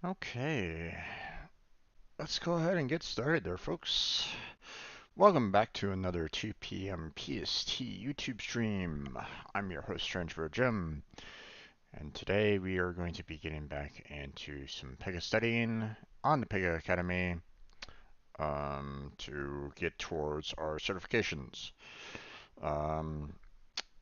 Okay, let's go ahead and get started there, folks. Welcome back to another 2 p.m. PST YouTube stream. I'm your host, Transfer Jim, and today we are going to be getting back into some Pega studying on the Pega Academy to get towards our certifications. Um,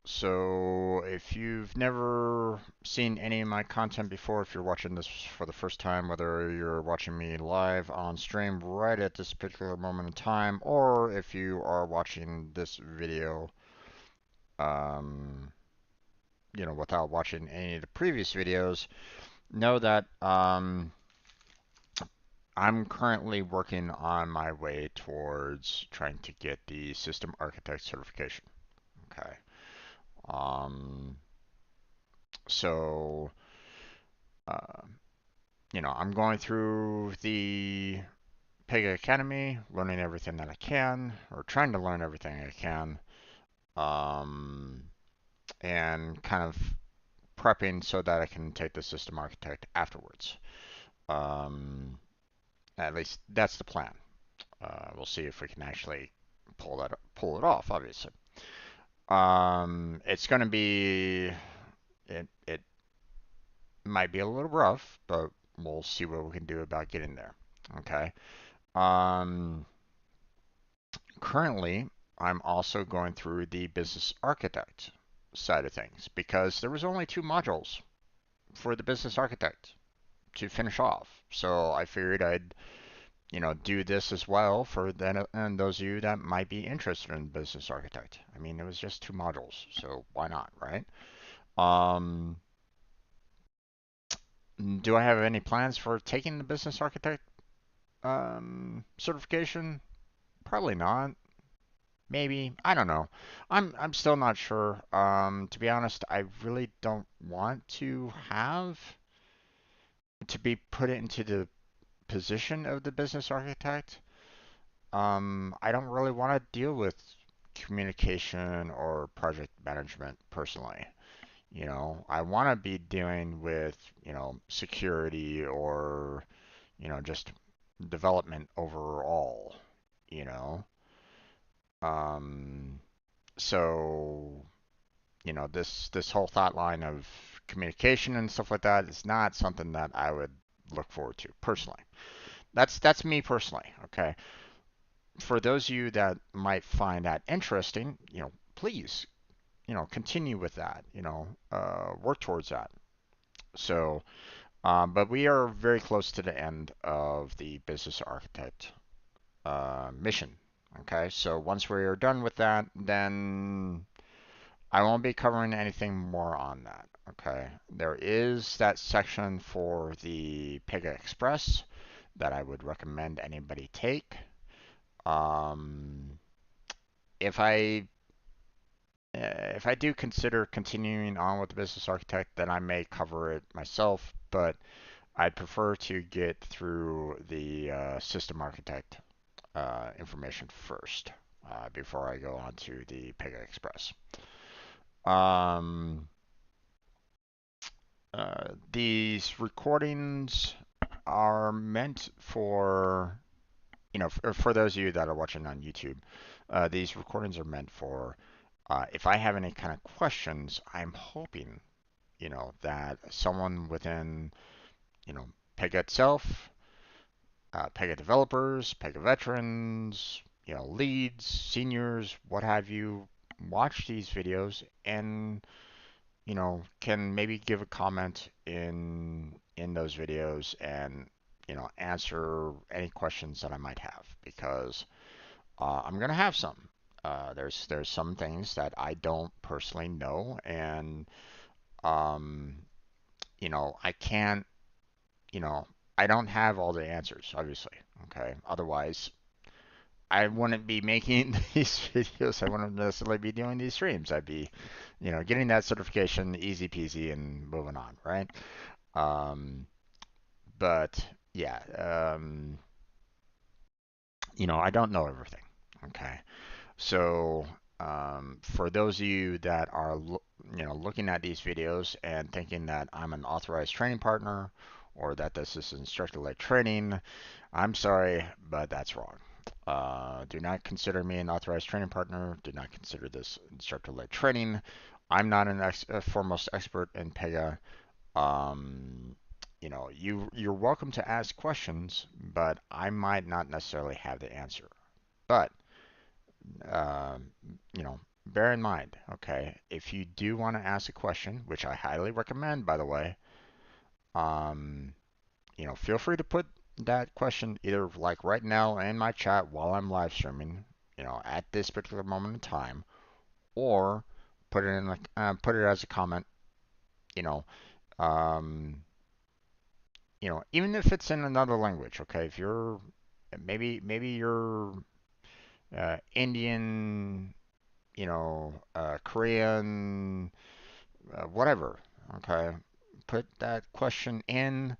So, if you've never seen any of my content before, if you're watching this for the first time, whether you're watching me live on stream right at this particular moment in time, or if you are watching this video, um, without watching any of the previous videos, know that I'm currently working on my way towards trying to get the System Architect certification. Okay. Um, so. Uh, I'm going through the Pega Academy, learning everything that I can, or trying to learn everything I can, um, and kind of prepping so that I can take the system architect afterwards. Um, at least that's the plan. We'll see if we can actually pull it off. Obviously, it's going to be it might be a little rough, but we'll see what we can do about getting there. Okay. Um, Currently, I'm also going through the business architect side of things because there was only 2 modules for the business architect to finish off. So I figured I'd, do this as well for then and those of you that might be interested in business architect. I mean, it was just 2 modules, so why not, right? Um, do I have any plans for taking the business architect certification? Probably not. Maybe. I don't know. I'm still not sure. To be honest, I really don't want to be put into the position of the business architect. I don't really want to deal with communication or project management personally. I want to be dealing with, security or, just development overall, you know. Um, so this whole thought line of communication and stuff like that is not something that I would look forward to personally. That's me personally. Okay. For those of you that might find that interesting, please, continue with that. Work towards that. So, but we are very close to the end of the business architect mission. Okay. So once we are done with that, then I won't be covering anything more on that. Okay. There is that section for the Pega Express that I would recommend anybody take. Um, if I if I do consider continuing on with the business architect, then I may cover it myself, but I'd prefer to get through the system architect information first before I go on to the Pega Express. Um, these recordings are meant for, for those of you that are watching on YouTube, these recordings are meant for if I have any kind of questions, I'm hoping, that someone within, you know, Pega itself, Pega developers, Pega veterans, leads, seniors, what have you, watch these videos and can maybe give a comment in those videos and answer any questions that I might have because I'm gonna have some. There's some things that I don't personally know, and um, I can't, you know, I don't have all the answers, obviously. Okay, otherwise I wouldn't be making these videos. I wouldn't necessarily be doing these streams. I'd be, getting that certification easy peasy and moving on, right? Um, but yeah, I don't know everything. Okay. So, for those of you that are, looking at these videos and thinking that I'm an authorized training partner or that this is instructor-led training, I'm sorry, but that's wrong. Do not consider me an authorized training partner. Do not consider this instructor-led training. I'm not a foremost expert in Pega. You know, you're welcome to ask questions, but I might not necessarily have the answer. But um, you know, bear in mind, okay, if you do want to ask a question, which I highly recommend, by the way, um, you know, feel free to put that question either like right now in my chat while I'm live streaming, you know, at this particular moment in time, or put it in like put it as a comment, you know, um, even if it's in another language, okay, if you're maybe you're Indian, Korean, whatever. Okay, put that question in.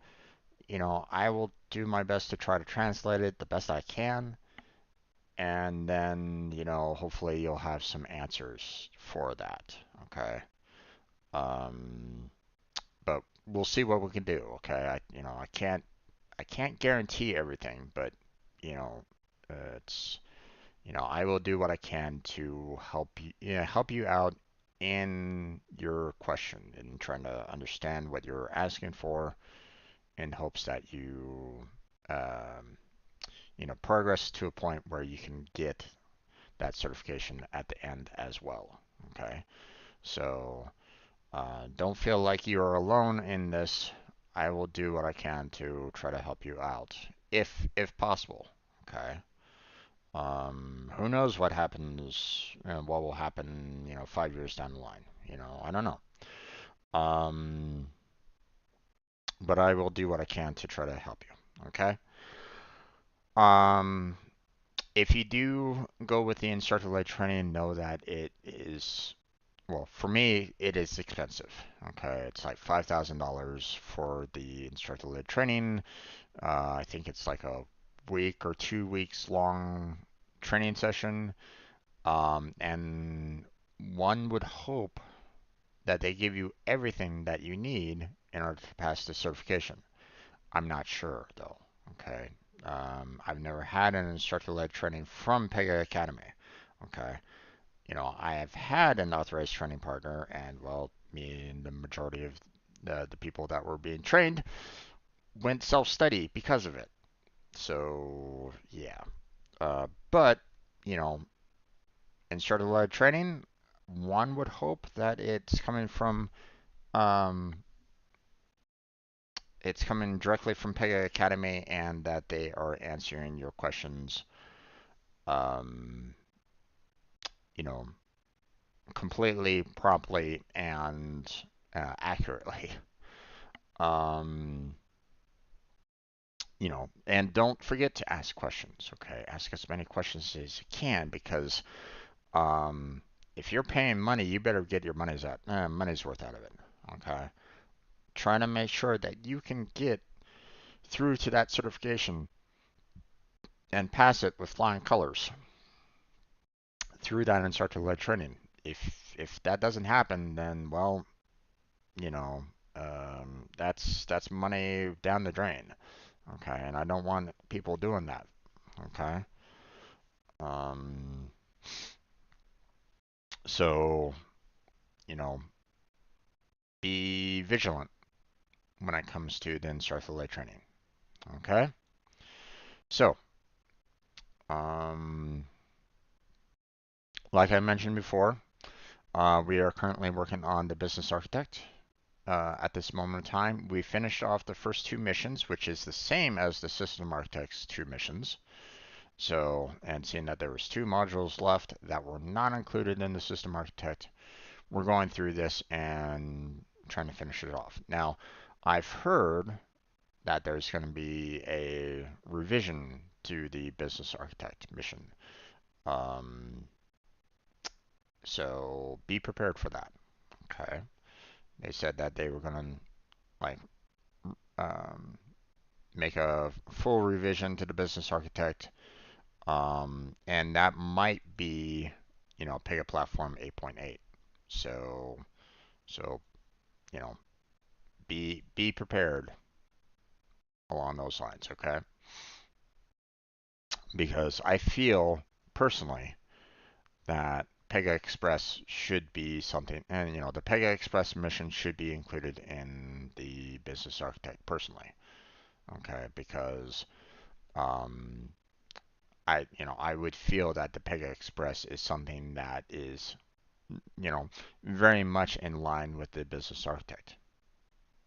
You know, I will do my best to try to translate it the best I can, and then hopefully you'll have some answers for that. Okay. Um, but we'll see what we can do. Okay. I can't guarantee everything, but you know, it's I will do what I can to help you out in your question and trying to understand what you're asking for in hopes that um, progress to a point where you can get that certification at the end as well. Okay, so don't feel like you are alone in this. I will do what I can to try to help you out, if possible. Okay. Who knows what happens, what will happen, 5 years down the line. I don't know. Um, but I will do what I can to try to help you. Okay. Um, if you do go with the instructor-led training, know that it is, well, for me, it is expensive. Okay, it's like $5,000 for the instructor-led training. I think it's like a week or 2 weeks long training session. And one would hope that they give you everything that you need in order to pass the certification. I'm not sure though. Okay. I've never had an instructor-led training from Pega Academy. Okay. I have had an authorized training partner, and well, me and the majority of the people that were being trained went self-study because of it. So yeah. But you know, instructor-led training, one would hope that um, it's coming directly from Pega Academy and that they are answering your questions, um, you know, completely, promptly, and accurately. Um, and don't forget to ask questions. Okay, ask as many questions as you can because um, if you're paying money, you better get your money's worth out of it. Okay, trying to make sure that you can get through to that certification and pass it with flying colors through that instructor-led training. If that doesn't happen, then well, you know, that's money down the drain. Okay, and I don't want people doing that. Okay, um, so you know, be vigilant when it comes to the instructor-led training. Okay, so um, like I mentioned before, we are currently working on the business architect. At this moment in time, we finished off the first two missions, which is the same as the system architect's two missions. So, and seeing that there was two modules left that were not included in the system architect, we're going through this and trying to finish it off. Now, I've heard that there's going to be a revision to the business architect mission. Um, so be prepared for that. Okay. They said that they were going to like um, make a full revision to the business architect, and that might be, Pega Platform 8.8. So, so you know, be prepared along those lines, okay? Because I feel personally that Pega Express should be something, and the Pega Express mission should be included in the business architect personally, okay? Because um, I would feel that the Pega Express is something that is, very much in line with the business architect.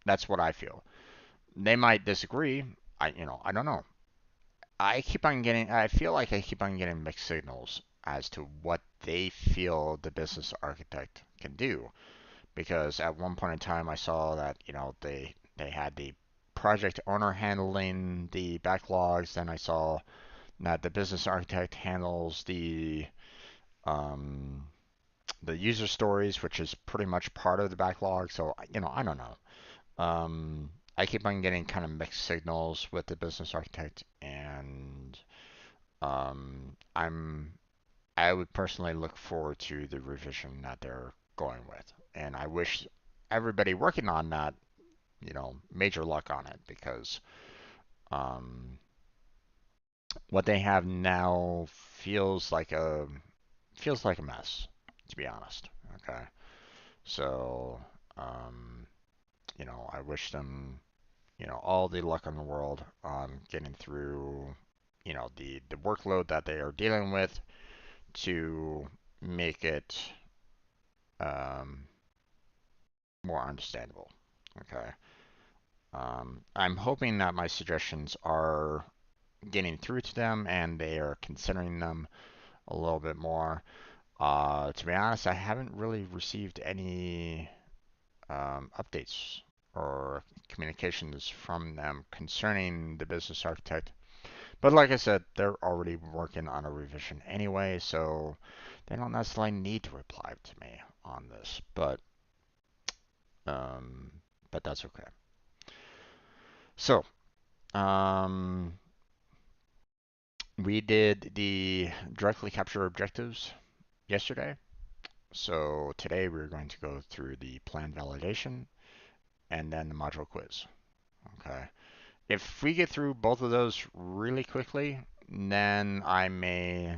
That's what I feel. They might disagree. I don't know. I feel like I keep on getting mixed signals as to what they feel the business architect can do. Because at one point in time, I saw that, they had the project owner handling the backlogs. Then I saw that the business architect handles um, the user stories, which is pretty much part of the backlog. So, I don't know. I keep on getting kind of mixed signals with the business architect, and I would personally look forward to the revision that they're going with, and I wish everybody working on that, major luck on it, because um, what they have now feels like a mess, to be honest. Okay, so um, I wish them, all the luck in the world on getting through, the workload that they are dealing with to make it um, more understandable. Okay. I'm hoping that my suggestions are getting through to them and they are considering them a little bit more. To be honest, I haven't really received any updates or communications from them concerning the business architect. But like I said, they're already working on a revision anyway, so they don't necessarily need to reply to me on this. Um, but that's okay. So, um, we did the directly capture objectives yesterday. So today we're going to go through the plan validation and then the module quiz. Okay. If we get through both of those really quickly, then I may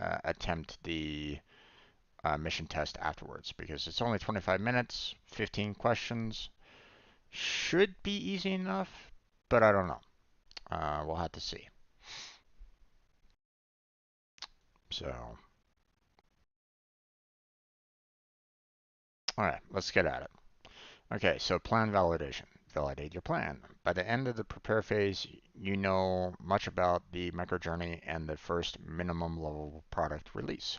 attempt the mission test afterwards, because it's only 25 minutes, 15 questions. Should be easy enough, but I don't know. We'll have to see. So, all right, let's get at it. Okay, so plan validation. Validate your plan. By the end of the prepare phase, you know much about the microjourney and the first minimum level product release.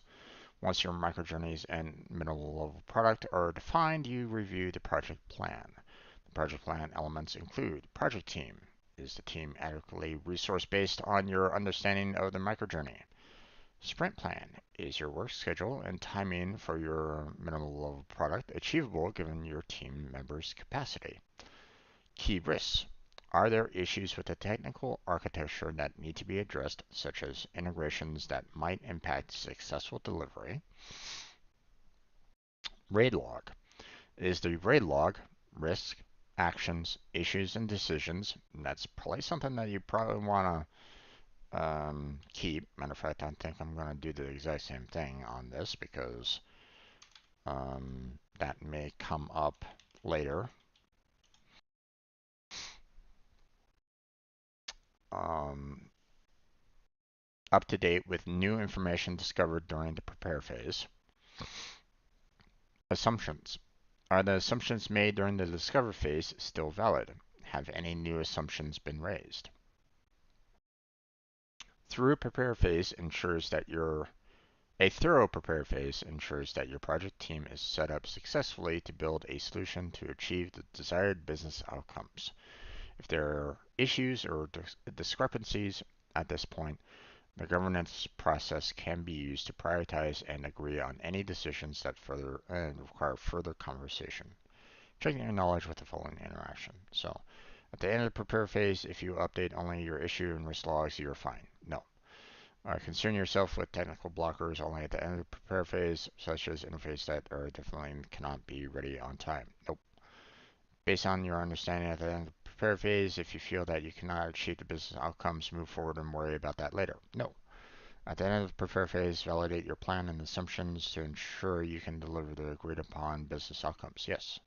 Once your microjourneys and minimum level product are defined, you review the project plan. The project plan elements include project team. Is the team adequately resource based on your understanding of the microjourney? Sprint plan. Is your work schedule and timing for your minimal level product achievable given your team members' capacity? Key risks. Are there issues with the technical architecture that need to be addressed, such as integrations that might impact successful delivery? RAID log. Is the RAID log risk, actions, issues, and decisions? And that's probably something that you probably want to keep. Matter of fact, I think I'm going to do the exact same thing on this, because that may come up later. Um, Up to date with new information discovered during the prepare phase. Assumptions. Are the assumptions made during the discover phase still valid? Have any new assumptions been raised? Through prepare phase ensures that a thorough prepare phase ensures that your project team is set up successfully to build a solution to achieve the desired business outcomes. If there are issues or discrepancies at this point, the governance process can be used to prioritize and agree on any decisions that require further conversation. Checking your knowledge with the following interaction. So, at the end of the prepare phase, if you update only your issue and risk logs, you're fine. No. Concern yourself with technical blockers only at the end of the prepare phase, such as interface that are definitely cannot be ready on time. Nope. Based on your understanding at the end of the prepare phase. If you feel that you cannot achieve the business outcomes, move forward and worry about that later. No. At the end of the prepare phase, validate your plan and assumptions to ensure you can deliver the agreed upon business outcomes. Yes.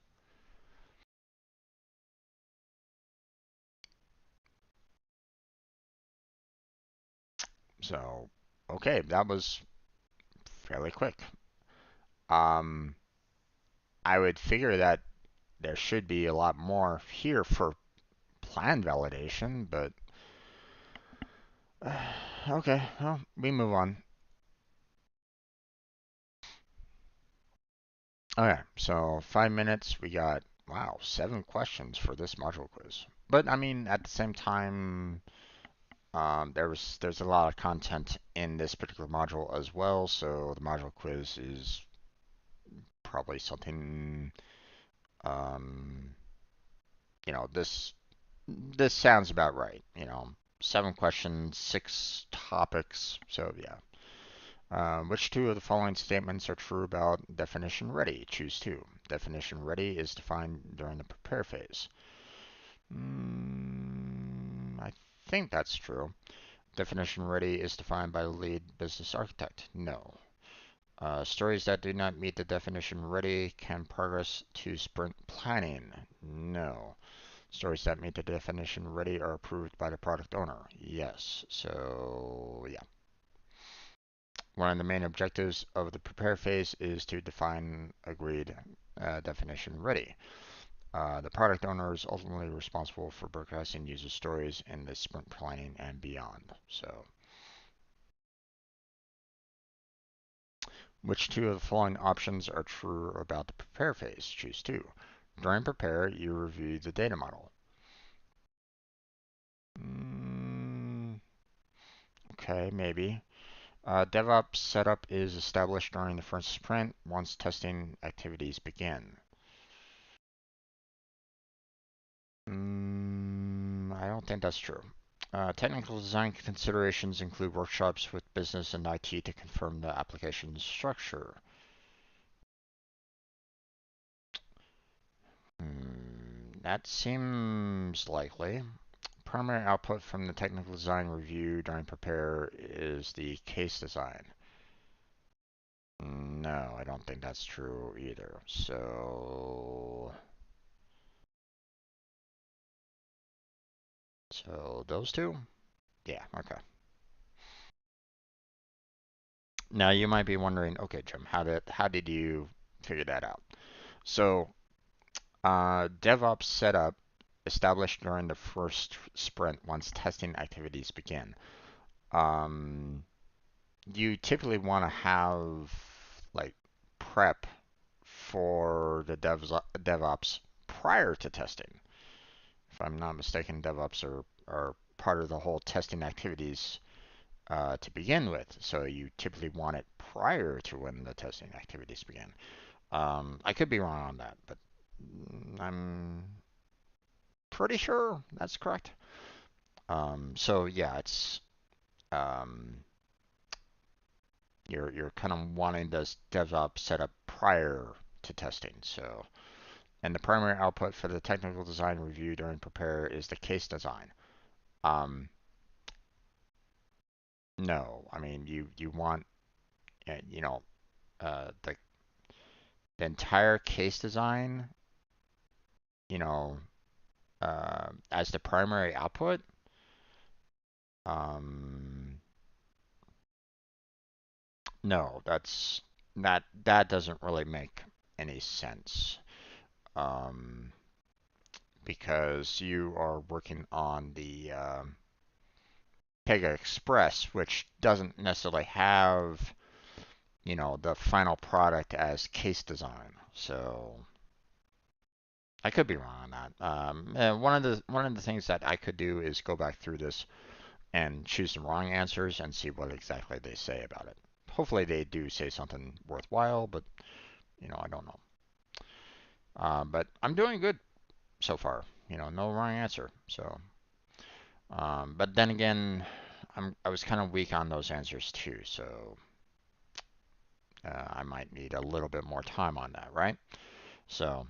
So, okay, that was fairly quick. Um, I would figure that there should be a lot more here for plan validation, but okay, well, we move on. Okay, so 5 minutes, we got, wow, 7 questions for this module quiz. But I mean, at the same time, there's a lot of content in this particular module as well, so the module quiz is probably something, um, this sounds about right. 7 questions, 6 topics, so yeah. Which two of the following statements are true about definition ready? Choose two. Definition ready is defined during the prepare phase. I think that's true. Definition ready is defined by the lead business architect. No. Stories that do not meet the definition ready can progress to sprint planning. No. Stories that meet the definition ready are approved by the product owner. Yes. So, yeah. One of the main objectives of the prepare phase is to define agreed definition ready. The product owner is ultimately responsible for broadcasting user stories in the sprint planning and beyond. So, which two of the following options are true about the prepare phase? Choose two. During prepare, you review the data model. Okay, maybe. DevOps setup is established during the first sprint once testing activities begin. I don't think that's true. Technical design considerations include workshops with business and IT to confirm the application structure. That seems likely. Primary output from the technical design review during prepare is the case design. No, I don't think that's true either. So those two? Yeah, okay. Now you might be wondering, okay, Jim, how did you figure that out? So, DevOps setup established during the first sprint once testing activities begin. Um, you typically want to have like prep for the DevOps prior to testing. If I'm not mistaken, DevOps are part of the whole testing activities to begin with. So you typically want it prior to when the testing activities begin. I could be wrong on that, but I'm pretty sure that's correct. So yeah, it's um, you're kind of wanting this DevOps setup prior to testing. So, and the primary output for the technical design review during prepare is the case design. Um, no, I mean you want you know the entire case design, you know, as the primary output. Um, no, that doesn't really make any sense. Um, because you are working on the Pega Express, which doesn't necessarily have, the final product as case design. So I could be wrong on that. And one of the things that I could do is go back through this and choose some wrong answers and see what exactly they say about it. Hopefully they do say something worthwhile, but I don't know. But I'm doing good so far. No wrong answer. So, but then again, I was kind of weak on those answers too. So I might need a little bit more time on that, right? So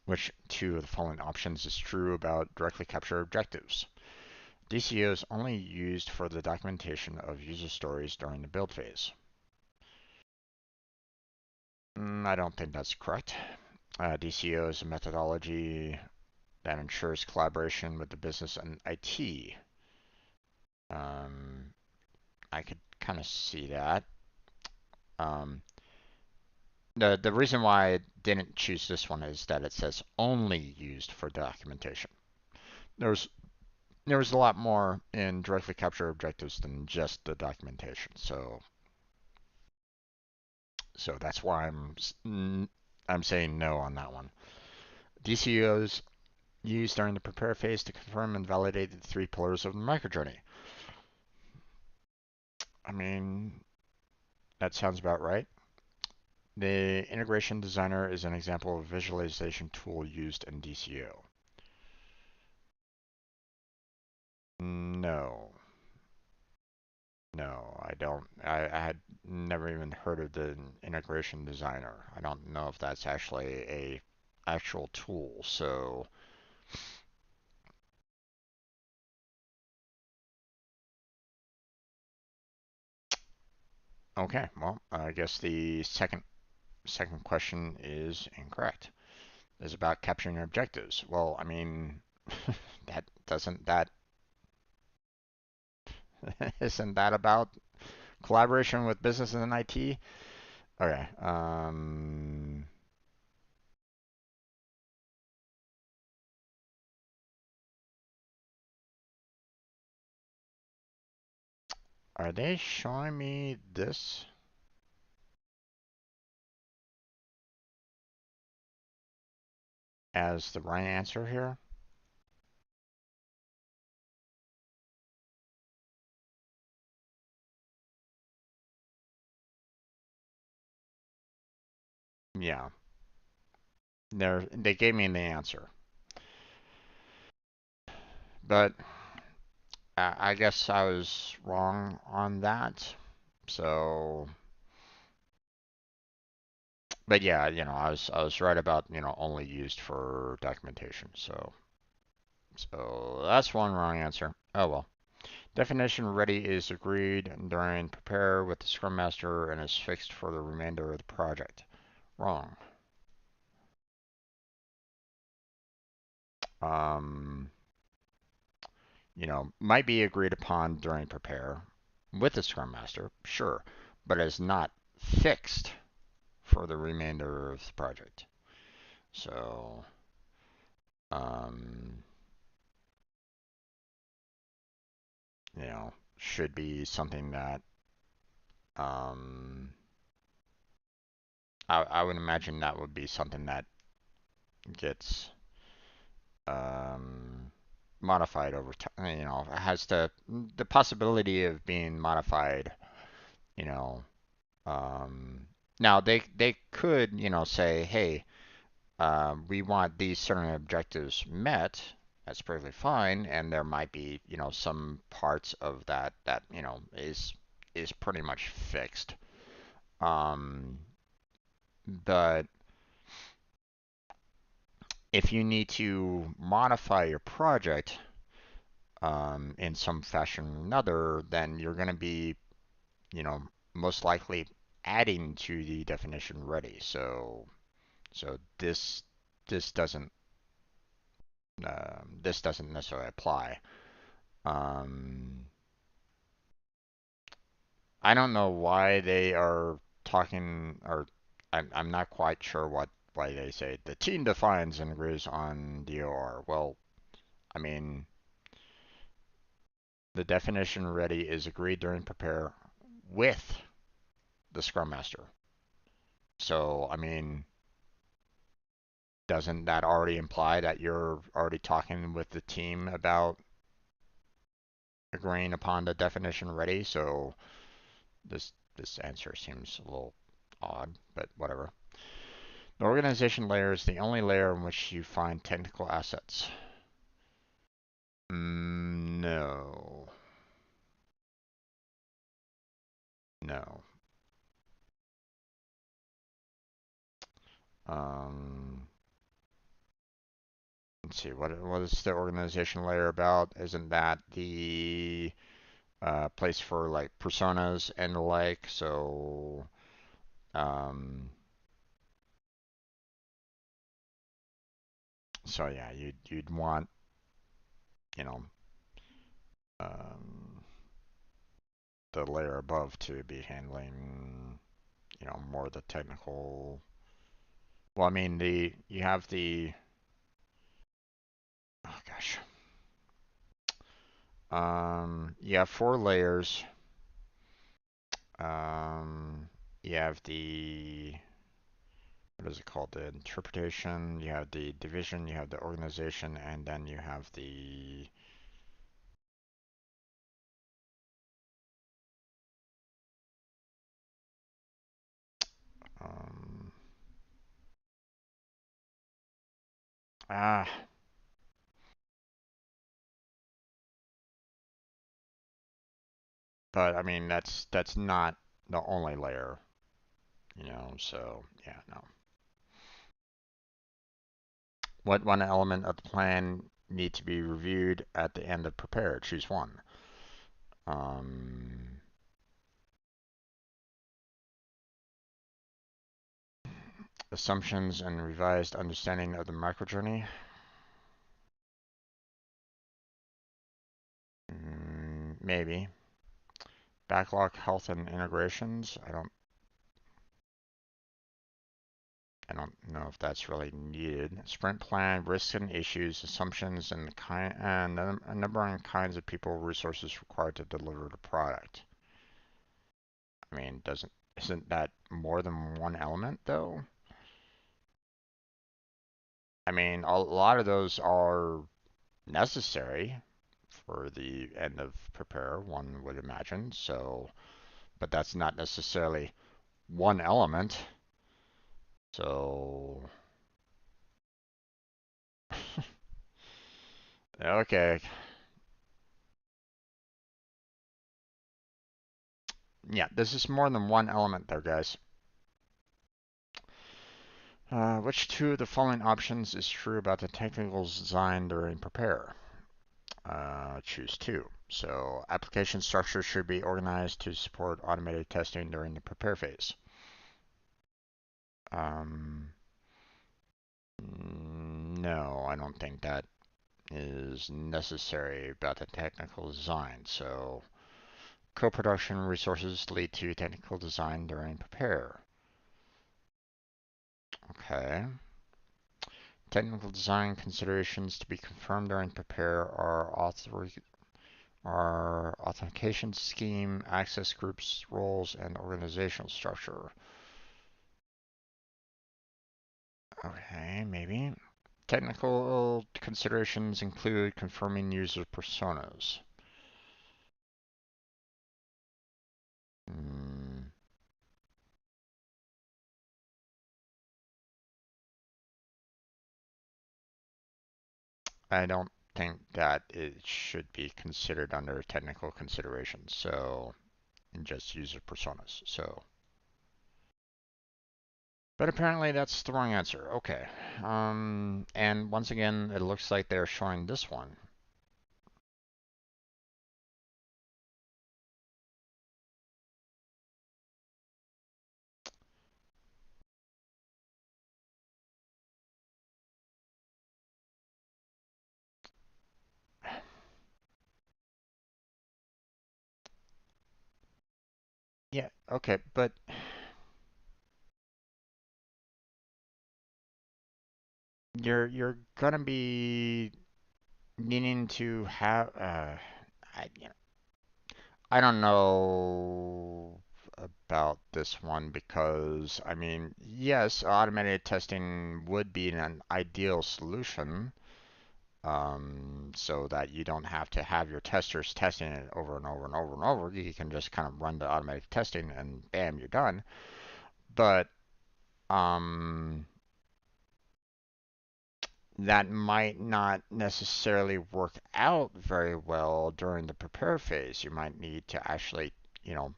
Which two of the following options is true about directly capture objectives? DCO is only used for the documentation of user stories during the build phase. I don't think that's correct. DCO is a methodology that ensures collaboration with the business and IT. I could kind of see that. Um, the reason why I didn't choose this one is that it says only used for documentation. There's a lot more in directly capture objectives than just the documentation. So that's why I'm saying no on that one. DCOs used during the prepare phase to confirm and validate the three pillars of the microjourney. I mean, that sounds about right. The integration designer is an example of a visualization tool used in DCO. No. No, I don't. I had never even heard of the integration designer. I don't know if that's actually a actual tool. So, okay, well, I guess the second question is incorrect. It's about capturing objectives. Well, I mean, that doesn't that isn't that about collaboration with business and IT? Okay. Are they showing me this as the right answer here? Yeah. They gave me the answer. But I guess I was wrong on that. So, but yeah, I was right about, only used for documentation. So that's one wrong answer. Oh well. Definition ready is agreed during prepare with the Scrum Master and is fixed for the remainder of the project. Wrong. Um, might be agreed upon during prepare with the Scrum Master, sure, but is not fixed for the remainder of the project. So, um, should be something that um, I would imagine that would be something that gets um, modified over time. Has the possibility of being modified. You know, um, now they could say, hey, we want these certain objectives met. That's perfectly fine, and there might be some parts of that is pretty much fixed. Um, but if you need to modify your project in some fashion or another, then you're going to be, you know, most likely adding to the definition ready. So this doesn't this doesn't necessarily apply. Um, I don't know why they are talking, or I'm not quite sure why they say the team defines and agrees on DOR. Well, I mean, the definition ready is agreed during prepare with the Scrum Master. So, I mean, doesn't that already imply that you're already talking with the team about agreeing upon the definition ready? So this answer seems a little odd, but whatever. The organization layer is the only layer in which you find technical assets. No. No. Um, let's see, what is the organization layer about? Isn't that the place for like personas and the like? Um, so yeah, you'd want, you know, um, the layer above to be handling, more the technical. Well, I mean, you have the, oh gosh, you have four layers. Um, you have the, what is it called? The interpretation. You have the division. You have the organization, and then you have the, um, ah, but I mean that's not the only layer, So yeah, no. What one element of the plan need to be reviewed at the end of prepare? Choose one. Um, Assumptions and revised understanding of the microjourney. Maybe. Backlog health and integrations. I don't know if that's really needed. Sprint plan, risks and issues, assumptions, and a number and kinds of people, resources required to deliver the product. I mean, doesn't isn't that more than one element though? I mean, a lot of those are necessary for the end of prepare, one would imagine. So, but that's not necessarily one element. So, okay. Yeah, this is more than one element there, guys. Which two of the following options is true about the technical design during prepare? Choose two. So, application structure should be organized to support automated testing during the prepare phase. Um, no, I don't think that is necessary about the technical design. So, co-production resources lead to technical design during prepare. Okay. Technical design considerations to be confirmed during prepare are authentication scheme, access groups, roles, and organizational structure. Okay, maybe. Technical considerations include confirming user personas. Hmm, I don't think that it should be considered under technical considerations, so just user personas. So, but apparently that's the wrong answer. Okay. And once again, it looks like they're showing this one. Yeah, okay, but you're gonna be needing to have I don't know about this one because I mean, yes, automated testing would be an ideal solution, so that you don't have to have your testers testing it over and over and over and over. You can just kind of run the automatic testing and bam, you're done. But um, that might not necessarily work out very well during the prepare phase. You might need to actually, you know,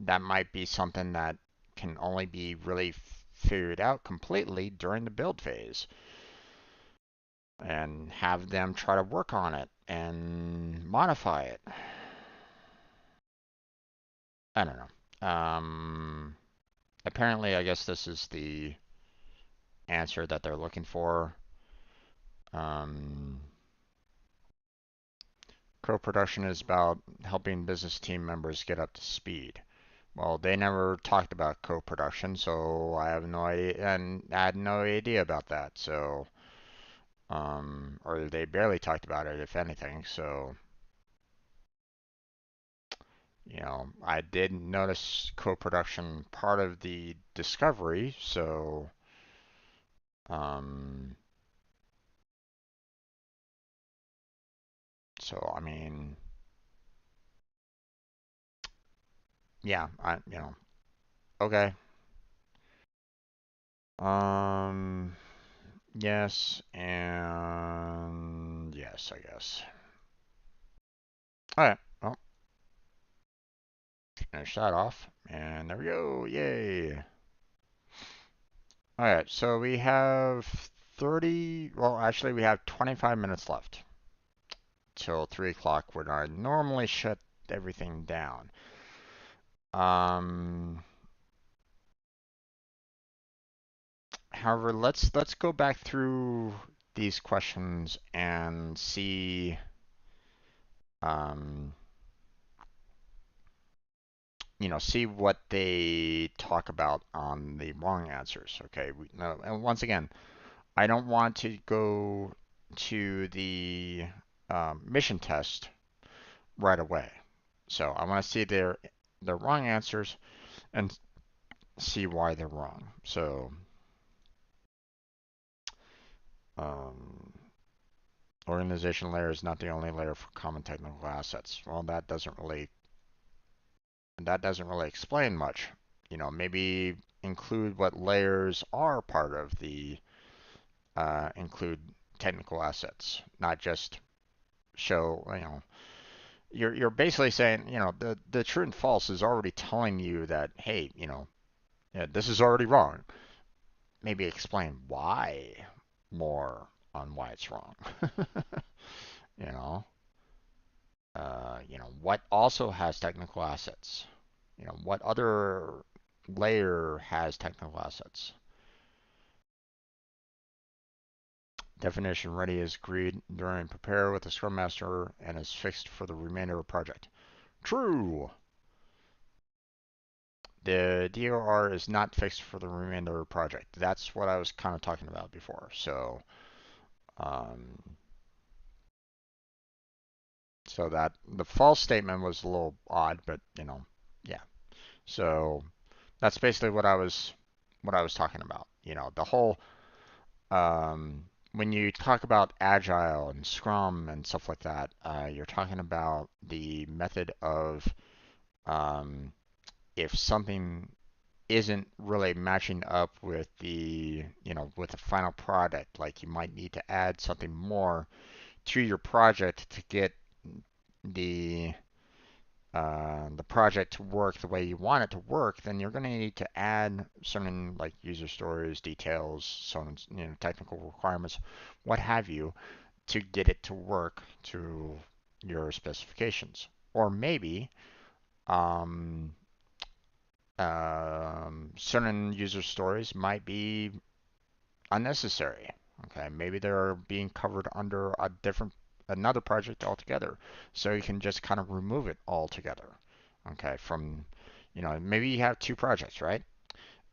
that might be something that can only be really figured out completely during the build phase. and have them try to work on it and modify it. I don't know. Apparently, I guess this is the answer that they're looking for. Um, Co-production is about helping business team members get up to speed. Well, they never talked about co-production, so I have no idea, and I had no idea about that. So, or they barely talked about it, if anything. So, I did notice co-production part of the discovery. Um, so I mean, yeah, okay. Um, yes and yes, I guess. All right. Well, finish that off. And there we go. Yay. All right. So we have 30, well, actually, we have 25 minutes left till 3 o'clock when I normally shut everything down. Um, However, let's go back through these questions and um, see what they talk about on the wrong answers. Okay. No, and once again, I don't want to go to the mission test right away. So I want to see their wrong answers and see why they're wrong. So um, organization layer is not the only layer for common technical assets. Well, that doesn't really explain much. Maybe include what layers are part of the include technical assets, not just show. You're basically saying, the true and false is already telling you that, hey, yeah, this is already wrong. Maybe explain why more on why it's wrong. you know, what also has technical assets. What other layer has technical assets? Definition ready is agreed during prepare with the Scrum Master and is fixed for the remainder of the project. True. The DOR is not fixed for the remainder of the project. That's what I was kind of talking about before. Um, so that the false statement was a little odd, but yeah. So that's basically what I was talking about. The whole when you talk about agile and Scrum and stuff like that, you're talking about the method of um, if something isn't really matching up with the final product, like you might need to add something more to your project to get the the project to work the way you want it to work, then you're going to need to add certain like user stories, details, some technical requirements, what have you, to get it to work to your specifications. Or maybe um, certain user stories might be unnecessary. Okay, maybe they're being covered under another project altogether, so you can just kind of remove it altogether. Okay, maybe you have two projects, right?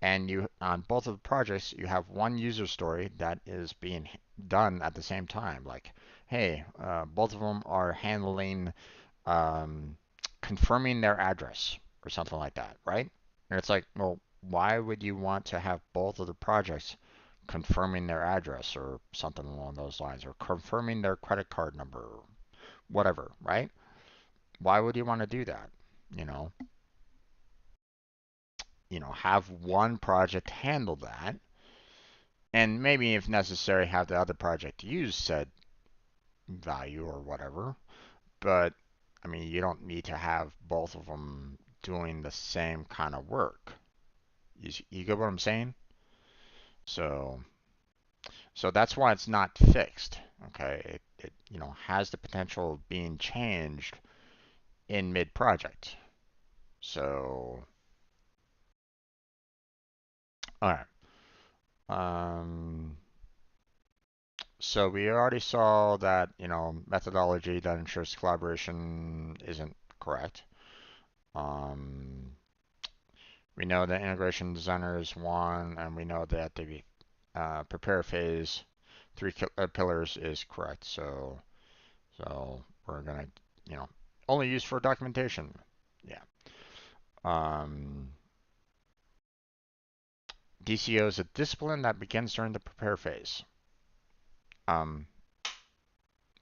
And you on both of the projects you have one user story that is being done at the same time. Like, hey, both of them are handling um, confirming their address or something like that, right? And it's like, well, why would you want to have both of the projects confirming their address or something along those lines, or confirming their credit card number, or whatever, right? Why would you want to do that? You know, have one project handle that, and maybe if necessary, have the other project use said value or whatever. But I mean, you don't need to have both of them doing the same kind of work. You get what I'm saying? So, So that's why it's not fixed. Okay, it has the potential of being changed in mid project. So all right. Um, so we already saw that methodology that ensures collaboration isn't correct. Um, we know that integration designer is one, and we know that the prepare phase, three pillars is correct. So we're gonna, only use for documentation. Yeah. Um, DCO is a discipline that begins during the prepare phase. Um,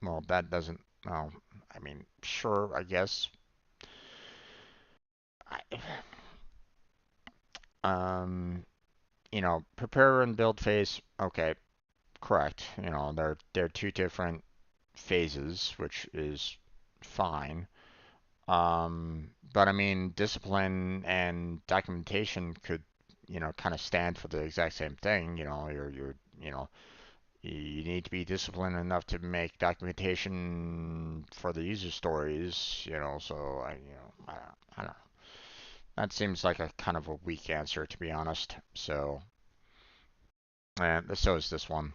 well, that doesn't. Well, I mean, sure, I guess. I, prepare and build phase. Okay, correct. They're two different phases, which is fine. But I mean, discipline and documentation could, kind of stand for the exact same thing. You need to be disciplined enough to make documentation for the user stories. So I don't know. That seems like a kind of a weak answer, to be honest. So, and so is this one.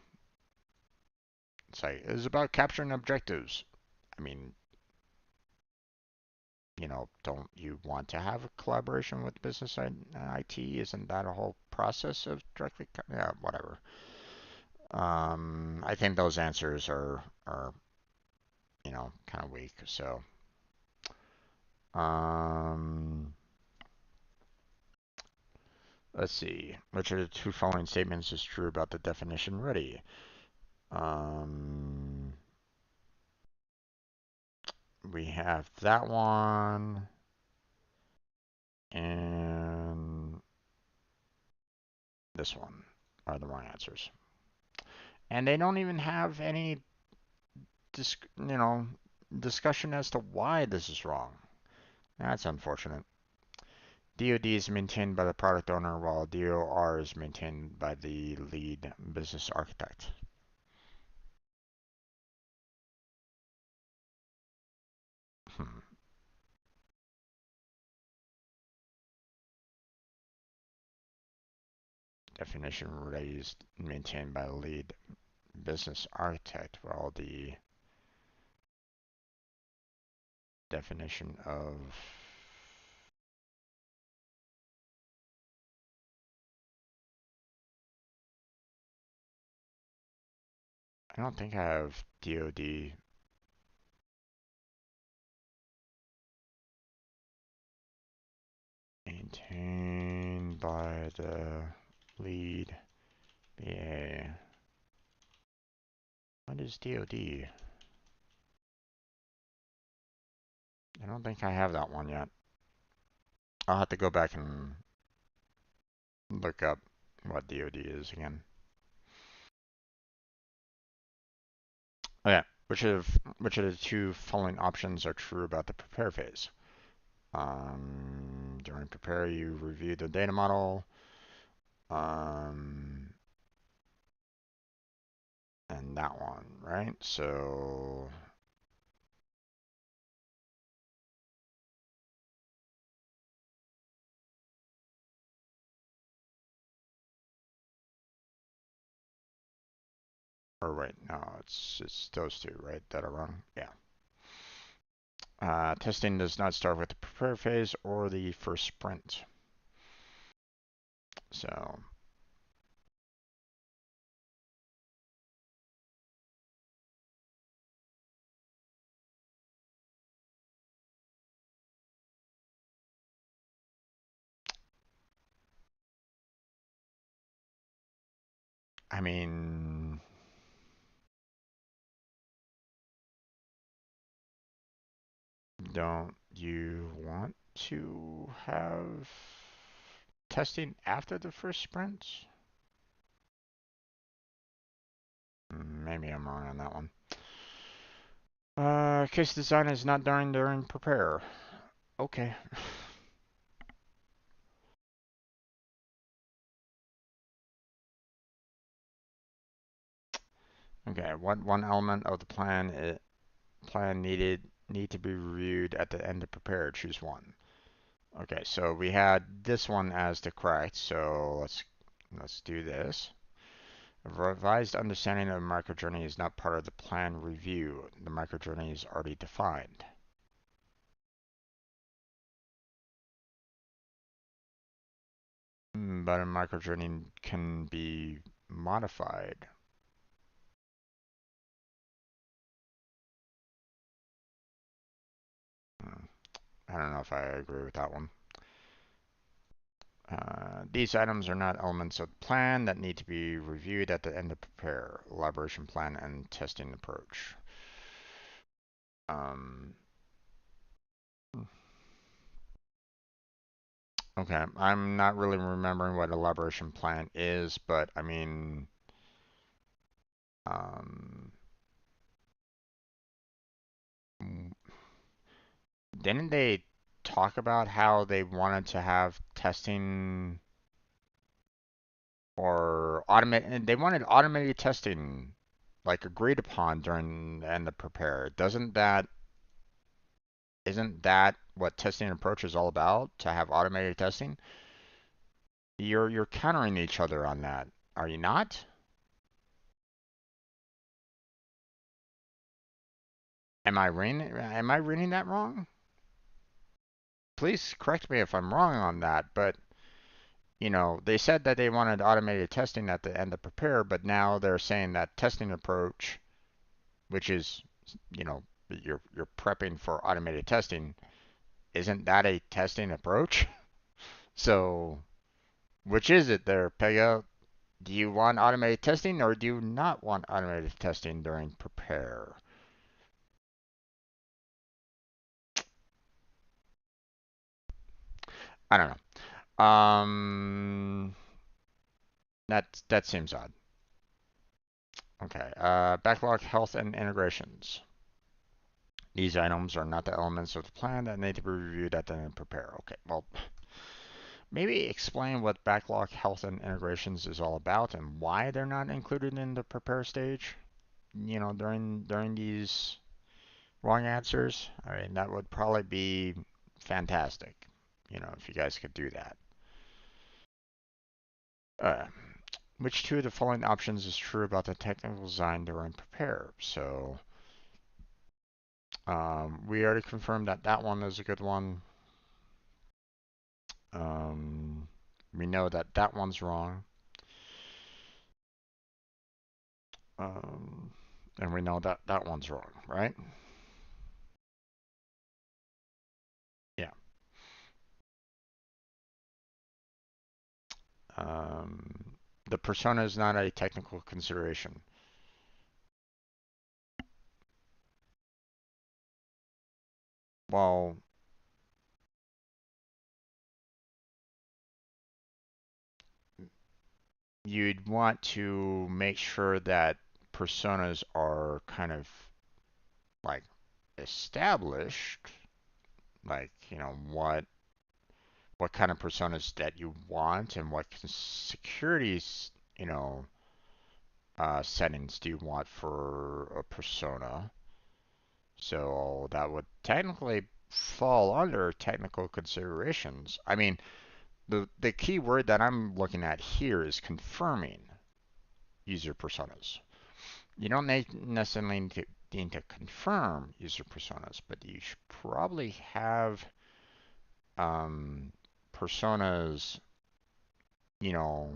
It's like it's about capturing objectives. I mean, don't you want to have a collaboration with business and IT? Isn't that a whole process of directly? Yeah, whatever. I think those answers are kind of weak. So, um, let's see. Which of the two following statements is true about the definition ready? Um, we have that one and this one are the wrong answers. And they don't even have any dis- you know, discussion as to why this is wrong. That's unfortunate. DoD is maintained by the product owner while DOR is maintained by the lead business architect. Hmm. Definition raised maintained by the lead business architect while the definition of I don't think I have DoD maintained by the lead BA. What is DoD? I don't think I have that one yet. I'll have to go back and look up what DoD is again. Oh yeah, which of the two following options are true about the prepare phase? During prepare, you review the data model, um, and that one, right? So or wait, no, it's those two, right? That are wrong. Yeah. Testing does not start with the prepare phase or the first sprint. So, I mean, don't you want to have testing after the first sprint? Maybe I'm wrong on that one. Case design is not done during prepare. Okay. Okay, what one element of the plan need to be reviewed at the end of prepare? Choose one. Okay, so we had this one as the correct, so let's do this. A revised understanding of the microjourney is not part of the plan review. The microjourney is already defined. But a microjourney can be modified. I don't know if I agree with that one. These items are not elements of the plan that need to be reviewed at the end of prepare, elaboration plan, and testing approach. Okay, I'm not really remembering what elaboration plan is, but I mean, um, didn't they talk about how they wanted to have testing or automate? They wanted automated testing, like agreed upon during the end of prepare. Isn't that what testing approach is all about? To have automated testing? You're countering each other on that, are you not? Am I reading that wrong? Please correct me if I'm wrong on that, but they said that they wanted automated testing at the end of prepare, but now they're saying that testing approach, which is, you're prepping for automated testing, isn't that a testing approach? So, which is it there, Pega? Do you want automated testing or do you not want automated testing during prepare? I don't know. That seems odd. Okay. Backlog health and integrations. These items are not the elements of the plan that need to be reviewed at the end of prepare. Okay. Well, maybe explain what backlog health and integrations is all about and why they're not included in the prepare stage. During these wrong answers. I mean, that would probably be fantastic. If you guys could do that. Uh, which two of the following options is true about the technical design during prepare? So we already confirmed that that one is a good one. We know that that one's wrong. Um, and we know that that one's wrong, right? Yeah. The persona is not a technical consideration. Well, you'd want to make sure that personas are kind of like established, like what kind of personas that you want and what securities settings do you want for a persona. So that would technically fall under technical considerations. I mean, the key word that I'm looking at here is confirming user personas. You don't necessarily need to confirm user personas, but you should probably have personas, you know,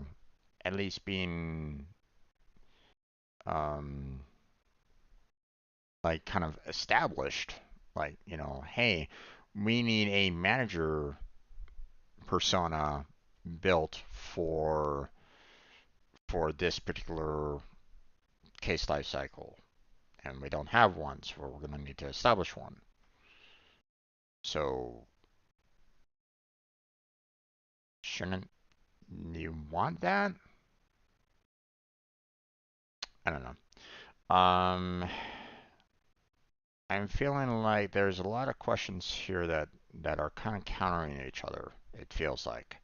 at least being um, like kind of established. Like, hey, we need a manager persona built for this particular case life cycle, and we don't have one, so we're going to need to establish one. So shouldn't you want that? I don't know. I'm feeling like there's a lot of questions here that are kind of countering each other. It feels like.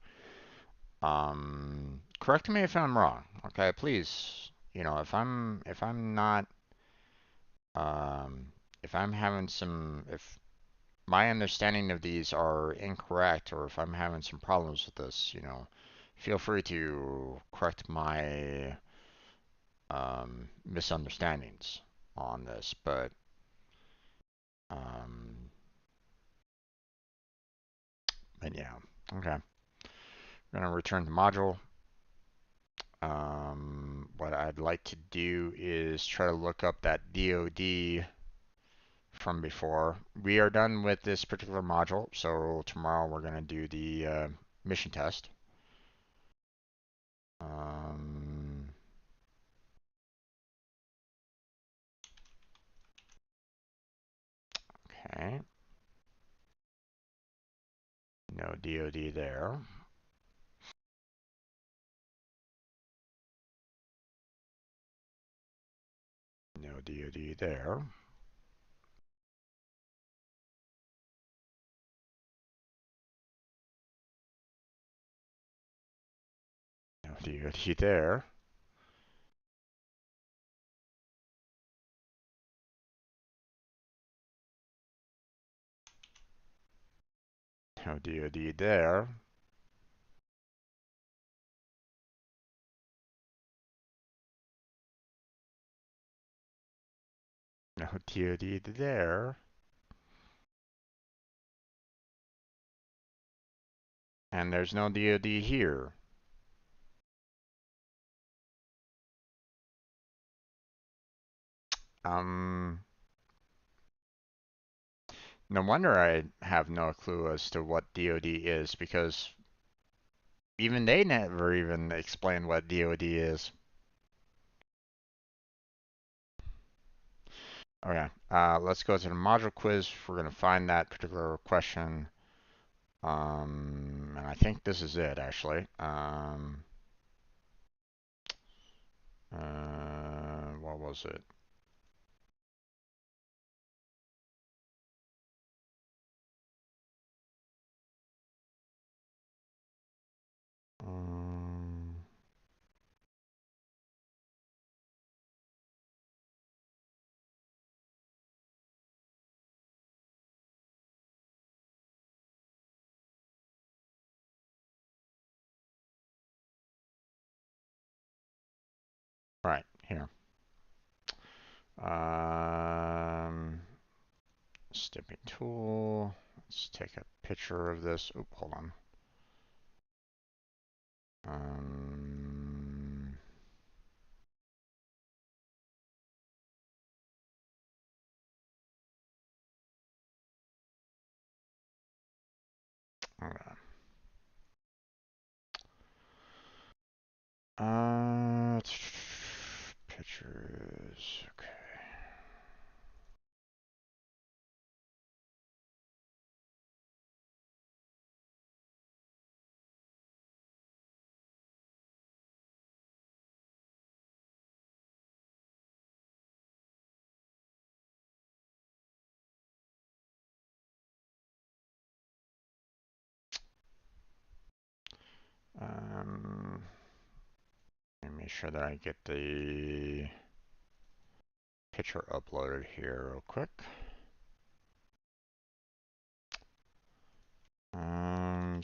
Correct me if I'm wrong. Okay, please. you know, if I'm not if I'm having some if my understanding of these are incorrect or if I'm having some problems with this, you know, feel free to correct my misunderstandings on this. Um, but yeah, okay. We're gonna return to module. What I'd like to do is try to look up that DoD from before. We are done with this particular module, so tomorrow we're gonna do the mission test. Um, okay. No DoD there. No DoD there. No DoD there. No DoD there. No DoD there. And there's no DoD here. Um, no wonder I have no clue as to what DoD is because even they never even explain what DoD is. Okay, let's go to the module quiz. We're going to find that particular question. And I think this is it actually. What was it? Um, right here. Um, Snipping tool. Let's take a picture of this. Oop, hold on. Um, okay. Pictures. Okay. Um, Let me make sure that I get the picture uploaded here real quick.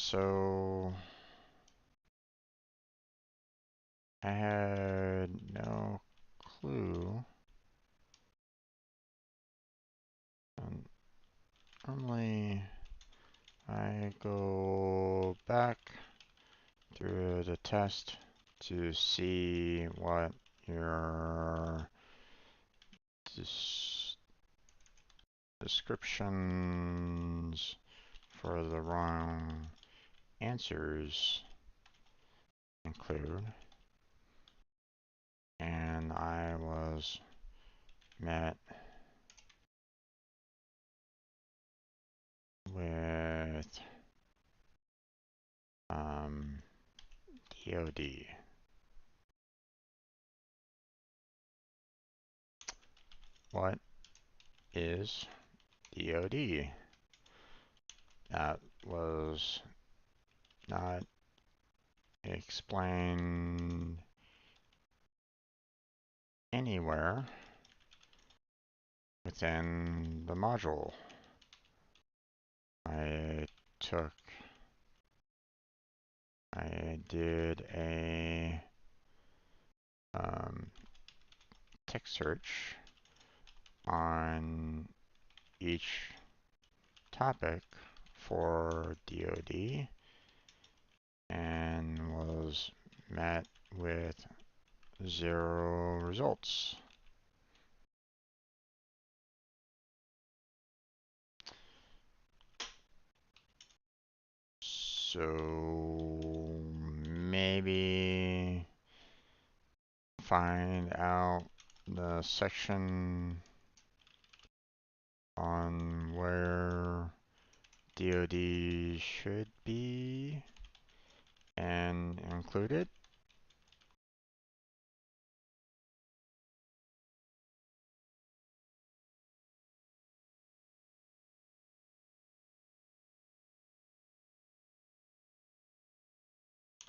So I had no clue. Normally I go back through the test to see what your descriptions for the wrong answers include. And I was met with DoD. What is DoD? That was not explained anywhere within the module. I did a text search on each topic for DoD and was met with 0 results. So maybe find out the section on where DoD should be and include it.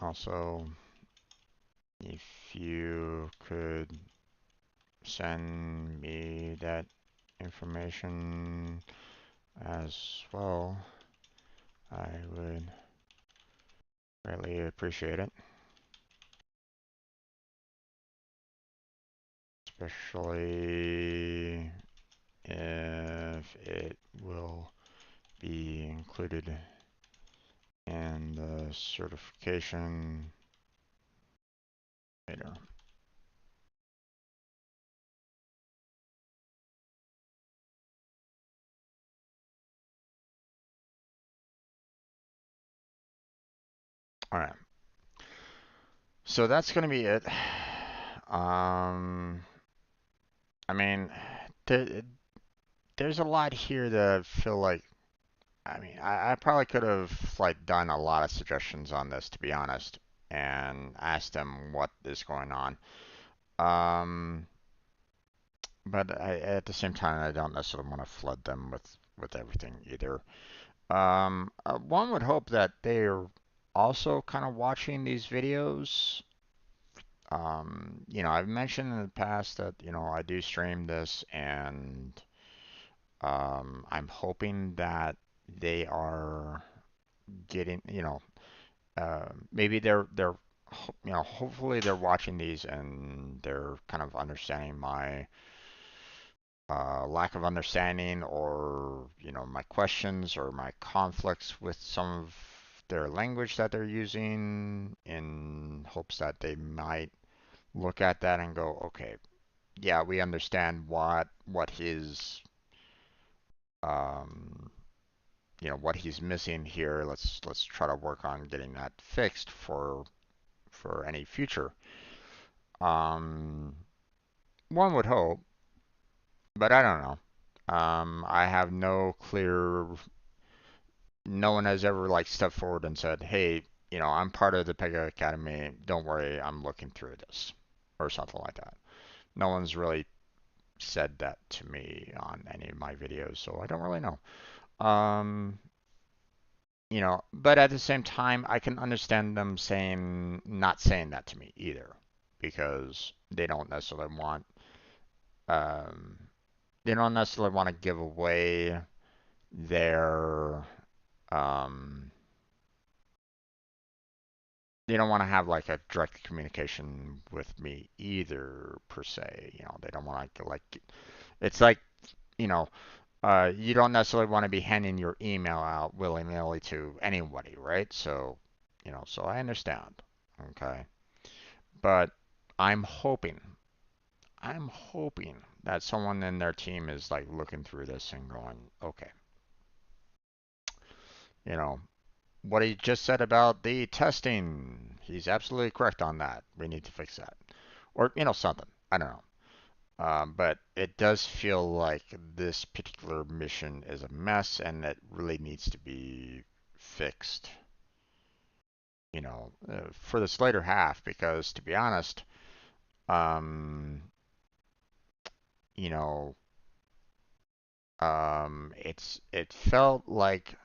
Also, if you could send me that information as well, I would greatly appreciate it. Especially if it will be included in the certification later. All right. So that's going to be it. I mean, there, there's a lot here that I feel like, I mean, I probably could have like done a lot of suggestions on this, to be honest, and asked them what is going on. Um, but at the same time, I don't necessarily want to flood them with everything either. One would hope that they're also kind of watching these videos. I've mentioned in the past that, I do stream this and I'm hoping that they are getting, maybe they're, hopefully they're watching these and they're kind of understanding my lack of understanding or, my questions or my conflicts with some of their language that they're using in hopes that they might look at that and go, okay, yeah, we understand what his um, what he's missing here. Let's try to work on getting that fixed for any future. Um, One would hope, but I don't know. I have no clear. No one has ever like stepped forward and said, "Hey, I'm part of the Pega Academy. Don't worry, I'm looking through this," or something like that. No one's really said that to me on any of my videos, so I don't really know. Um, but at the same time, I can understand them not saying that to me either, because um, they don't necessarily want to give away their, um, they don't want to have like a direct communication with me either, per se. They don't want to it's like, you know, you don't necessarily want to be handing your email out willy-nilly to anybody, right? So I understand. Okay. But I'm hoping, I'm hoping that someone in their team is like looking through this and going, okay, you know, what he just said about the testing, he's absolutely correct on that. We need to fix that. Or, something. I don't know. But it does feel like this particular mission is a mess and it really needs to be fixed, for this later half, because to be honest, um, you know, it felt like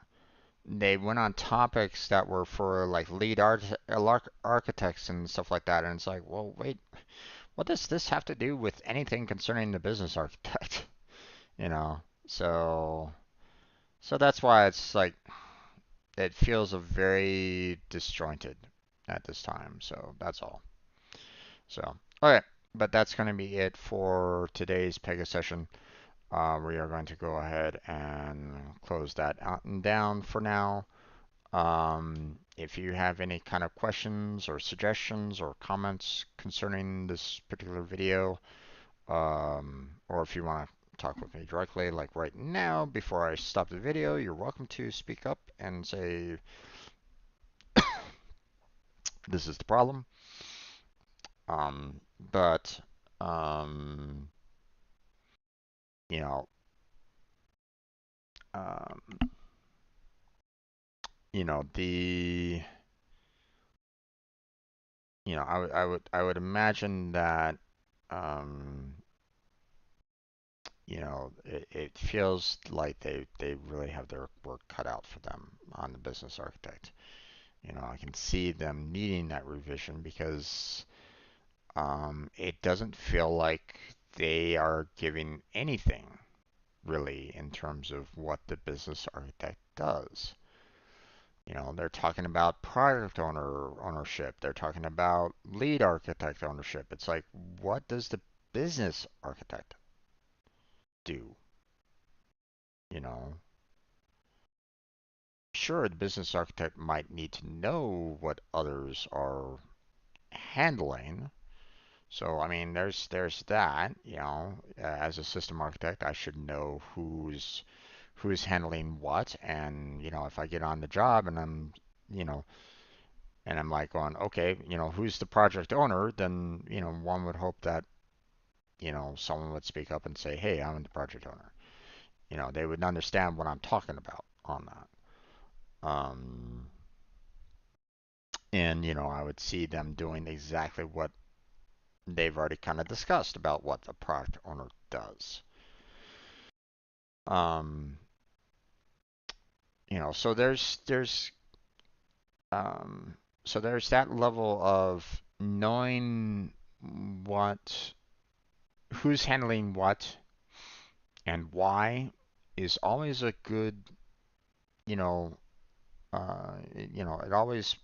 they went on topics that were for like lead architects and stuff like that, and it's like, well, wait, what does this have to do with anything concerning the business architect? You know, so so that's why it's like it feels a very disjointed at this time. So that's all. So okay, but that's going to be it for today's Pega session. We are going to go ahead and close that out and down for now. If you have any kind of questions or suggestions or comments concerning this particular video, or if you want to talk with me directly, like right now, before I stop the video, you're welcome to speak up and say, this is the problem. But, um, you know, um, you know, the, you know, I would imagine that, um, you know, it feels like they really have their work cut out for them on the business architect. You know, I can see them needing that revision because it doesn't feel like they are giving anything really in terms of what the business architect does. You know, they're talking about product ownership. They're talking about lead architect ownership. It's like, what does the business architect do? You know, sure, the business architect might need to know what others are handling. So, I mean, there's that, you know, as a system architect, I should know who's handling what, and you know, if I get on the job and you know, I'm like going, okay, you know, who's the project owner? Then, you know, one would hope that, you know, someone would speak up and say, hey, I'm the project owner. You know, they would understand what I'm talking about on that. Um, and you know, I would see them doing exactly what they've already kind of discussed about what the product owner does. Um, you know, um, so there's that level of knowing what who's handling what and why is always a good, you know, it always,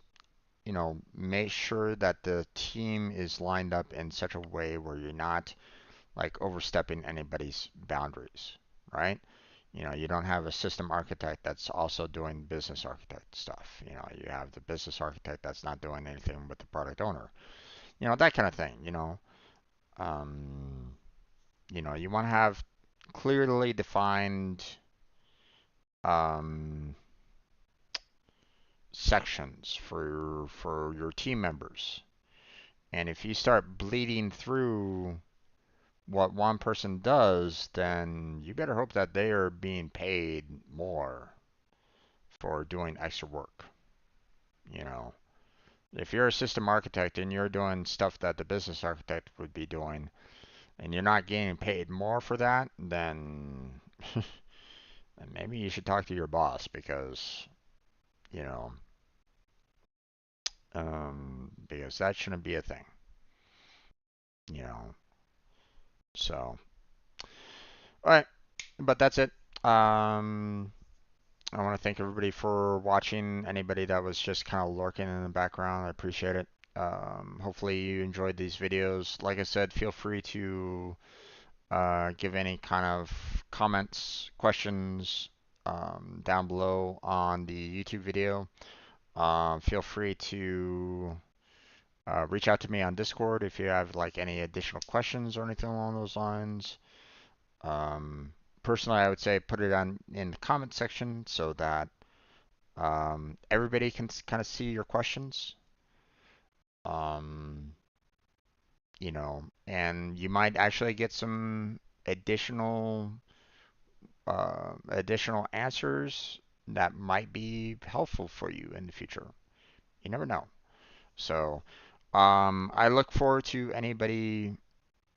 you know, make sure that the team is lined up in such a way where you're not like overstepping anybody's boundaries, right? You know, you don't have a system architect that's also doing business architect stuff. You know, you have the business architect that's not doing anything with the product owner. You know, that kind of thing, Um, you want to have clearly defined um, sections for your team members. And if you start bleeding through what one person does, then you better hope that they are being paid more for doing extra work. You know, if you're a system architect and you're doing stuff that the business architect would be doing, and you're not getting paid more for that, then maybe you should talk to your boss because, you know, because that shouldn't be a thing, you know. So, all right, but that's it. Um, I want to thank everybody for watching. Anybody that was just kind of lurking in the background, I appreciate it. Hopefully you enjoyed these videos. Like I said, feel free to give any kind of comments, questions down below on the YouTube video. Feel free to reach out to me on Discord if you have like any additional questions or anything along those lines. Um, Personally, I would say put it on in the comment section so that everybody can kind of see your questions. Um, and you might actually get some additional additional answers that might be helpful for you in the future. You never know. So, I look forward to anybody,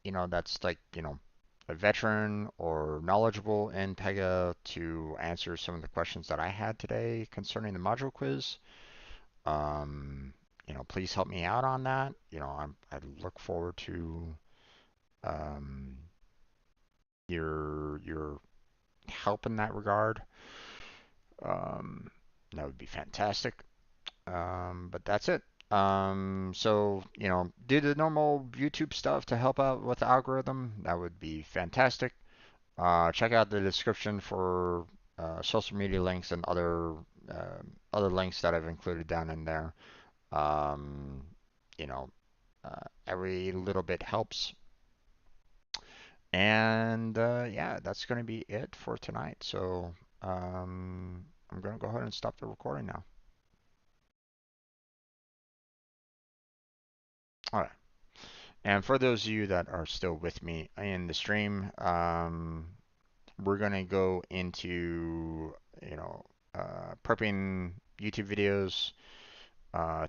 that's like, a veteran or knowledgeable in Pega to answer some of the questions that I had today concerning the module quiz. Um, Please help me out on that. I look forward to um, your help in that regard, um, that would be fantastic. But that's it. So, do the normal YouTube stuff to help out with the algorithm. That would be fantastic. Check out the description for social media links and other links that I've included down in there. Um, you know, every little bit helps. And yeah, that's going to be it for tonight. So I'm going to go ahead and stop the recording now. All right. And for those of you that are still with me in the stream, we're going to go into, prepping YouTube videos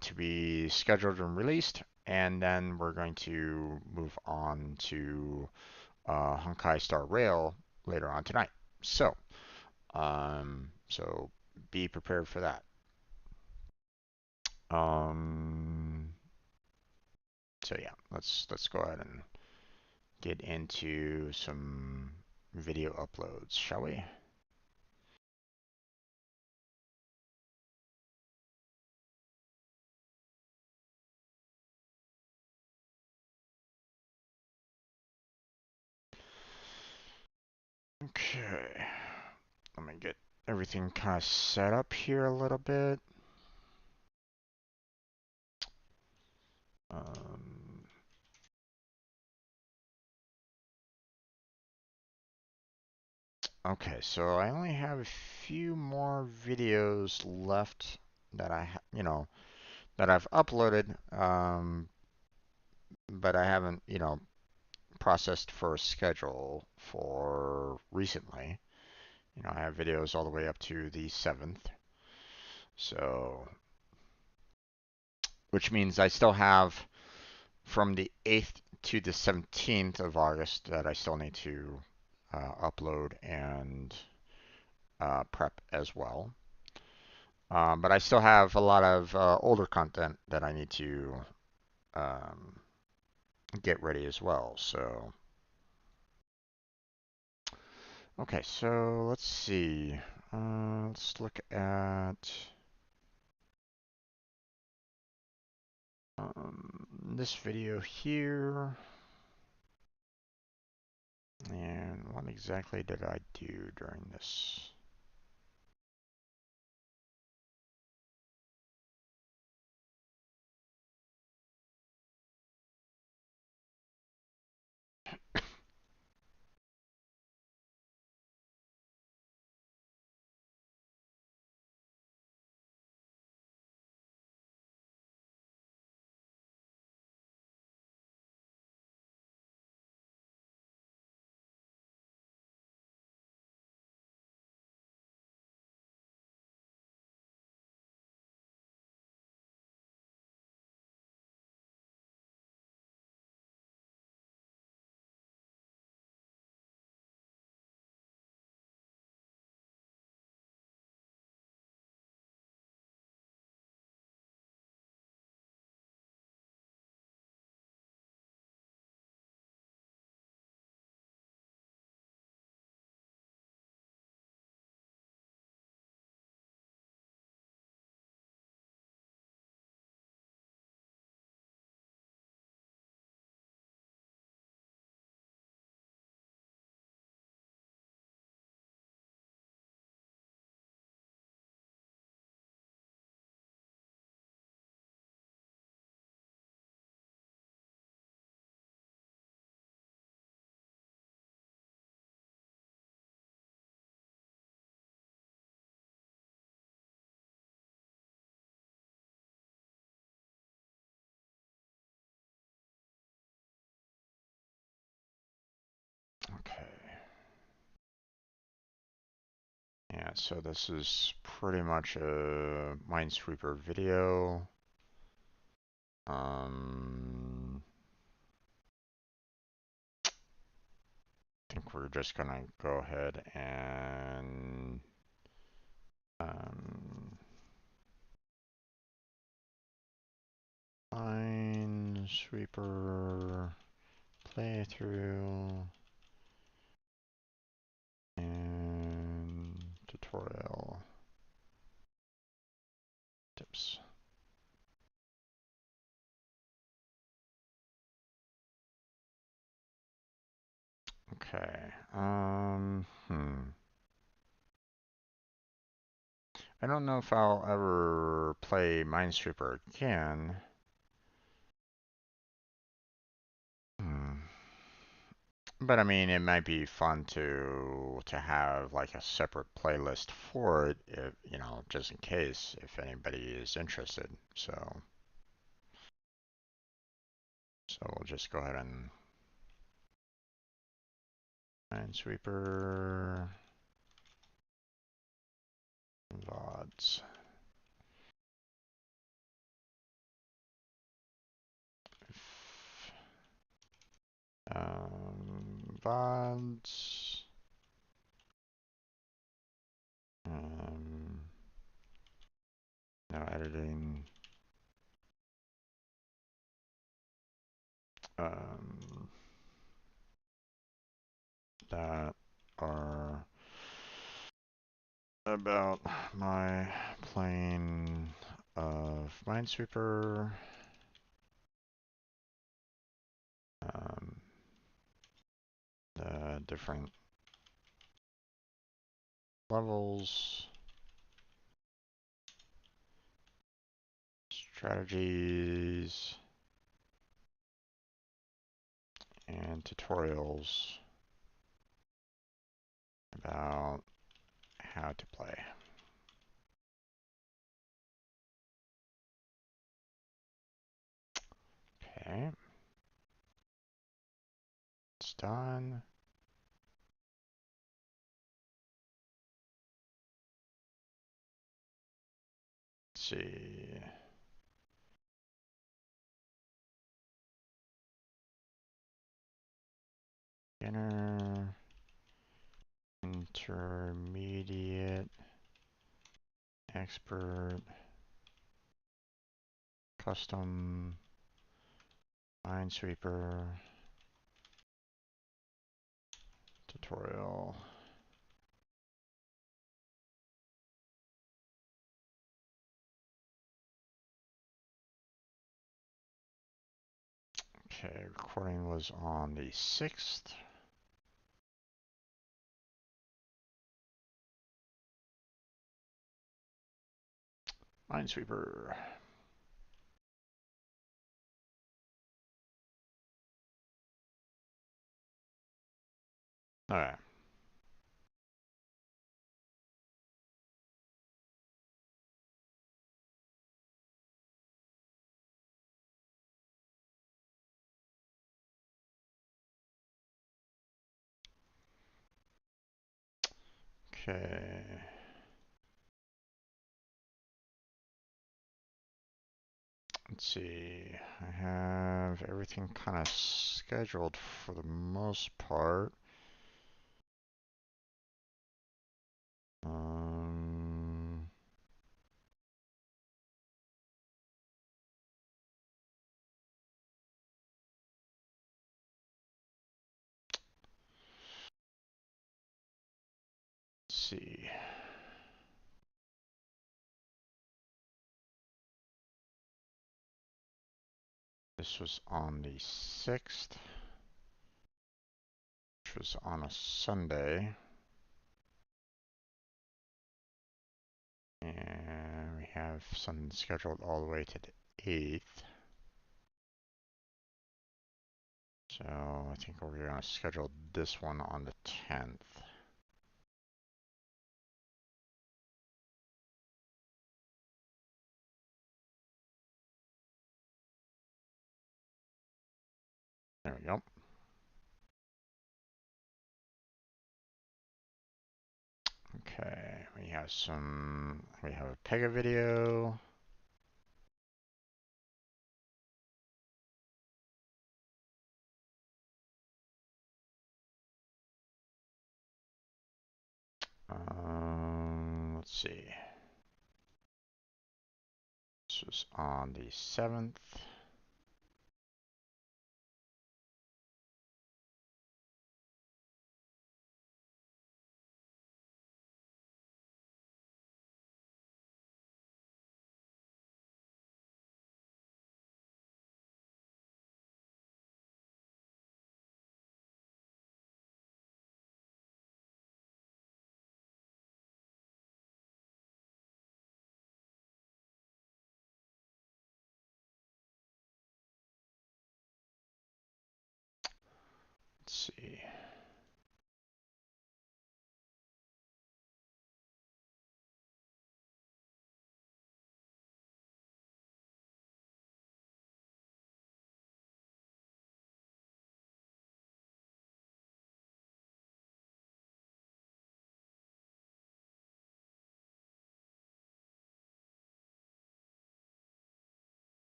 to be scheduled and released. And then we're going to move on to Honkai Star Rail later on tonight. So be prepared for that. Um, so yeah, let's go ahead and get into some video uploads, shall we? Okay, let me get everything kind of set up here a little bit. Um, okay, so I only have a few more videos left that that I've uploaded, but I haven't, processed for a schedule for recently. I have videos all the way up to the 7th. So, which means I still have from the 8th to the 17th of August that I still need to upload and prep as well. But I still have a lot of older content that I need to um, get ready as well. So, okay, so let's see. Let's look at this video here. And what exactly did I do during this? Okay. Yeah, so this is pretty much a Minesweeper video. I think we're just gonna go ahead and um, Minesweeper playthrough and tutorial tips. Okay. I don't know if I'll ever play Minesweeper again. But I mean, it might be fun to have like a separate playlist for it, if, you know, just in case if anybody is interested. So we'll just go ahead and Minesweeper VODs. VODs. No editing. That are about my playing of Minesweeper. The different levels, strategies, and tutorials about how to play. Okay. It's done. Let's see. Beginner, intermediate, expert, custom, Minesweeper, tutorial. Okay, recording was on the 6th. Minesweeper. All right. Okay. Let's see. I have everything kind of scheduled for the most part. Um, let's see. This was on the 6th, which was on a Sunday. And we have something scheduled all the way to the 8th. So I think we're going to schedule this one on the 10th. There we go. Okay, we have a Pega video. Let's see. This was on the 7th.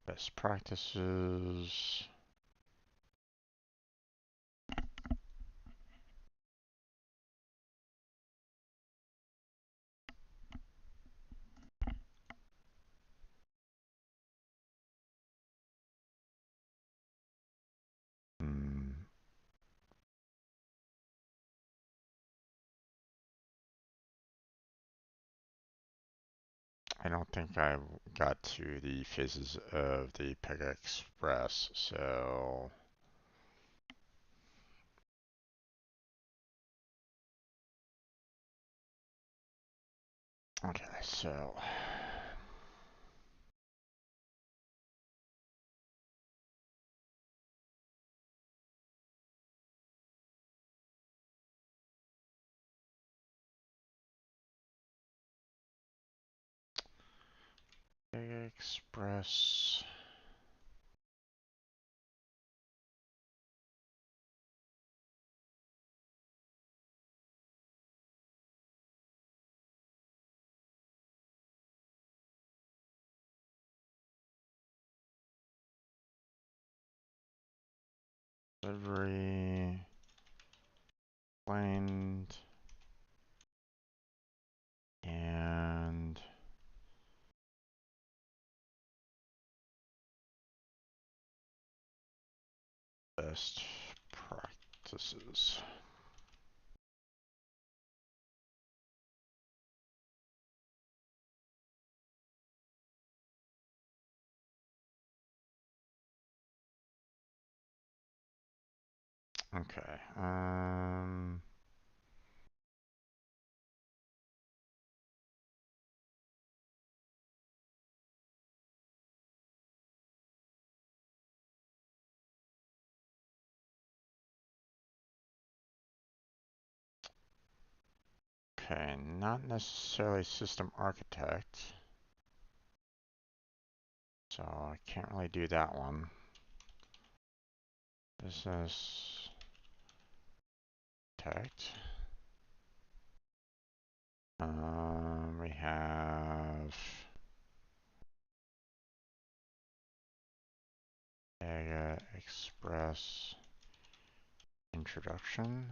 Best practices. Hmm. I don't think I got to the phases of the Pega Express, so okay, so Pega Express. Delivery, explained, and best practices. Okay. Okay, not necessarily system architect, so I can't really do that one. Business architect. We have Pega Express introduction.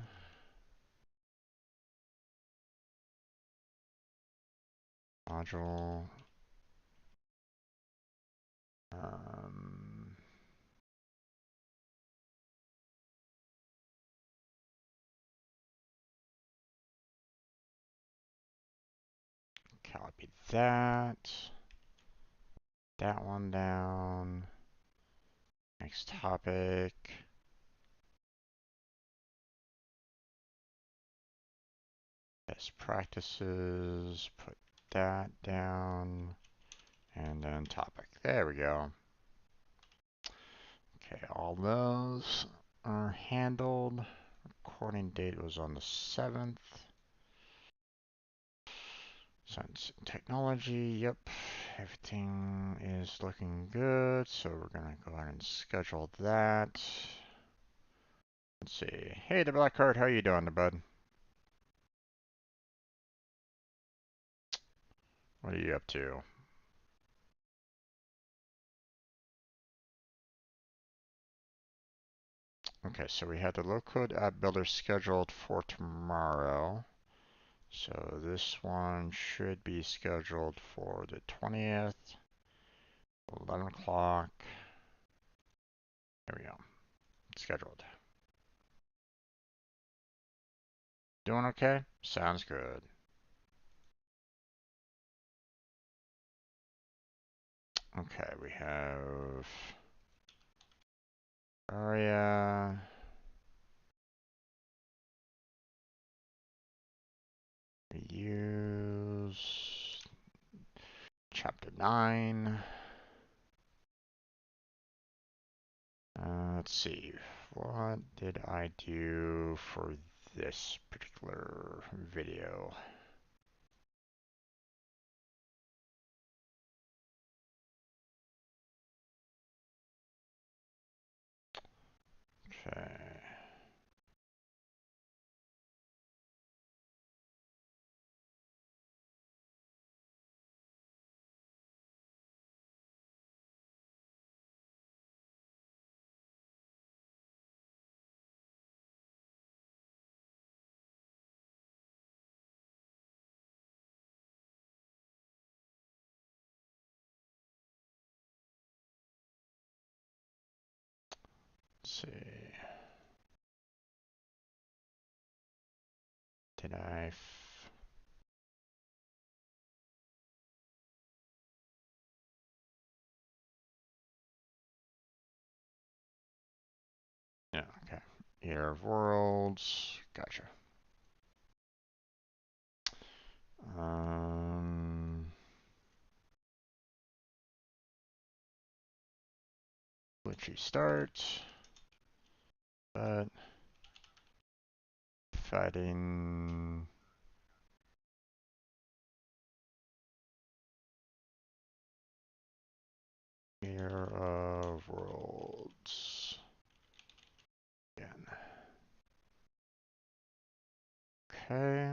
Module. Um, Copy that. That one down. Next topic. Best practices. Put that down. And then topic. There we go. Okay, all those are handled. Recording date was on the 7th. Science and technology, yep. Everything is looking good, so we're gonna go ahead and schedule that. Let's see. Hey, the Blackheart, how you doing, bud? What are you up to? Okay, so we had the low-code app builder scheduled for tomorrow. So this one should be scheduled for the 20th, 11 o'clock. There we go. Scheduled. Doing okay? Sounds good. Okay, we have Aria, use chapter 9. Let's see, what did I do for this particular video? Okay. see. Did I? Yeah, okay. Year of Worlds. Gotcha. Glitchy start. But fighting. Year of Worlds. Again. Okay.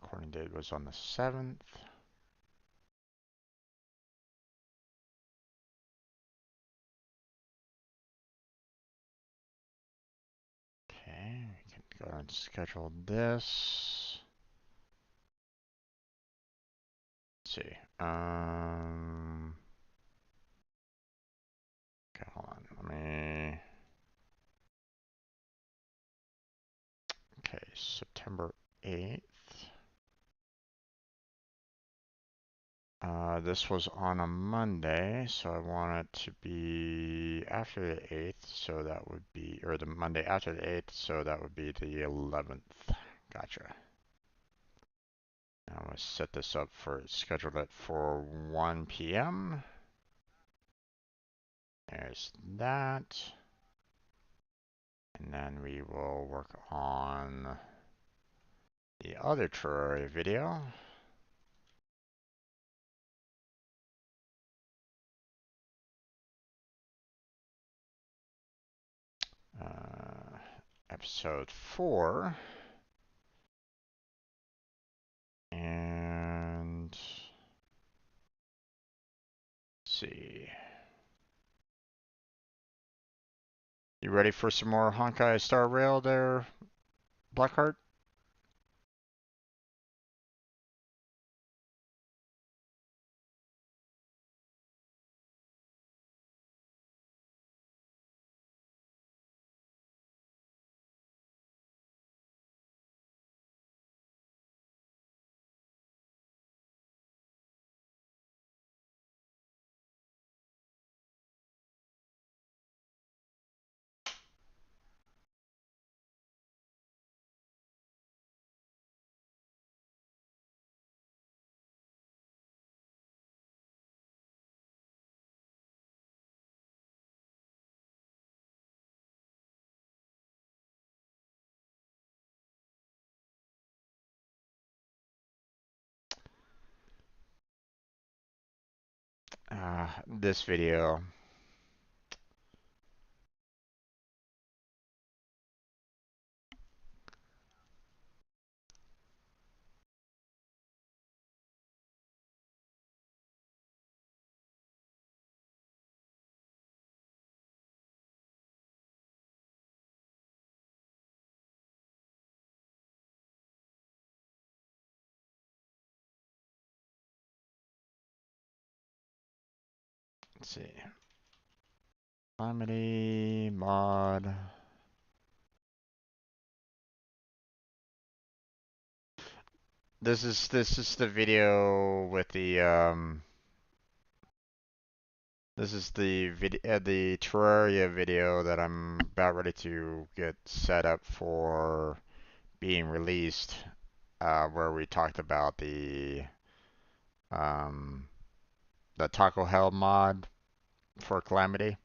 Recording date was on the 7th. Okay, we can go and schedule this. Let's see. Okay, hold on. Let me. Okay, September 8th. This was on a Monday, so I want it to be after the 8th, so that would be, or the Monday after the 8th, so that would be the 11th. Gotcha. Now I'm going to set this up for, schedule it for 1 p.m. There's that. And then we will work on the other Terraria video. Episode 4. And let's see. You ready for some more Honkai Star Rail there, Blackheart? This video. Let's see. Calamity mod. This is the video with the this is the Terraria video that I'm about ready to get set up for being released, where we talked about um the Taco Hell mod for Calamity.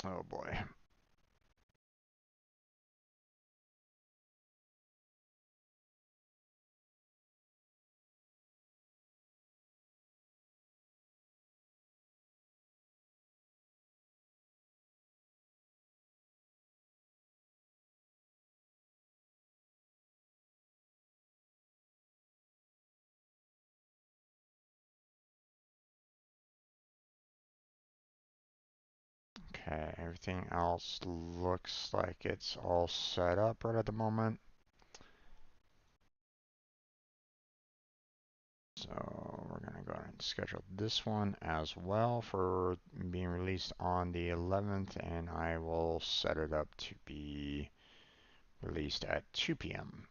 Oh boy. Okay, everything else looks like it's all set up right at the moment. So we're going to go ahead and schedule this one as well for being released on the 11th, and I will set it up to be released at 2 p.m.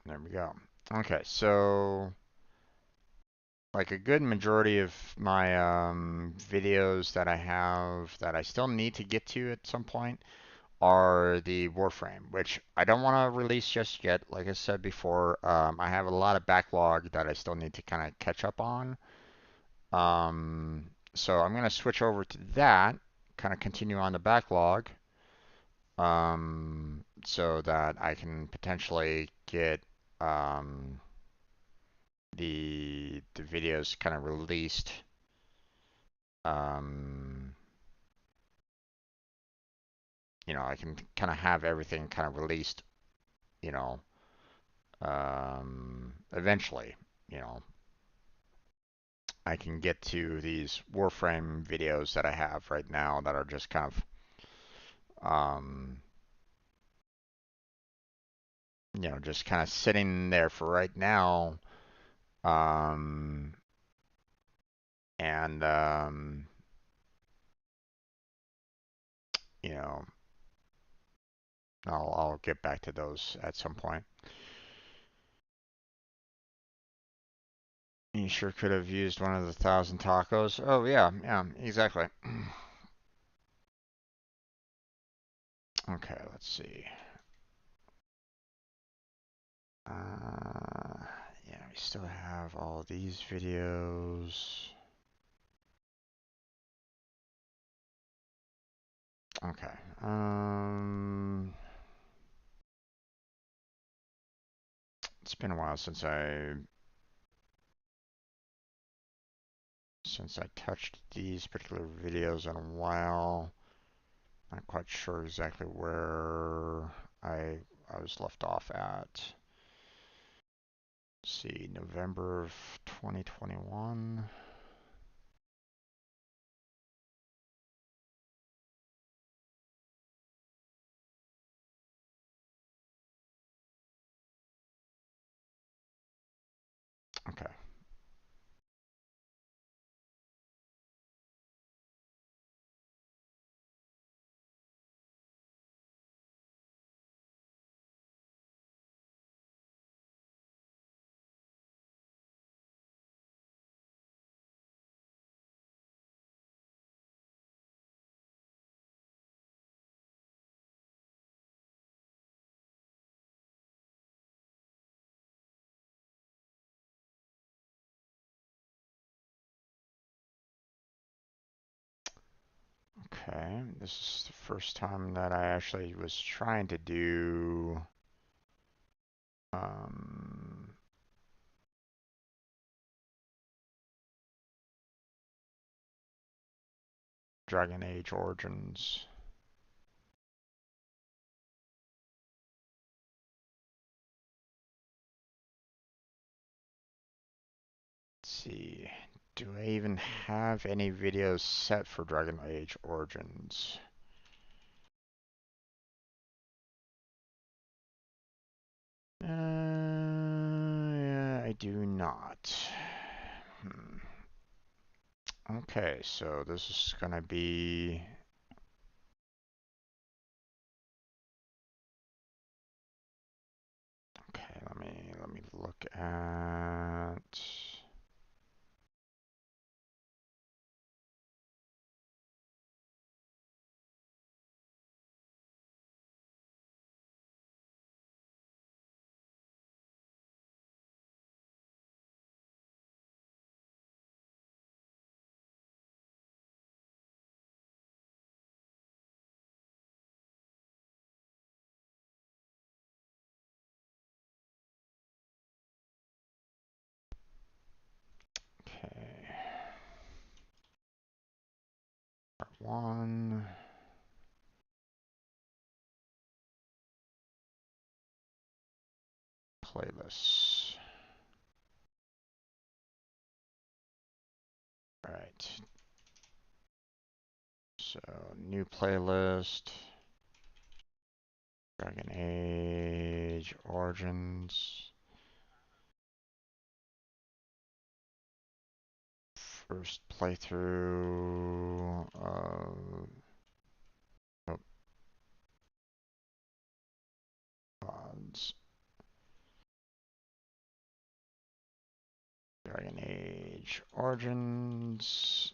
There we go. Okay, so like a good majority of my videos that I have that I still need to get to at some point are the Warframe, which I don't want to release just yet. Like I said before, I have a lot of backlog that I still need to kind of catch up on. So I'm going to switch over to that, kind of continue on the backlog, so that I can potentially get um, the videos kind of released. Um, I can kind of have everything kind of released, you know, eventually, you know, I can get to these Warframe videos that I have right now that are just kind of, just kind of sitting there for right now. Um, and, you know, I'll get back to those at some point. You sure could have used one of the 1,000 tacos. Oh, yeah, yeah, exactly. Okay, let's see. Uh, yeah, we still have all these videos. Okay. It's been a while since I touched these particular videos in a while. Not quite sure exactly where I was left off at. Let's see, November of 2021. Okay. Okay, this is the first time that I actually was trying to do um, Dragon Age Origins. Let's see. Do I even have any videos set for Dragon Age Origins? Yeah, I do not. Okay, so this is gonna be. Okay, let me look at. Okay, part one. Playlists. right. So new playlist. Dragon Age Origins. First playthrough. Oh, odds. Dragon Age Origins.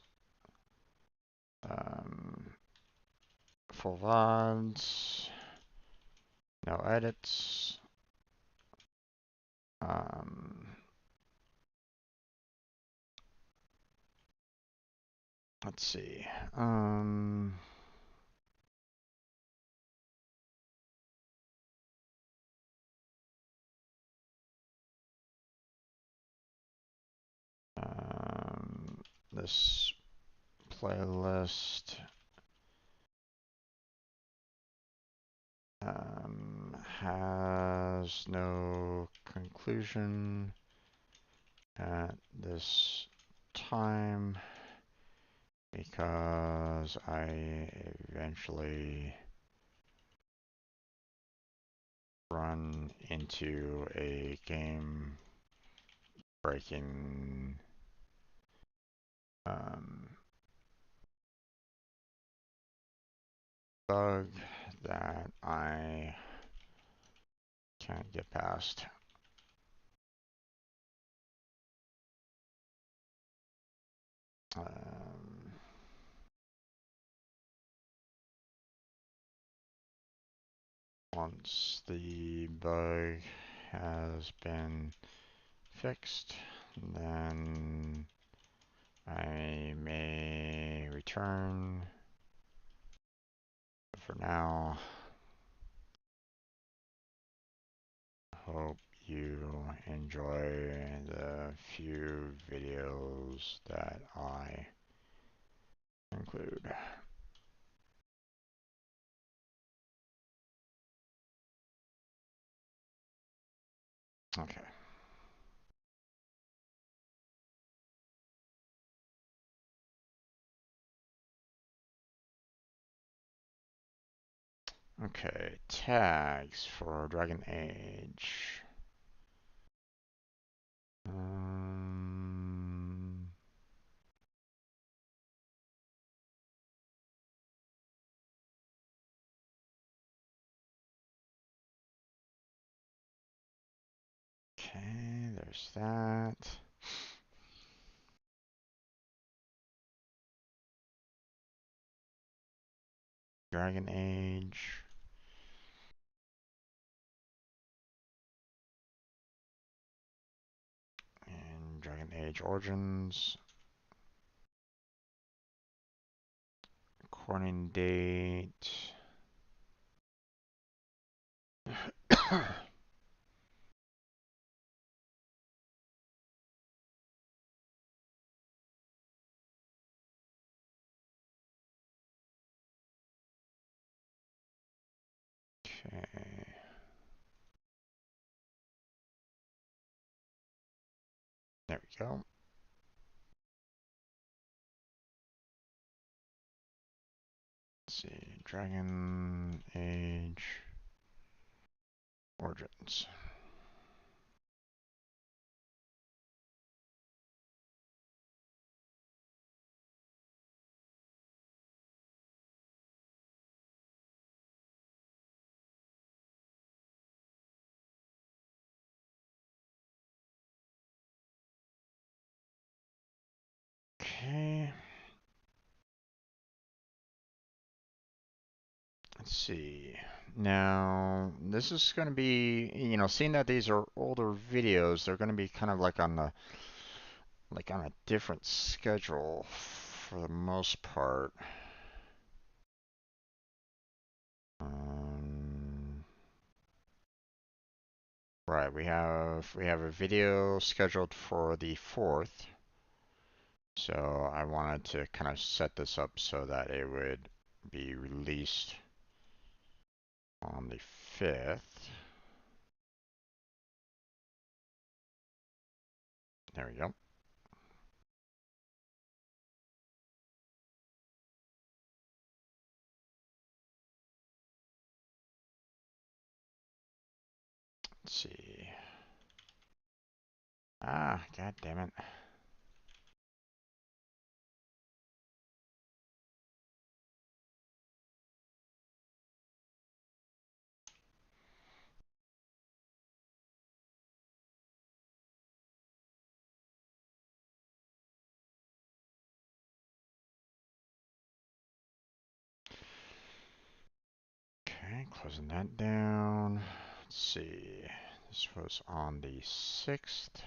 Full VODs. No edits. Let's see. This playlist has no conclusion at this time because I eventually run into a game breaking bug that I can't get past. Once the bug has been fixed, then I may return. But for now, hope you enjoy the few videos that I include. Okay. Okay, tags for Dragon Age. Okay, there's that. Dragon Age. And Dragon Age Origins. Recording date. Okay. There we go. Let's see. Dragon Age Origins. Okay. Let's see. Now, this is going to be, seeing that these are older videos, they're going to be kind of like on a different schedule for the most part. Right, we have a video scheduled for the 4th. So I wanted to kind of set this up so that it would be released on the 5th. There we go. Let's see. Ah, god damn it. Okay, closing that down. Let's see. This was on the 6th.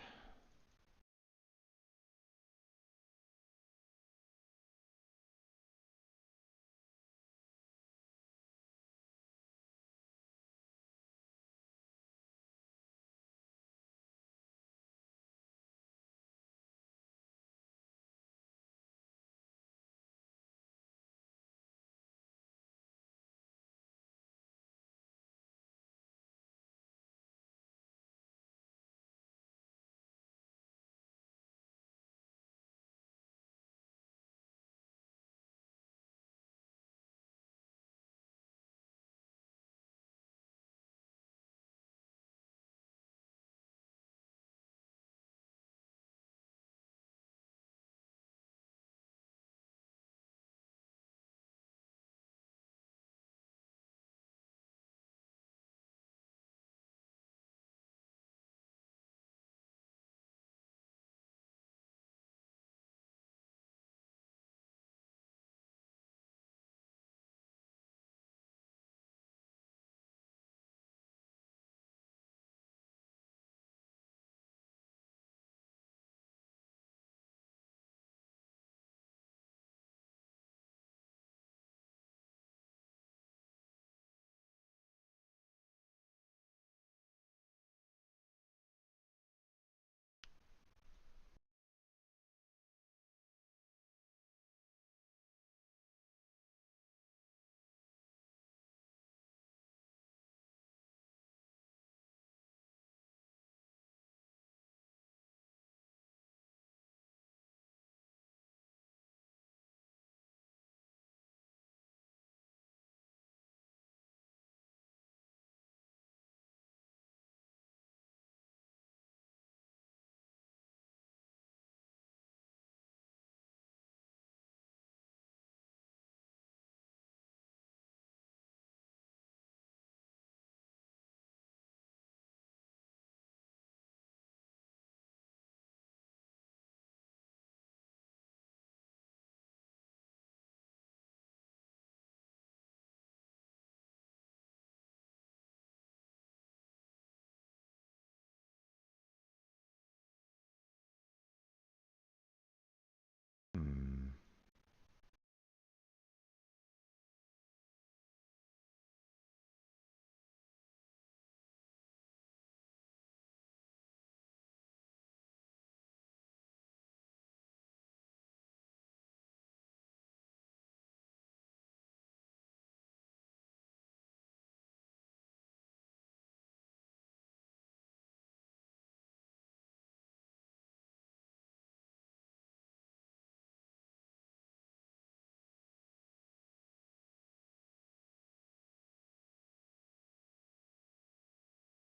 Hmm.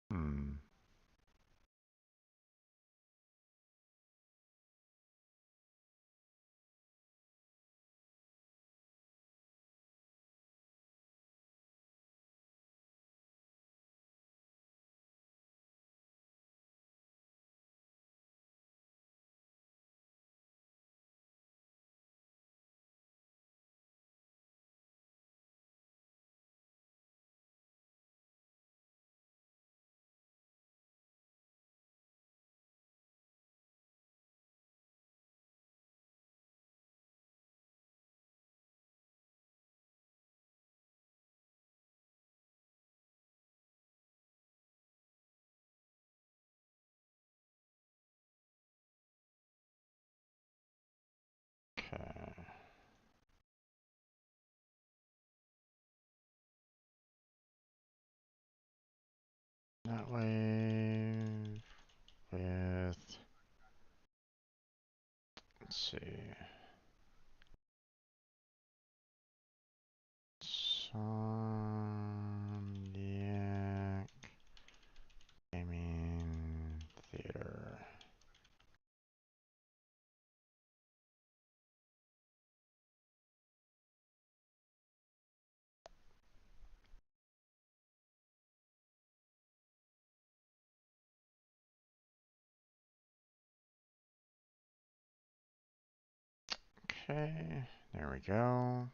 Hmm. Okay. That way with, let's see, Zodiac Gaming. Okay, there we go.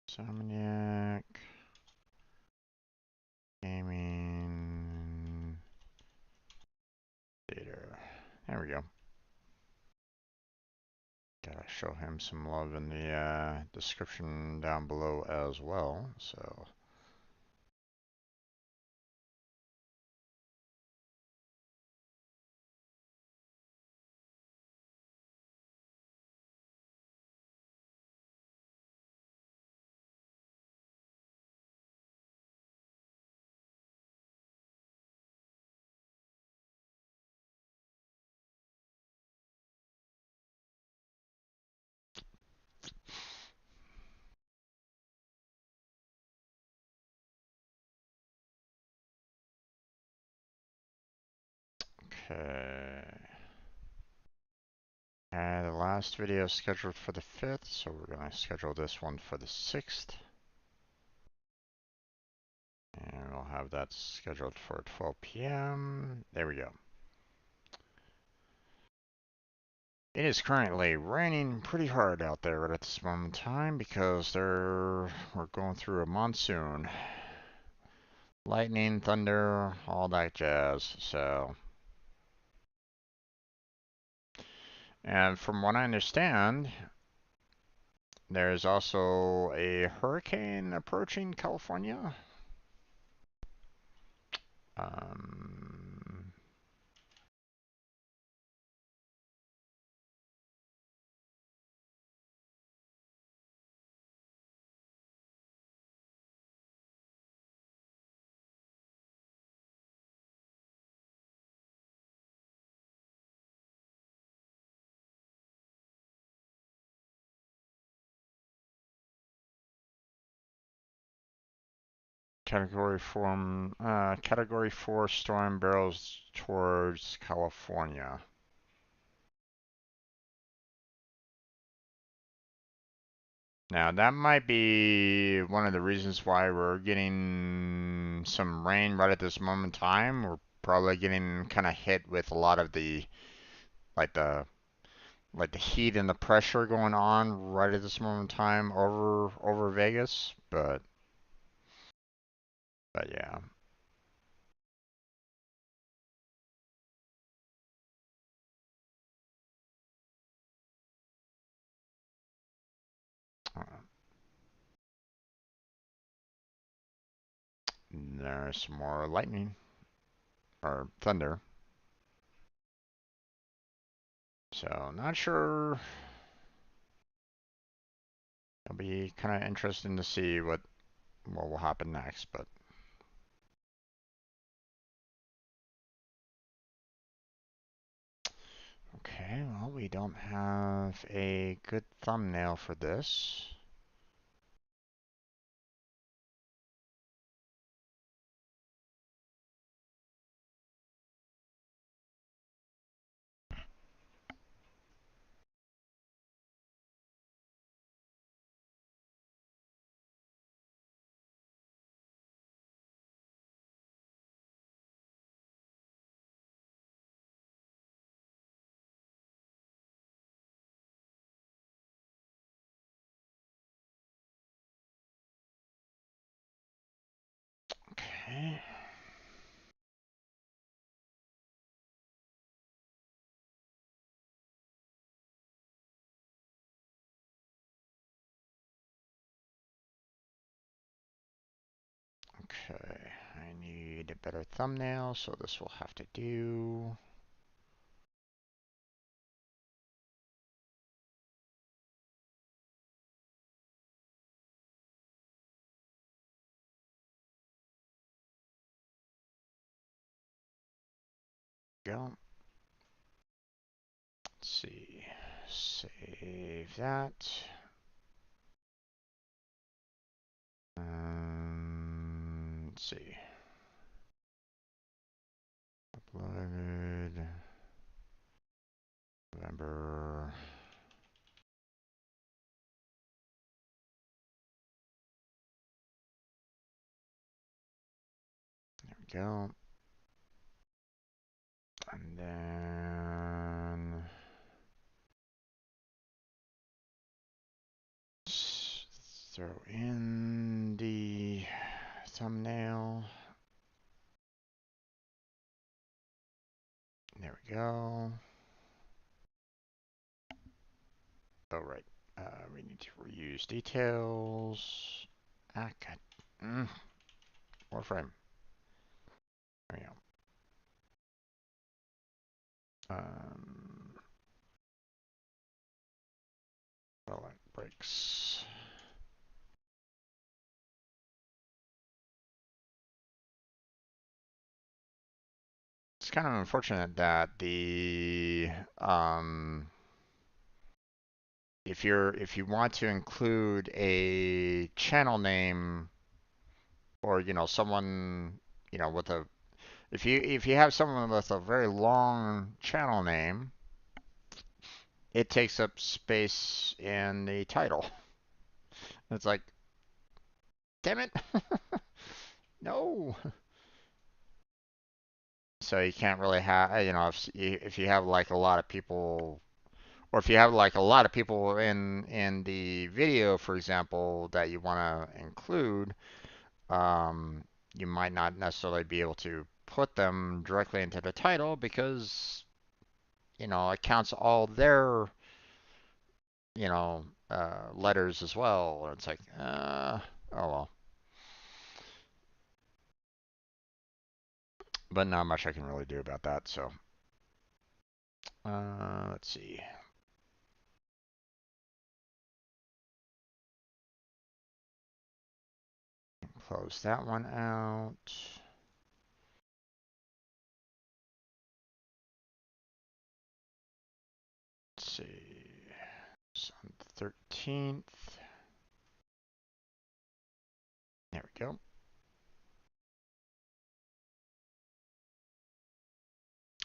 Insomniac Gaming Data. There we go. Gotta show him some love in the description down below as well. So okay. The last video is scheduled for the 5th, so we're gonna schedule this one for the 6th. And we'll have that scheduled for 12 p.m. There we go. It is currently raining pretty hard out there right at this moment in time because we're going through a monsoon. Lightning, thunder, all that jazz. So, and from what I understand, there's also a hurricane approaching California. Um, Category 4 storm barrels towards California. Now, that might be one of the reasons why we're getting some rain right at this moment in time. We're probably getting kind of hit with a lot of the like the like the heat and the pressure going on right at this moment in time over Vegas, but yeah. There's some more lightning or thunder. So not sure. It'll be kind of interesting to see what will happen next, but okay, well, we don't have a good thumbnail for this. Okay. Okay, I need a better thumbnail, so this will have to do. Go. Let's see. Save that. Let's see. Uploaded November. There we go. And then throw in the thumbnail. There we go. Oh, right. We need to reuse details. Ah, God. More frame. There we go. Well, that breaks. It's kind of unfortunate that the if you want to include a channel name or someone with a if you have someone with a very long channel name, it takes up space in the title. It's like, damn it, no. So you can't really have if you have like a lot of people, or if you have like a lot of people in the video, for example, that you want to include, you might not necessarily be able to put them directly into the title because it counts all their letters as well. It's like, oh well. But not much I can really do about that. So, let's see. Close that one out. Let's see. It's on the 13th. There we go.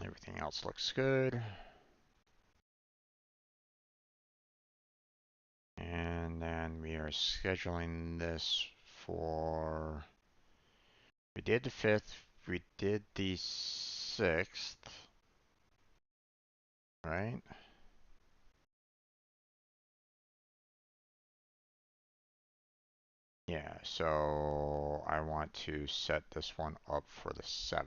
Everything else looks good. And then we are scheduling this for, we did the 5th, we did the 6th, right? Yeah, so I want to set this one up for the 7th.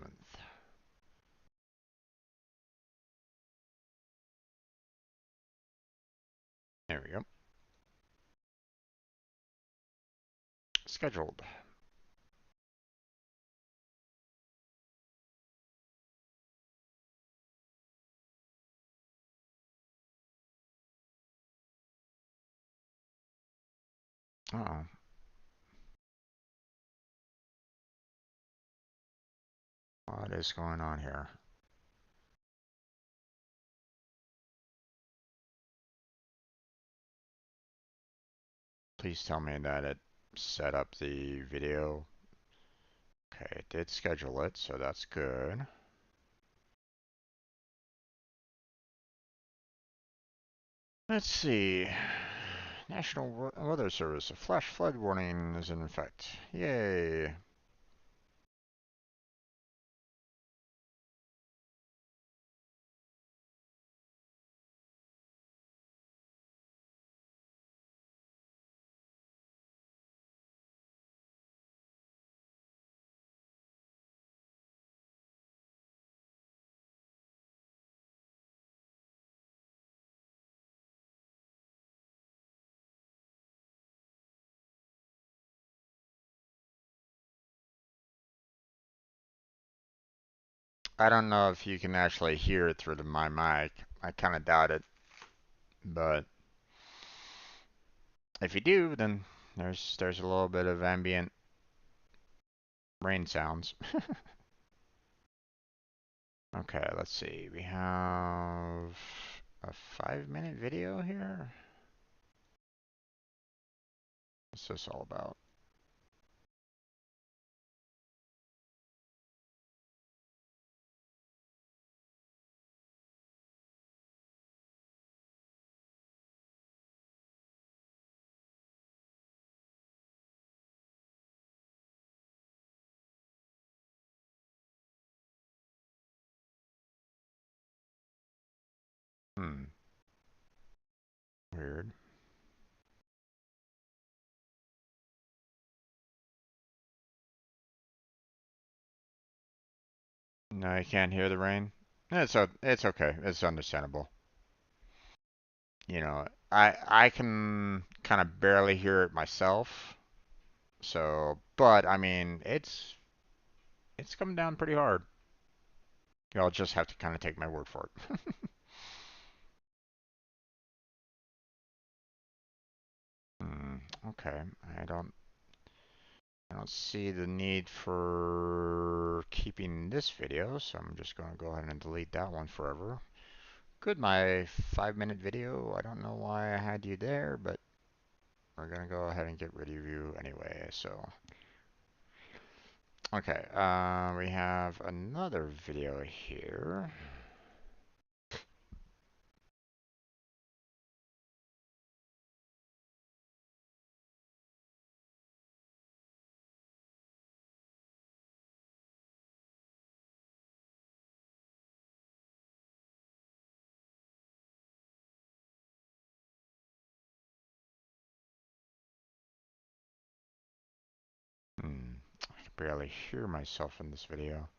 There we go. Scheduled. Uh-oh. What is going on here? Please tell me that it set up the video. Okay, it did schedule it, so that's good. Let's see. National Weather Service, a flash flood warning is in effect. Yay. I don't know if you can actually hear it through my mic. I kind of doubt it. But if you do, then there's a little bit of ambient rain sounds. Okay, let's see. We have a 5-minute video here? What's this all about? Hmm. Weird. No, you can't hear the rain. It's okay. It's understandable. You know, I can kind of barely hear it myself. So, but I mean, it's coming down pretty hard. You'll just have to kind of take my word for it. Hmm, okay. I don't see the need for keeping this video, so I'm just going to go ahead and delete that one forever. Good, my 5-minute video. I don't know why I had you there, but we're going to go ahead and get rid of you anyway. So, okay, we have another video here. Hmm, I can barely hear myself in this video.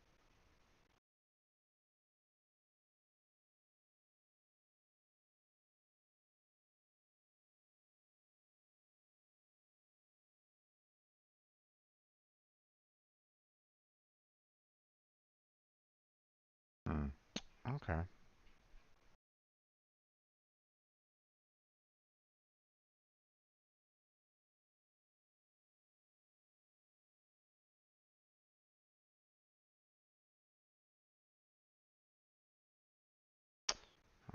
Hmm, okay.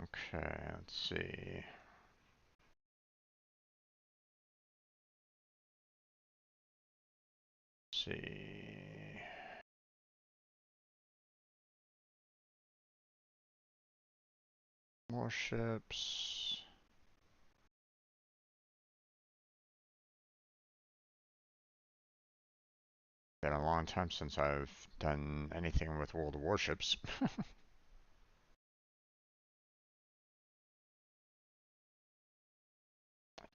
Okay, let's see. Let's see. Warships. Been a long time since I've done anything with World of Warships.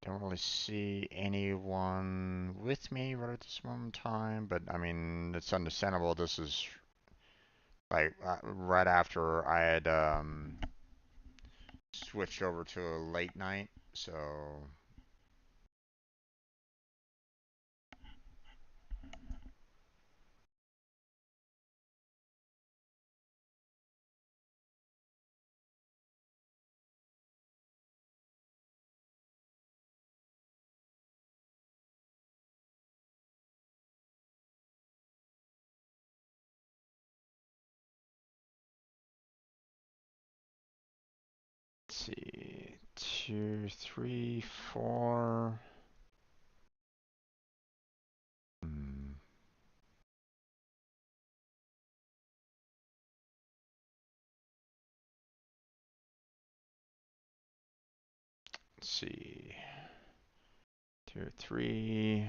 Don't really see anyone with me right at this moment in time, but I mean, it's understandable. This is like right after I had switched over to a late night, so let's see, 2, 3, 4. Hmm. Let's see, 2, 3,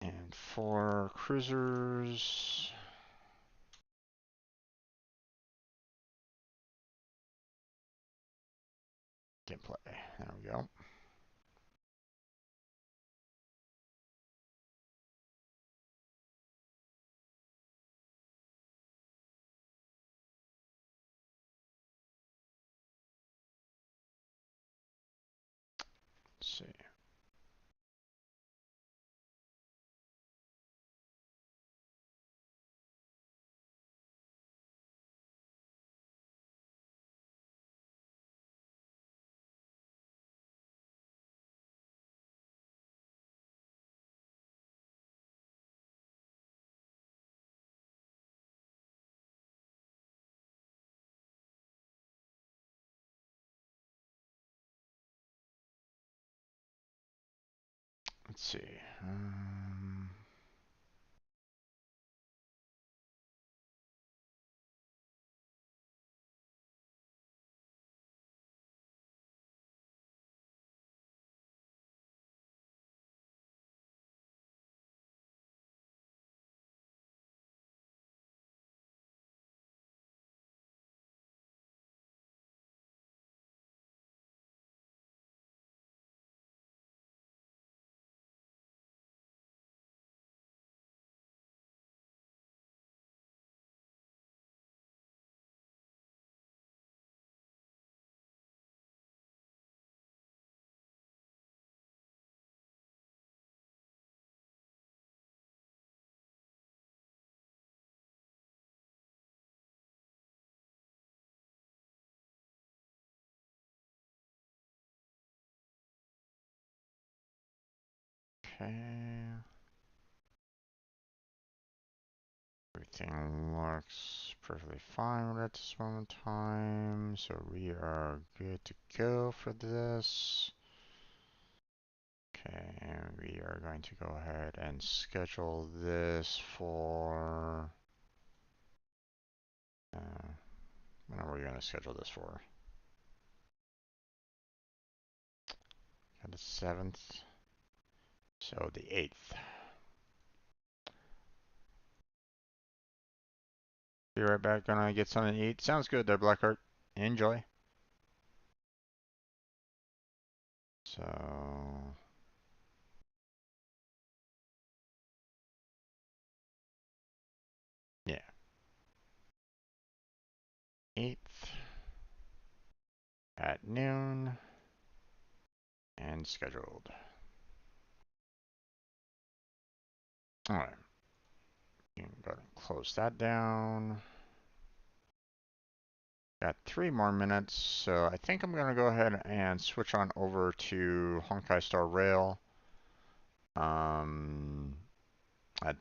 and 4 cruisers. Gameplay. There we go. Let's see. Let's see. Um, okay. Everything looks perfectly fine at this moment in time, so we are good to go for this. Okay, and we are going to go ahead and schedule this for, when are we going to schedule this for? The 7th, so the 8th. Be right back, gonna get something to eat. Sounds good there, Blackheart. Enjoy. So, yeah, 8th at noon and scheduled. Alright, you can go ahead and close that down. Got 3 more minutes, so I think I'm gonna go ahead and switch on over to Honkai Star Rail. At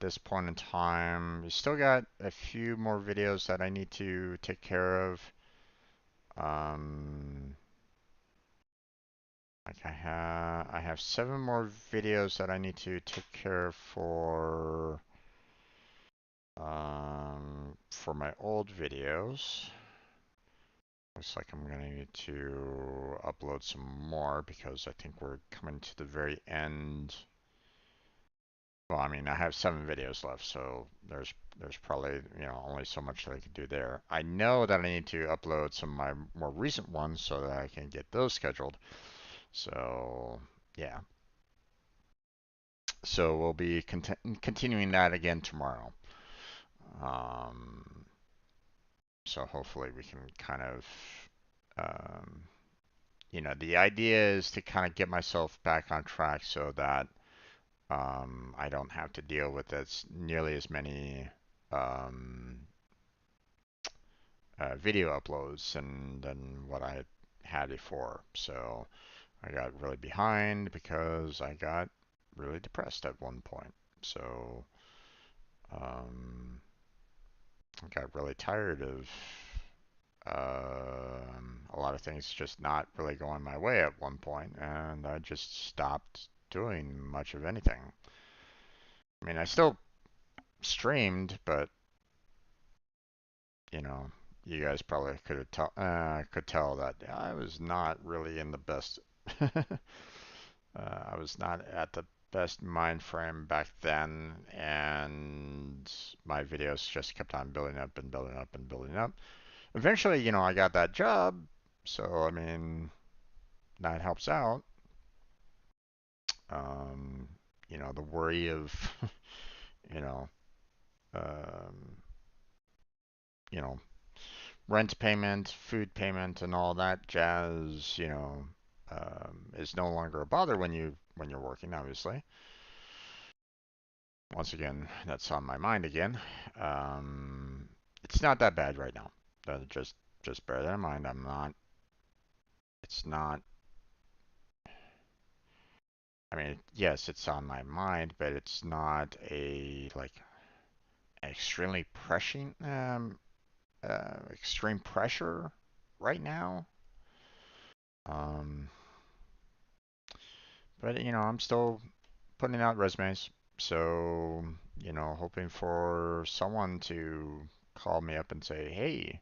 this point in time, we still got a few more videos that I need to take care of. Um, like I have 7 more videos that I need to take care of for my old videos. Looks like I'm gonna need to upload some more because I think we're coming to the very end. Well, I mean, I have 7 videos left, so there's probably, only so much that I can do there. I know that I need to upload some of my more recent ones so that I can get those scheduled. So, yeah. So we'll be continuing that again tomorrow. Um, so hopefully we can kind of, um, the idea is to kind of get myself back on track so that I don't have to deal with nearly as many um, video uploads than what I had before. So I got really behind because I got really depressed at one point. So um, I got really tired of a lot of things just not really going my way at one point, and I just stopped doing much of anything. I mean, I still streamed, but you know, you guys probably could tell that I was not really in the best. I was not at the best mind frame back then, and my videos just kept on building up and building up and building up. Eventually, I got that job, so I mean, that helps out. Um, the worry of, you know, um, you know, rent payment, food payment, and all that jazz, is no longer a bother when you're working, obviously. Once again, that's on my mind again. Um, it's not that bad right now. Just bear that in mind. I'm not. It's not. I mean, yes, it's on my mind, but it's not a like extremely pressing, extreme pressure right now. Um, but I'm still putting out resumes. So, hoping for someone to call me up and say, hey,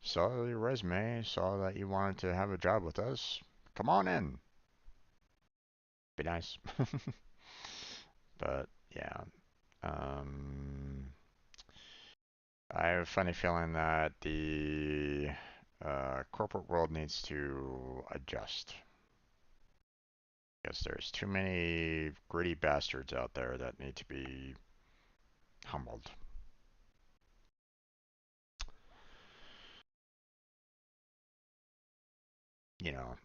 saw your resume, saw that you wanted to have a job with us. Come on in. Be nice. But yeah, um, I have a funny feeling that the corporate world needs to adjust because there's too many greedy bastards out there that need to be humbled. You know,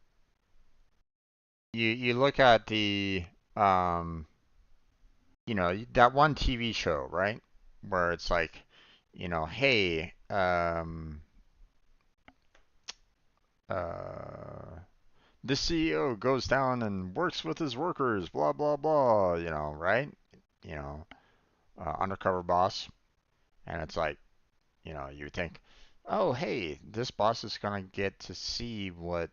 you look at the um, that one TV show, right? Where it's like, hey, uh, this CEO goes down and works with his workers, blah blah blah, right? You know, undercover boss, and it's like, you think, oh hey, this boss is gonna get to see what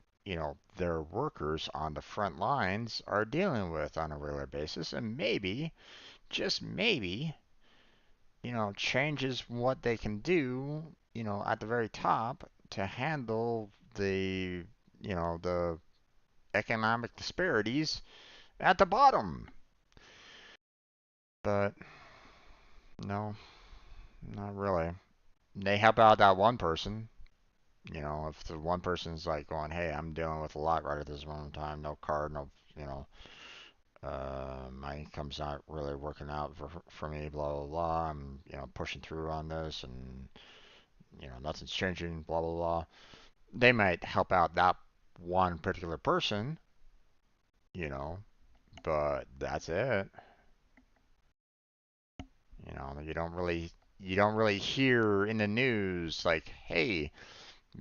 their workers on the front lines are dealing with on a regular basis, and maybe, just maybe, changes what they can do, at the very top to handle the economic disparities at the bottom. But no, not really. They help out that one person. If the one person's like going, hey, I'm dealing with a lot right at this moment in time, no car, no, you know, my income's not really working out for me, blah, blah, blah. I'm, pushing through on this and, nothing's changing, blah, blah, blah. They might help out that one particular person, you know, but that's it. You don't really hear in the news like, hey,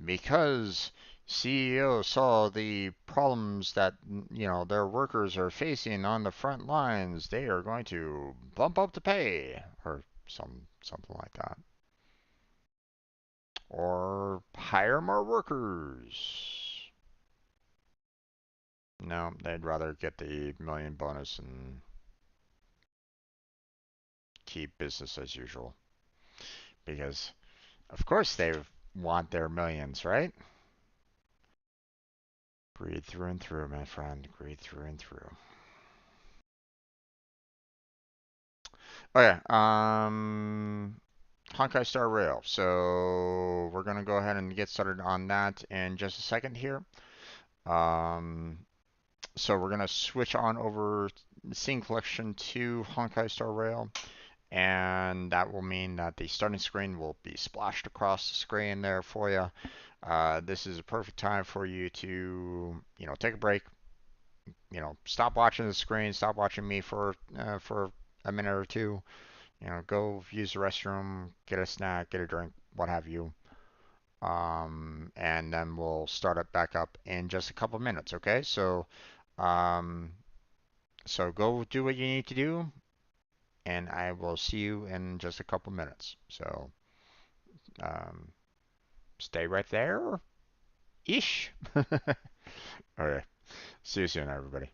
because CEO saw the problems that their workers are facing on the front lines, they are going to bump up the pay or something like that, or hire more workers. No, they'd rather get the million bonus and keep business as usual because, of course, they want their millions, right? Greed through and through, my friend. Greed through and through. Okay. Honkai Star Rail. So we're gonna go ahead and get started on that in just a second here. Um, so we're gonna switch on over Scene Collection to Honkai Star Rail, and that will mean that the starting screen will be splashed across the screen there for you. This is a perfect time for you to, take a break. Stop watching the screen, stop watching me for a minute or two. Go use the restroom, get a snack, get a drink, what have you. And then we'll start it back up in just a couple minutes, okay? Um, so go do what you need to do, and I will see you in just a couple minutes. So, um, stay right there, ish. Okay. See you soon, everybody.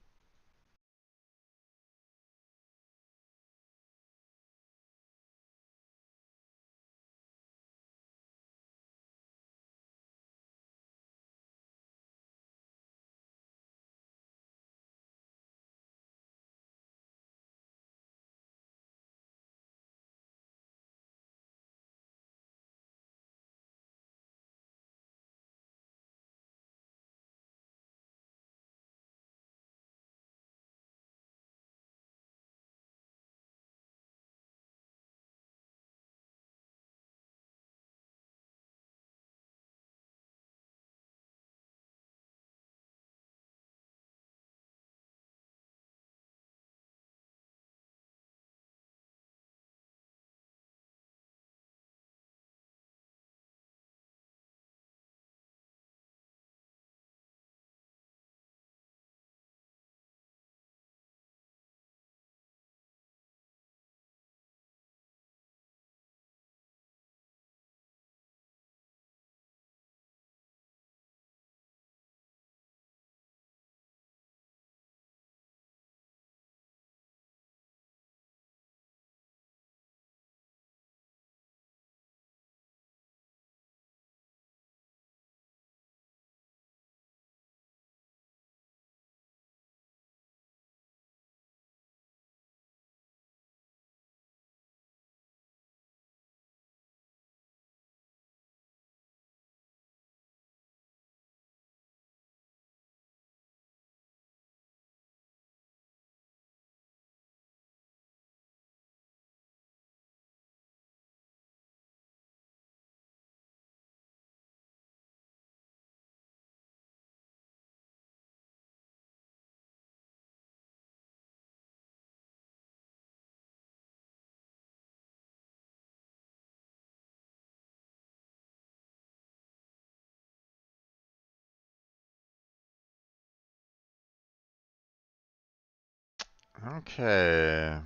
Okay.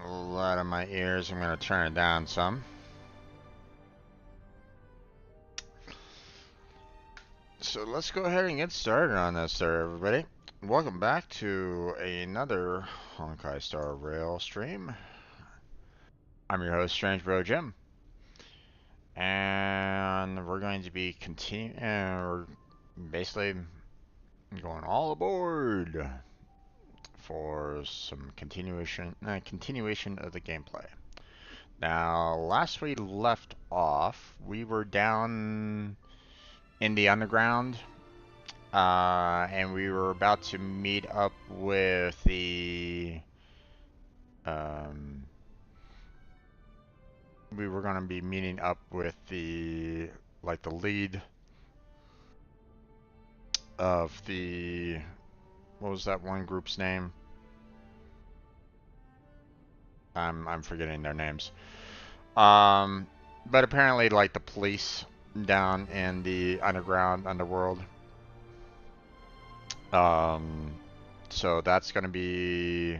A lot of my ears. I'm gonna turn it down some. So let's go ahead and get started on this there, everybody. Welcome back to another Honkai Star Rail stream. I'm your host, Strange Bro Jim. And we're going to be we're basically going all aboard for some continuation of the gameplay. Now, last we left off, we were down in the underground, and we were about to meet up with um, we were going to be meeting up with the lead of what was that one group's name? I'm forgetting their names. But apparently, like, the police down in the underworld. Um, so that's gonna be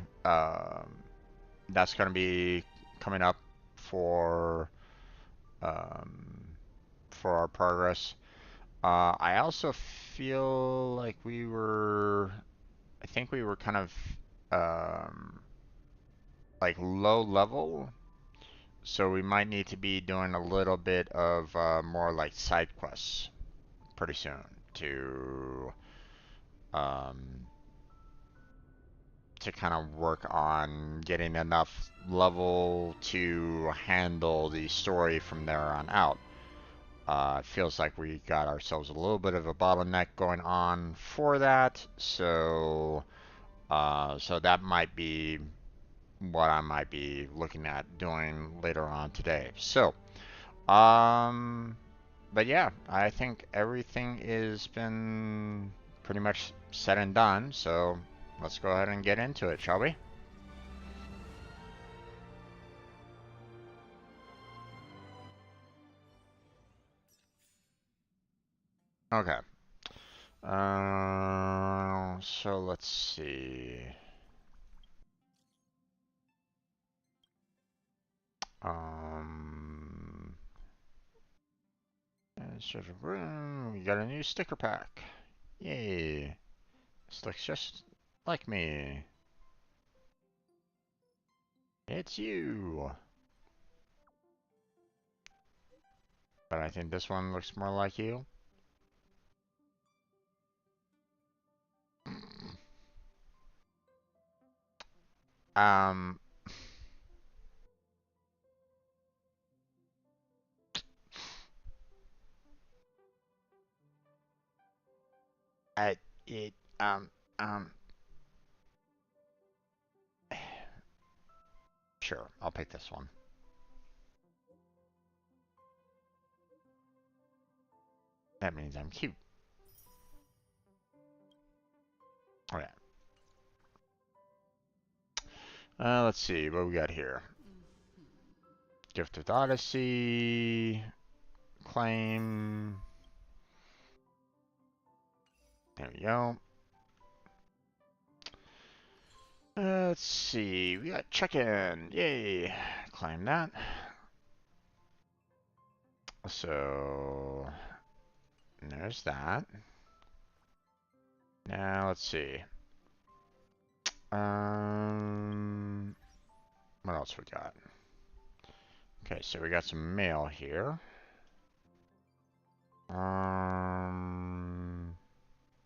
coming up for um, for our progress. I also feel like I think we were kind of um, like low level, so we might need to be doing a little bit of more like side quests pretty soon um, to kind of work on getting enough level to handle the story from there on out. It feels like we got ourselves a little bit of a bottleneck going on for that, so that might be what I might be looking at doing later on today. Um, but yeah, I think everything has been pretty much said and done, so let's go ahead and get into it, shall we? Okay. So let's see. Um, we got a new sticker pack. Yay. This looks just like me. It's you. But I think this one looks more like you. Um, I, it, um, sure, I'll pick this one. That means I'm cute. Okay. Let's see what we got here. Gift of Odyssey. Claim. There we go. Let's see. We got check-in. Yay. Claim that. So there's that. Now let's see. What else we got? Okay, so we got some mail here.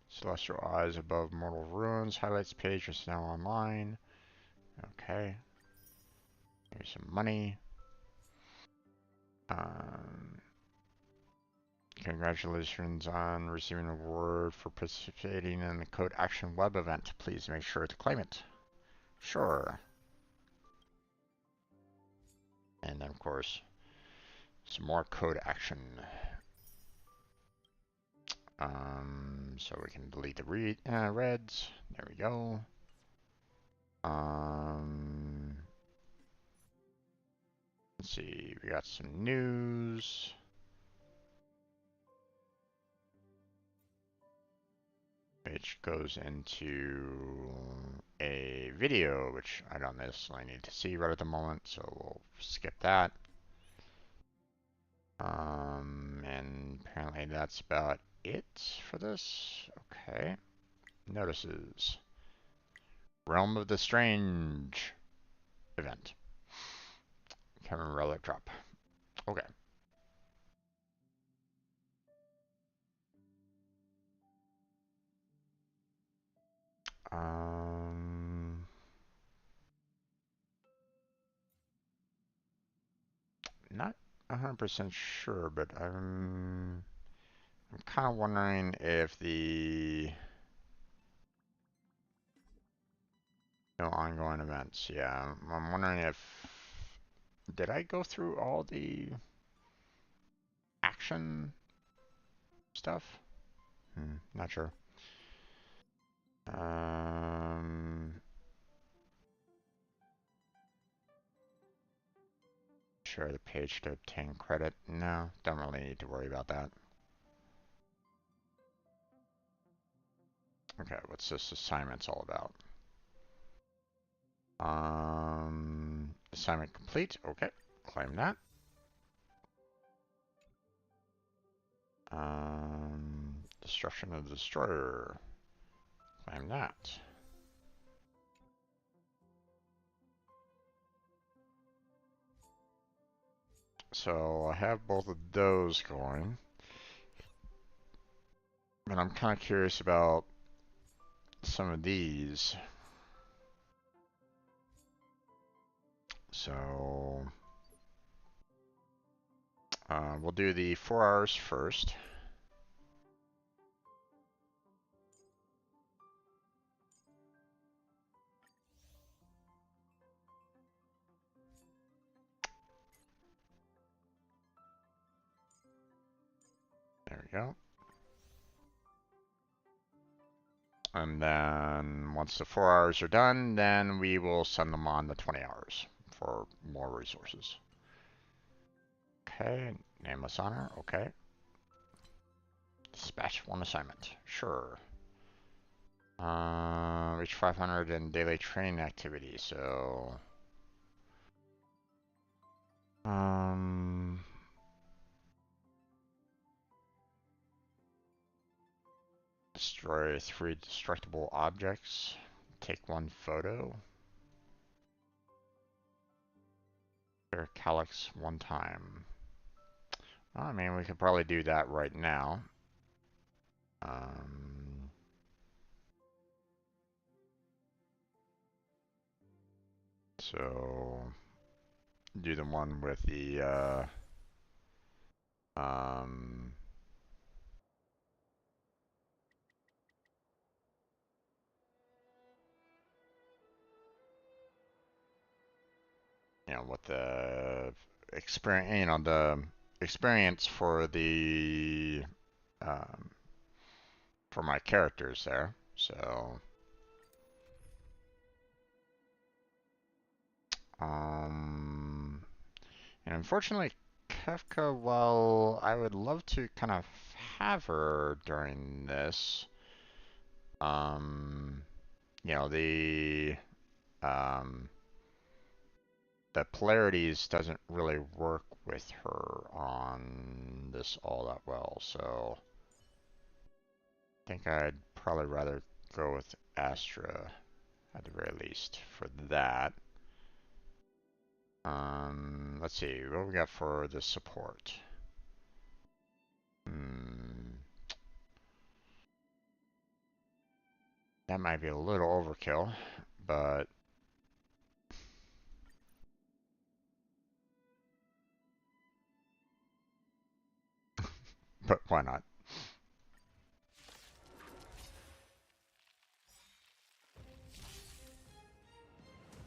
Celestial Eyes Above Mortal Ruins. Highlights page is now online. Okay. Here's some money. Um, Congratulations on receiving an award for participating in the Code Action web event. Please make sure to claim it. Sure. And then, of course, some more Code Action. So we can delete the reds. There we go. Let's see. We got some news. which goes into a video, which I don't necessarily need to see right at the moment, so we'll skip that. And apparently that's about it for this. Okay. Notices. Realm of the Strange event. Cameron Relic drop. Okay. Not 100% sure, but I'm kind of wondering if the no ongoing events. Yeah, I'm wondering if did I go through all the action stuff? Not sure. Share the page to obtain credit. No, don't really need to worry about that. Okay, what's this assignment's all about? Assignment complete. Okay, claim that. Destruction of the destroyer. Claim that. So I have both of those going. And I'm kind of curious about some of these. So we'll do the 4 hours first. There we go. And then once the 4 hours are done, then we will send them on the 20 hours for more resources. Okay, nameless honor, okay. Dispatch one assignment, sure. Reach 500 in daily training activity, so... Destroy 3 destructible objects. Take 1 photo. Clear calyx 1 time. Well, I mean, we could probably do that right now. So do the one with the you know, what the experience, you know, the experience for the for my characters there. So and unfortunately, Kefka, while I would love to kind of have her during this, you know, the polarities doesn't really work with her on this all that well, so I think I'd probably rather go with Astra at the very least for that. Let's see, what we got for the support? That might be a little overkill, but why not?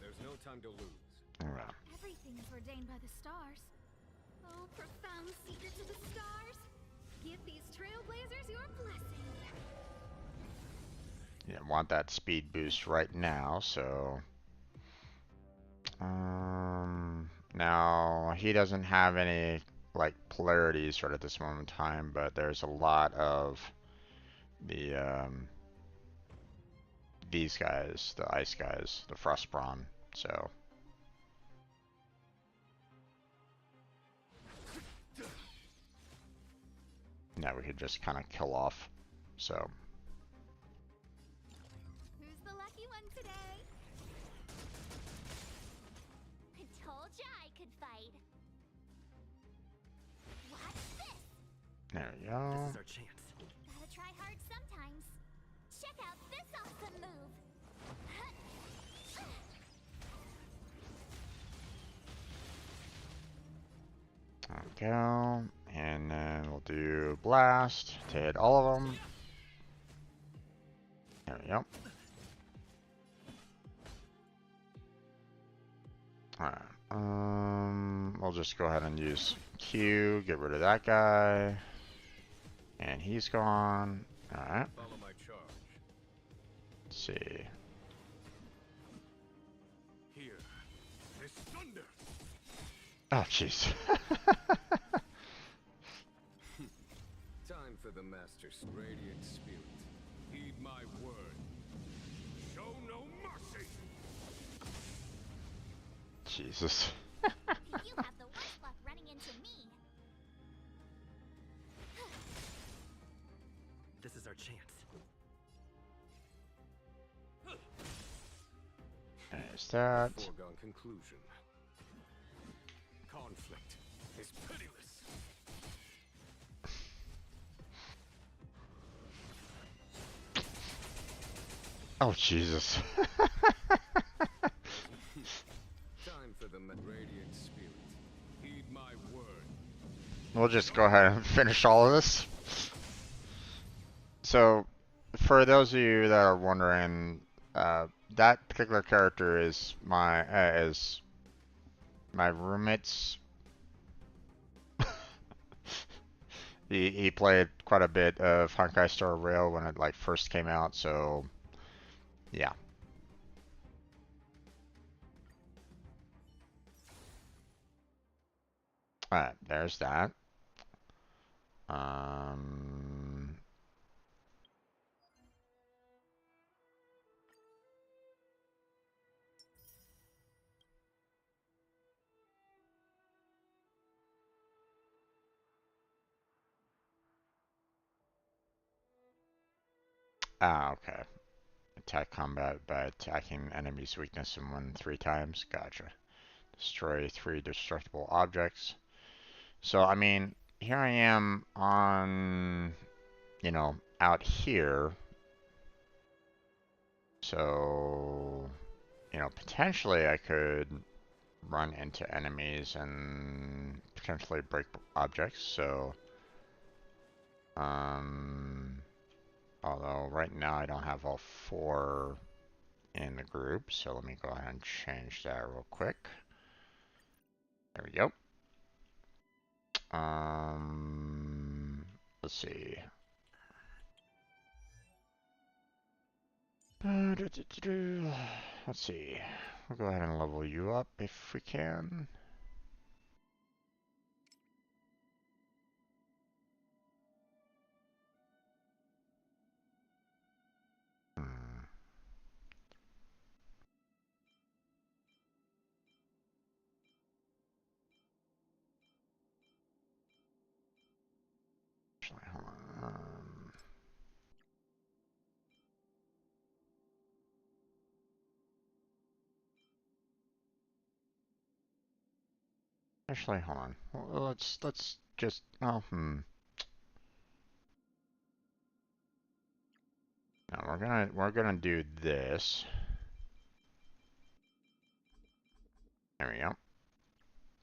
There's no time to lose. Well. Everything is ordained by the stars. Oh, profound secrets of the stars. Give these trailblazers your blessing. Yeah, want that speed boost right now, so now he doesn't have any like polarities right at this moment in time, but there's a lot of the these guys, the ice guys, the Frostbrawn. So now we could just kind of kill off. So Who's the lucky one today? I told ya I could fight. What's this? there we This go. is our chance. Gotta try hard sometimes. Check out this awesome move. There we go. And then we'll do blast to hit all of them. There we go. Alright. We'll just go ahead and use Q, get rid of that guy. And he's gone. Alright. Follow my charge. Let's see. Here. This thunder. Oh, jeez. Time for the Master's radiant spirit. Heed my word. Show no mercy. Jesus. You have the worst luck running into me. This is our chance. There's that. Foregone conclusion. Conflict is pitiless. Oh, Jesus. Time for the radiant spirit. Heed my word. We'll just go ahead and finish all of this. So, for those of you that are wondering, that particular character is my roommate's. He played quite a bit of Honkai Star Rail when it like first came out, so yeah. Alright, there's that. Um, okay. Attack combat by attacking enemy's weakness and one 3 times. Gotcha. Destroy 3 destructible objects. So, I mean, here I am on, you know, out here. So, you know, potentially I could run into enemies and potentially break objects. So, although right now I don't have all 4 in the group, so let me go ahead and change that real quick. There we go. Let's see. Let's see. We'll go ahead and level you up if we can. Hmm. Actually, hold on. Actually, hold on. Well, let's just. Oh, No, we're gonna do this. There we go.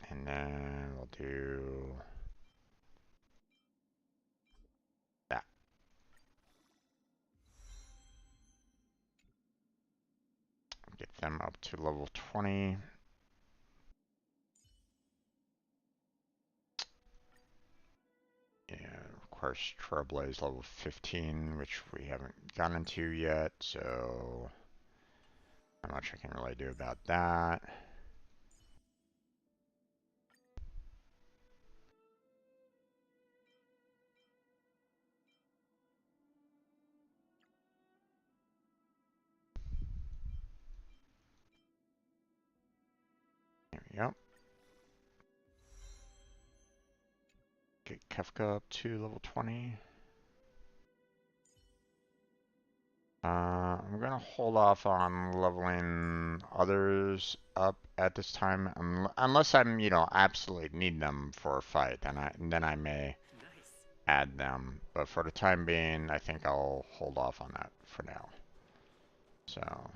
And then we'll do that. Get them up to level 20. Yeah, requires Trailblaze level 15, which we haven't gotten into yet, so not much I can really do about that. Yep. Get Kefka up to level 20. I'm gonna hold off on leveling others up at this time, unless I'm, absolutely need them for a fight, and then I may add them. But for the time being, I think I'll hold off on that for now. So.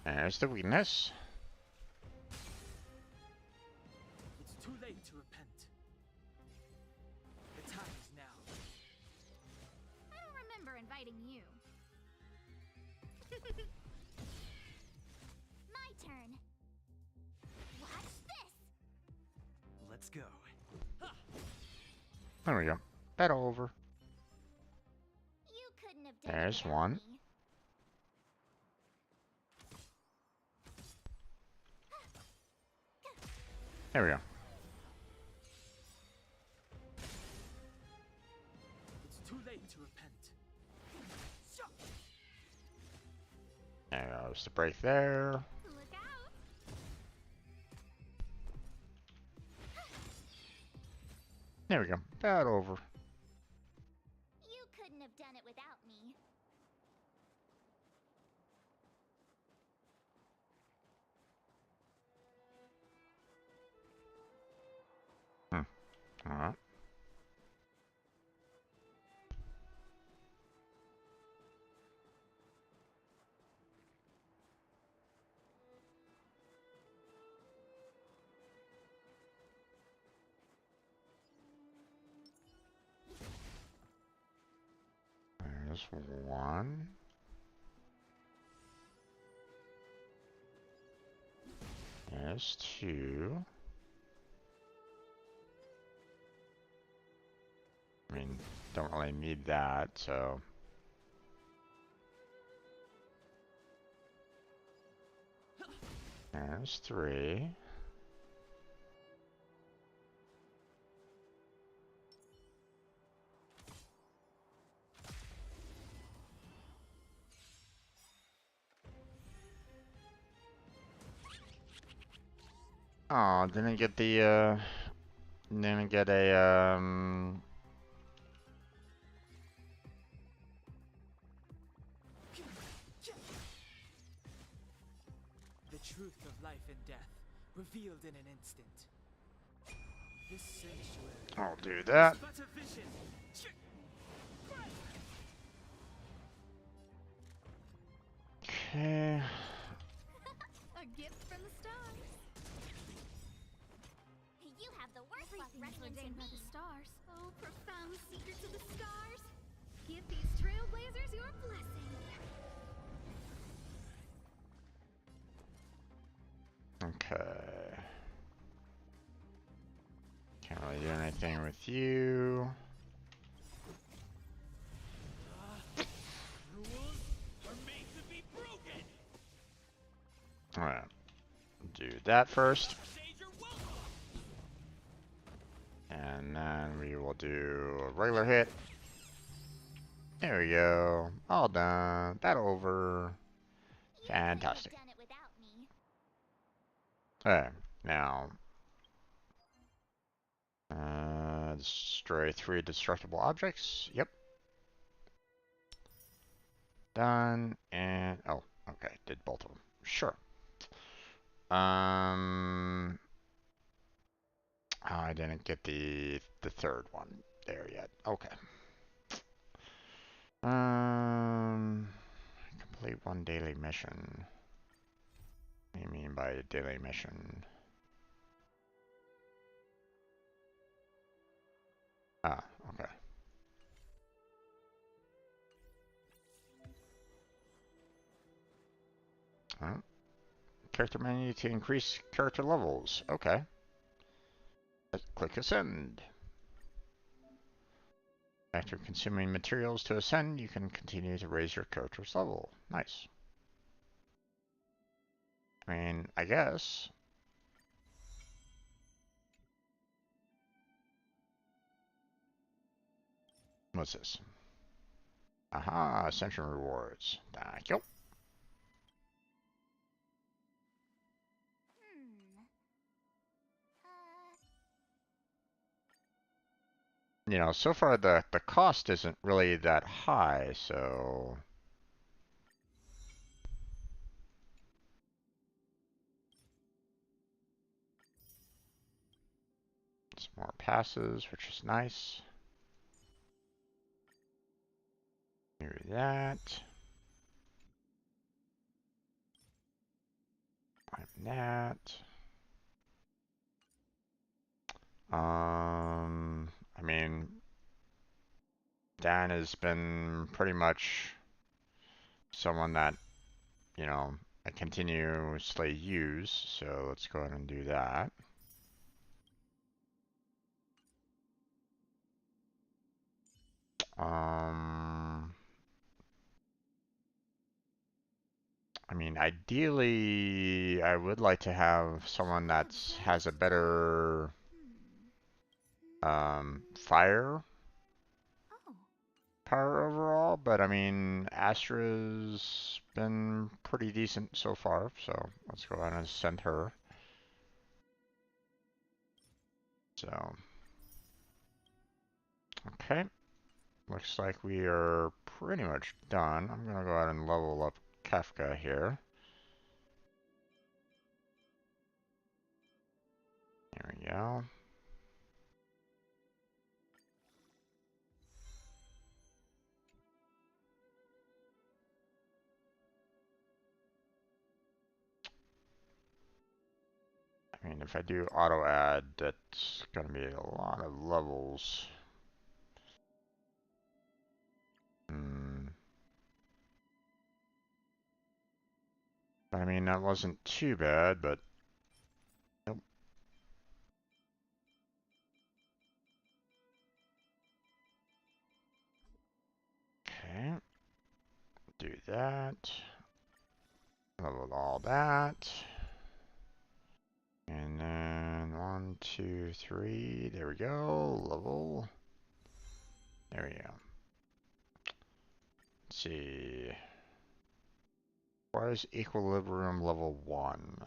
There's the weakness. It's too late to repent. The time is now. I don't remember inviting you. My turn. Watch this. Let's go. There we go. Battle over. You couldn't have done There's it without one. me. There we go. It's too late to repent. There goes the break there. Look out. There we go. Battle over. You couldn't have done it without me. Alright. There's one. There's two. I mean, don't really need that, so. There's three. Oh, didn't get the, didn't get a, The truth of life and death, revealed in an instant. This sanctuary I'll do that. is but a vision. Okay. A gift from the stars. You have the worst luck wrestling ordained by the stars. Oh, profound secrets of the stars. Give these trailblazers your blessing. Okay. Can't really do anything with you. Rules are made to be broken. Alright. Do that first. And then we will do a regular hit. There we go. All done. Battle over. Fantastic. You couldn't have done it without me. Okay. Now. Destroy 3 destructible objects. Yep. Done. And oh, okay. Did both of them. Sure. Oh, I didn't get the third one there yet. Okay. Complete 1 daily mission. What do you mean by a daily mission? Ah, okay. Character menu to increase character levels. Okay. Let's click ascend. After consuming materials to ascend, you can continue to raise your character's level. Nice. I mean, I guess. What's this? Aha, Ascension rewards. Thank you. You know, so far the cost isn't really that high, so some more passes, which is nice. Do that. Climb that. I mean, Dan has been pretty much someone that, you know, I continuously use, so let's go ahead and do that. I mean, ideally, I would like to have someone that has a better fire Oh, power overall, but I mean, Astra's been pretty decent so far, so let's go ahead and send her. So, okay, looks like we are pretty much done. I'm gonna go ahead and level up Kafka here. There we go. I mean, if I do auto add, that's gonna be a lot of levels. Hmm. I mean, that wasn't too bad, but nope. Okay, do that. Level all that. And then 1, 2, 3. There we go. Level. There we go. Let's see. Why is equilibrium level 1?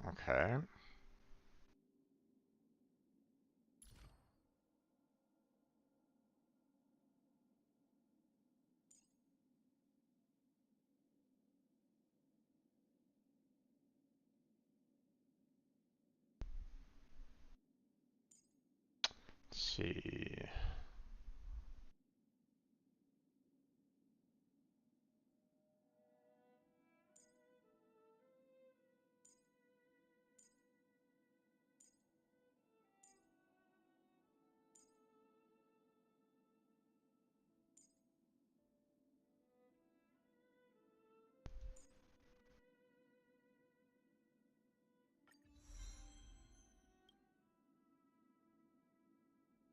Okay. Let's see.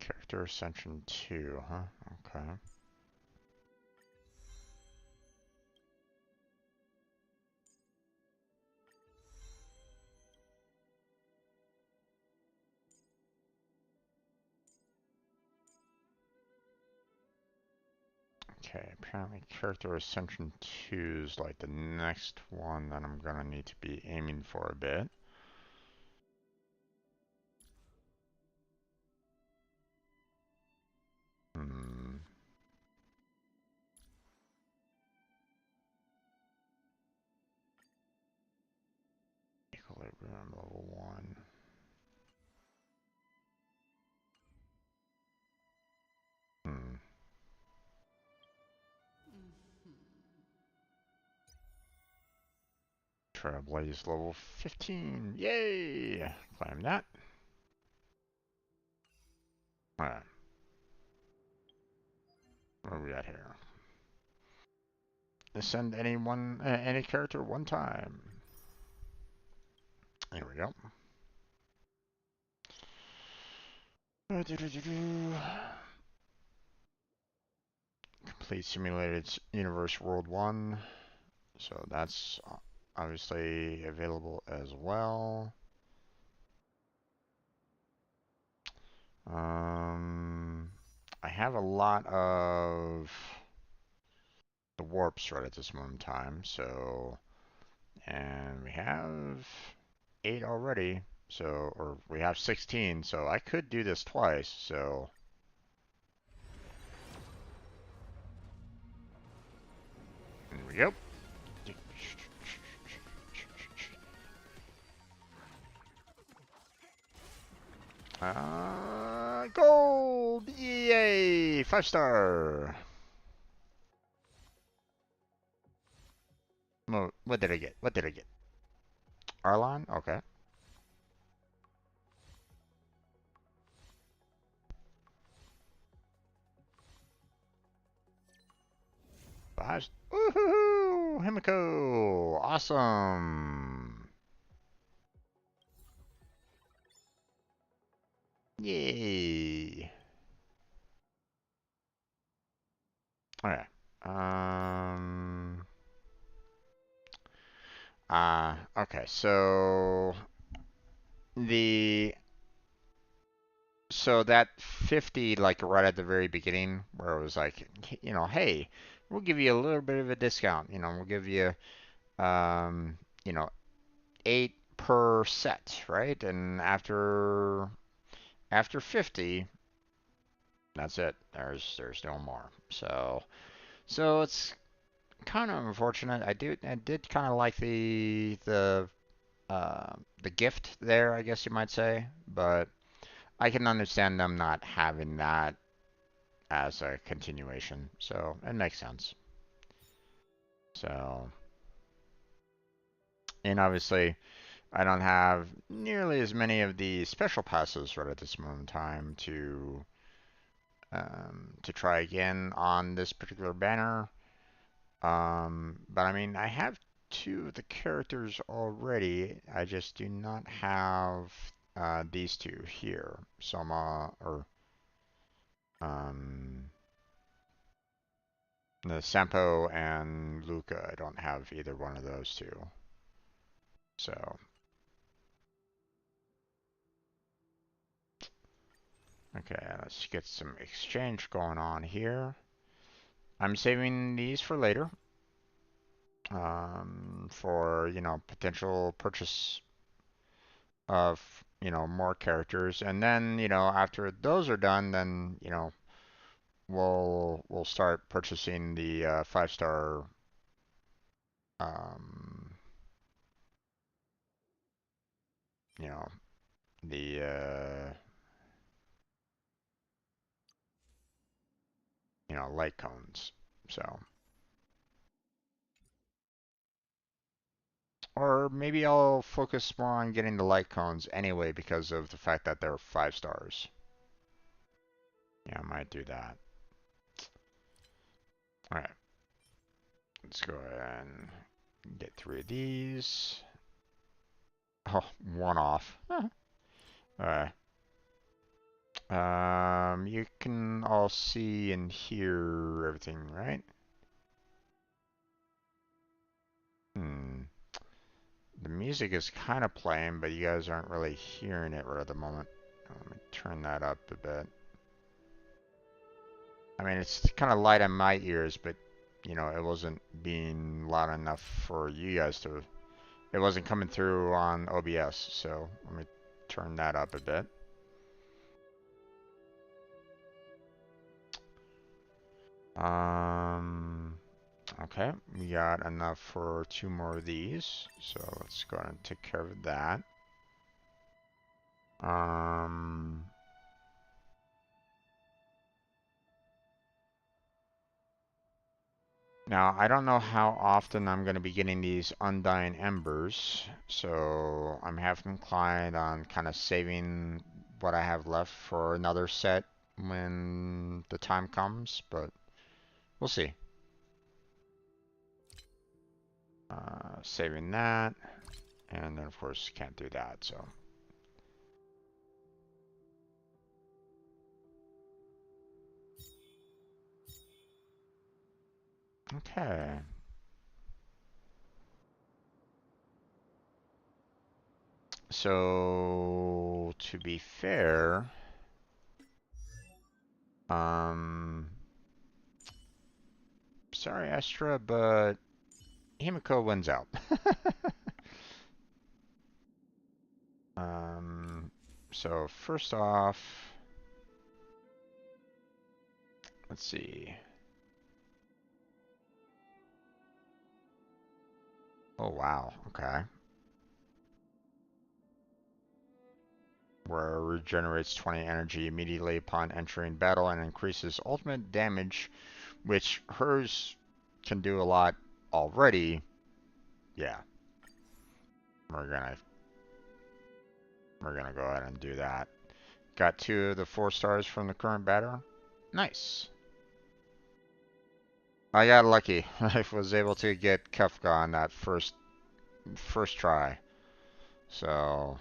Character Ascension 2, huh? Okay. Okay, apparently Character Ascension 2 is like the next one that I'm gonna need to be aiming for a bit. Hmm. Equilibrium level 1. Hmm. Trailblaze level 15. Yay! Claim that. Alright. What do we got here? Ascend any character one time. There we go. Complete Simulated Universe World 1. So that's obviously available as well. I have a lot of the warps right at this moment in time, so, and we have 8 already, so, or we have 16, so I could do this twice, so. There we go. Gold! Yay! 5-star! What did I get? What did I get? Arlon? Okay. Woohoo! Himiko! Awesome! Yay! Okay. Um. Okay. The so that 50, like right at the very beginning, where it was like, hey, we'll give you a little bit of a discount. We'll give you, um, you know, 8 per set, right? And after 50, that's it. There's no more. So it's kind of unfortunate. I did kind of like the gift there, I guess you might say, but I can understand them not having that as a continuation, so it makes sense. So, and obviously, I don't have nearly as many of the special passes right at this moment in time to try again on this particular banner. But I mean, I have 2 of the characters already. I just do not have these 2 here. Soma or um, the Sampo and Luca. I don't have either one of those 2. So, okay, let's get some exchange going on here. I'm saving these for later. For, potential purchase of, more characters. And then, after those are done, then, we'll start purchasing the 5-star um, you know, the light cones. So, or maybe I'll focus more on getting the light cones anyway because of the fact that they're 5 stars. Yeah, I might do that. All right, let's go ahead and get 3 of these. Oh, 1 off. All right. You can all see and hear everything, right? Hmm. The music is kind of playing, but you guys aren't really hearing it right at the moment. Let me turn that up a bit. I mean, it's kind of light on my ears, but, it wasn't being loud enough for you guys to... It wasn't coming through on OBS, so let me turn that up a bit. Okay, we got enough for 2 more of these, so let's go ahead and take care of that. Now, I don't know how often I'm going to be getting these Undying Embers, so I'm half inclined on kind of saving what I have left for another set when the time comes, but we'll see. Saving that, and then of course can't do that, so. Okay. So, to be fair, Sorry, Astra, but Himiko wins out. So first off, let's see. Oh wow, okay. Where regenerates 20 energy immediately upon entering battle and increases ultimate damage, which hers can do a lot already. Yeah. We're gonna go ahead and do that. Got 2 of the 4 stars from the current batter. Nice. I got lucky. I was able to get Kefka on that first try. So,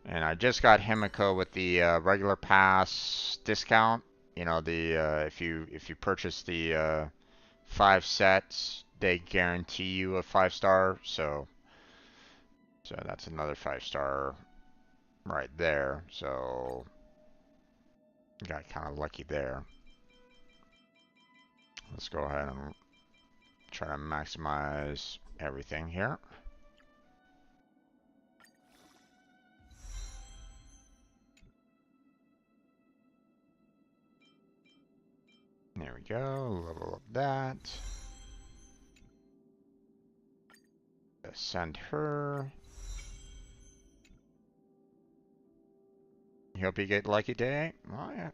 and I just got Himiko with the regular pass discount. You know, the if you purchase the 5 sets, they guarantee you a 5-star. So that's another 5-star right there. So got kind of lucky there. Let's go ahead and try to maximize everything here. There we go, level up that. Send her. Hope you get lucky day. Oh yeah.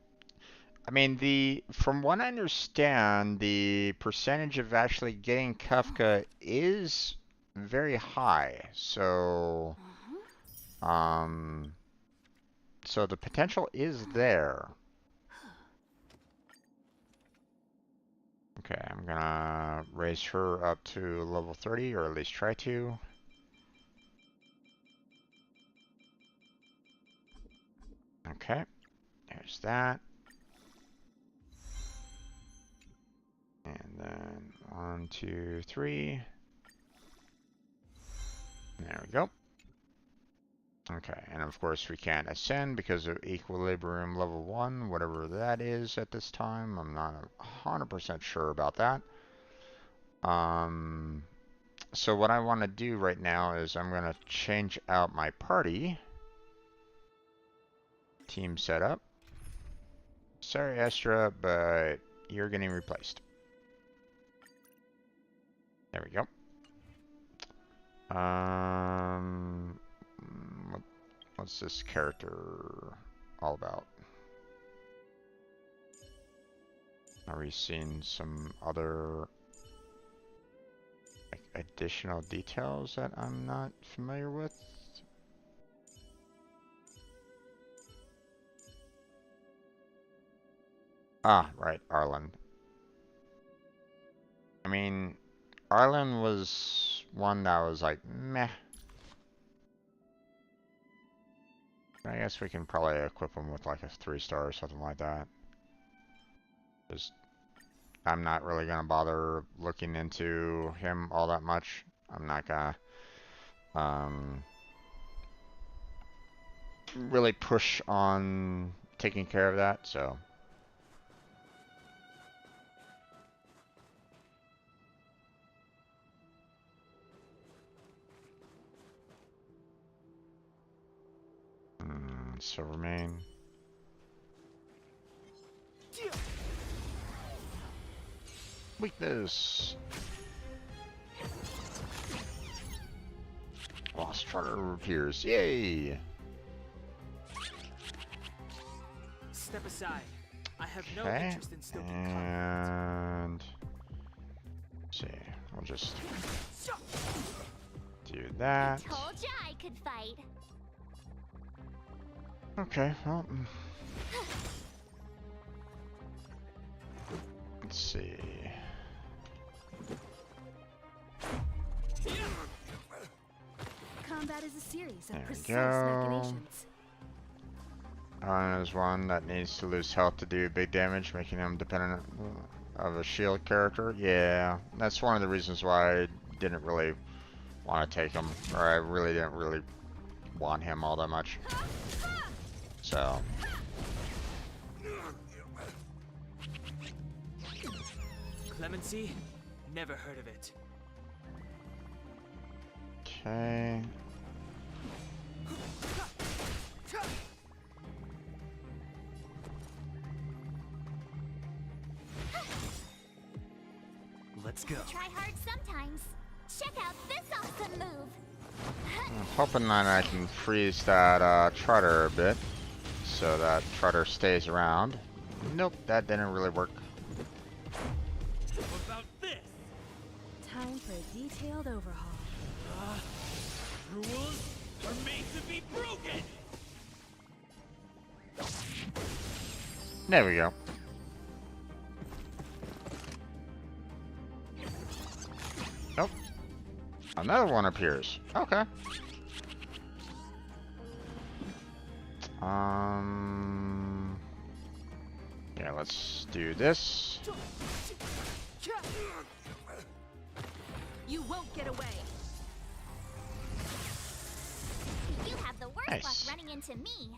I mean, from what I understand, the percentage of actually getting Kafka is very high. So, so the potential is there. Okay, I'm gonna raise her up to level 30, or at least try to. Okay, there's that. And then 1, 2, 3. There we go. Okay, and of course we can't ascend because of equilibrium level 1, whatever that is at this time. I'm not 100% sure about that. So what I want to do right now is I'm going to change out my party. Team setup. Sorry, Astra, but you're getting replaced. There we go. What's this character all about? Are we seeing some other additional details that I'm not familiar with? Ah, right, Arlen. I mean, Arlen was one that was like, meh. I guess we can probably equip him with like a 3-star or something like that. Just, I'm not really gonna bother looking into him all that much. I'm not gonna really push on taking care of that, so. Silvermane. Weakness. Lost charter appears. Yay! Step aside. I have no Okay. interest in stoking And let's see, we'll just do that. Told ya I could fight. Okay, well, let's see. Combat is a series There of we precise go. machinations. Arlen is one that needs to lose health to do big damage, making him dependent of a shield character. Yeah, that's one of the reasons why I didn't really want to take him, or I really didn't want him all that much. So, Clemency? Never heard of it. Okay. Let's go. Try hard sometimes. Check out this awesome move. I'm hoping that I can freeze that Trotter a bit, so that Trotter stays around. Nope, that didn't really work. What about this? Time for a detailed overhaul. Rules are made to be broken. There we go. Nope. Another one appears. Okay. Yeah, let's do this. You won't get away. You have the worst Nice. luck running into me.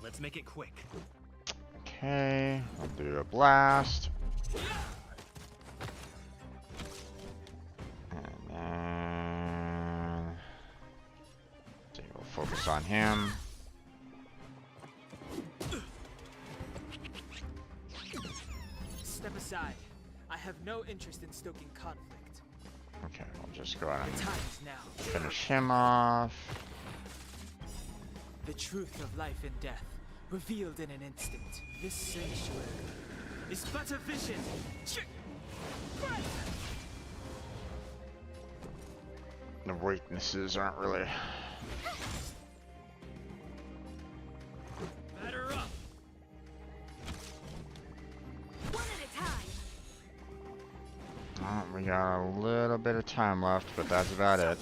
Let's make it quick. Okay, I'll do a blast. And then see, we'll focus on him. Step aside. I have no interest in stoking conflict. Okay, I'll just go ahead The and time is now. finish him off. The truth of life and death, revealed in an instant. This sanctuary is but a vision. The weaknesses aren't really. Batter up. One at a time. Oh, we got a little bit of time left, but that's about it.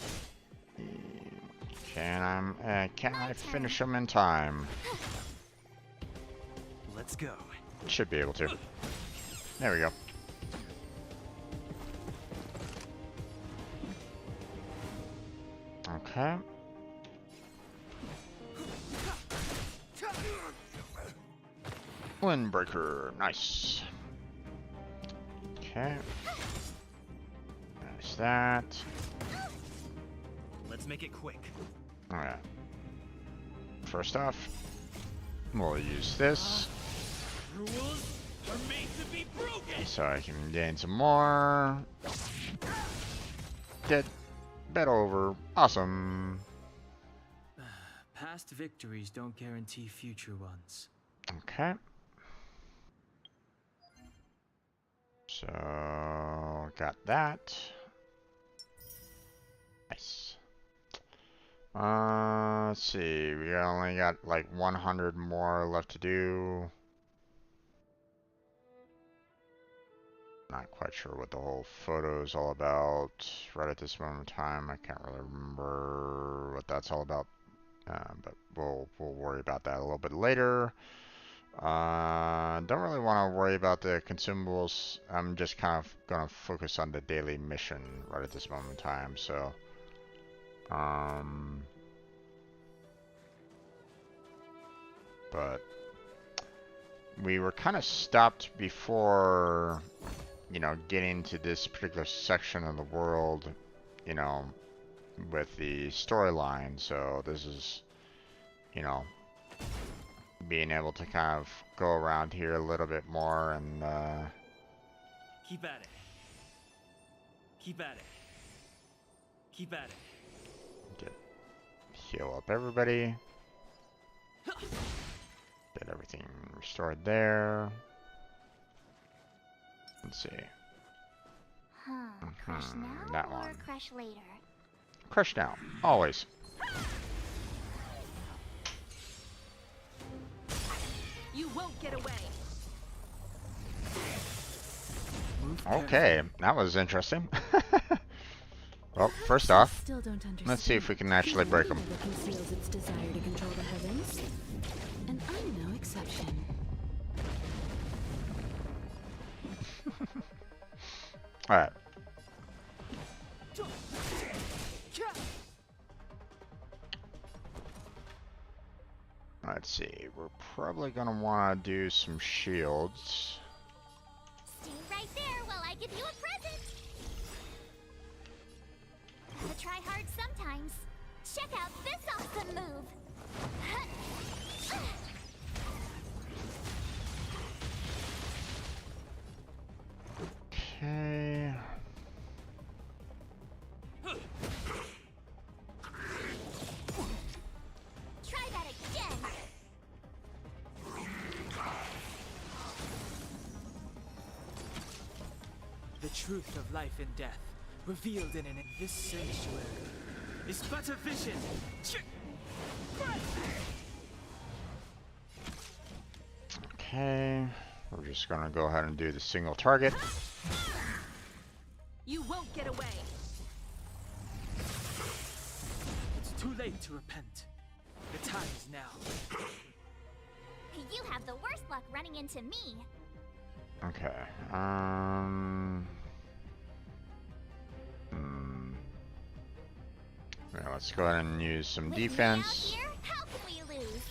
Can I finish him in time? Let's go. Should be able to. There we go. Okay. Windbreaker, nice. Okay. Nice that. Let's make it quick. Alright. First off, we'll use this Rules are made to be broken. so I can gain some more. Get bet over. Awesome. Past victories don't guarantee future ones. Okay. So, got that. Nice. Let's see. We only got like 100 more left to do. Not quite sure what the whole photo is all about right at this moment in time. I can't really remember what that's all about. But we'll worry about that a little bit later. Don't really want to worry about the consumables. I'm just kind of going to focus on the daily mission right at this moment in time. So, but we were kind of stopped before, you know, getting to this particular section of the world, you know, with the storyline. So this is, you know, being able to kind of go around here a little bit more and Keep at it. Keep at it. Keep at it. heal up everybody. Get everything restored there. Let's see. Crush now that or one. crush later? Crush now. Always. You won't get away. Okay, that was interesting. Well, first off, Still don't understand. let's see if we can actually break them. That conceals its desire to control the heavens. And I'm no exception. Alright. Let's see. We're probably gonna want to do some shields. Stay right there while I give you a present. Gotta try hard sometimes. Check out this awesome move. Okay. Try that again. The truth of life and death, revealed in this sanctuary, is but a vision. Okay. We're just gonna go ahead and do the single target. You won't get away. It's too late to repent. The time is now. You have the worst luck running into me. Okay. Yeah, let's go ahead and use some With me out defense. here, how can we lose?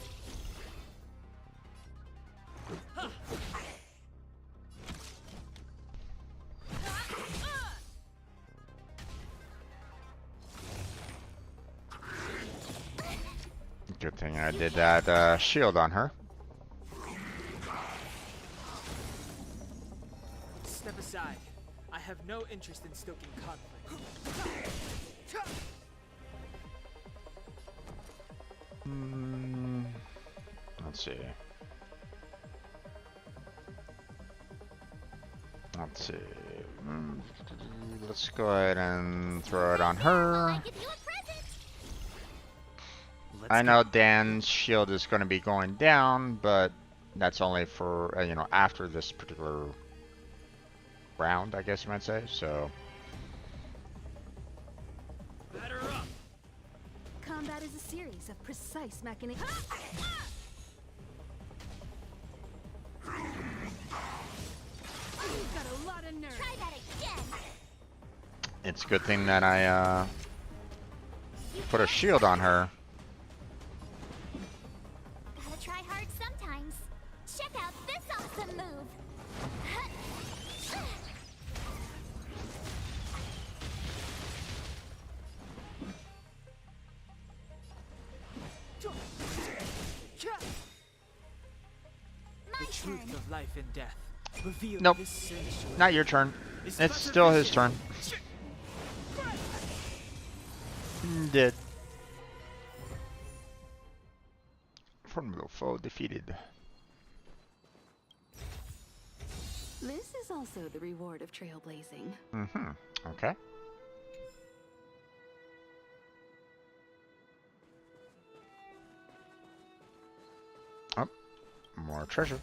Good thing I did that shield on her. Step aside. I have no interest in stoking conflict. Let's see. Let's see. Let's go ahead and throw it on her. I give you a present. I know Dan's shield is going to be going down, but that's only for, you know, after this particular round, I guess you might say, so. Batter up. Combat is a series of precise mechanics. You've got a lot of nerve. Try that again. It's a good thing that I put a shield on her. Gotta try hard sometimes. Check out this awesome move. My The turn. truth of life and death, revealed Nope. in this sanctuary. Not your turn. is It's but a still his vision. turn. Dead. Formidable foe defeated. This is also the reward of trailblazing. Mm-hmm. Okay. Oh, more treasure.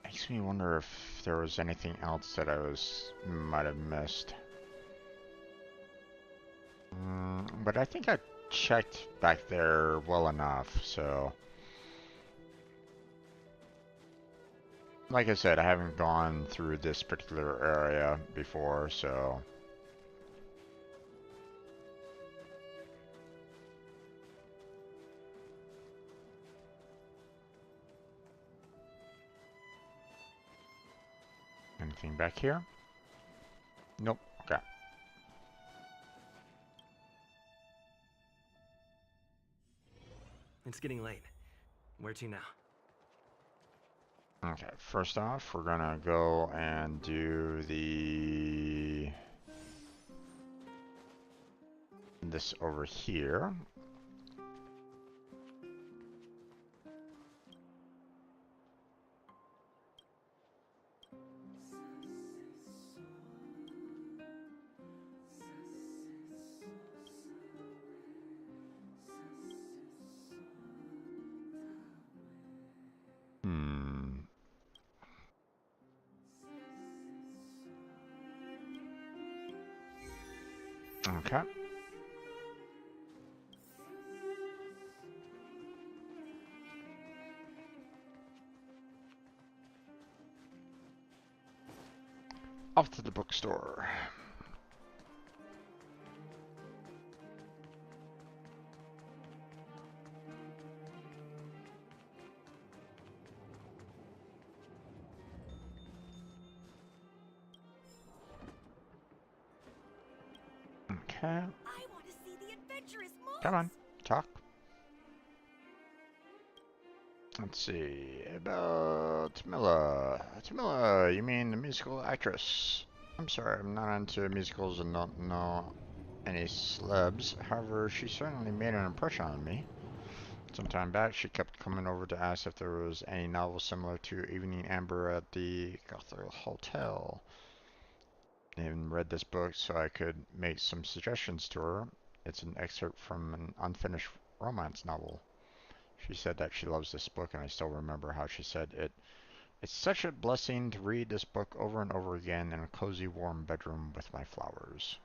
Makes me wonder if there was anything else that I might have missed. But I think I checked back there well enough, so. Like I said, I haven't gone through this particular area before, so. Anything back here? Nope. Okay. It's getting late. Where to now? Okay, first off, we're gonna go and do this over here. Okay. off to the bookstore. Okay. I want to see the adventurous moves. Come on, talk. Let's see about Tamila. Tamila, you mean the musical actress? I'm sorry, I'm not into musicals and don't know any celebs. However, she certainly made an impression on me. Some time back, she kept coming over to ask if there was any novel similar to Evening Amber at the Gothel Hotel. I even read this book so I could make some suggestions to her. It's an excerpt from an unfinished romance novel. She said that she loves this book, and I still remember how she said it. It's such a blessing to read this book over and over again in a cozy, warm bedroom with my flowers.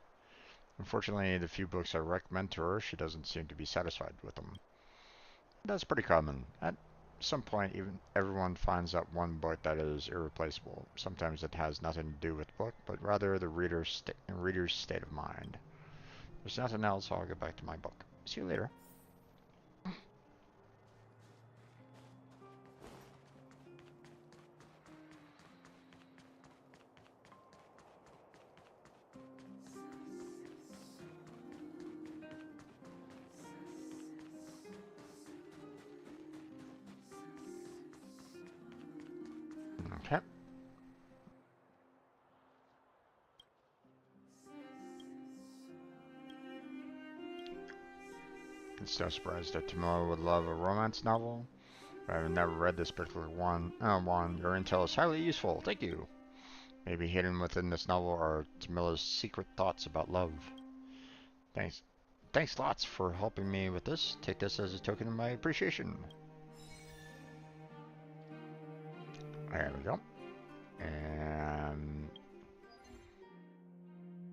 Unfortunately, the few books I recommend to her, she doesn't seem to be satisfied with them. That's pretty common. At some point, even everyone finds that one book that is irreplaceable. Sometimes it has nothing to do with the book, but rather the reader's state of mind. There's nothing else, so I'll get back to my book. See you later. Okay. It's no surprise that Tamila would love a romance novel. I've never read this particular one. Your intel is highly useful. Thank you. Maybe hidden within this novel are Tamila's secret thoughts about love. Thanks. Thanks lots for helping me with this. Take this as a token of my appreciation. There we go. And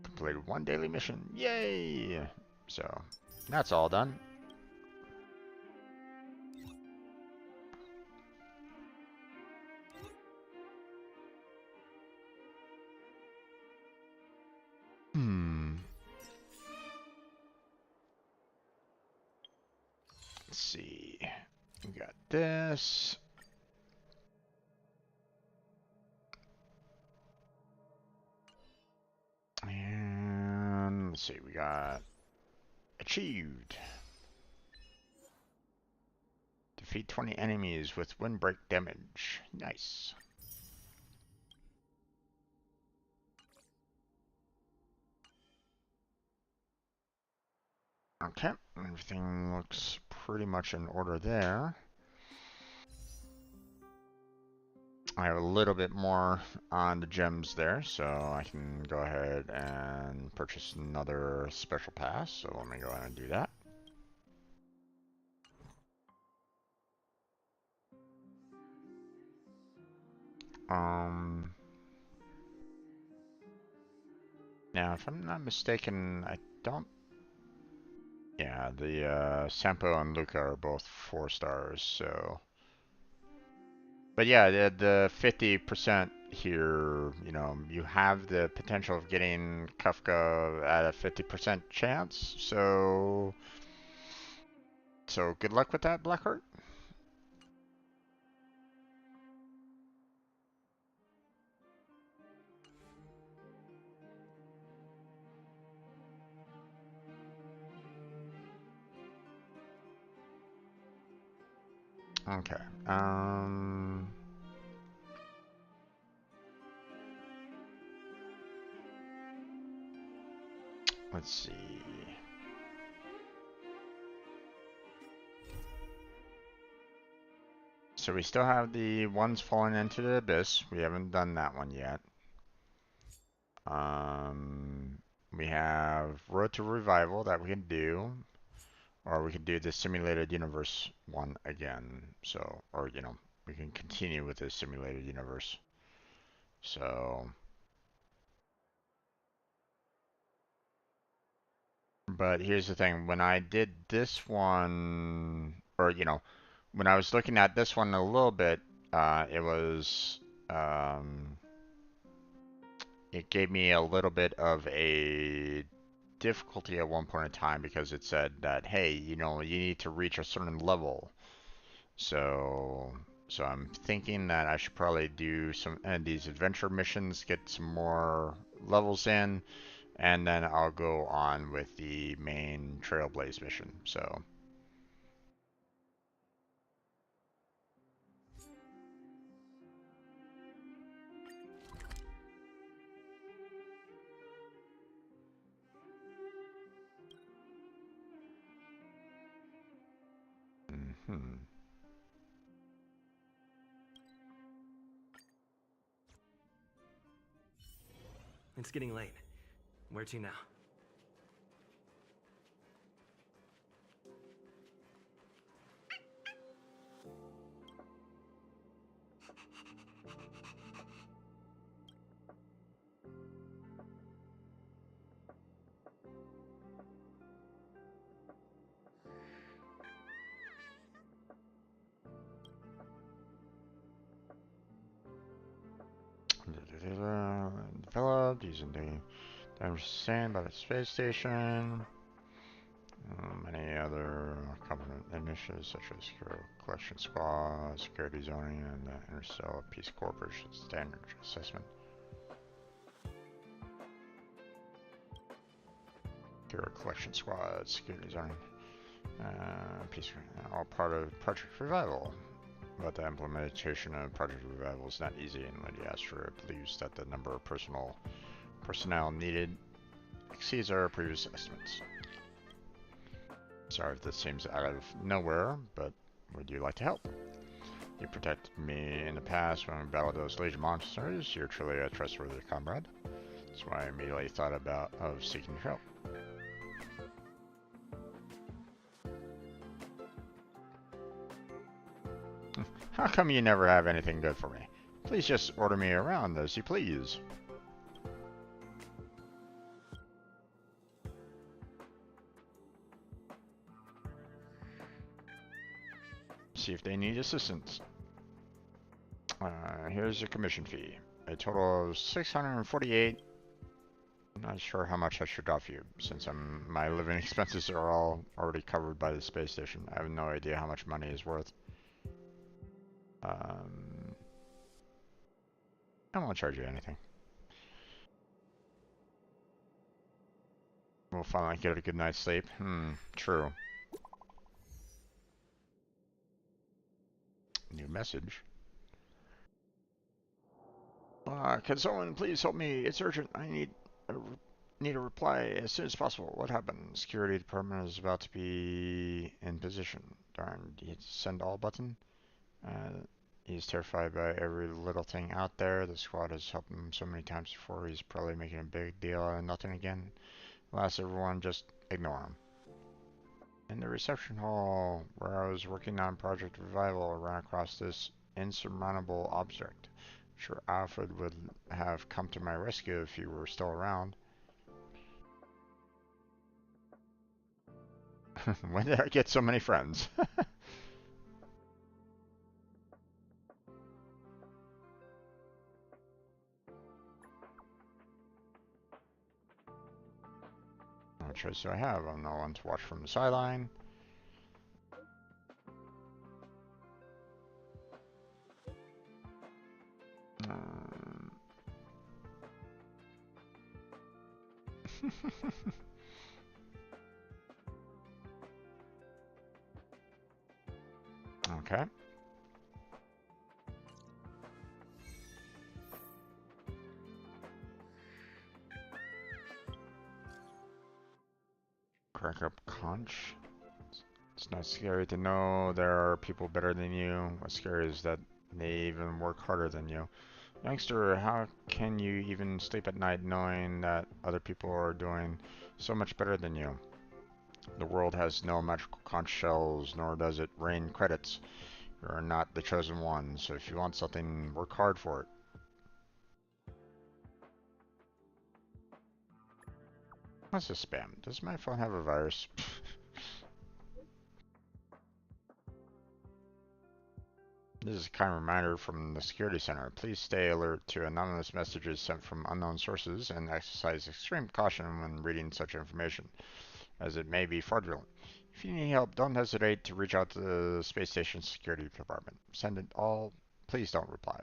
completed one daily mission. Yay! So, that's all done. Let's see. We got this. And let's see, we got achieved. Defeat 20 enemies with windbreak damage. Nice. Okay, everything looks pretty much in order there. I have a little bit more on the gems there, so I can go ahead and purchase another special pass. So let me go ahead and do that. Now, if I'm not mistaken, I don't. Yeah, the Sampo and Luca are both 4 stars, so. But yeah, the 50% here, you know, you have the potential of getting Kafka at a 50% chance, so good luck with that, Blackheart. Okay. Let's see. So we still have the ones falling into the abyss. We haven't done that one yet. We have Road to Revival that we can do, or we could do the simulated universe one again. So, or you know, we can continue with the simulated universe. So, but here's the thing: when I did this one, or you know, when I was looking at this one a little bit, it was it gave me a little bit of a difficulty at one point in time because it said that, hey, you know, you need to reach a certain level. So, so I'm thinking that I should probably do some these adventure missions, get some more levels in, and then I'll go on with the main Trailblaze mission. So, hmm. It's getting late. Where to now? Developed using the sand by the space station. Many other government initiatives such as Hero Collection Squad, Security Zoning, and the Interstellar Peace Corporation Standard Assessment. Hero Collection Squad, Security Zoning, Peace, all part of Project Revival. But the implementation of Project Revival is not easy, and Lady Astra believes that the number of personnel needed exceeds our previous estimates. Sorry if this seems out of nowhere, but would you like to help? You protected me in the past when we battled those Legion monsters. You're truly a trustworthy comrade. That's why I immediately thought of seeking your help. How come you never have anything good for me? Please just order me around as you please. See if they need assistance. Here's your commission fee. A total of 648. I'm not sure how much I should offer you, since my living expenses are all already covered by the space station. I have no idea how much money is worth. I won't charge you anything. We'll finally get a good night's sleep. True. New message. Can someone please help me? It's urgent. I need a reply as soon as possible. What happened? Security department is about to be in position. Darn, do you send all button? He's terrified by every little thing out there. The squad has helped him so many times before. He's probably making a big deal out of nothing again. Alas, everyone, just ignore him. In the reception hall, where I was working on Project Revival, I ran across this insurmountable object. Sure, Alfred would have come to my rescue if he were still around. When did I get so many friends? What choice do I have? I'm no one to watch from the sideline. Okay. Crack up conch. It's not scary to know there are people better than you. What's scary is that they even work harder than you. Youngster, how can you even sleep at night knowing that other people are doing so much better than you? The world has no magical conch shells, nor does it rain credits. You are not the chosen one, so if you want something, work hard for it. What's this spam? Does my phone have a virus? This is a kind reminder from the security center. Please stay alert to anonymous messages sent from unknown sources and exercise extreme caution when reading such information, as it may be fraudulent. If you need help, don't hesitate to reach out to the space station security department. Send it all. Please don't reply.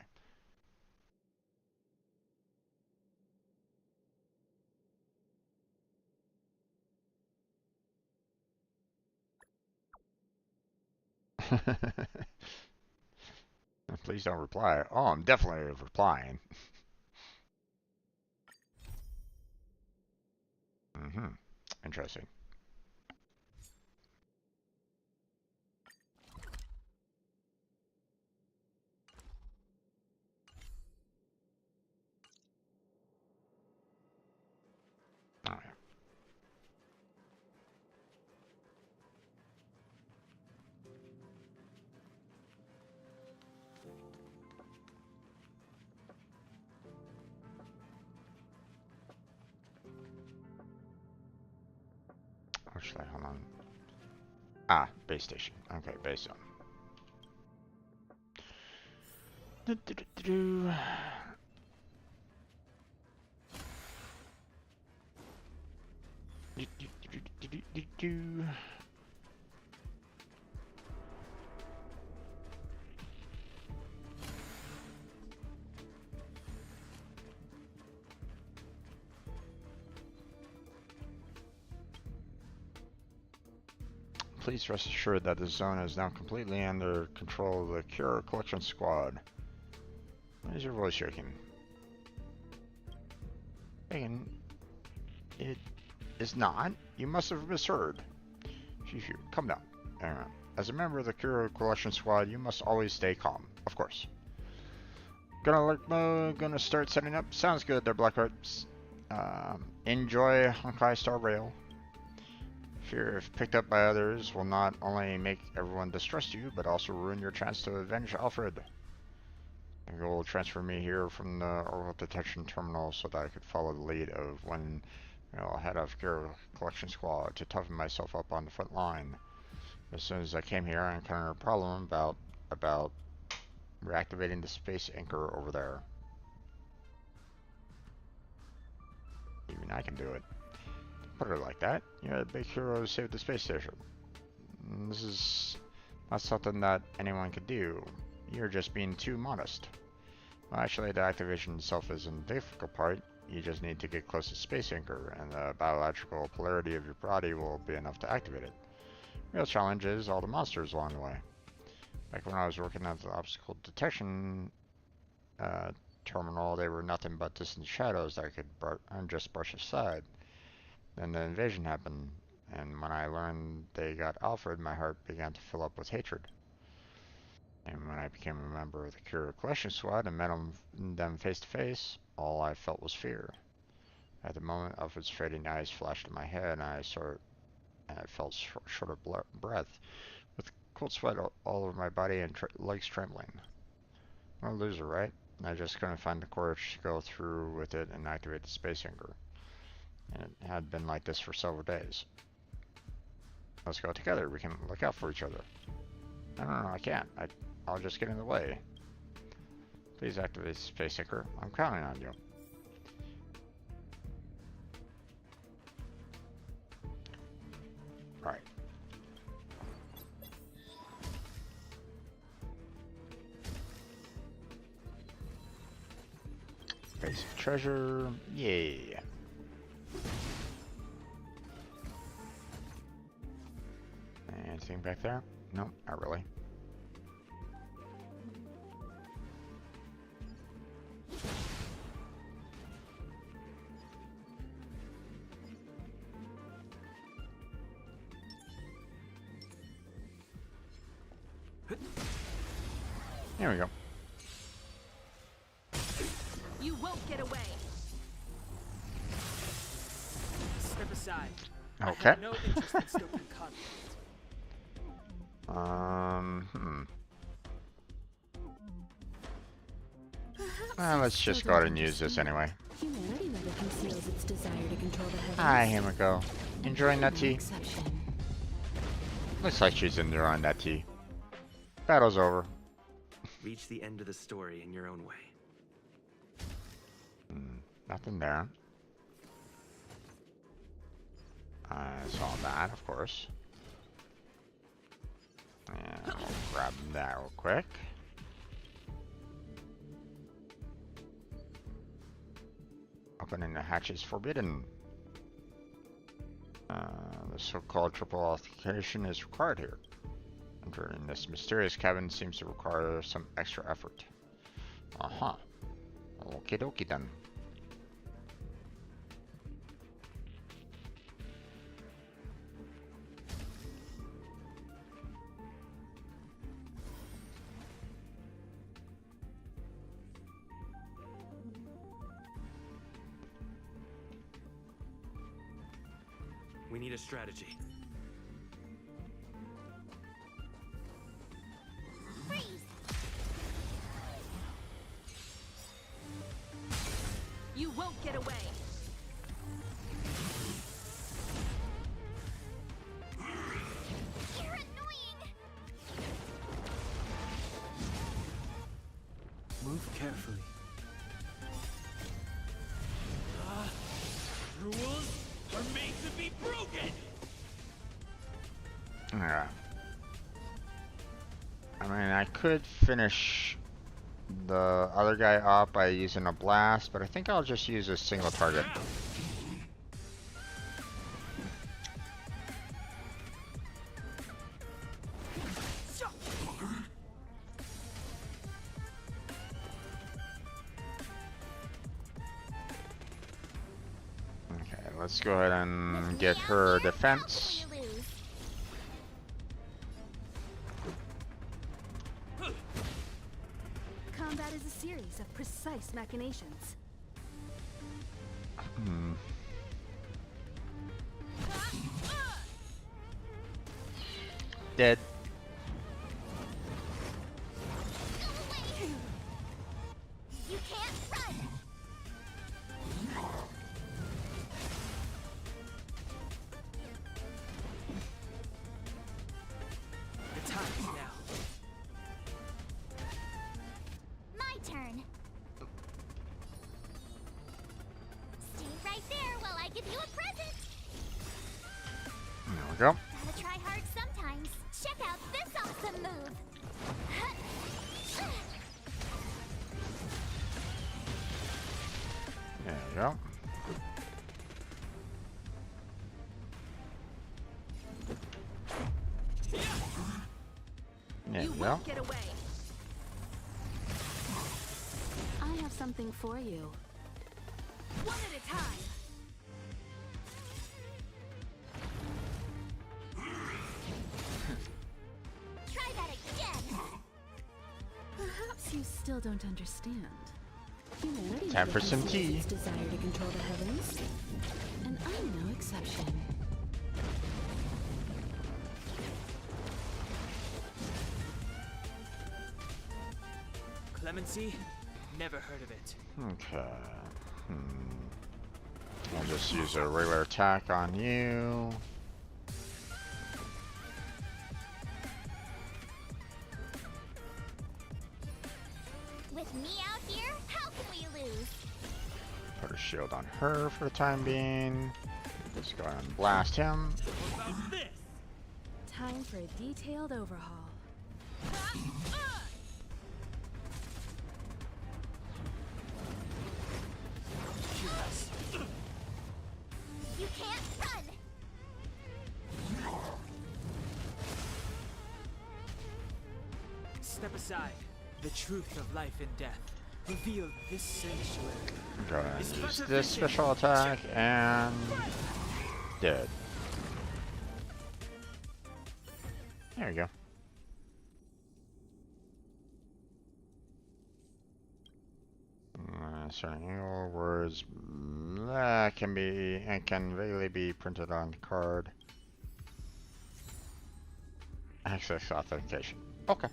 Please don't reply. Oh, I'm definitely replying. Interesting. Oh, yeah. Actually, hold on. Ah, base station. Okay, base zone. Please rest assured that the zone is now completely under control of the Cure Collection Squad. Why is your voice shaking? Megan, it is not. You must have misheard. Phew, calm down. As a member of the Cure Collection Squad, you must always stay calm, of course. Gonna alert mode, gonna start setting up. Sounds good there, Blackhearts. Enjoy Honkai Star Rail. Fear, if picked up by others, will not only make everyone distrust you, but also ruin your chance to avenge Alfred. You will transfer me here from the Orbital Detection Terminal so that I could follow the lead of when head of Gear Collection Squad to toughen myself up on the front line. As soon as I came here, I encountered a problem about reactivating the space anchor over there. Even I can do it. Put it like that. You're a big hero to save the space station. This is not something that anyone could do. You're just being too modest. Well, actually, the activation itself isn't the difficult part. You just need to get close to the space anchor, and the biological polarity of your body will be enough to activate it. Real challenge is all the monsters along the way. Back when I was working at the obstacle detection terminal, they were nothing but distant shadows that I could just brush aside. Then the invasion happened, and when I learned they got Alfred, my heart began to fill up with hatred. And when I became a member of the Cure Collection Squad and met them face to face, all I felt was fear. At the moment, Alfred's fading eyes flashed in my head, and I felt short of breath, with cold sweat all over my body and legs trembling. I'm a loser, right? I just couldn't find the courage to go through with it and activate the space anchor. And it had been like this for several days. Let's go together. We can look out for each other. No, I can't. I'll just get in the way. Please activate the space anchor. I'm counting on you. Alright. Base of treasure. Yay. Anything back there? Nope, not really. There we go. You won't get away. Step aside. Okay. I have no interest in stoking conflict. Well, let's just go ahead and use this anyway. Humanity never conceals its desire to control the heavens. Hi, Himiko. Enjoying that tea? Exception. Looks like she's enjoying that tea. Battle's over. Reach the end of the story in your own way. Nothing there. I saw that, of course. And we'll grab that real quick. Opening the hatch is forbidden. The so-called triple authentication is required here. Entering this mysterious cabin seems to require some extra effort. Uh-huh. Okie dokie then. We need a strategy. Freeze! You won't get away! You're annoying! Move carefully. Rules are made to be broken! Yeah. I mean, I could finish the other guy up by using a blast, but I think I'll just use a single target. Okay, let's go ahead and get her defense. How can we lose? Combat is a series of precise machinations. Dead. Go away! You can't run! The time is now. My turn. Stay right there while I give you a present. There we go. Gotta try hard sometimes. Check out this awesome move. There we go. There You we go. won't get away. I have something for you. One at a time. Try that again. Perhaps you still don't understand. Humanity Time for some represents tea. its desire to control the heavens, and I'm no exception. Clemency? Never heard of it. Okay. I'll just use a regular attack on you. With me out here, how can we lose? Put a shield on her for the time being. Just go ahead and blast him. What about this? Time for a detailed overhaul. You can't run. Step aside. The truth of life and death. Revealed this sanctuary. Go ahead and use this special attack and dead. There you go. Certain evil words can be and can vaguely be printed on the card. Access authentication. Okay.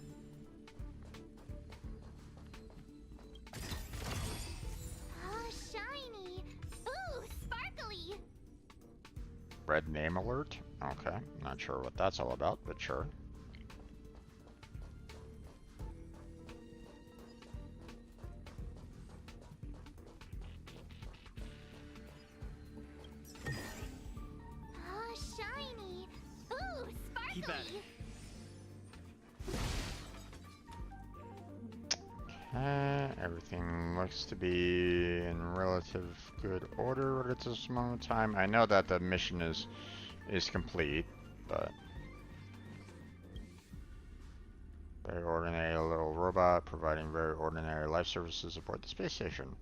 Oh, shiny. Ooh, sparkly. Red name alert. Okay. Not sure what that's all about, but sure. batting. Everything looks to be in relative good order at this moment in time. I know that the mission is complete, but very ordinary little robot providing very ordinary life services aboard the space station.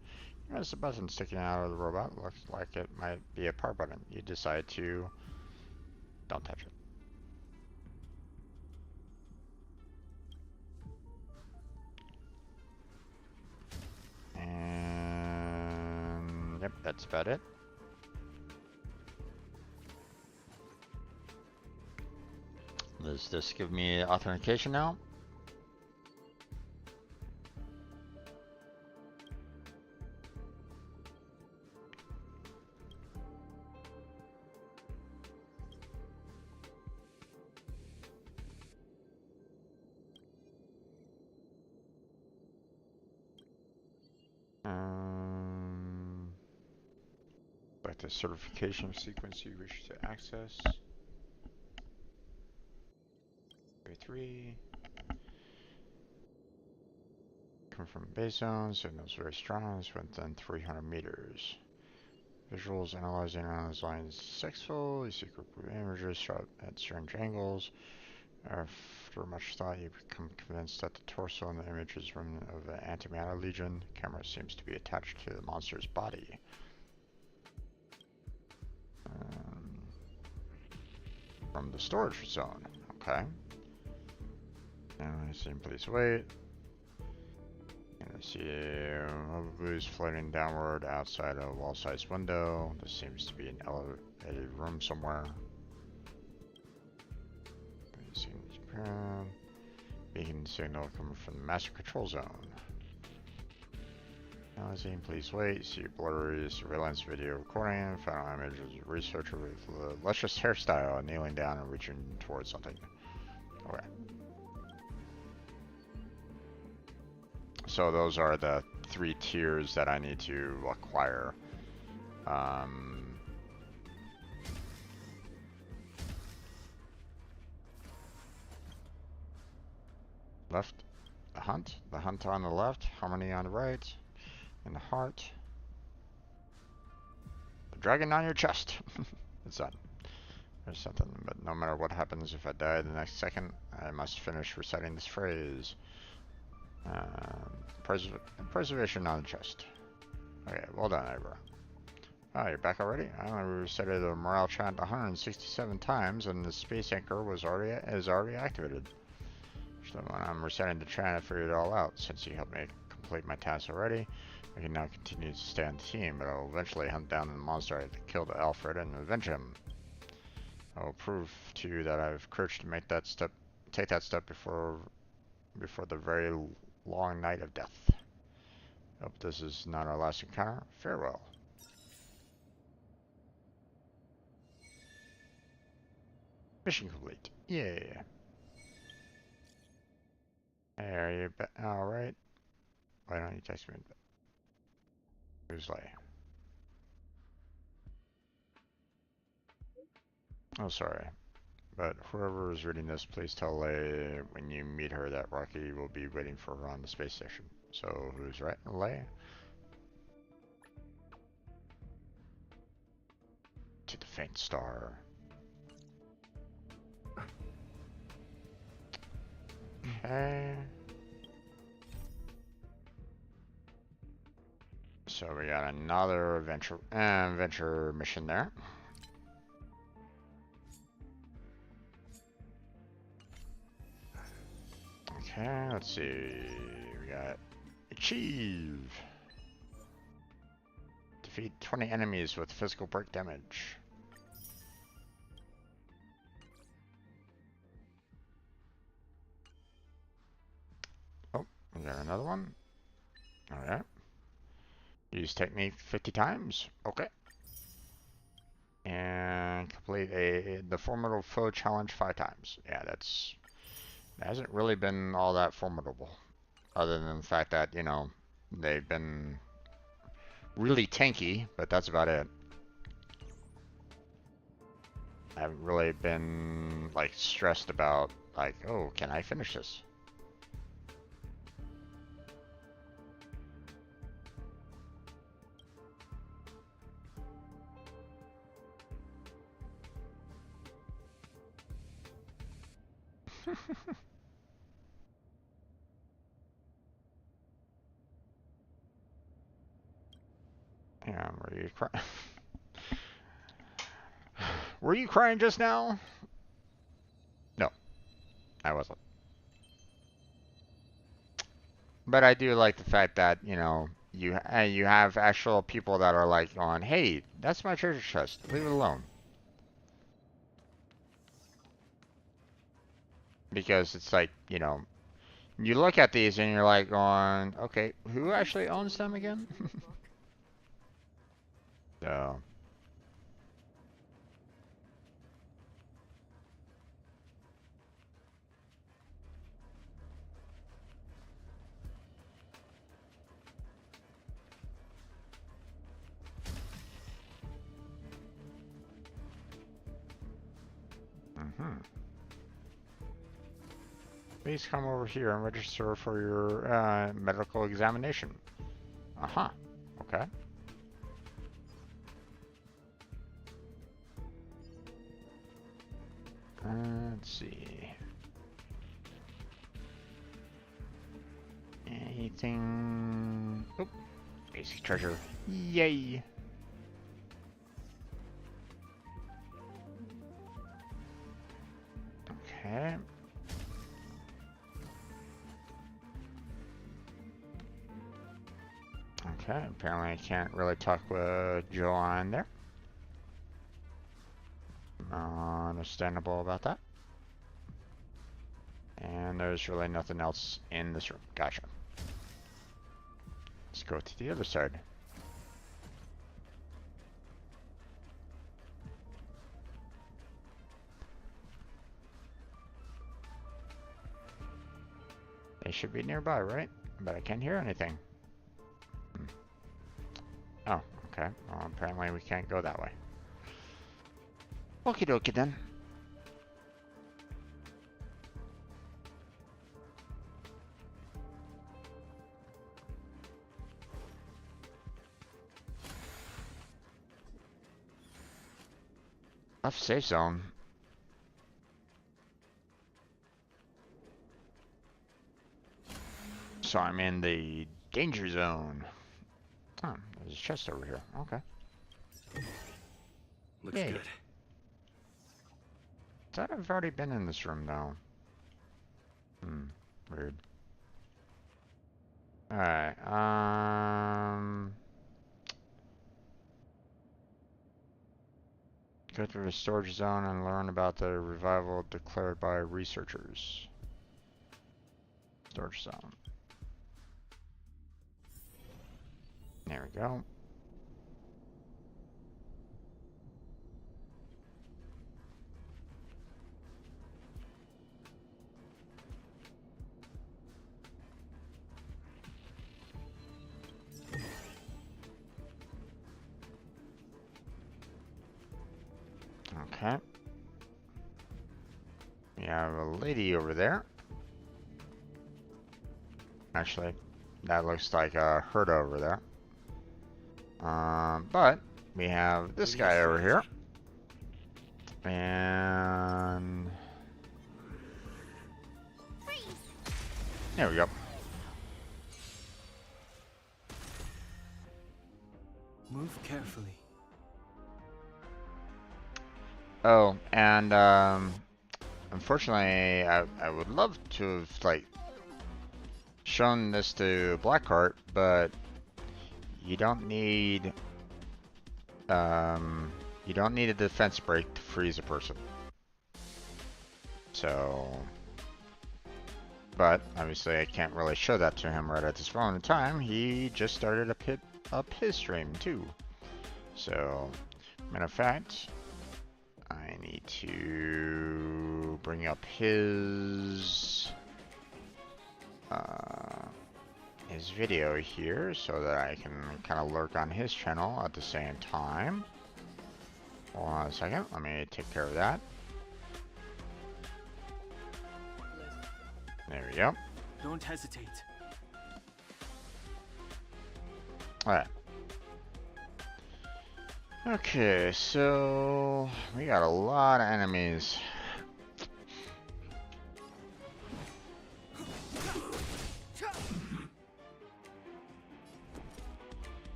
There's a button sticking out of the robot. Looks like it might be a power button. You decide to don't touch it. And yep, that's about it. Does this give me authentication now? Like the certification sequence you wish to access. 3. Come from base zone, signals very strong, it's within 300 meters. Visuals analyzing on those lines successful, you see group of images shot at strange angles. After much thought, you become convinced that the torso in the image is remnant of the antimatter legion. The camera seems to be attached to the monster's body. From the storage zone, okay. And I see him, please wait. And I see blues floating downward outside a wall-sized window. This seems to be an elevated room somewhere. Beacon signal coming from the master control zone. Now I see him, please wait. See blurry surveillance video recording. Final image is a researcher with a luscious hairstyle kneeling down and reaching towards something. Okay. So those are the 3 tiers that I need to acquire. Left, the hunt on the left, harmony on the right, and the heart. The dragon on your chest. It's done. There's something, but no matter what happens, if I die the next second, I must finish reciting this phrase. Preservation on the chest. Okay, well done, Ibra. Oh, you're back already? I only recited the morale chant 167 times, and the space anchor is already activated. So when I'm reciting the chant, I figured it all out. Since you helped me complete my task already, I can now continue to stay on the team, but I'll eventually hunt down the monster I killed Alfred and avenge him. I will prove to you that I've courage to take that step before the very long night of death. Hope this is not our last encounter. Farewell. Mission complete. Yay. Hey, are you alright? Why don't you text me? Who's Lay? Oh, sorry. But whoever is reading this, please tell Lay when you meet her that Rocky will be waiting for her on the space station. So, who's right? Lay? To the faint star. Okay. So we got another adventure mission there. Okay, let's see. We got achieve. Defeat 20 enemies with physical break damage. Oh, we got another one. Alright. Use technique 50 times. Okay. And complete the formidable foe challenge 5 times. Yeah, that hasn't really been all that formidable. Other than the fact that, you know, they've been really tanky, but that's about it. I haven't really been like stressed about like, oh, can I finish this? Yeah, were you crying? Were you crying just now? No, I wasn't. But I do like the fact that, you know, you have actual people that are like going, hey, that's my treasure chest. Leave it alone. Because it's like, you know, you look at these and you're like going, okay, who actually owns them again? So, please come over here and register for your medical examination. Uh-huh. Okay. Let's see. Anything? Oh, basic treasure. Yay. Okay. Okay, apparently I can't really talk with Joanne there. Understandable about that. And there's really nothing else in this room. Gotcha. Let's go to the other side. They should be nearby, right? But I can't hear anything. Oh, okay. Well, apparently we can't go that way. Okie dokie then. Left safe zone. So I'm in the danger zone. Oh, there's a chest over here. Okay. Looks Yay. good. Thought I've already been in this room though. Weird. Alright, go through the storage zone and learn about the revival declared by researchers. Storage zone. There we go. Okay. We have a lady over there. Actually, that looks like a herd over there. But we have this guy over here. And there we go. Move carefully. Oh, and unfortunately, I would love to have like shown this to Blackheart, but you don't need a defense break to freeze a person. So, but obviously I can't really show that to him right at this moment in time. He just started up his stream too. So, matter of fact, I need to bring up his video here so that I can kind of lurk on his channel at the same time. Hold on a second. Let me take care of that. There we go. Don't hesitate. Alright. Okay, so we got a lot of enemies.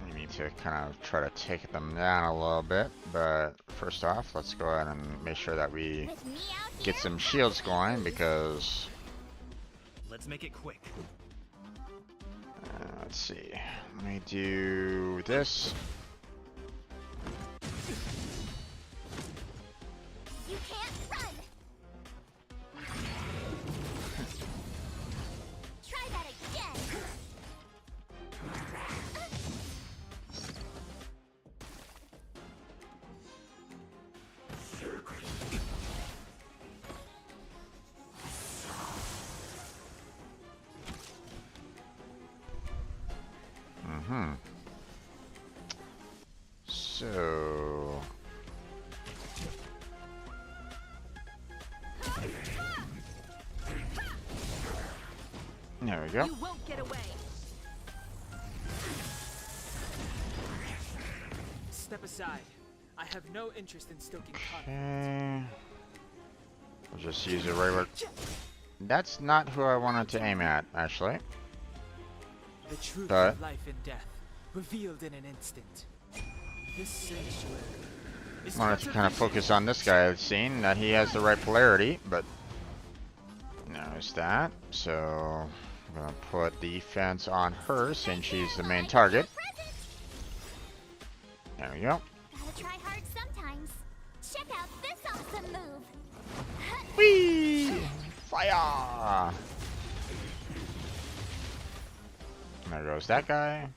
We need to kind of try to take them down a little bit, but first off, let's go ahead and make sure that we With me out here, get some shields going because Let's make it quick. let's see. Let me do this. you can't run. Try that again. So there we go. You won't get away. Step aside. I have no interest in stoking conflict. Okay. We'll just use a regular. That's not who I wanted to aim at, actually. The truth But of life and death, revealed in an instant. This sanctuary is wanted to but a kind of vision. focus on this guy, seeing that he has the right polarity, but notice that. So I'm gonna put defense on her since she's the main target. There we go. Gotta try hard sometimes. Check out this awesome move. Whee! Fire! There goes that guy.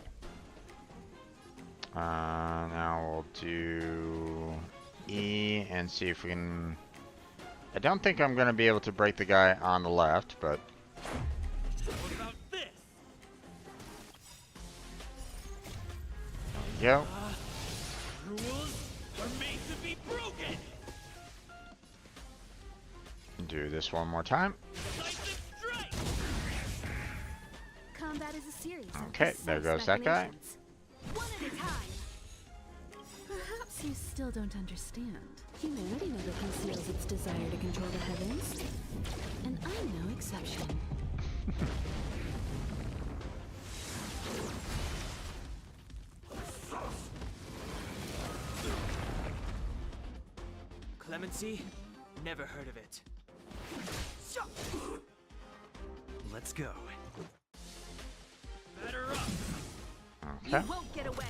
Now we'll do E and see if we can. I don't think I'm gonna be able to break the guy on the left, but What about this? there we go. Rules are made to be broken. Do this one more time. Decisive strike. Combat is a series. of Okay, there goes precise that guy. machinations. One at a time. Perhaps you still don't understand. Humanity never conceals its desire to control the heavens. And I'm no exception. Clemency? Never heard of it. Let's go. Batter up. Okay. You won't get away.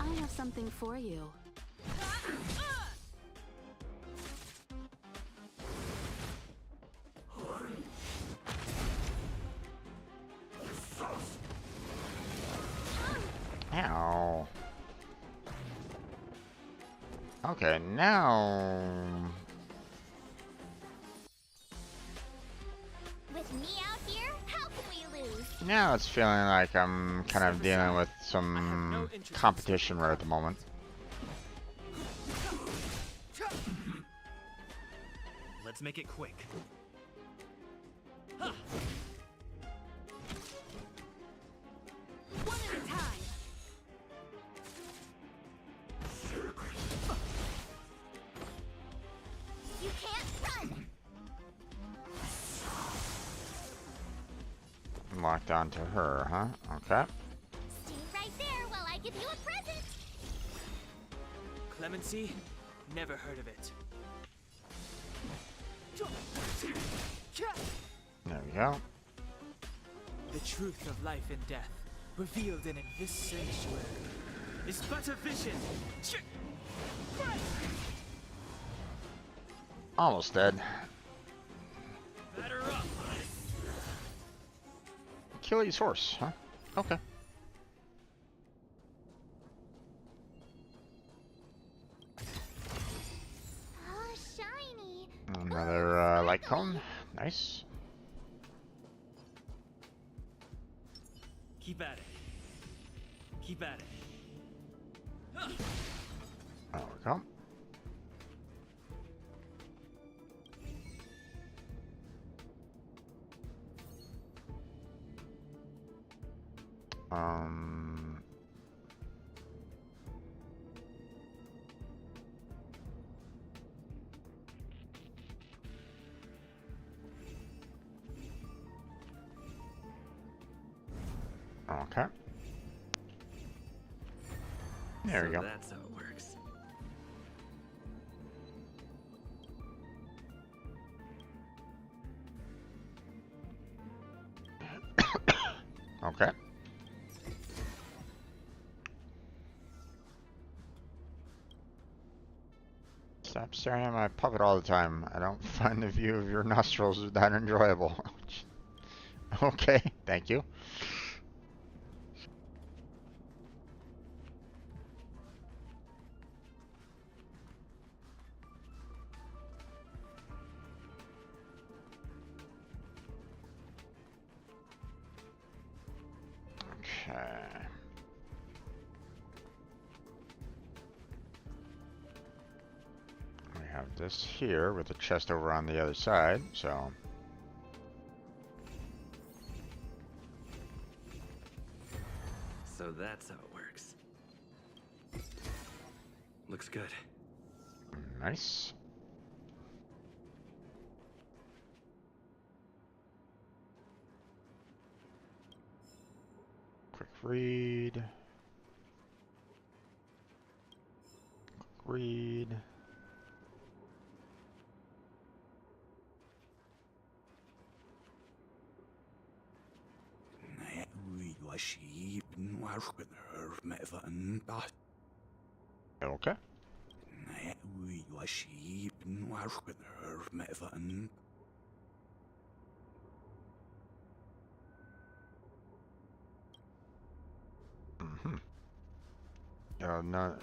I have something for you. Ow. Okay, now. With me out here, how can we lose? Now it's feeling like I'm kind of dealing with some competition right at the moment. Let's make it quick. One at a time. You can't run. Locked onto her, huh? Okay. Stay right there while I give you a present. Clemency? Never heard of it. There we go. The truth of life and death, revealed in this sanctuary, is but a vision. Almost dead. Batter up. Achilles horse, huh? Okay. Oh, shiny. Another light cone. Nice. Keep at it. Keep at it. There we go. Okay. There we go. That's how it works. Okay. Stop staring at my puppet all the time. I don't find the view of your nostrils that enjoyable. Okay, thank you. Okay. We have this here with the chest over on the other side, so. So that's how it works. Looks good. Nice. Quick read. Quick read. Okay. Mm-hmm. No,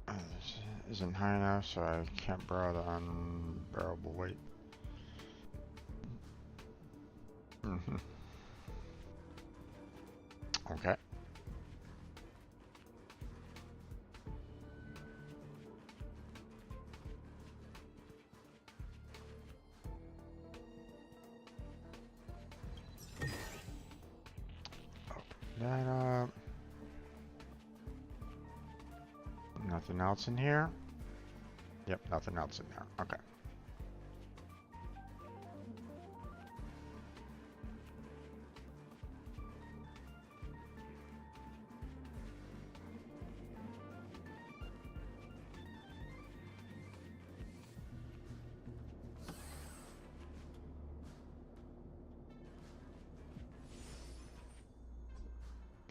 this isn't high enough, so I can't borrow the unbearable weight. Mm-hmm. Okay. Open that up. Nothing else in here? Yep, nothing else in there. Okay.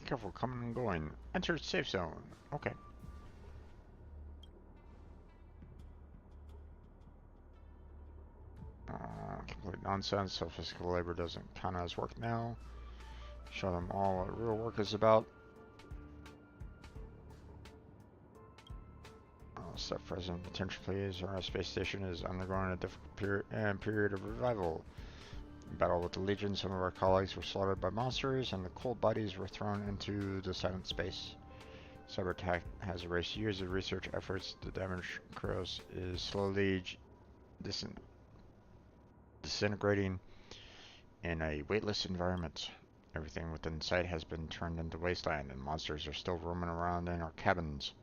Careful coming and going. Enter safe zone. Okay. Complete nonsense, so physical labor doesn't count as work now. Show them all what real work is about. Step President, attention please. Our space station is undergoing a difficult period of revival. In battle with the Legion, some of our colleagues were slaughtered by monsters, and the cold bodies were thrown into the silent space. Cyber attack has erased years of research efforts. The damaged Kuros is slowly disintegrating in a weightless environment. Everything within sight has been turned into wasteland, and monsters are still roaming around in our cabins.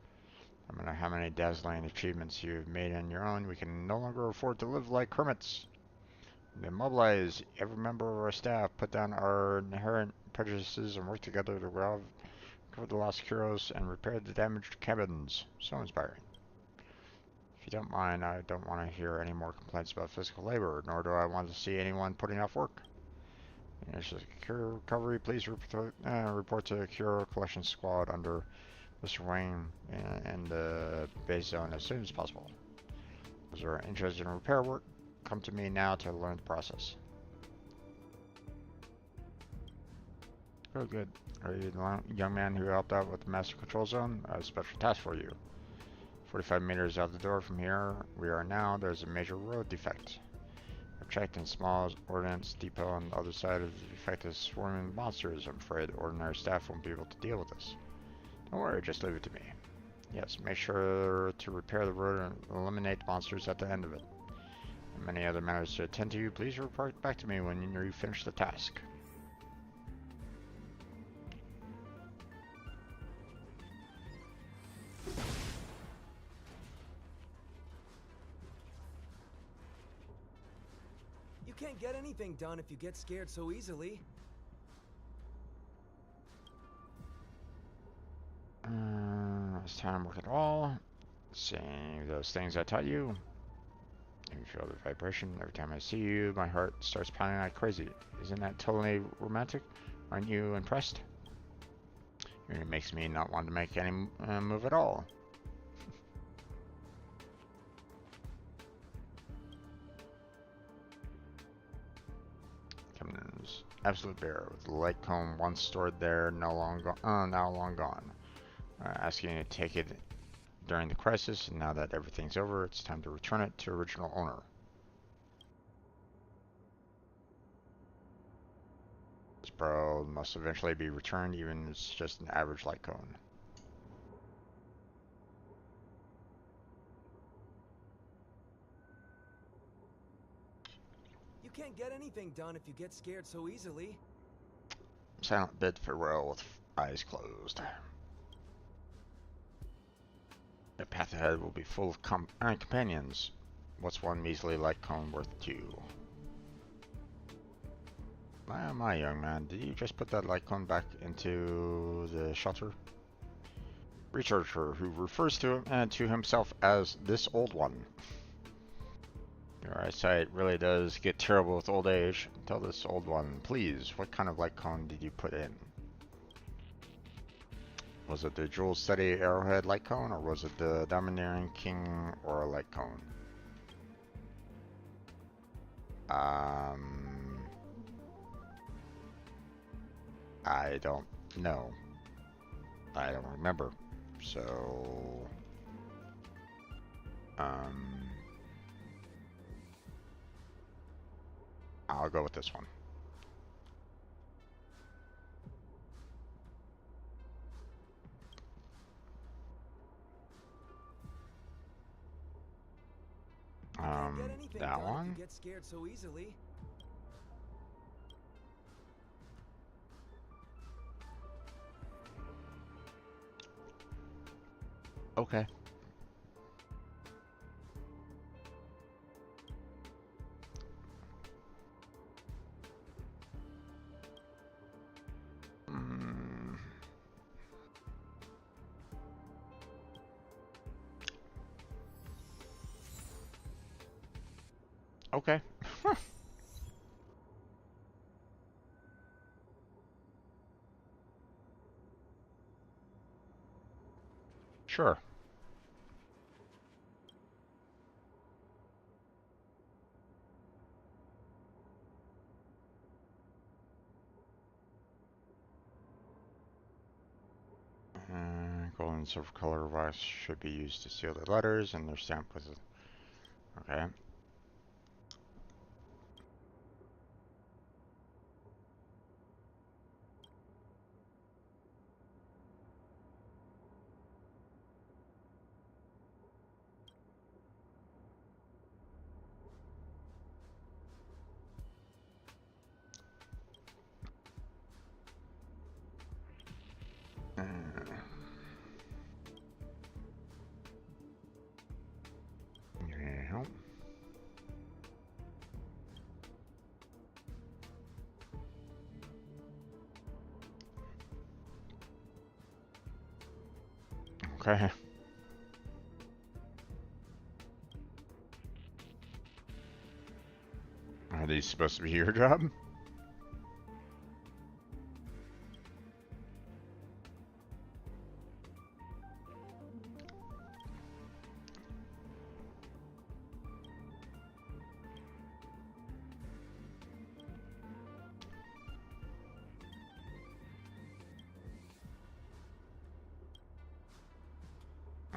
No matter how many dazzling achievements you've made on your own, we can no longer afford to live like hermits. To mobilize every member of our staff, put down our inherent prejudices, and work together to recover the lost Kuros and repair the damaged cabins. So inspiring. If you don't mind, I don't want to hear any more complaints about physical labor, nor do I want to see anyone putting off work. There's a Cure recovery. Please report to Cure Collection Squad under Mr. Wayne and the base zone as soon as possible. Those who are interested in repair work, come to me now to learn the process. Oh, good. Are you the young man who helped out with the Master Control Zone? I have a special task for you. 45 meters out the door from here we are now, there's a major road defect. I've checked in small ordnance depot on the other side of the defect is swarming with monsters. I'm afraid ordinary staff won't be able to deal with this. Don't worry, just leave it to me. Yes, make sure to repair the road and eliminate monsters at the end of it. And many other matters to attend to. Please report back to me when you finish the task. You can't get anything done if you get scared so easily. It's time to work at all. Saying those things I taught you. You feel the vibration every time I see you. My heart starts pounding like crazy. Isn't that totally romantic? Aren't you impressed? It makes me not want to make any move at all. Comes absolute bear with the light cone once stored there, now long gone. Asking you to take it during the crisis, and now that everything's over, it's time to return it to original owner. This pearl must eventually be returned, even if it's just an average light cone. You can't get anything done if you get scared so easily. Silent bid farewell with eyes closed. The path ahead will be full of companions. What's one measly light cone worth two? My young man, did you just put that light cone back into the shelter? Researcher who refers to himself as this old one. Your eyesight really does get terrible with old age. Tell this old one, please, what kind of light cone did you put in? Was it the Jewel Steady Arrowhead light cone, or was it the Domineering King Aura light cone? I don't know. I don't remember. So, I'll go with this one. That one? You get scared so easily. Okay. Okay. Sure. Gold and silver color wax should be used to seal the letters, and they're stamped with it. Okay. Yeah. Okay. Are these supposed to be your job?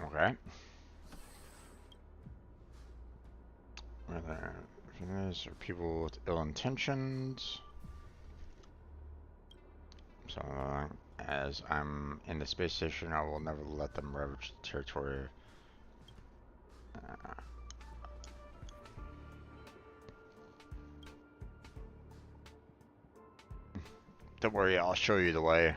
Okay. Whether these are people with ill intentions. So As I'm in the space station, I will never let them ravage the territory. Uh, don't worry, I'll show you the way.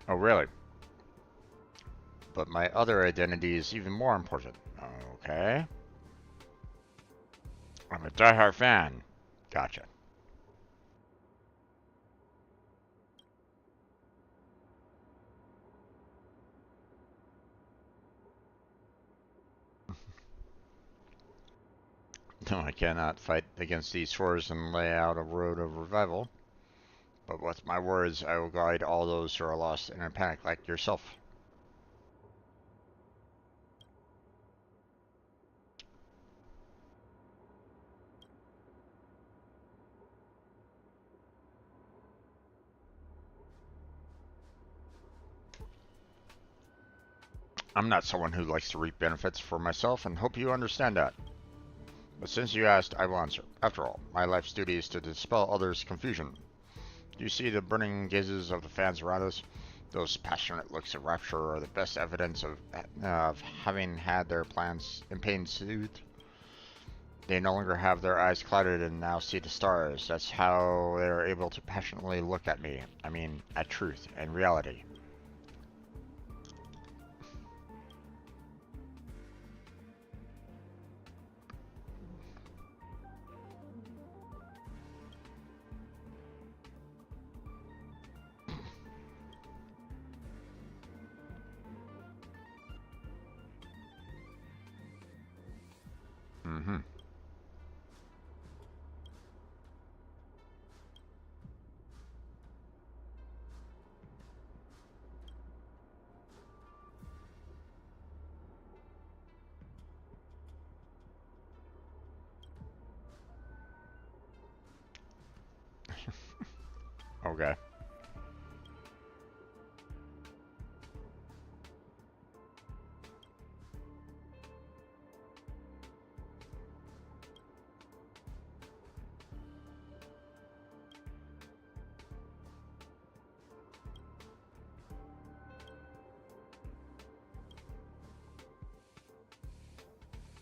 Oh, really? But my other identity is even more important. Okay. I'm a diehard fan. Gotcha. No, I cannot fight against these horrors and lay out a road of revival. But with my words, I will guide all those who are lost in a panic like yourself. I'm not someone who likes to reap benefits for myself, and hope you understand that. But since you asked, I will answer. After all, my life's duty is to dispel others' confusion. Do you see the burning gazes of the fans around us? Those passionate looks of rapture are the best evidence of having had their plans and pain soothed. They no longer have their eyes clouded and now see the stars. That's how they are able to passionately look at me. I mean, at truth and reality. Mm-hmm. Okay.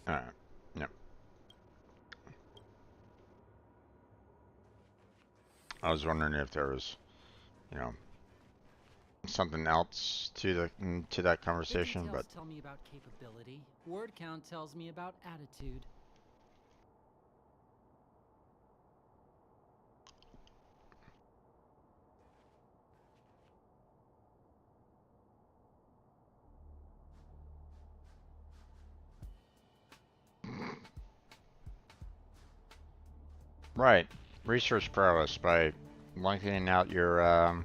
Alright. No. I was wondering if there was, you know, something else to that conversation, The but details tell me about capability. Word count tells me about attitude. right. Research prowess by lengthening out your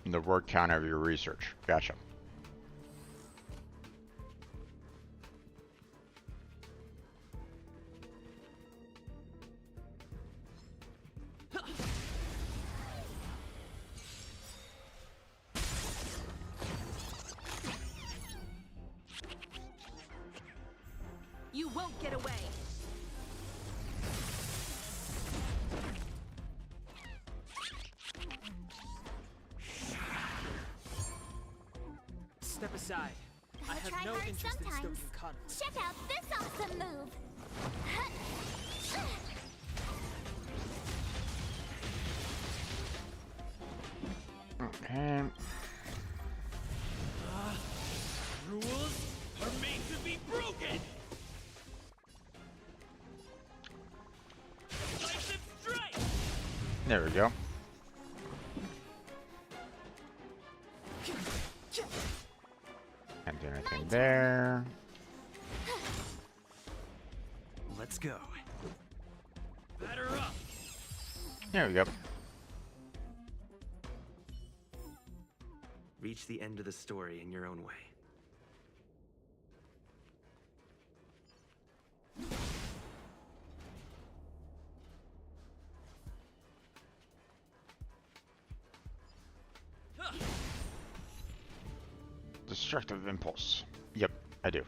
the word count of your research. Gotcha. You won't get away. Step aside. I Gotta have try no hard interest in sometimes. stoking conflict. Check out this awesome move. Okay. Rules are made to be broken! Decisive strike! There we go. Can't do anything there. Let's go. Batter up! There we go. Reach the end of the story in your own way. Destructive impulse. Yep, I do.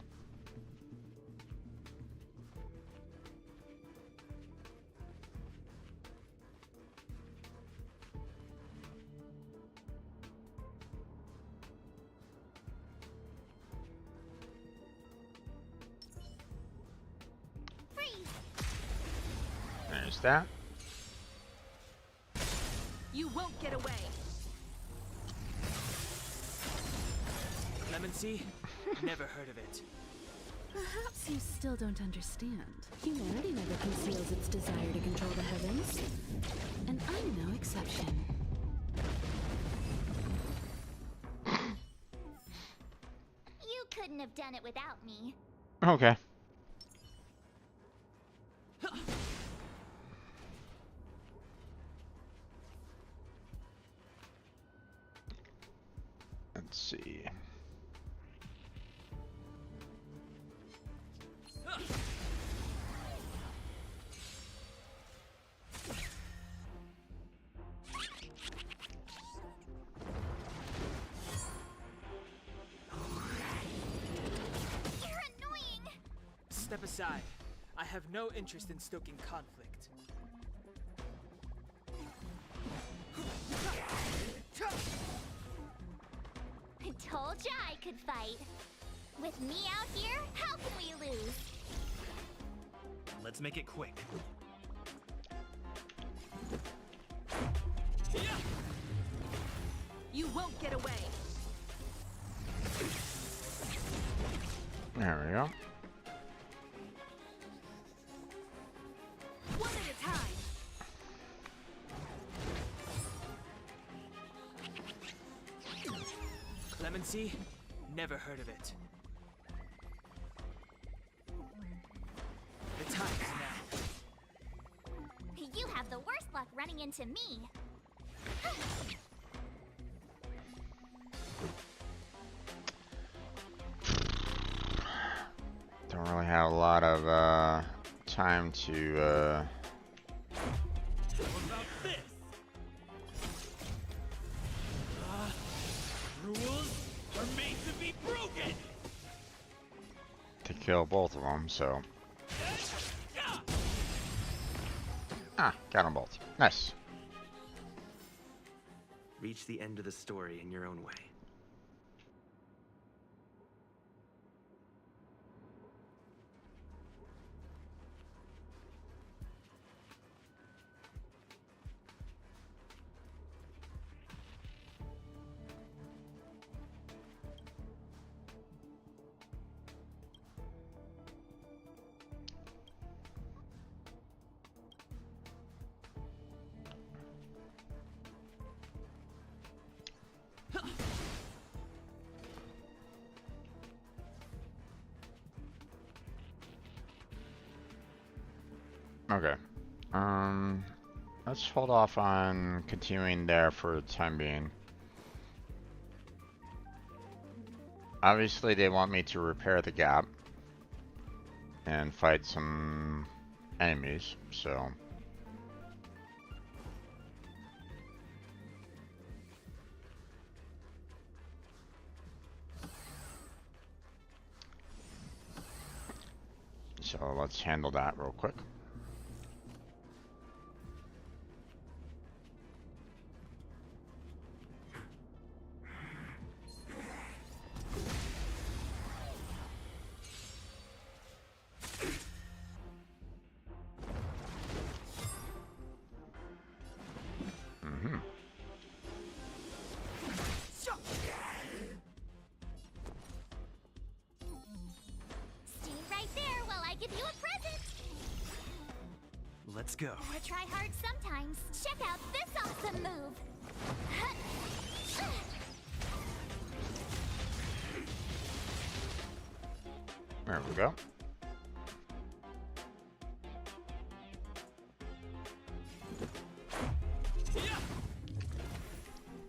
There's that. You won't get away. Clemency? Never heard of it. Perhaps you still don't understand. Humanity never conceals its desire to control the heavens. And I'm no exception. You couldn't have done it without me. Okay. Let's see. You're annoying! Step aside. I have no interest in stoking conflict. I told ya I could fight. With me out here, how can we lose? Let's make it quick. You won't get away. There we go. One at a time. Clemency? Never heard of it. The time is now. You have the worst luck running into me. Don't really have a lot of time to How about this? Rules are made to be broken! kill both of them, so. Ah, got them both. Nice. Reach the end of the story in your own way. Okay. Let's hold off on continuing there for the time being. Obviously, they want me to repair the gap and fight some enemies, so. So let's handle that real quick. Let's go. Gotta try hard sometimes. Check out this awesome move. There we go.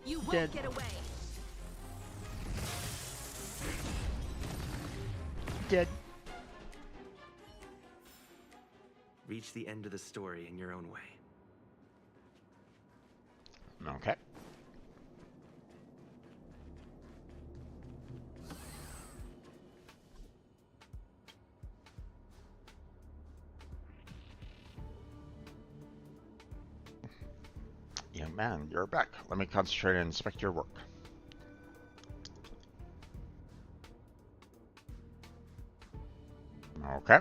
You won't Dead. get away. Dead. Reach the end of the story in your own way. Okay. Young man, you're back. Let me concentrate and inspect your work. Okay.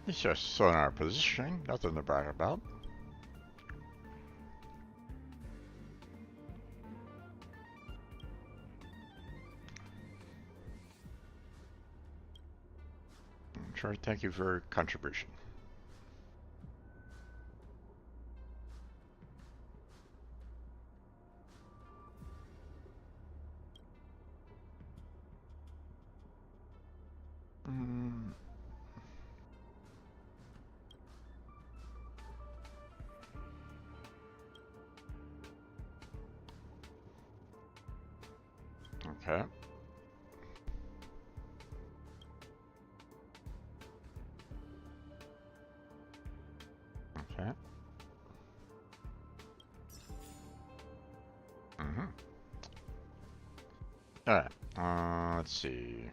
It's just sonar positioning, nothing to brag about. Sure, thank you for your contribution. Okay. Okay. Alright, let's see.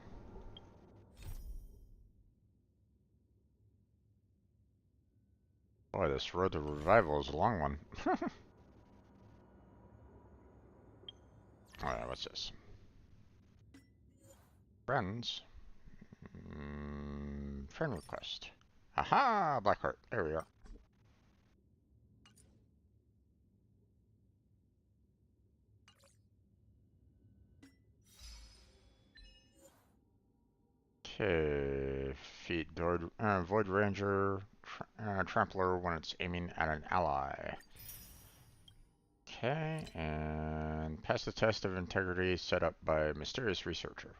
Boy, this road to revival is a long one. Alright, what's this? Friends. Friend request. Aha! Blackheart. There we are. Okay. Feed Void Ranger Trampler when it's aiming at an ally. Okay, and pass the test of integrity set up by mysterious researcher.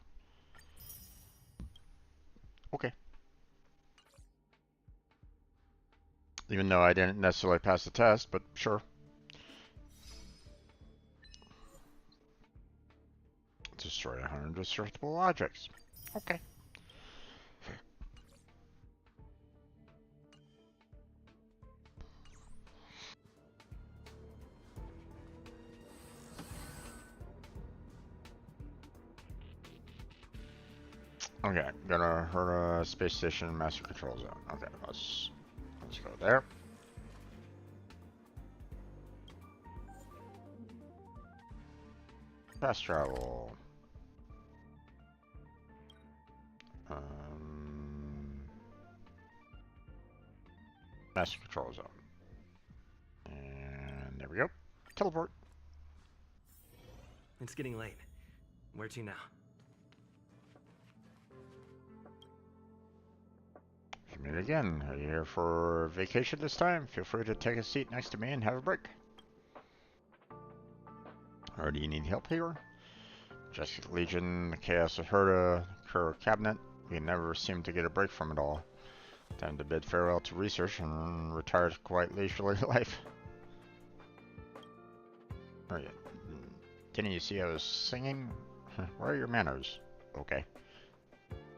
Okay. Even though I didn't necessarily pass the test, but sure. Destroy 100 destructible objects. Okay. Okay, gonna hurt a space station master control zone. Okay, let's go there. Fast travel. Master control zone. And there we go. Teleport. It's getting late. Where to now? If you meet again, are you here for vacation this time? Feel free to take a seat next to me and have a break. Or do you need help here? Justice Legion, the Chaos of Herda, Kuro Cabinet. We never seem to get a break from it all. Time to bid farewell to research and retire to quite leisurely life. Oh yeah. Didn't you see I was singing? Where are your manners? Okay.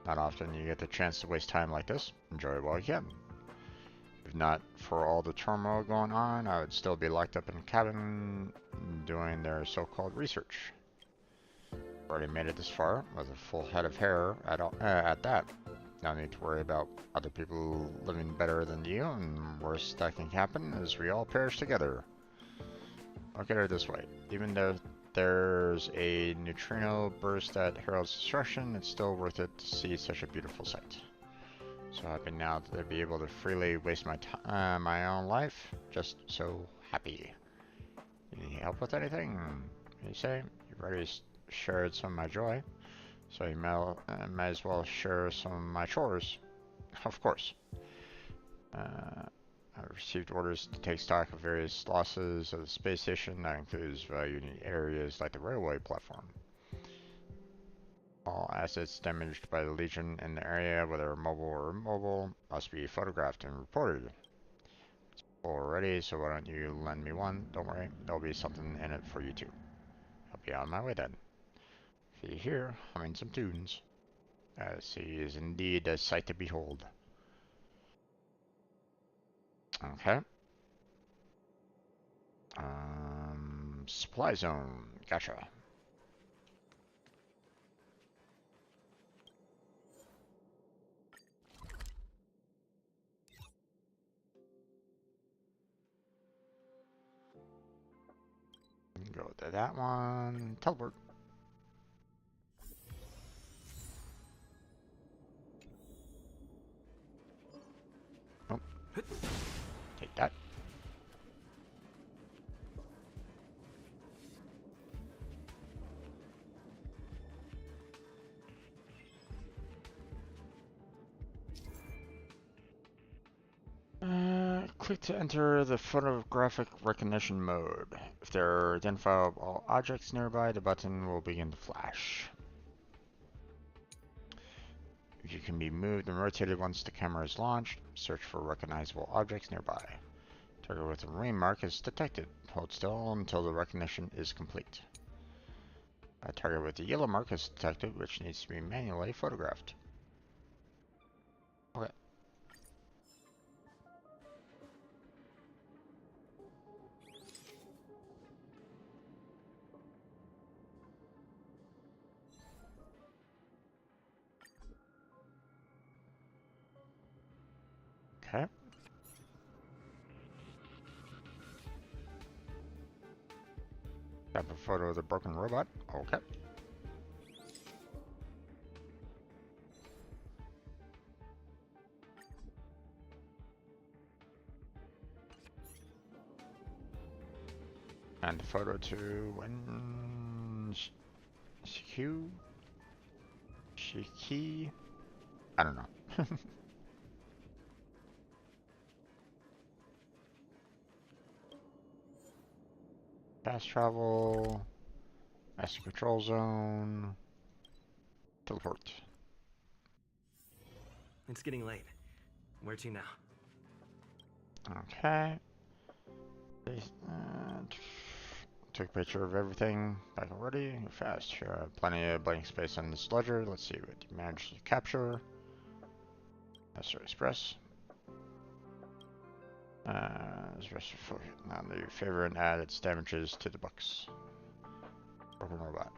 Not often you get the chance to waste time like this. Enjoy it while you can. If not for all the turmoil going on, I would still be locked up in a cabin doing their so-called research. Already made it this far with a full head of hair at that. No need to worry about other people living better than you, and worst that can happen is we all perish together. Look at it this way. Even though there's a neutrino burst that heralds destruction, it's still worth it to see such a beautiful sight. So happy now to be able to freely waste my own life. Just so happy. You need help with anything? You say? You've already shared some of my joy, so you might as well share some of my chores. Of course. I've received orders to take stock of various losses of the space station. That includes valued areas like the railway platform. All assets damaged by the Legion in the area, whether mobile or immobile, must be photographed and reported. It's full already, so why don't you lend me one? Don't worry, there'll be something in it for you too. I'll be on my way then. See you here, humming some tunes. Sea is indeed a sight to behold. Okay. Supply zone. Gotcha. Go to that one. Teleport. Oh. Take that. Click to enter the photographic recognition mode. If there are identifiable objects nearby, the button will begin to flash. If you can be moved and rotated once the camera is launched, search for recognizable objects nearby. Target with a green mark is detected. Hold still until the recognition is complete. A target with a yellow mark is detected, which needs to be manually photographed. Okay. Okay. Have a photo of the broken robot. Okay. And a photo to Shiki. I don't know. Fast travel. Master control zone. Teleport. It's getting late. Where to now? Okay. Took a picture of everything. Back and ready. Fast. Plenty of blank space on this ledger. Let's see what you managed to capture. Master Express. Now your favorite add its damages to the books. Broken robot.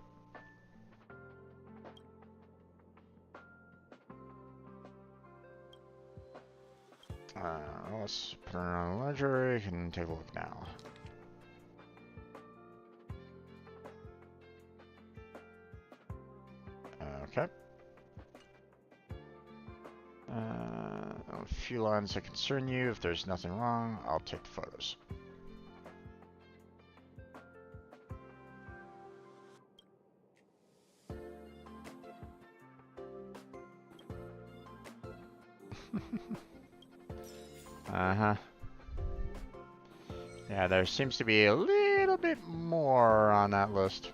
Let's put it on the ledger. You can take a look now. Okay. A few lines that concern you. If there's nothing wrong, I'll take the photos. Uh-huh. Yeah, there seems to be a little bit more on that list.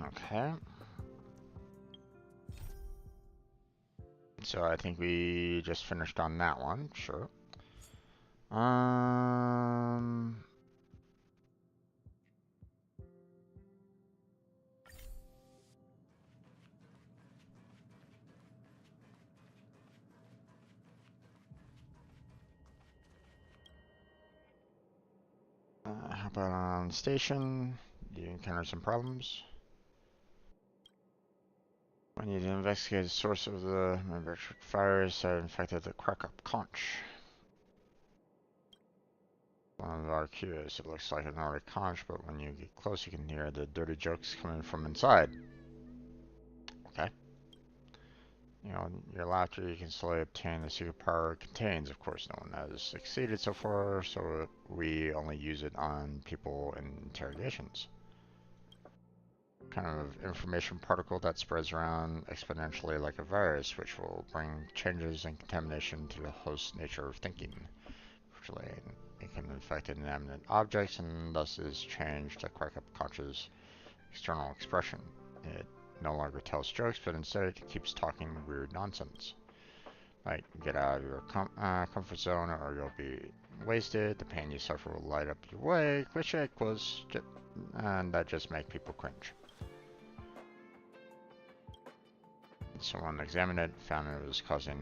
Okay. So I think we just finished on that one, sure. How about on station? You encounter some problems. I need to investigate the source of the electric fires that infected the crack-up conch. One of our cues. It looks like an Nordic conch, but when you get close, you can hear the dirty jokes coming from inside. Okay. You know, your laughter, you can slowly obtain the secret power it contains. Of course, no one has succeeded so far, so we only use it on people in interrogations. Kind of information particle that spreads around exponentially like a virus, which will bring changes and contamination to the host's nature of thinking. Actually, it can infect inanimate objects and thus is changed to crack up conscious external expression. It no longer tells jokes, but instead it keeps talking weird nonsense. Like, get out of your comfort zone or you'll be wasted. The pain you suffer will light up your way. Cliche was just, and that just make people cringe. Someone examined it, found it was causing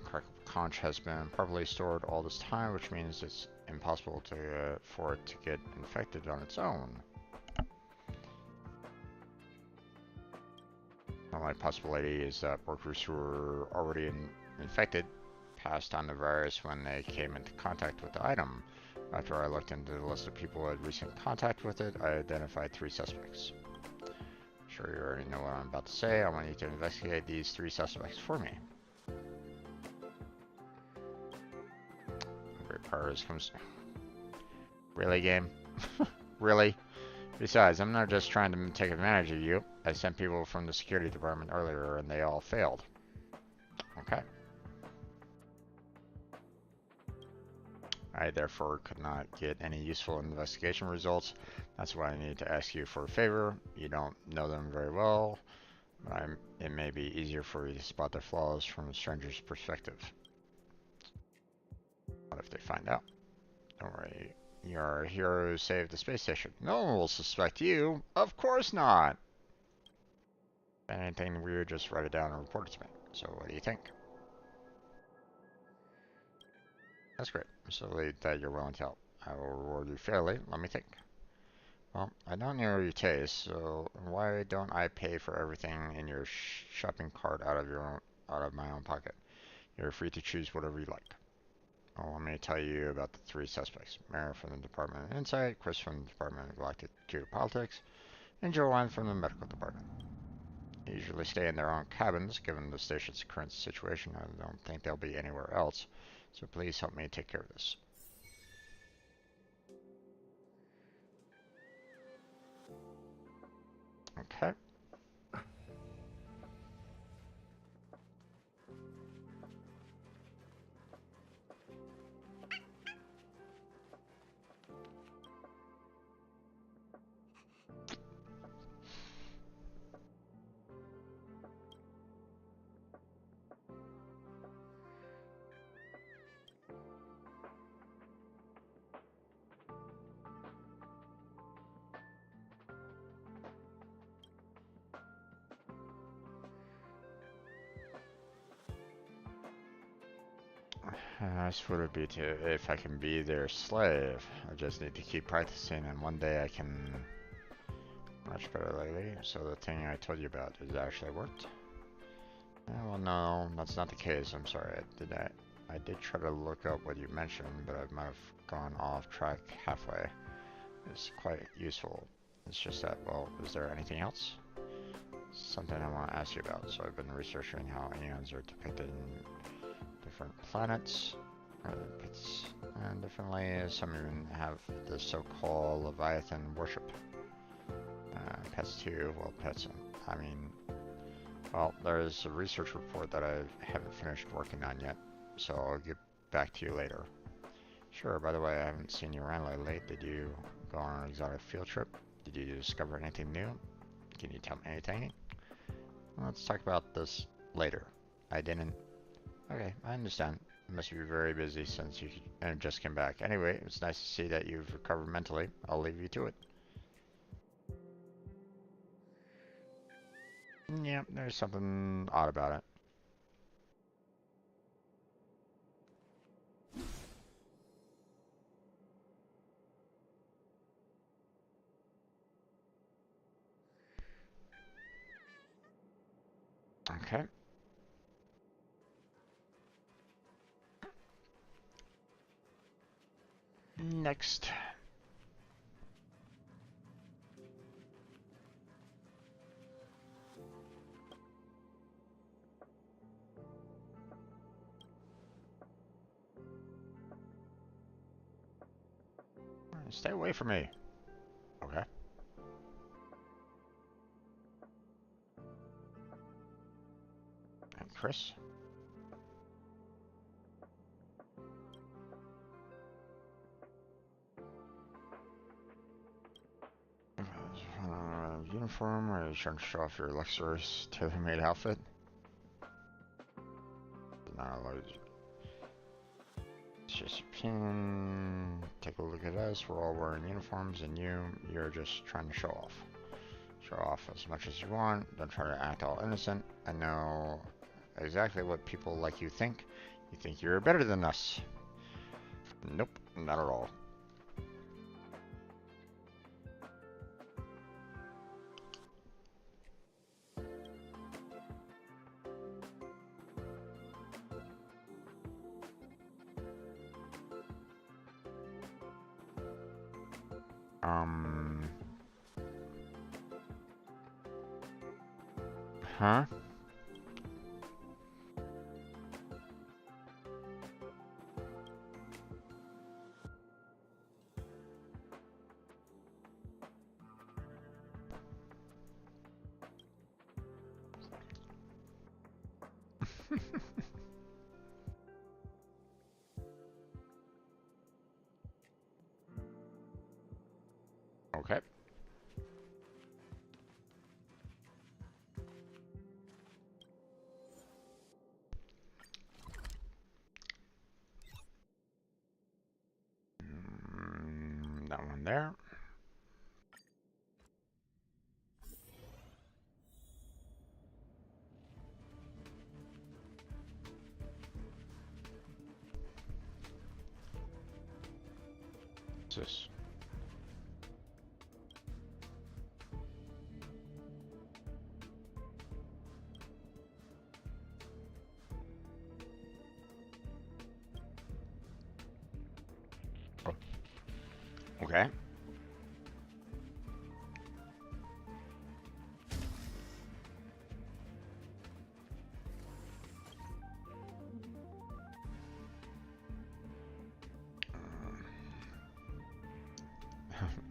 correct conch has been properly stored all this time, which means it's impossible for it to get infected on its own. The only possibility is that workers who were already infected passed on the virus when they came into contact with the item. After I looked into the list of people who had recent contact with it, I identified 3 suspects. Sure, you already know what I'm about to say. I want you to investigate these 3 suspects for me. Great powers comes. Really, game? Really? Besides, I'm not just trying to take advantage of you. I sent people from the security department earlier and they all failed. Okay. I therefore could not get any useful investigation results. That's why I need to ask you for a favor. You don't know them very well, but it may be easier for you to spot their flaws from a stranger's perspective. What if they find out? Don't worry. You're a hero who saved the space station. No one will suspect you. Of course not. If anything weird, just write it down and report it to me. So what do you think? That's great. I'm so glad that you're willing to help. I will reward you fairly. Let me think. Well, I don't know your taste, so why don't I pay for everything in your shopping cart out of my own pocket? You're free to choose whatever you like. Well, let me tell you about the 3 suspects. Mara from the Department of Insight, Chris from the Department of Galactic Geopolitics, and Joanne from the Medical Department. They usually stay in their own cabins, given the station's current situation. I don't think they'll be anywhere else, so please help me take care of this. Okay. Nice would it be if I can be their slave. I just need to keep practicing and one day I can... Much better lately. So the thing I told you about, has it actually worked? Well, no, that's not the case. I'm sorry. I did try to look up what you mentioned, but I might have gone off track halfway. It's quite useful. It's just that, well, is there anything else? Something I want to ask you about. So I've been researching how aliens are depicted in different planets, and differently. Some even have the so-called Leviathan worship. Pets too. Well, pets. I mean, well, there's a research report that I haven't finished working on yet, so I'll get back to you later. Sure. By the way, I haven't seen you around lately. Did you go on an exotic field trip? Did you discover anything new? Can you tell me anything? Well, let's talk about this later. I didn't. Okay, I understand. You must be very busy since you just came back. Anyway, it's nice to see that you've recovered mentally. I'll leave you to it. Yeah, there's something odd about it. Okay. Next. Stay away from me. Okay. And Chris? Uniform, or are you trying to show off your luxurious tailor-made outfit? It's just a pin. Take a look at us. We're all wearing uniforms, and you're just trying to show off. Show off as much as you want. Don't try to act all innocent. I know exactly what people like you think. You think you're better than us. Nope, not at all. Huh? Okay. That one there. What's this? Oh. Okay.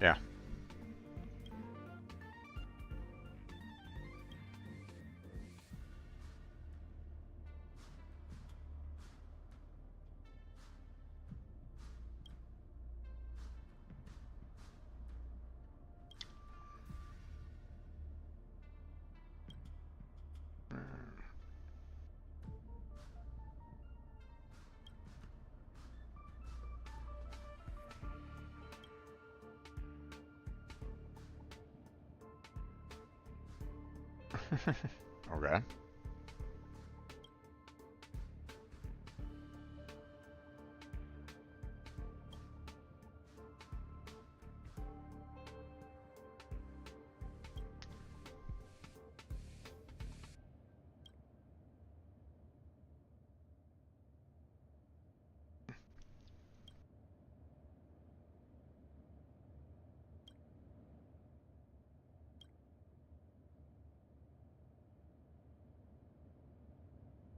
Yeah. Okay.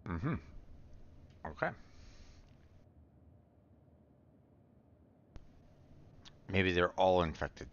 Mm-hmm. Okay. Maybe they're all infected.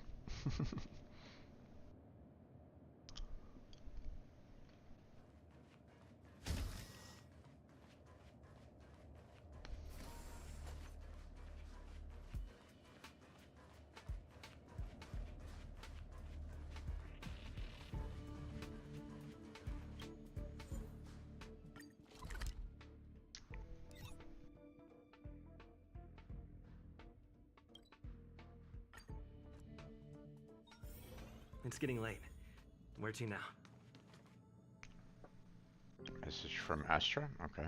It's getting late. Where to now? Message from Astra. Okay.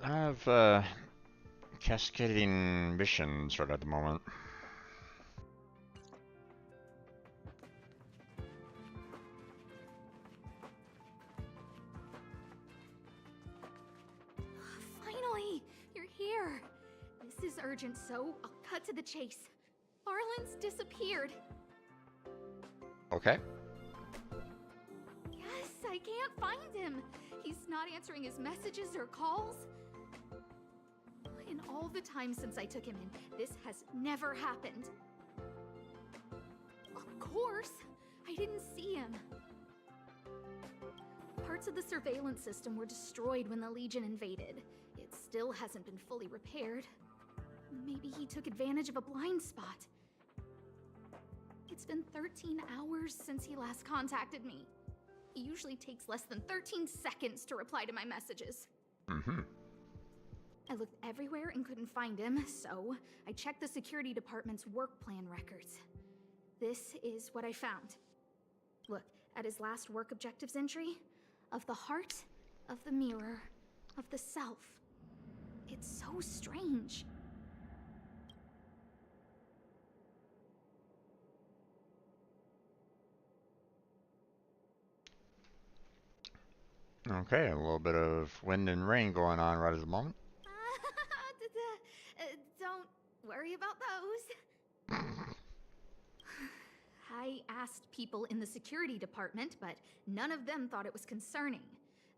I have cascading missions right at the moment. Finally! You're here! This is urgent, so I'll cut to the chase. Arlen's disappeared. Okay. Yes, I can't find him. He's not answering his messages or calls. In all the time since I took him in, this has never happened. Of course, I didn't see him. Parts of the surveillance system were destroyed when the Legion invaded. It still hasn't been fully repaired. Maybe he took advantage of a blind spot. It's been 13 hours since he last contacted me. He usually takes less than 13 seconds to reply to my messages. Mm-hmm. I looked everywhere and couldn't find him, so I checked the security department's work plan records. This is what I found. Look, at his last work objectives entry, of the heart, of the mirror, of the self. It's so strange. Okay, a little bit of wind and rain going on right at the moment. Don't worry about those. I asked people in the security department, but none of them thought it was concerning.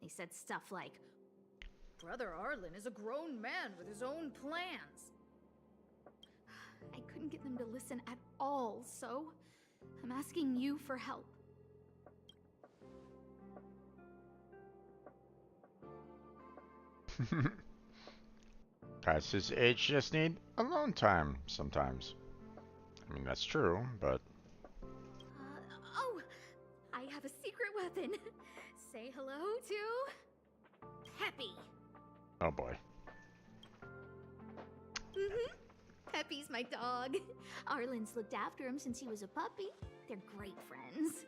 They said stuff like, Brother Arlen is a grown man with his own plans. I couldn't get them to listen at all, so I'm asking you for help. Guys his age just need alone time sometimes. I mean, that's true, but... Oh, I have a secret weapon. Say hello to... Peppy. Oh boy. Peppy's my dog. Arlen's looked after him since he was a puppy. They're great friends.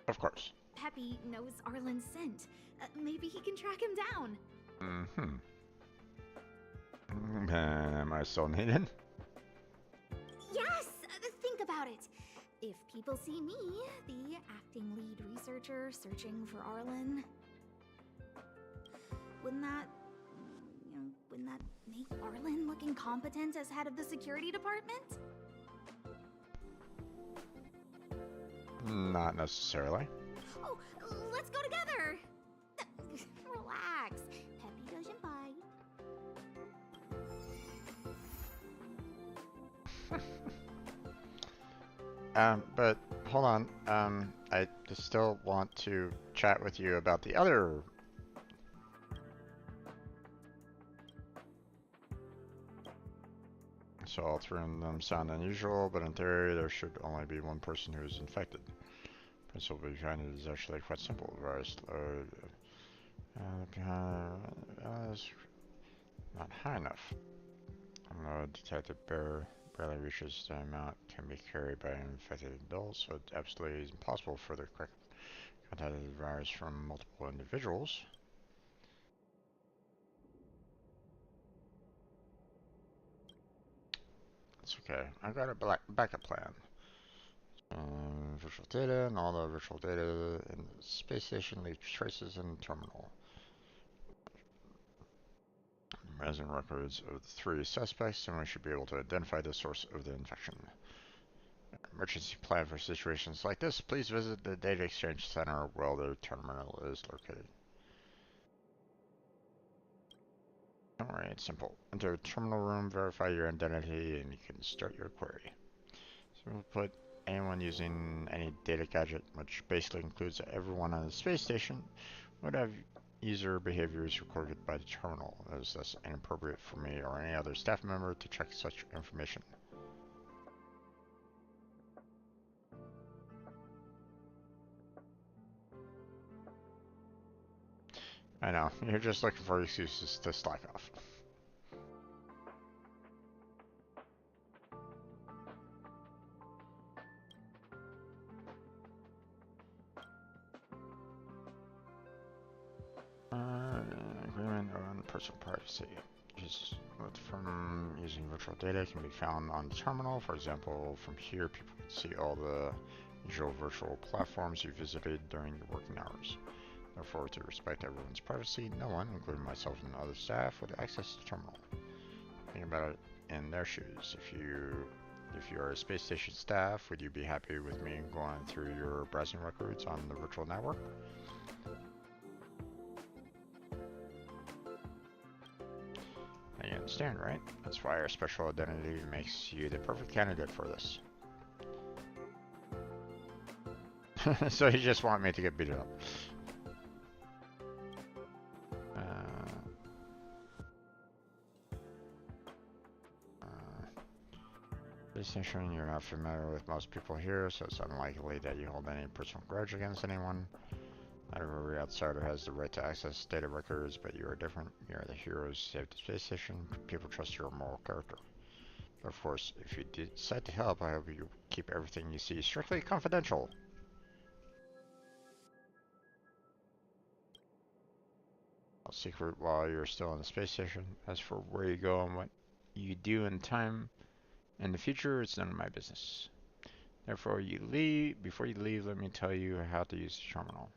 Of course. Peppy knows Arlen's scent. Maybe he can track him down. Mm-hmm. Am I still needed? Yes! Think about it. If people see me, the acting lead researcher searching for Arlen, wouldn't that make Arlen look incompetent as head of the security department? Not necessarily. Oh, let's go together! Relax. Peppy doesn't bite. But hold on. I still want to chat with you about the other. So all three of them sound unusual, but in theory there should only be one person who is infected. Principle behind it is actually quite simple. Virus is not high enough. Load detected barely reaches the amount can be carried by an infected adult, so it's absolutely impossible for the correct contact of the virus from multiple individuals. It's okay. I got a backup plan. Virtual data and all the virtual data in the space station leave traces in the terminal. Resident records of the three suspects, and we should be able to identify the source of the infection. Emergency plan for situations like this, please visit the data exchange center where the terminal is located. Don't worry, it's simple. Enter the terminal room, verify your identity, and you can start your query. So we'll put anyone using any data gadget, which basically includes everyone on the space station, would have user behaviors recorded by the terminal. It is thus inappropriate for me or any other staff member to check such information. I know, you're just looking for excuses to slack off. Agreement on personal privacy. Just from using virtual data can be found on the terminal. For example, from here people can see all the usual virtual platforms you visited during your working hours. Therefore, to respect everyone's privacy, no one, including myself and other staff, would access the terminal. Think about it in their shoes. If you are a space station staff, would you be happy with me going through your browsing records on the virtual network? understand, right? That's why our special identity makes you the perfect candidate for this. So you just want me to get beat up. Distinction, you're not familiar with most people here, so it's unlikely that you hold any personal grudge against anyone. Not every outsider has the right to access data records, but you are different. You are the heroes who saved the space station. People trust your moral character. But of course, if you decide to help, I hope you keep everything you see strictly confidential. A secret while you're still in the space station. As for where you go and what you do in time in the future, it's none of my business. Therefore, before you leave, let me tell you how to use the terminal.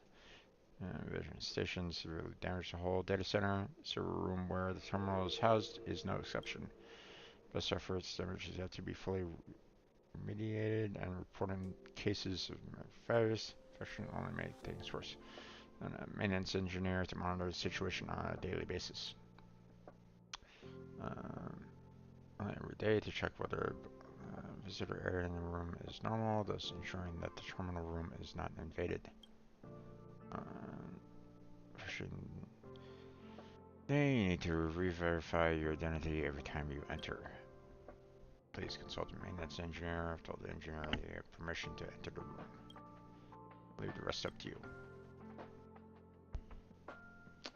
Vision station severely damaged the whole data center. Server room where the terminal is housed is no exception. Best efforts, damage is yet to be fully remediated, and reporting cases of nefarious infection only make things worse. And a maintenance engineer to monitor the situation on a daily basis. Every day to check whether visitor area in the room is normal, thus ensuring that the terminal room is not invaded. Then you need to re-verify your identity every time you enter. Please consult the maintenance engineer. I've told the engineer you have permission to enter the room. Leave the rest up to you.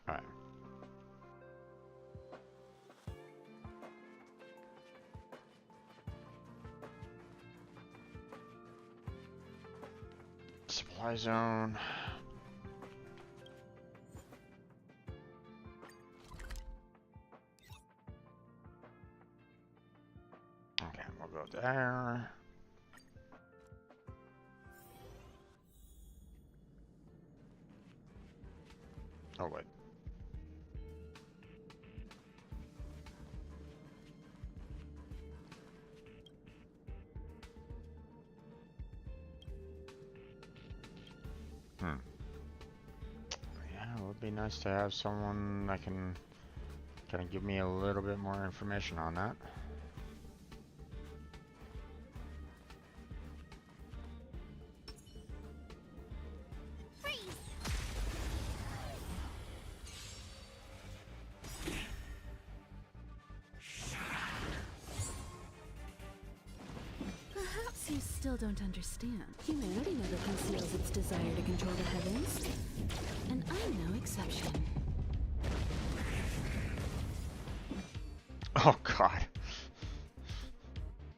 Alright. Supply zone. Okay, we'll go there. Oh wait. Yeah, it would be nice to have someone that can kind of give me a little bit more information on that. Perhaps you still don't understand. Humanity never conceals its desire to control the heavens. And I'm no exception. Oh god.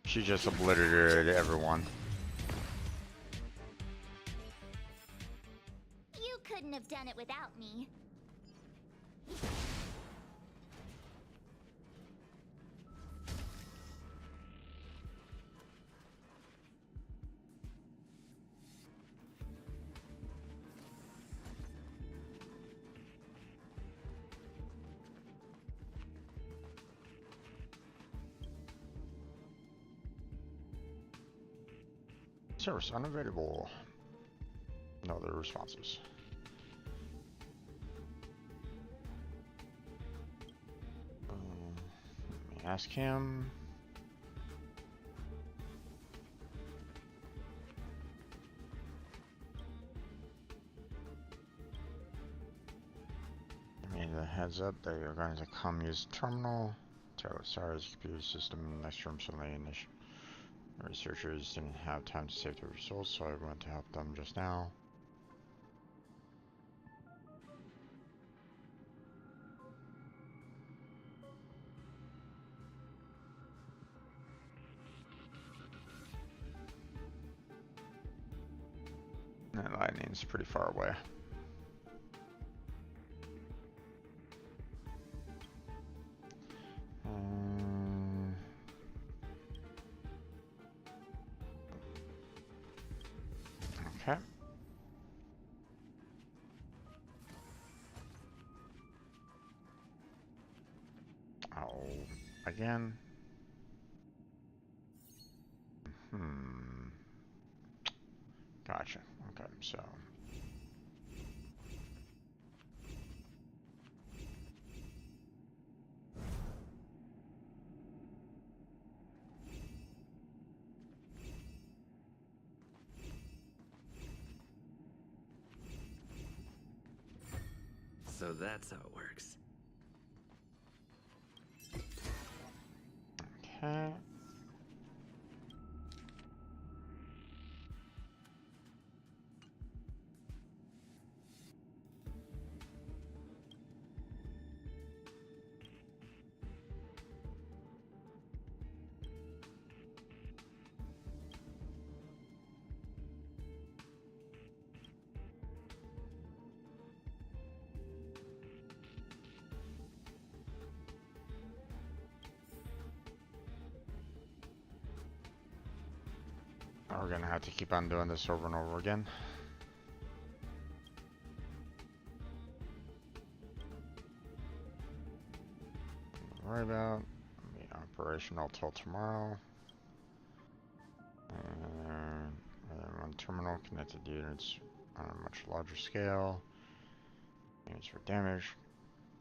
She just obliterated everyone. You couldn't have done it without me. Service unavailable. No other responses. Let me ask him. Give me the heads up that you're going to come use the terminal. Sorry, computer system next room suddenly initiated. Researchers didn't have time to save the results, so I went to help them just now. That lightning's pretty far away. Okay. Oh, again. Gotcha. Okay, so. So that's how it works. Okay. We're gonna have to keep on doing this over and over again. Don't worry about. Be operational till tomorrow. One terminal connected units on a much larger scale. Units for damage.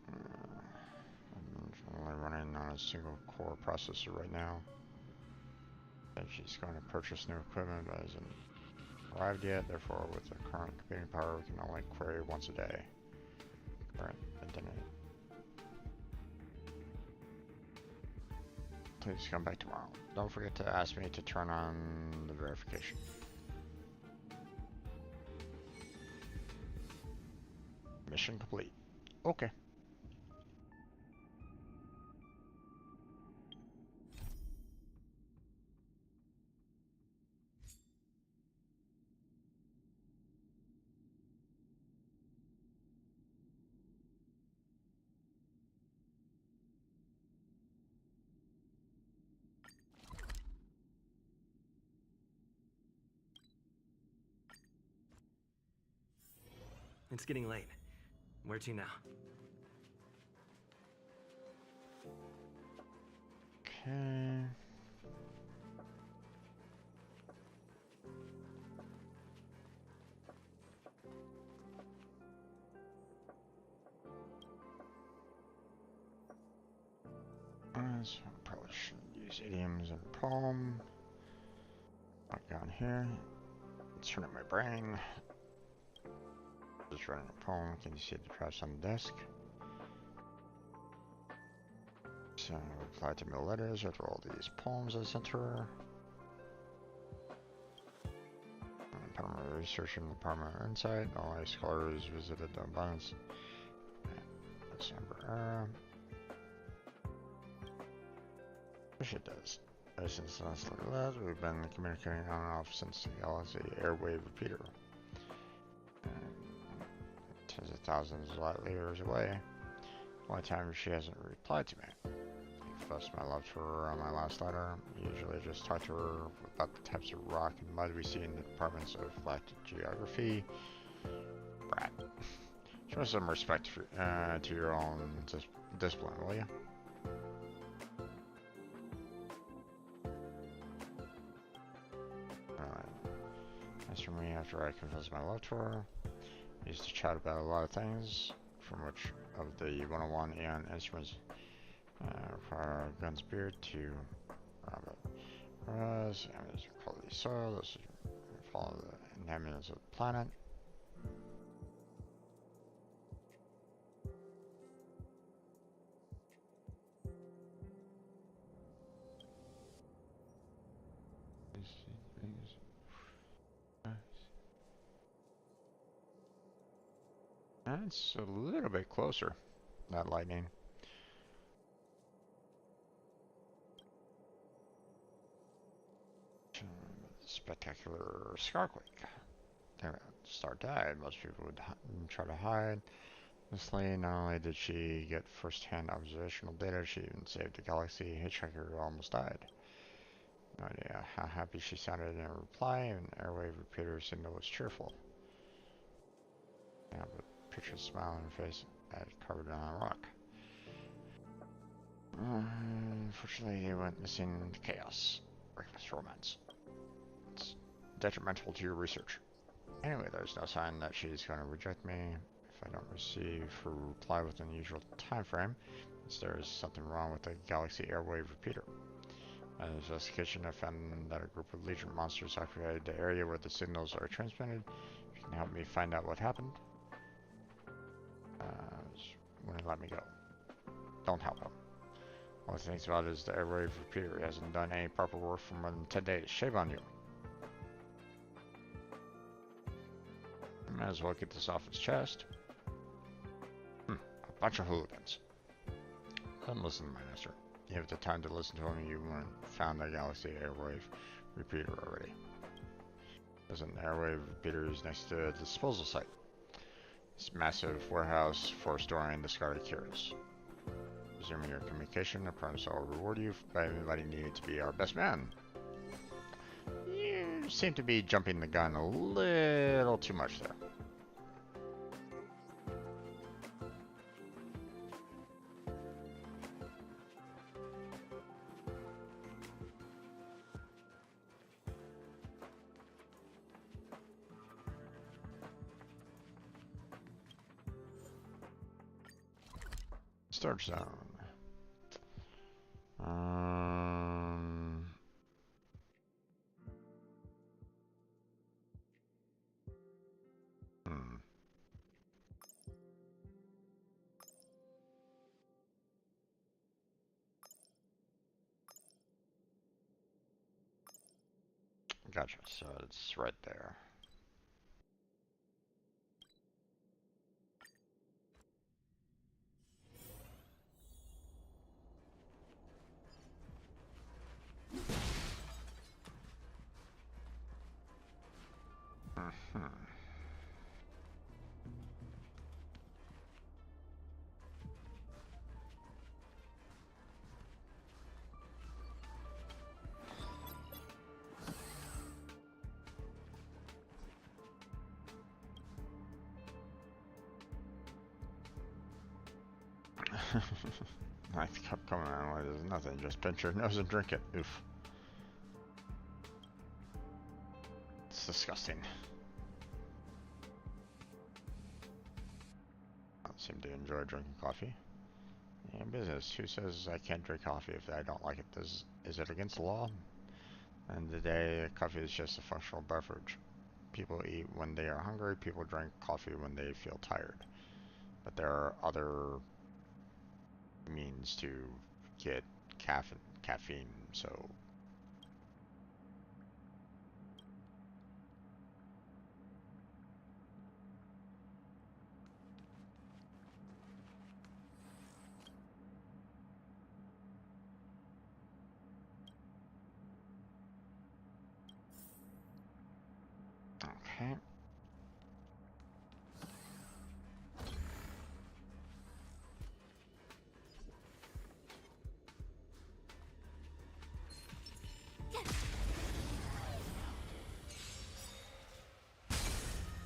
I'm only running on a single core processor right now. And she's going to purchase new equipment but hasn't arrived yet. Therefore, with the current computing power, we can only query once a day. Current internet. Please come back tomorrow. Don't forget to ask me to turn on the verification. Mission complete. Okay. It's getting late. Where to now? Okay. So I probably shouldn't use idioms and poem. Back down here. Let's turn up my brain. Just running a poem. Can you see the trash on the desk? So reply to mail letters after all these poems I sent her. Department of Research and Department of Insight. All my scholars visited the abundance. December era. Which it does. Ever since last last, we've been communicating on and off since the Galaxy Airwave Repeater. Tens of thousands of light years away. One time she hasn't replied to me. I expressed my love to her on my last letter. Usually I just talk to her about the types of rock and mud we see in the departments of galactic geography. Brat. Show some respect for, to your own discipline, will you? As for me, after I confessed my love to her, we used to chat about a lot of things, from which of the 101 Aeon instruments require gun spear to Robert. Whereas, this is quality soil, this is follow the inhabitants of the planet. That's a little bit closer, that lightning. Spectacular Scarquake. Star died. Most people would try to hide. Miss Lee, not only did she get first-hand observational data, she even saved a galaxy hitchhiker who almost died. No idea how happy she sounded in her reply, and airwave repeater signal was cheerful. Yeah, but picture a smile on her face as covered on a rock. Unfortunately, they went missing into chaos. Reckless romance. It's detrimental to your research. Anyway, there's no sign that she's going to reject me. If I don't receive her reply within the usual time frame, means there is something wrong with the Galaxy Airwave Repeater. An investigation, I found that a group of Legion monsters occupied the area where the signals are transmitted. You can help me find out what happened. Wouldn't let me go. Don't help him. All he thinks about is the airwave repeater. He hasn't done any proper work for more than 10 days. Shame on you. I might as well get this off his chest. A bunch of hooligans. Don't listen to my master. You have the time to listen to him, you weren't found the Galaxy Airwave repeater already. There's an airwave repeater is next to a disposal site. It's a massive warehouse for storing discarded cures. Resuming your communication, I promise I'll reward you by letting you to be our best man. You seem to be jumping the gun a little too much there. Storage zone. Gotcha, so it's right there. Ninth cup coming on, there's nothing, just pinch your nose and drink it. Oof. It's disgusting. I don't seem to enjoy drinking coffee. Yeah, business. Who says I can't drink coffee if I don't like it? Is it against the law? And today, coffee is just a functional beverage. People eat when they are hungry, people drink coffee when they feel tired. But there are other means to get caffeine, so okay.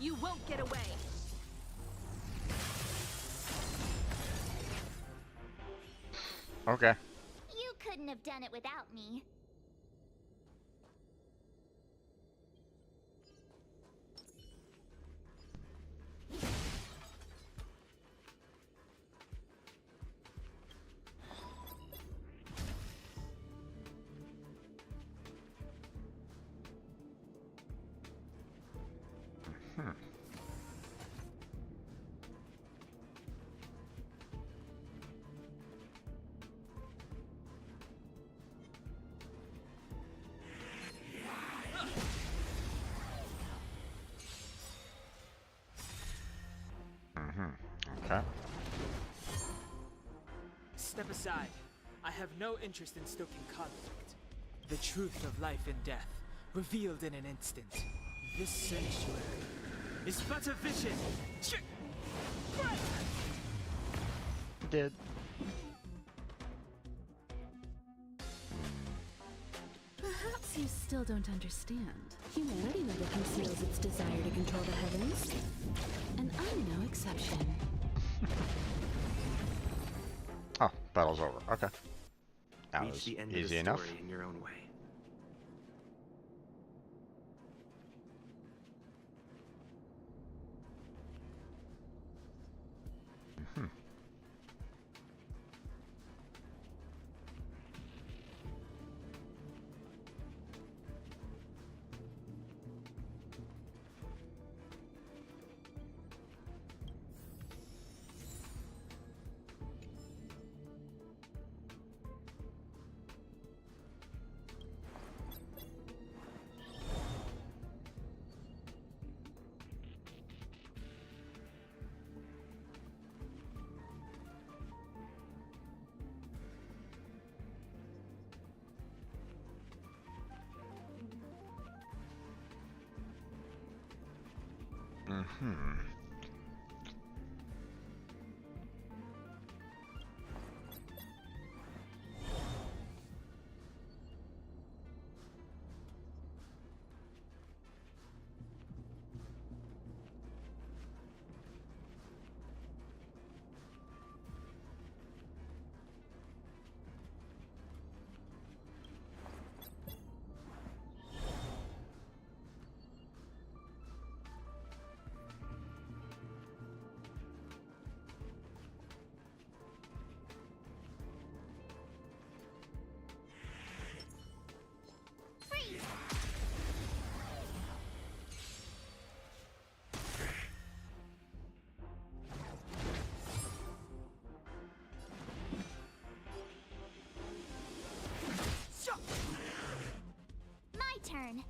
You won't get away! Okay. You couldn't have done it without me. Okay. Step aside. I have no interest in stoking conflict. The truth of life and death, revealed in an instant. This sanctuary is but a vision. Did. Perhaps you still don't understand. Humanity never conceals its desire to control the heavens. And I'm no exception. Oh, battle's over. Okay. That Reach was the end easy of the enough. story in your own way. Hmm. Freeze! My turn.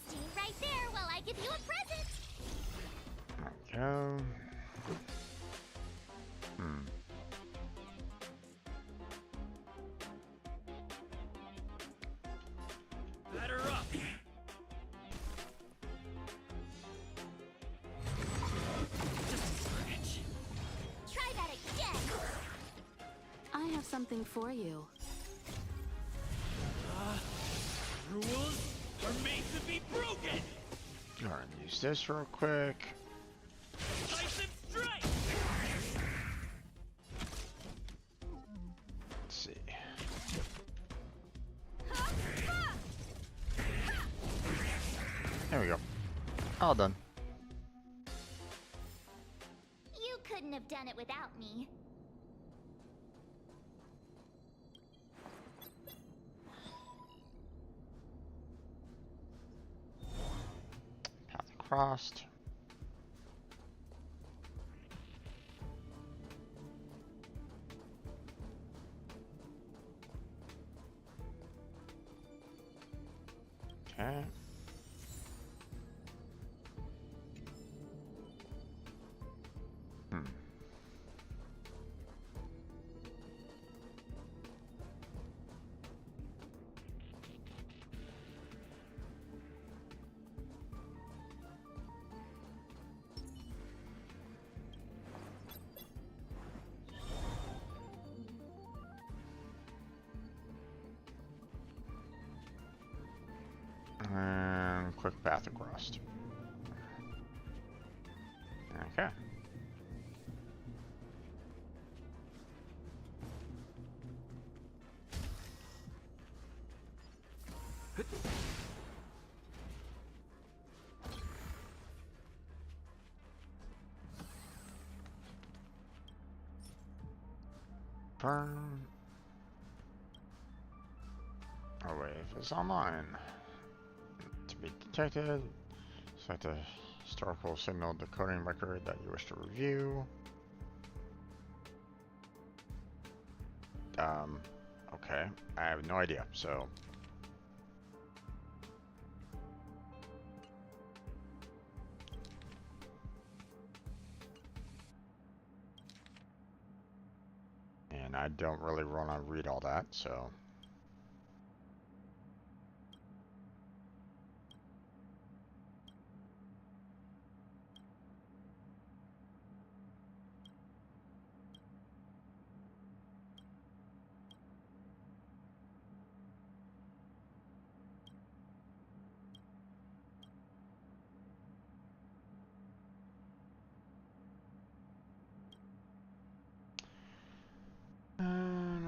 Stay right there while I give you a present. Okay. Hmm. Batter up. Just a scratch. Try that again. I have something for you. Rules are made to be broken. Go ahead and use this real quick. Decisive strike. Let's see. There we go. All done. You couldn't have done it without me. Path crossed. Okay. Hmm. And quick path across. Okay. Burn. Oh wait, if it's online. To be detected. Select a historical signal decoding record that you wish to review. Okay. I have no idea, so. And I don't really want to read all that, so.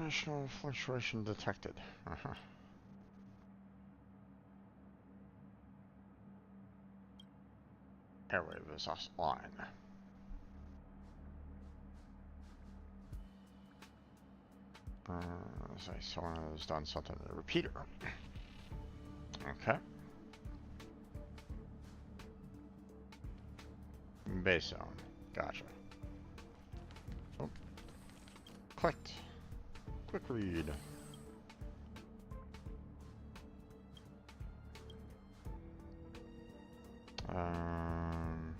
National fluctuation detected. Airwave is offline. So someone has done something to the repeater. Okay. Base zone. Gotcha. Oh. Clicked. Quick read. Um,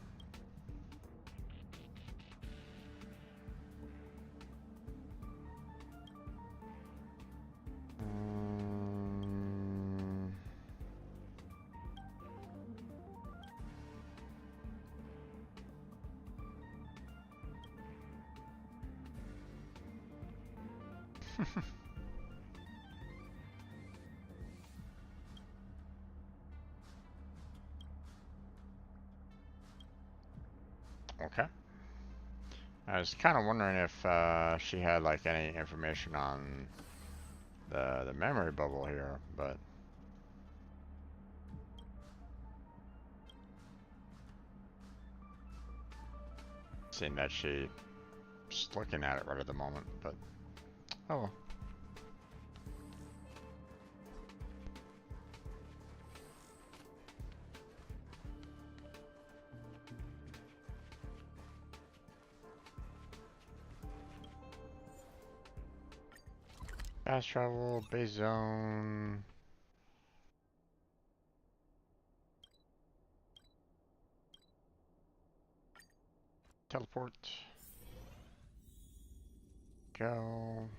Okay. I was kind of wondering if she had like any information on the memory bubble here, but seeing that she's looking at it right at the moment, but oh well. Fast travel, base zone. Teleport. Go.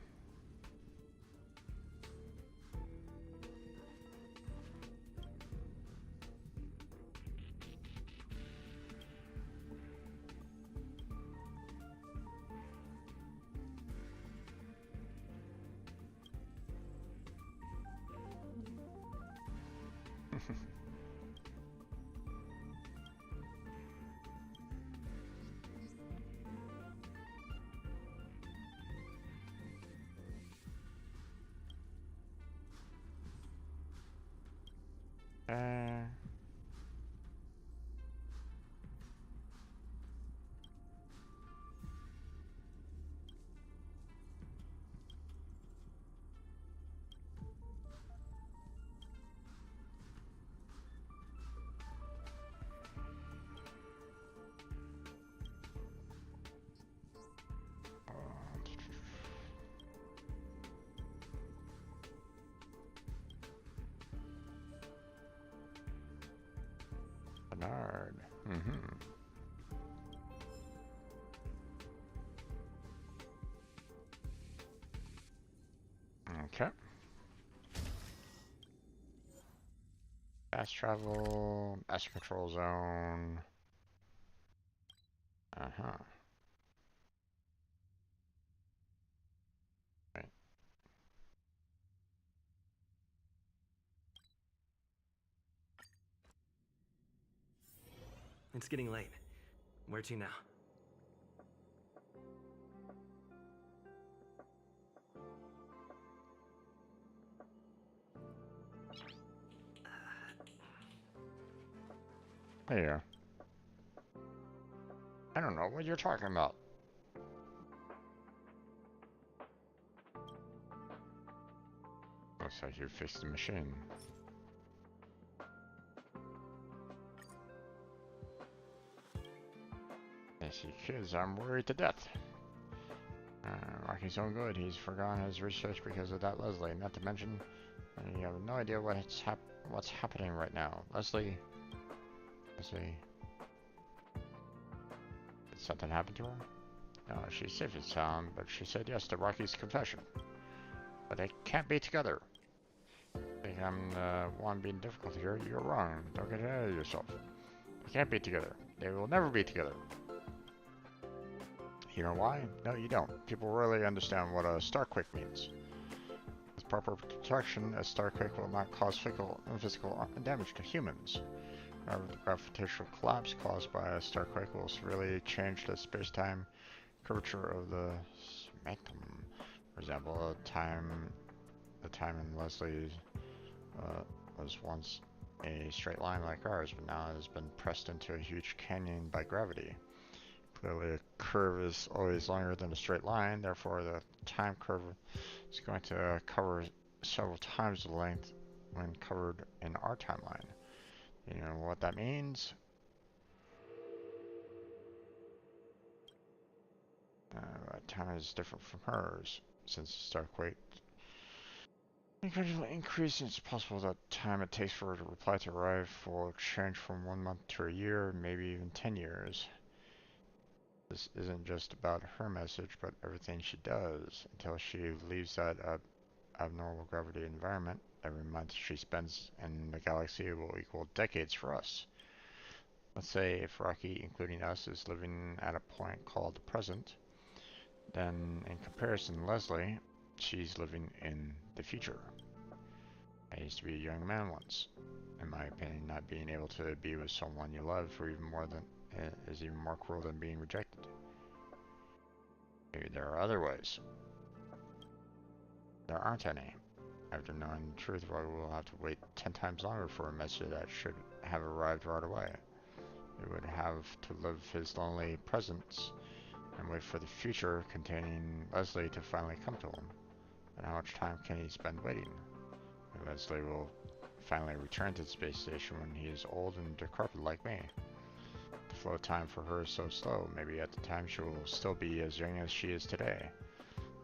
uh, Bernard. Okay. Fast travel, master control zone. Uh-huh. Right. It's getting late. Where to now? There you go. I don't know what you're talking about. Looks like you fixed the machine. I see kids, I'm worried to death. Rocky's so good, he's forgotten his research because of that Leslie. Not to mention, you have no idea what's happening right now. Leslie, did something happen to her? No, she's safe and sound, but she said yes to Rocky's confession. But they can't be together. I think I'm the one being difficult here. You're wrong. Don't get ahead of yourself. They can't be together. They will never be together. You know why? No, you don't. People rarely understand what a starquake means. With proper protection, a starquake will not cause physical damage to humans. However, the gravitational collapse caused by a starquake will severely change the space-time curvature of the spectrum. For example, the time in Leslie was once a straight line like ours, but now it has been pressed into a huge canyon by gravity. Clearly, a curve is always longer than a straight line, therefore the time curve is going to cover several times the length when covered in our timeline. You know what that means? Time is different from hers, since the starquake incredibly increase, it's possible that time it takes for her to reply to arrive will change from 1 month to a year, maybe even 10 years. This isn't just about her message, but everything she does. Until she leaves that abnormal gravity environment, every month she spends in the galaxy will equal decades for us. Let's say if Rocky, including us, is living at a point called the present, then in comparison, Leslie, she's living in the future. I used to be a young man once. In my opinion, not being able to be with someone you love for even more than is even more cruel than being rejected. Maybe there are other ways. There aren't any. After knowing the truth, we will have to wait 10 times longer for a message that should have arrived right away. He would have to live his lonely presence and wait for the future containing Leslie to finally come to him. And how much time can he spend waiting? And Leslie will finally return to the space station when he is old and decrepit like me. The flow of time for her is so slow, maybe at the time she will still be as young as she is today.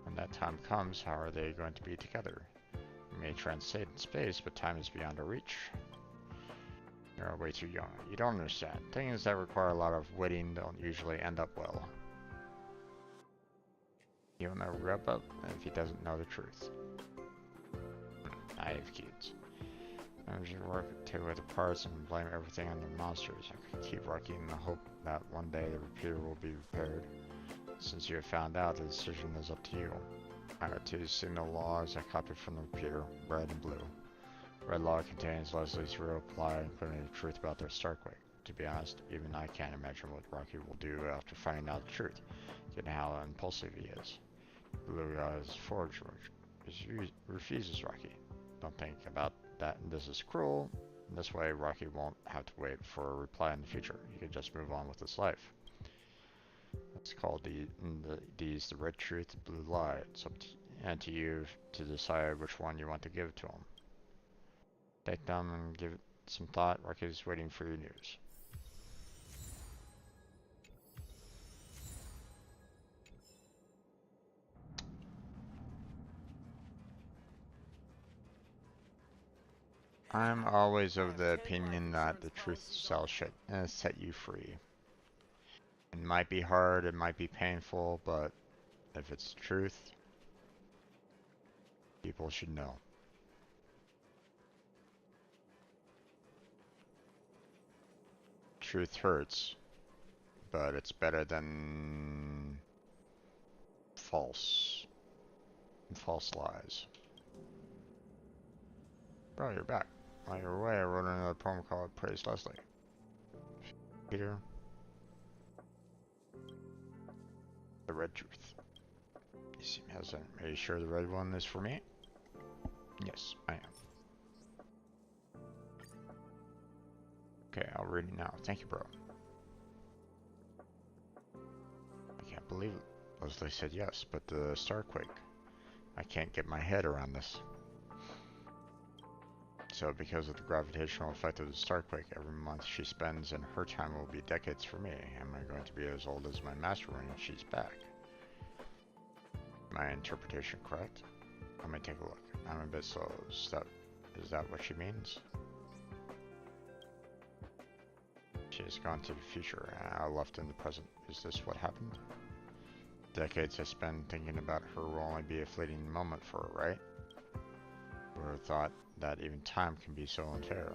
When that time comes, how are they going to be together? We may transcend space, but time is beyond our reach. You're way too young. You don't understand. Things that require a lot of waiting don't usually end up well. He'll never grow up if he doesn't know the truth. Naive kids. I should work with the parts and blame everything on the monsters. I could keep working in the hope that one day the repeater will be repaired. Since you have found out, the decision is up to you. I got 2 signal logs I copied from the repeater, red and blue. Red log contains Leslie's real reply, including the truth about their Starquake. To be honest, even I can't imagine what Rocky will do after finding out the truth, given how impulsive he is. Blue is forged, which refuses Rocky. Don't think about that, this is cruel. In this way, Rocky won't have to wait for a reply in the future. He can just move on with his life. It's called the red truth, the blue lie. It's up to you to decide which one you want to give to him. Take them and give it some thought. Rocky's waiting for your news. I'm always of the opinion that the truth shall set you free. It might be hard, it might be painful, but if it's the truth, people should know. Truth hurts, but it's better than false lies. Bro, you're back. While you're away, I wrote another poem called Praise Leslie. Peter. The red truth. You seem hesitant. Are you sure the red one is for me? Yes, I am. Okay, I'll read it now. Thank you, bro. I can't believe it. Leslie said yes, but the Starquake. I can't get my head around this. So because of the gravitational effect of the Starquake, every month she spends in her time will be decades for me. Am I going to be as old as my master when she's back? My interpretation correct? Let me take a look. I'm a bit slow. Is that what she means? She has gone to the future, and I left in the present. Is this what happened? Decades I spend thinking about her will only be a fleeting moment for her, right? Who would have thought that even time can be so unfair?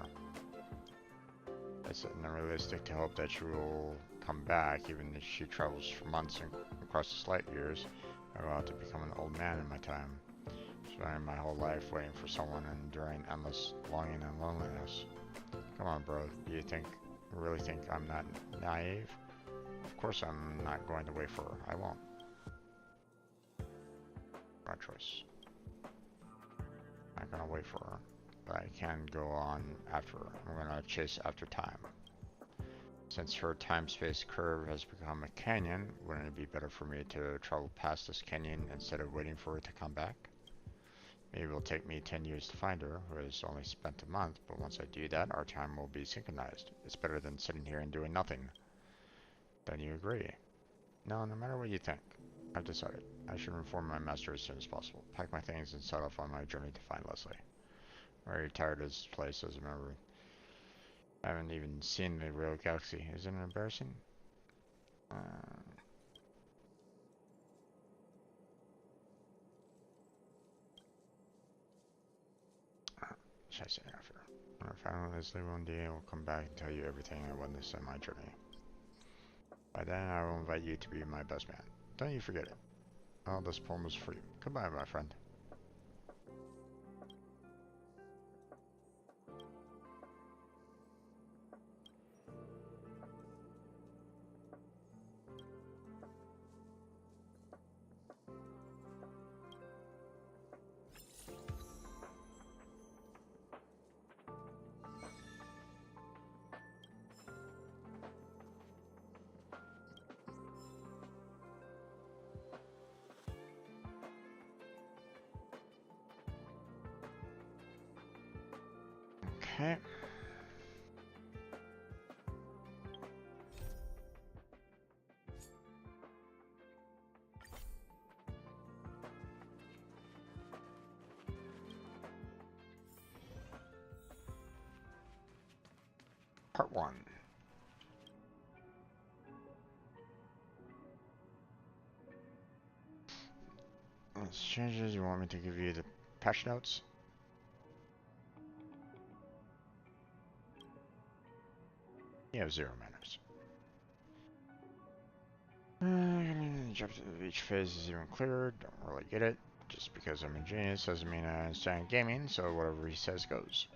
It's unrealistic to hope that she will come back, even if she travels for months and across the light years. I will have to become an old man in my time, spending my whole life waiting for someone and enduring endless longing and loneliness. Come on, bro. Do you really think I'm not naive? Of course I'm not going to wait for her. I won't. My choice. I'm not gonna wait for her, but I can go on after her. I'm gonna chase after time. Since her time-space curve has become a canyon, wouldn't it be better for me to travel past this canyon instead of waiting for her to come back? Maybe it will take me 10 years to find her, who has only spent a month, but once I do that, our time will be synchronized. It's better than sitting here and doing nothing. Don't you agree? No, no matter what you think. I've decided. I should inform my master as soon as possible. Pack my things and set off on my journey to find Leslie. I'm very tired of this place as a member. I haven't even seen the real galaxy. Isn't it embarrassing? Should I say after? When I find Leslie one day, I will come back and tell you everything I witnessed in my journey. By then, I will invite you to be my best man. Don't you forget it. Oh, this poem is for you. Goodbye, my friend. Okay. Part 1. Let's changes. You want me to give you the patch notes? You have 0 manners. Each phase is even clearer. Don't really get it. Just because I'm a genius doesn't mean I understand gaming, so whatever he says goes.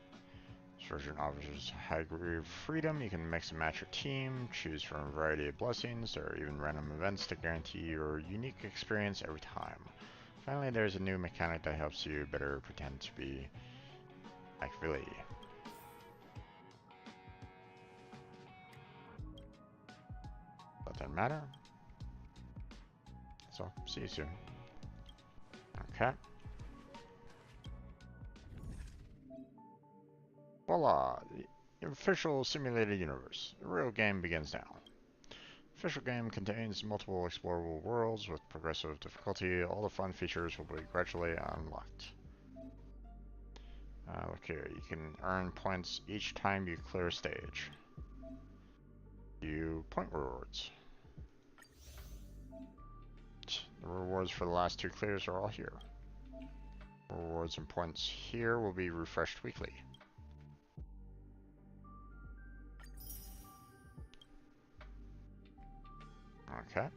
This version offers a high degree of freedom. You can mix and match your team, choose from a variety of blessings. There are even random events to guarantee your unique experience every time. Finally, there's a new mechanic that helps you better pretend to be like Billy. Doesn't matter. So, see you soon. Okay. Voila! The official simulated universe. The real game begins now. The official game contains multiple explorable worlds with progressive difficulty. All the fun features will be gradually unlocked. Look here, you can earn points each time you clear a stage. View point rewards. The rewards for the last 2 clears are all here. Rewards and points here will be refreshed weekly. Okay.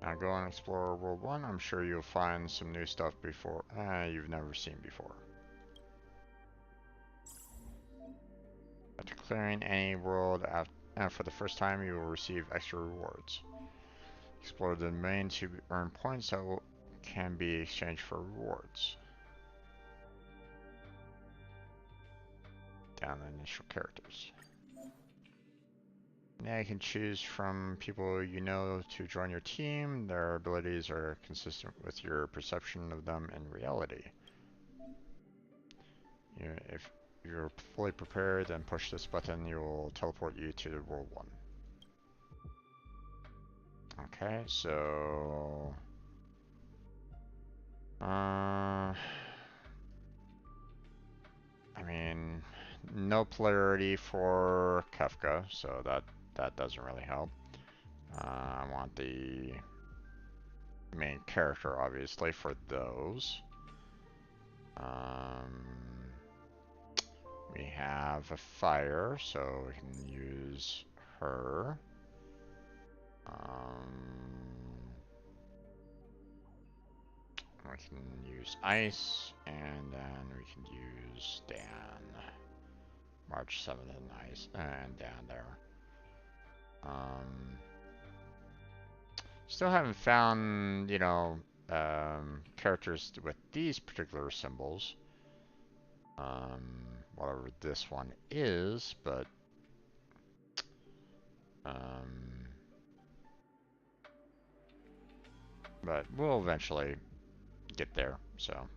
Now go and explore World 1. I'm sure you'll find some new stuff before you've never seen before. After clearing any world for the first time, you will receive extra rewards. Explore the domain to earn points that can be exchanged for rewards. Down the initial characters. Now you can choose from people you know to join your team. Their abilities are consistent with your perception of them in reality. If you're fully prepared and push this button, you will teleport you to World 1. Okay, so... I mean, no polarity for Kafka, so that doesn't really help. I want the main character, obviously, for those. We have a fire, so we can use her. We can use ice, and then we can use Dan. March 7th and ice, and Dan there. Still haven't found, characters with these particular symbols. Whatever this one is, but we'll eventually get there, so.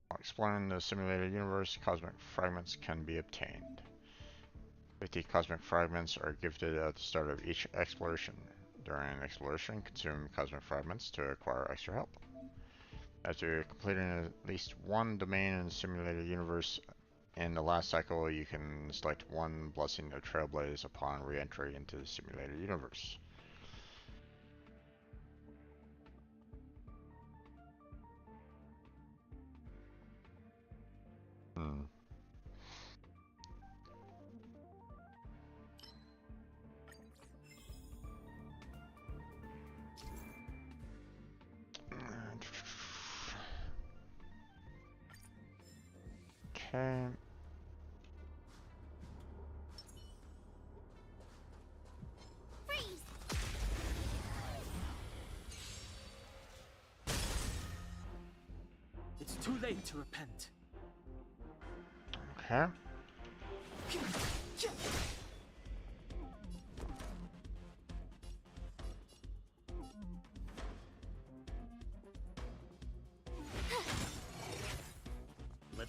While exploring the simulated universe, cosmic fragments can be obtained. 50 cosmic fragments are gifted at the start of each exploration. During exploration, consume cosmic fragments to acquire extra help. After completing at least one domain in the simulated universe in the last cycle, you can select one blessing of Trailblaze upon re-entry into the simulated universe. Okay. Freeze! It's too late to repent. Okay.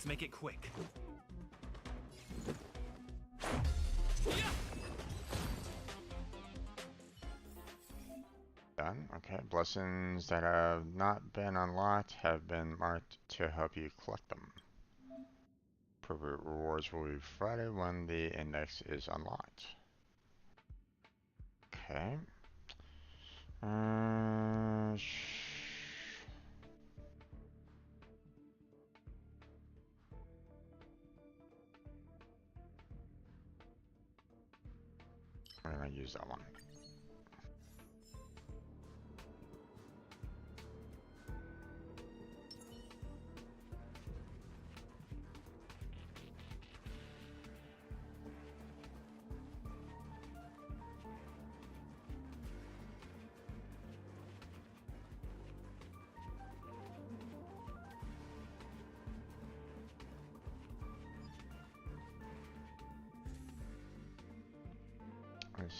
Let's make it quick. Done. Okay. Blessings that have not been unlocked have been marked to help you collect them. Appropriate rewards will be provided when the index is unlocked. Okay. Uh, I'm gonna use that one.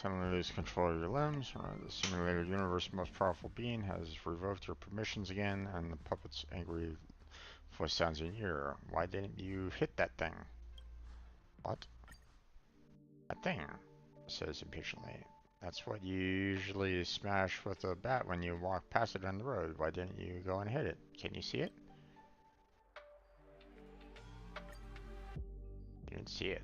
Suddenly lose control of your limbs. The simulated universe most powerful being has revoked your permissions again, and the puppet's angry voice sounds in your ear. Why didn't you hit that thing? What? That thing, says impatiently. That's what you usually smash with a bat when you walk past it on the road. Why didn't you go and hit it? Can you see it? You didn't see it.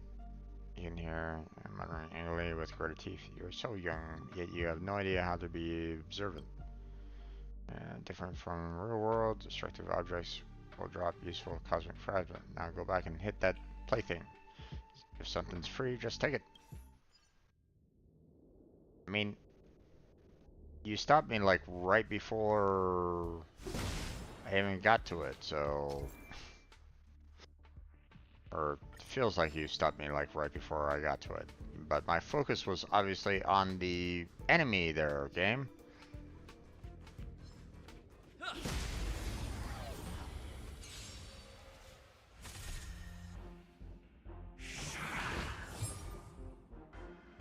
You can hear him muttering angrily with gritted teeth. You're so young, yet you have no idea how to be observant. Different from real world, destructive objects will drop useful cosmic fragment. Now go back and hit that plaything. If something's free, just take it. I mean, you stopped me like right before I even got to it, so... Or it feels like you stopped me like right before I got to it. But my focus was obviously on the enemy there, game.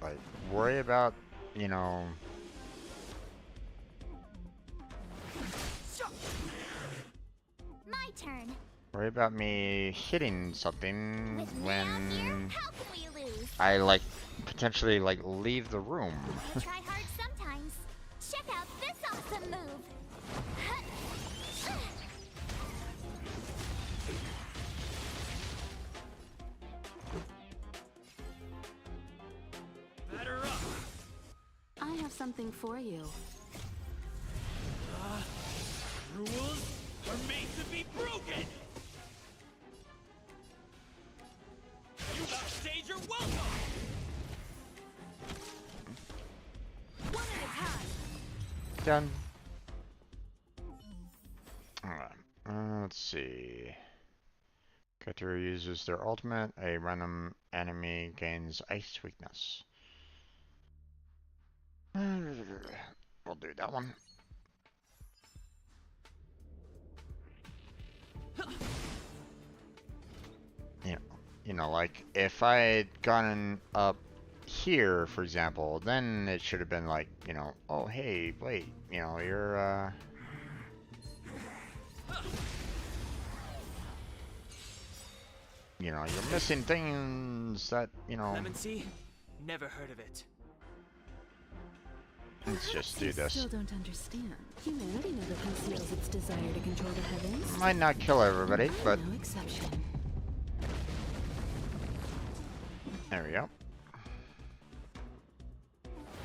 Like, worry about, you know... My turn. Worry about me hitting something With me out here, when how can we lose? I, like, potentially, like, leave the room. I try hard sometimes. Check out this awesome move. Batter up. I have something for you. Rules are made to be broken. You upstage your welcome. One at a time. Done. Alright, let's see. Character uses their ultimate. A random enemy gains ice weakness. We'll do that one. You know, like, if I had gotten up here, for example, then it should have been like, you know, oh, hey, wait, you know, you're, you know, you're missing things that, you know... Clemency? Never heard of it. Let's just do this. Still don't understand. Humanity never conceals its desire to control the heavens. Might not kill everybody, but... No exception. There we go.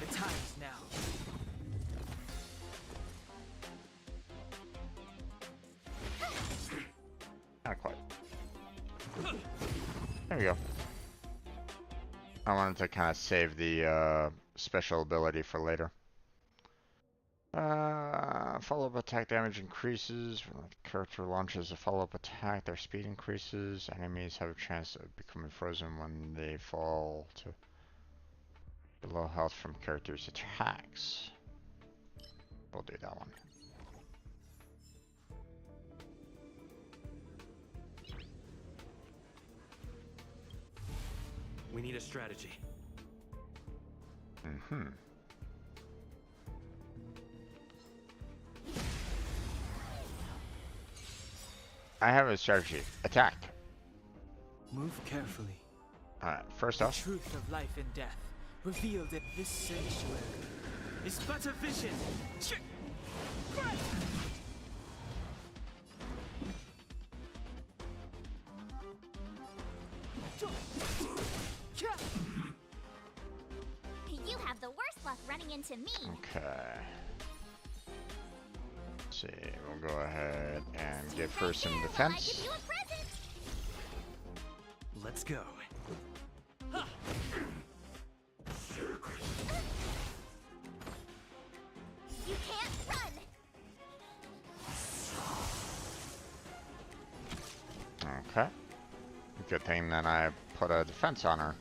The time is now. Not quite. There we go. I wanted to kind of save the special ability for later. Follow-up attack damage increases. When the character launches a follow-up attack, their speed increases. Enemies have a chance of becoming frozen when they fall to below health from characters' attacks. We'll do that one. We need a strategy. Mm-hmm. I have a strategy. Attack. Move carefully. Alright, first The off, truth of life and death, revealed in this sanctuary, is but a vision. You have the worst luck running into me. okay. Let's see, we'll go ahead and give her some I give defense. you a present. Let's go. You can't run. Okay. Good thing that I put a defense on her.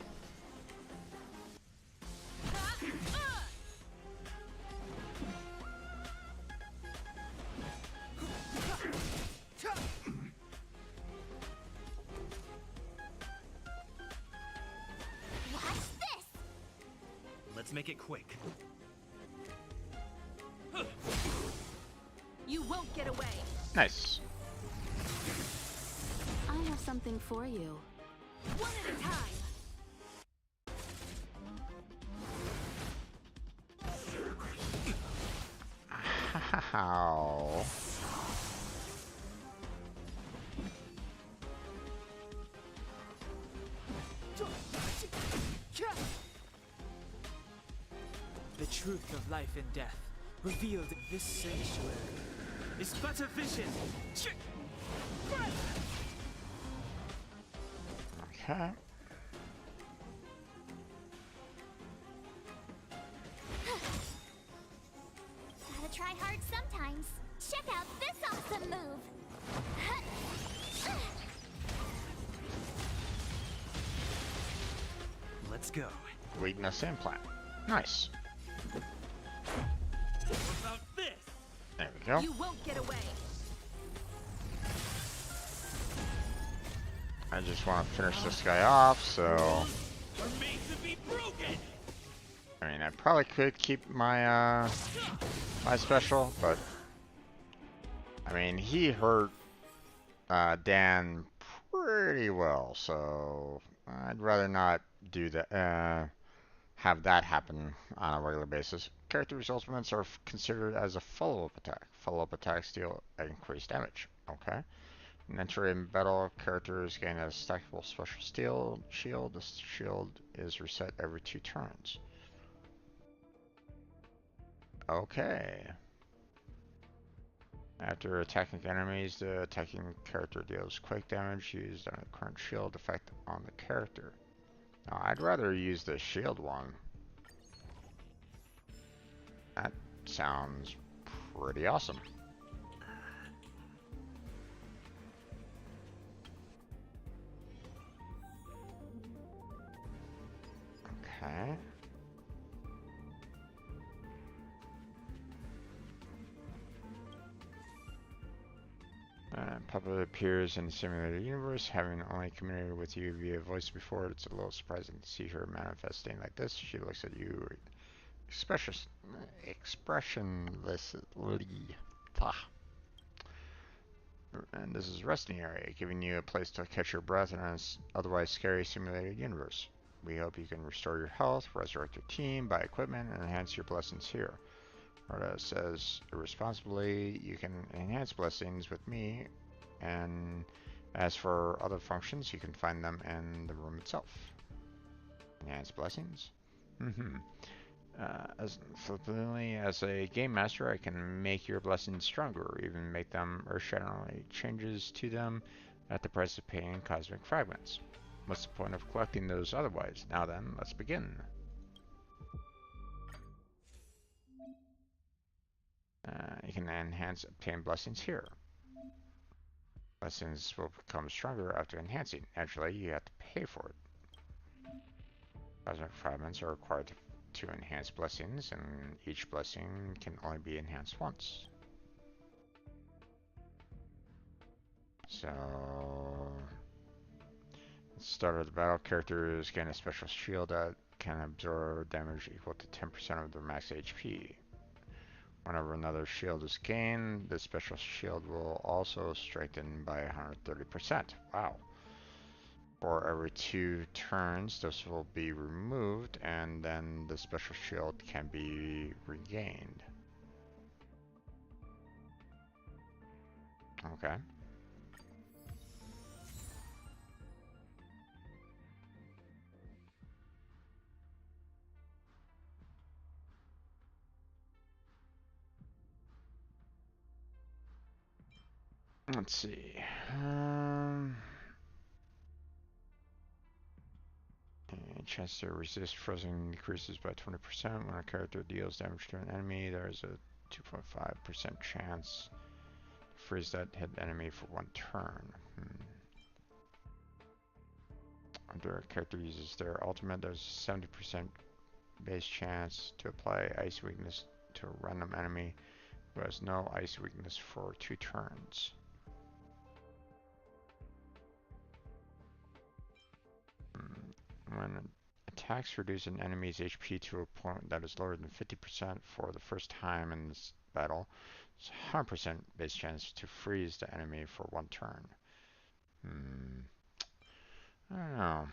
Watch this. Let's make it quick. You won't get away. Nice. I have something for you. One at a time. How? The truth of life and death, revealed in this sanctuary, is but a vision. Okay. Gotta try hard sometimes. Check out this awesome move. Let's go. Weakness implant. Nice. What about this? There we go. You won't get away. I just want to finish this guy off, so... Are made to be broken. I mean, I probably could keep my, my special, but... I mean, he hurt, Dan pretty well, so... I'd rather not do that, have that happen on a regular basis. Character results movements are considered as a follow-up attack. Follow-up attacks deal increased damage. Okay. An entry in battle, characters gain a stackable special steel shield. This shield is reset every 2 turns. Okay. After attacking enemies, the attacking character deals quick damage used on the current shield effect on the character. Now, I'd rather use the shield one. That sounds pretty awesome. Okay. Puppet appears in the simulated universe, having only communicated with you via voice before. It's a little surprising to see her manifesting like this. She looks at you expressionlessly. And this is resting area, giving you a place to catch your breath in an otherwise scary simulated universe. We hope you can restore your health, resurrect your team, buy equipment, and enhance your blessings here. Rhoda says, irresponsibly, you can enhance blessings with me, and as for other functions, you can find them in the room itself. Enhance blessings? As a game master, I can make your blessings stronger, or even make them earth-shatteringly changes to them at the price of paying cosmic fragments. What's the point of collecting those otherwise? Now then, let's begin. You can enhance obtained blessings here. Blessings will become stronger after enhancing. Naturally, you have to pay for it. Cosmic fragments are required to enhance blessings, and each blessing can only be enhanced once. So, at the start of the battle, characters gain a special shield that can absorb damage equal to 10% of their max HP. Whenever another shield is gained, the special shield will also strengthen by 130%. Wow. For every 2 turns, this will be removed, and then the special shield can be regained. Okay. Let's see. Chance to resist frozen decreases by 20% when a character deals damage to an enemy. There is a 2.5% chance to freeze that hit enemy for 1 turn. After a character uses their ultimate, there's a 70% base chance to apply ice weakness to a random enemy who has no ice weakness for 2 turns. When attacks reduce an enemy's HP to a point that is lower than 50% for the first time in this battle, it's a 100% base chance to freeze the enemy for 1 turn. I don't know.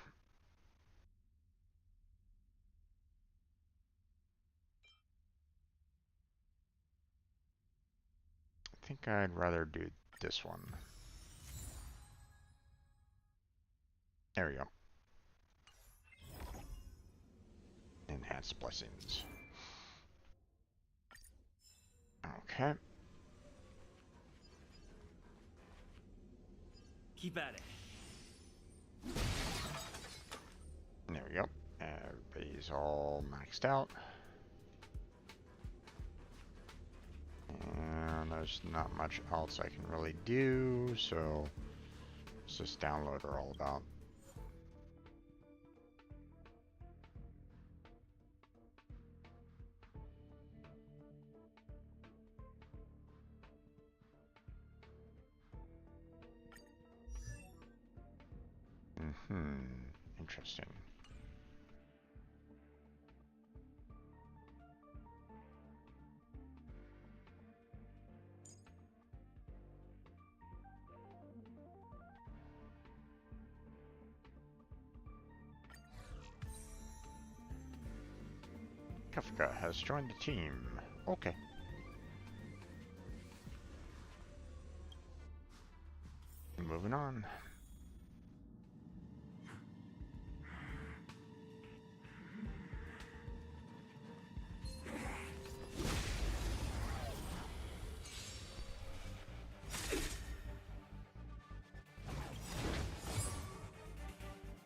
I think I'd rather do this one. There we go. Enhanced blessings. Okay. Keep at it. There we go. Everybody's all maxed out. And there's not much else I can really do, so it's just download are all about. Interesting. Kafka has joined the team. Okay. Moving on.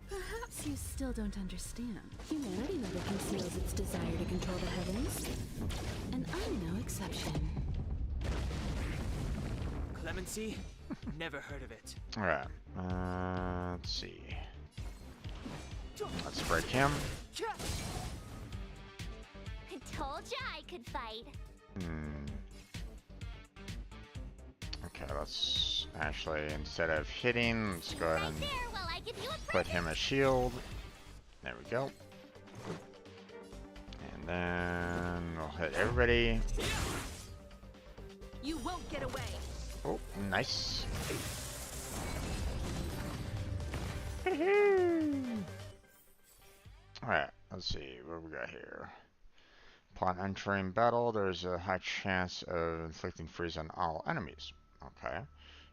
Perhaps you still don't understand. Humanity never conceals its desire to control the heavens. And I'm no exception. Clemency? Never heard of it. Alright. Let's see. Let's break him. I told ya I could fight. Okay, let's actually, instead of hitting, let's go ahead and There, while I give you a put him a shield. There we go. And then we'll hit everybody. You won't get away. Oh, nice. Alright, let's see what we got here. Upon entering battle, there's a high chance of inflicting freeze on all enemies. Okay.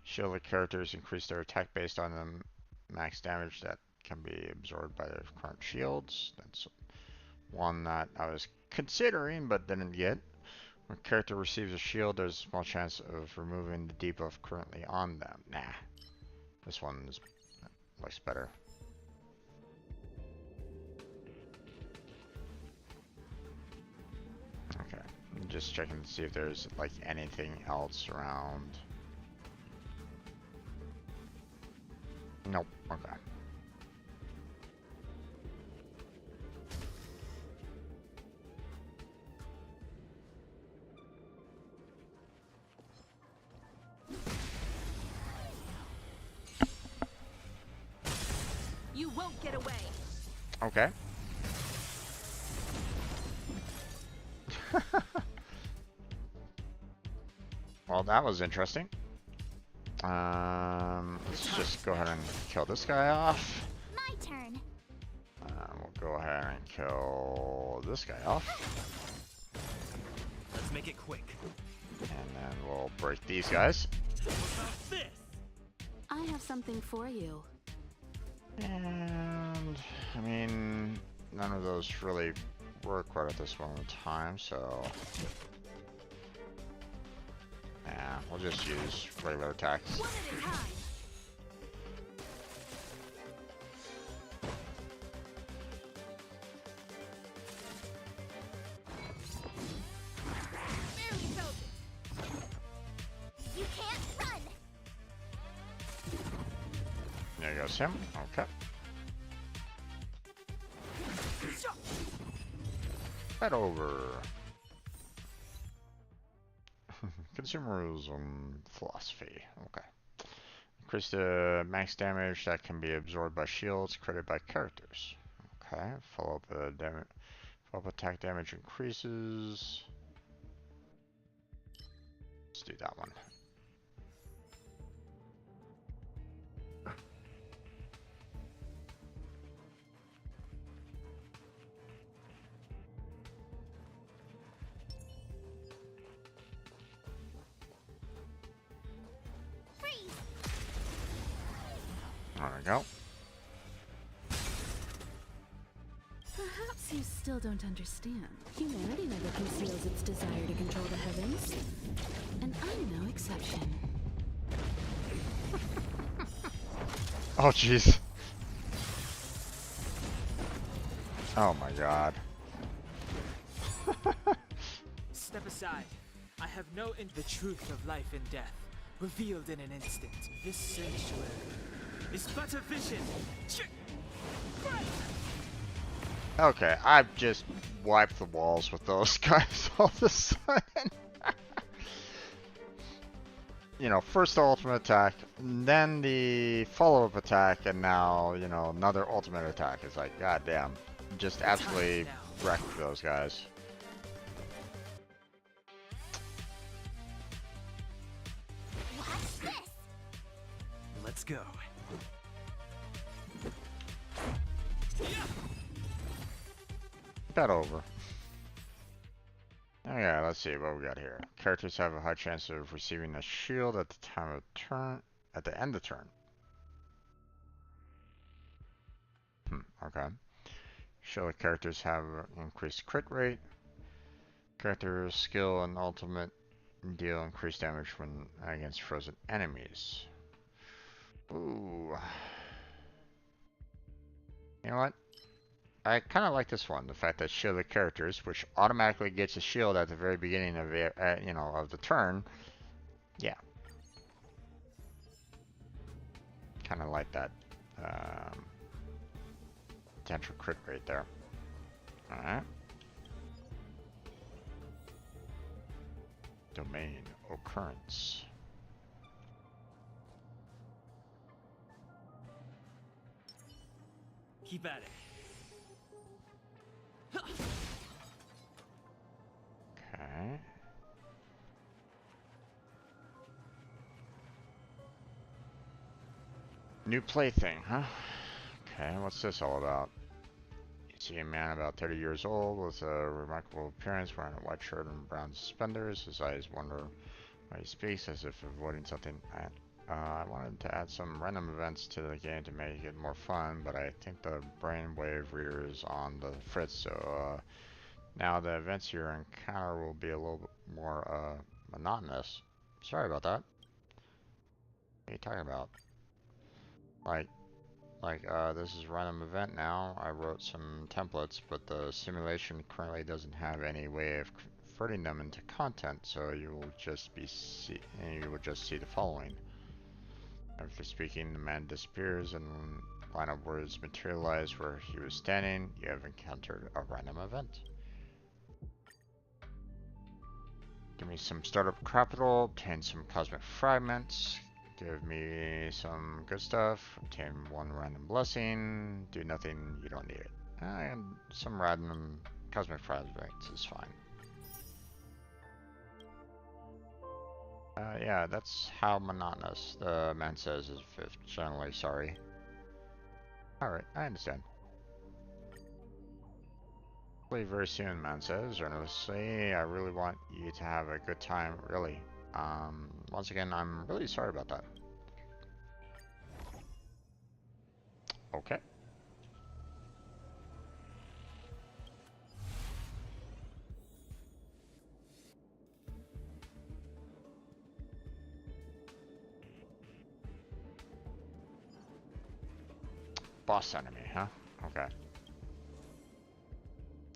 Shielded characters increase their attack based on the max damage that can be absorbed by their current shields. That's one that I was considering but didn't get. When a character receives a shield, there's a small chance of removing the debuff currently on them. Nah. This one looks better. Okay. I'm just checking to see if there's like anything else around. Nope. Okay. You won't get away. Okay. Well, that was interesting. Let's just go ahead and kill this guy off. turn. We'll go ahead and kill this guy off. Let's make it quick. And then we'll break these guys. What about this? I have something for you. And I mean, none of those really work right at this moment in time, so yeah, we'll just use regular attacks. One at a time. Barely felt it. You can't run. There goes him. Okay. Head over. Consumerism philosophy. Okay. Increase the max damage that can be absorbed by shields created by characters. Okay. Follow up attack damage increases. Let's do that one. Freeze. There we go. Perhaps you still don't understand. Humanity never conceals its desire to control the heavens. And I'm no exception. Oh, jeez. Oh my god. Step aside. I have no the truth of life and death, revealed in an instant. This sanctuary is but a vision. Okay, I've just wiped the walls with those guys all of a sudden. You know, first the ultimate attack, then the follow-up attack, and now, you know, another ultimate attack. It's like, goddamn. Just absolutely wrecked those guys. Watch this. Let's go. That over. Okay, let's see what we got here. Characters have a high chance of receiving a shield at the time of turn, at the end of turn. Okay. Shield characters have increased crit rate. Character skill and ultimate deal increased damage when against frozen enemies. Ooh. You know what? I kind of like this one. The fact that shielded characters, which automatically gets a shield at the very beginning of the, you know, of the turn. Yeah. Kind of like that potential crit rate there. All right. Domain occurrence. Keep at it. Okay. New plaything, huh? Okay, what's this all about? You see a man about 30 years old with a remarkable appearance wearing a white shirt and brown suspenders. His eyes wander while he speaks as if avoiding something. I wanted to add some random events to the game to make it more fun, but I think the brainwave reader is on the fritz, so now the events you encounter will be a little bit more monotonous. Sorry about that. What are you talking about? This is random event now. I wrote some templates, but the simulation currently doesn't have any way of converting them into content, so you will just see the following. After speaking, the man disappears and line of words materialize where he was standing. You have encountered a random event. Give me some startup capital, obtain some cosmic fragments, give me some good stuff, obtain one random blessing, do nothing, you don't need it. And some random cosmic fragments is fine. Yeah, that's how monotonous the man says is generally sorry. Alright, I understand. Hopefully very soon, man says earnestly. I really want you to have a good time, really. Once again, I'm really sorry about that. Okay. Boss enemy, huh? Okay.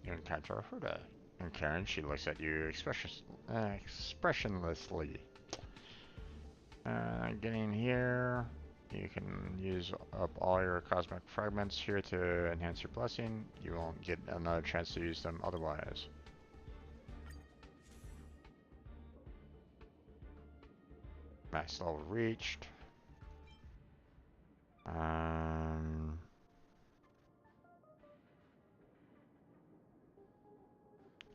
You encounter Huda. And Karen, she looks at you expressionlessly. Getting here, you can use up all your cosmic fragments here to enhance your blessing. You won't get another chance to use them otherwise. Max level reached.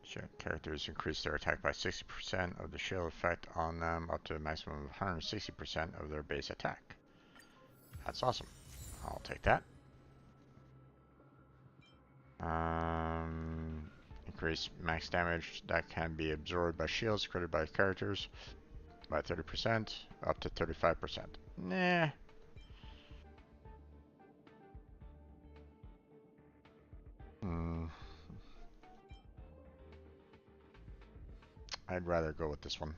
Sure. Characters increase their attack by 60% of the shield effect on them up to a maximum of 160% of their base attack. That's awesome. I'll take that. Increase max damage that can be absorbed by shields created by characters by 30%, up to 35%. Nah. I'd rather go with this one.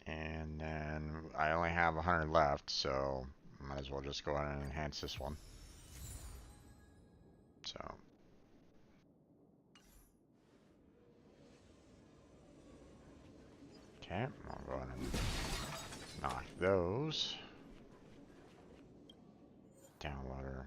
And then I only have 100 left, so might as well just go ahead and enhance this one. So. Okay, I'll go ahead and knock those. Downloader.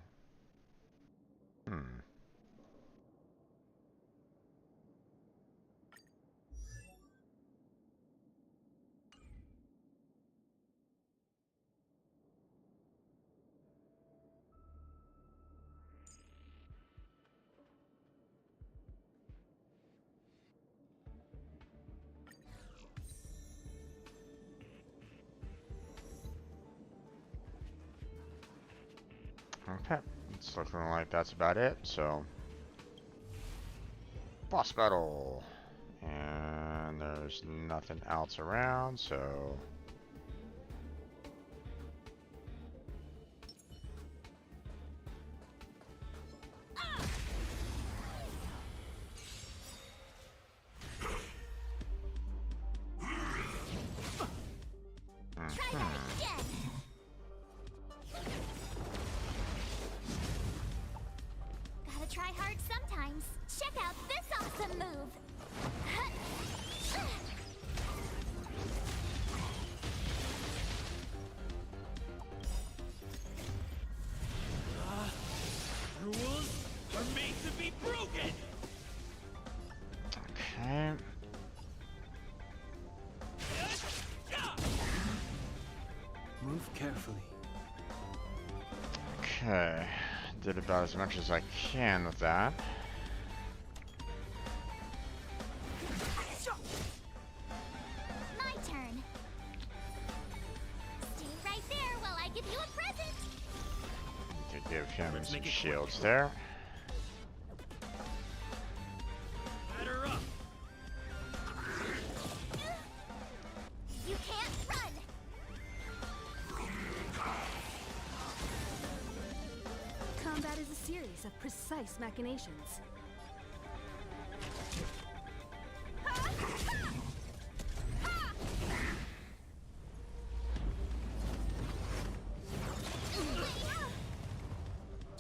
Okay, it's looking like that's about it, so. Boss battle! And there's nothing else around, so. Try hard sometimes. Check out this awesome move. Rules are made to be broken. Okay. Move carefully. Okay. Did about as much as I can with that. My turn. Stay right there while I give you a present. To give him some shields there. Batter up. You can't run. Combat is a series of precise machinations.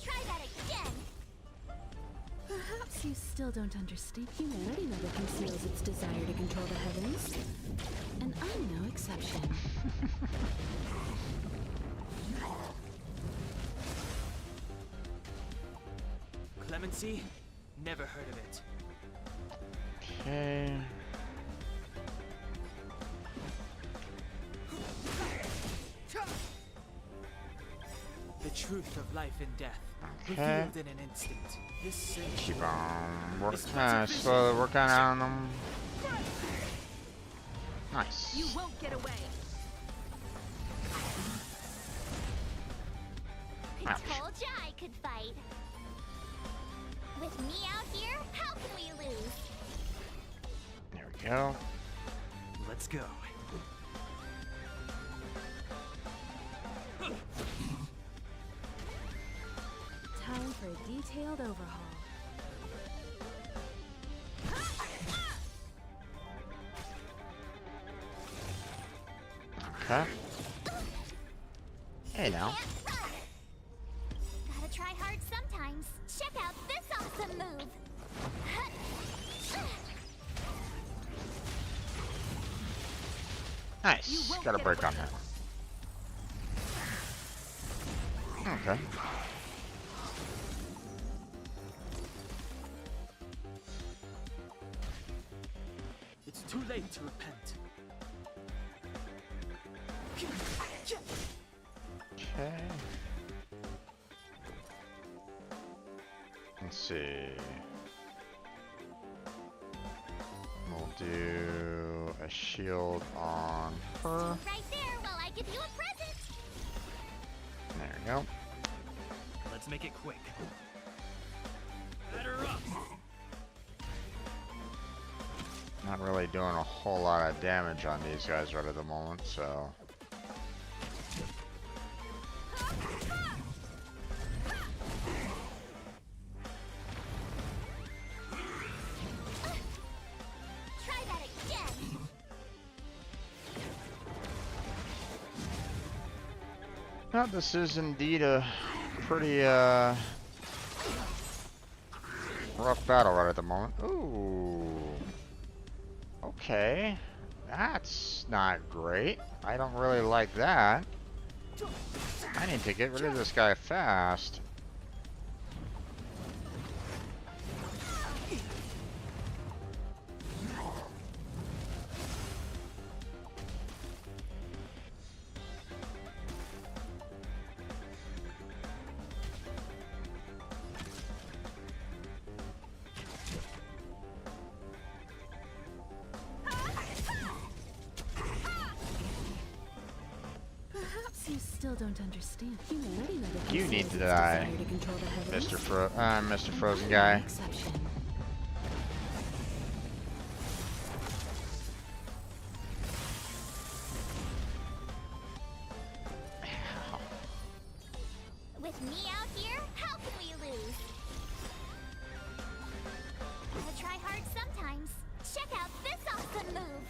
Try that again. Perhaps you still don't understand. Humanity never conceals its desire to control the heavens. And I'm no exception. Clemency? Never heard of it. Okay. The truth of life and death, Okay. revealed in an instant. This century. Keep on working, slowly working on them. You Nice. won't get away. I told ya I could fight. With me out here, how can we lose? There we go. Let's go. Time for a detailed overhaul. Okay. Hey now. Gotta try hard sometimes. Check out this awesome move. Nice. Got a break on that. Okay. It's too late to repent. Okay. Let's see. We'll do a shield on her. Right there while I give you a present. There we go. Let's make it quick. Batter up! Not really doing a whole lot of damage on these guys right at the moment, so. Try that again. Now, this is indeed a pretty rough battle right at the moment. Ooh. Okay. That's not great. I don't really like that. I need to get rid of this guy fast. Perhaps you still don't understand. Humanity never You need conceals to its die, desire to control the heavens. Mr. Frozen I'm guy. no exception. With me out here, how can we lose? Gotta try hard sometimes. Check out this awesome move.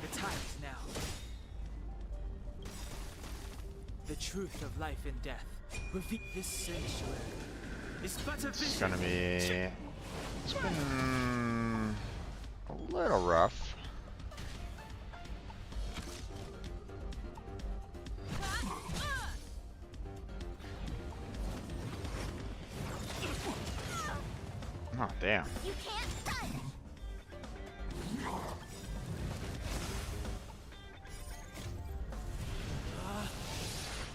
The time is now. The truth of life and death. Reveal this sanctuary. It's but a It's vision. gonna be. It's been a little rough. Oh damn. You can't run.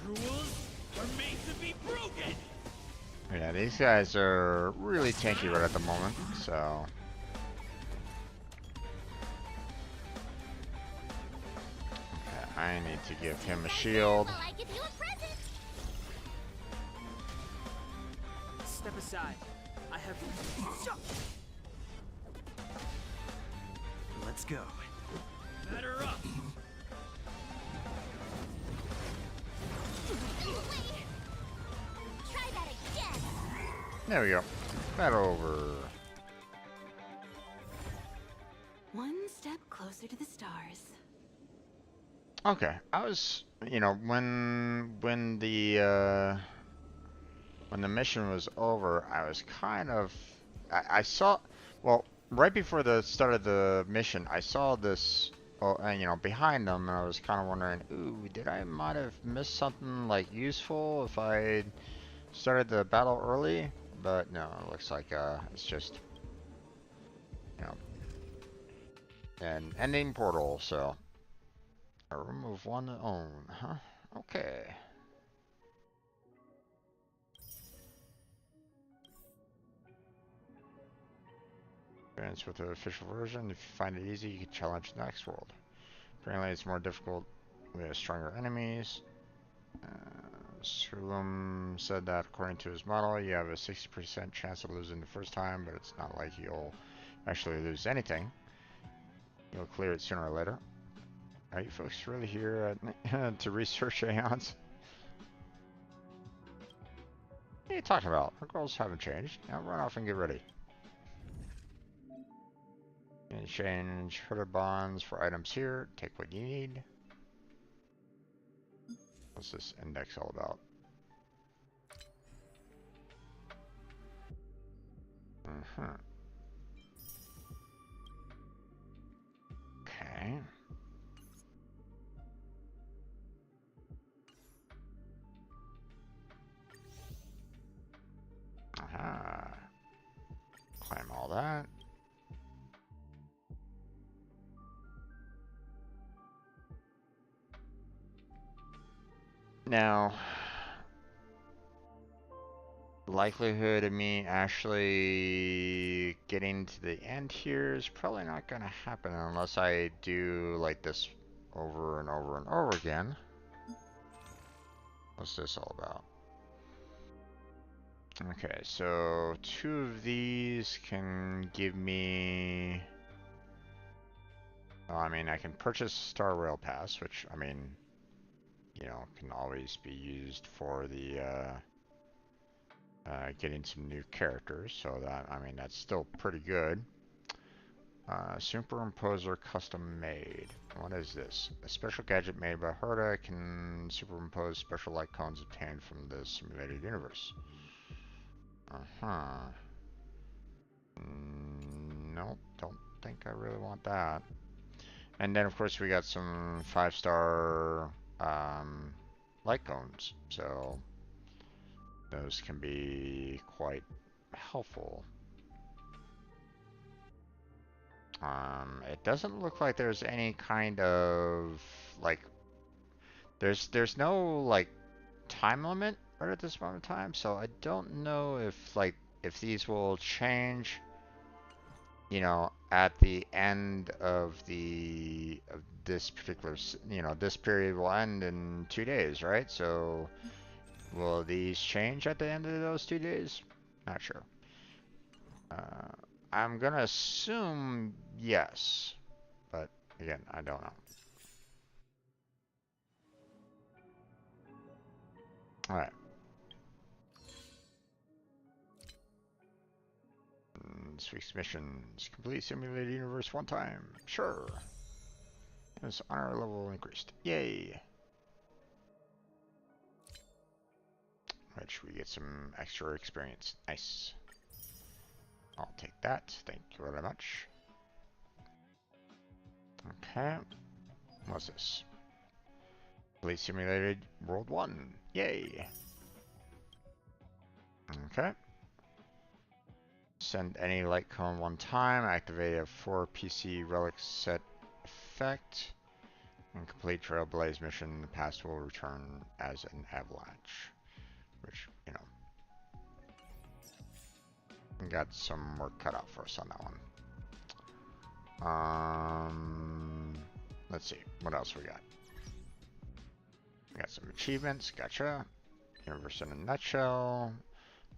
Rules are made to be broken! Yeah, these guys are really tanky right at the moment, so. Okay, I need to give him a shield. While I give you a present. Step aside. I have. Let's go. Batter up! Try that again. There we go. Battle over. One step closer to the stars. Okay, I was, when the mission was over, I was kind of, I saw, well, right before the start of the mission, I saw this, behind them, and I was kind of wondering, ooh, did I might have missed something like useful if I started the battle early? But no, it looks like it's just, an ending portal. So. Remove one own, huh? Okay. Experience with the official version. If you find it easy, you can challenge the next world. Apparently it's more difficult with stronger enemies. Sulum said that according to his model, you have a 60% chance of losing the first time, but it's not like you'll actually lose anything. You'll clear it sooner or later. Are you folks really here to research aeons? What are you talking about? Our goals haven't changed. Now run off and get ready. And change hooded bonds for items here. Take what you need. What's this index all about? Okay. Aha. Claim all that. Now, likelihood of me actually getting to the end here is probably not going to happen unless I do like this over and over and over again. What's this all about? Okay, so 2 of these can give me... Well, I mean, I can purchase Star Rail Pass, which, I mean, you know, can always be used for the, getting some new characters, so that, I mean, that's still pretty good. Superimposer custom made. What is this? A special gadget made by Herda can superimpose special light cones obtained from the simulated universe. Nope, don't think I really want that. And then, of course, we got some 5-star light cones, so those can be quite helpful. It doesn't look like there's any kind of like there's no like time limit right at this moment in time, so I don't know if these will change, you know, at the end of this particular, you know, this period will end in 2 days, right? So will these change at the end of those 2 days? Not sure. I'm gonna assume yes, but again, I don't know. Alright. This week's missions. Complete simulated universe 1 time. Sure. This honor level increased. Yay! Which we get some extra experience. Nice. I'll take that. Thank you very much. Okay. What's this? Complete simulated world 1. Yay! Okay. Send any light cone 1 time. Activate a 4 PC relic set effect. And complete Trailblaze mission. The past will return as an avalanche. Which, you know, got some work cut out for us on that one. Let's see. What else we got? We got some achievements. Gotcha. Universe in a nutshell.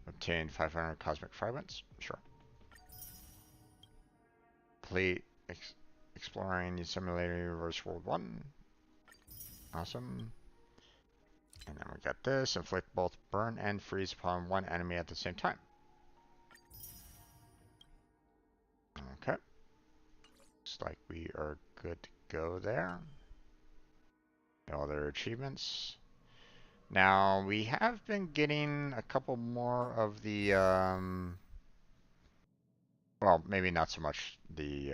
Obtain 500 cosmic fragments. Sure. Complete exploring the simulated universe world 1. Awesome. And then we got this. Inflict both burn and freeze upon 1 enemy at the same time. Okay. Looks like we are good to go there. No other achievements. Now, we have been getting a couple more of the, well, maybe not so much the,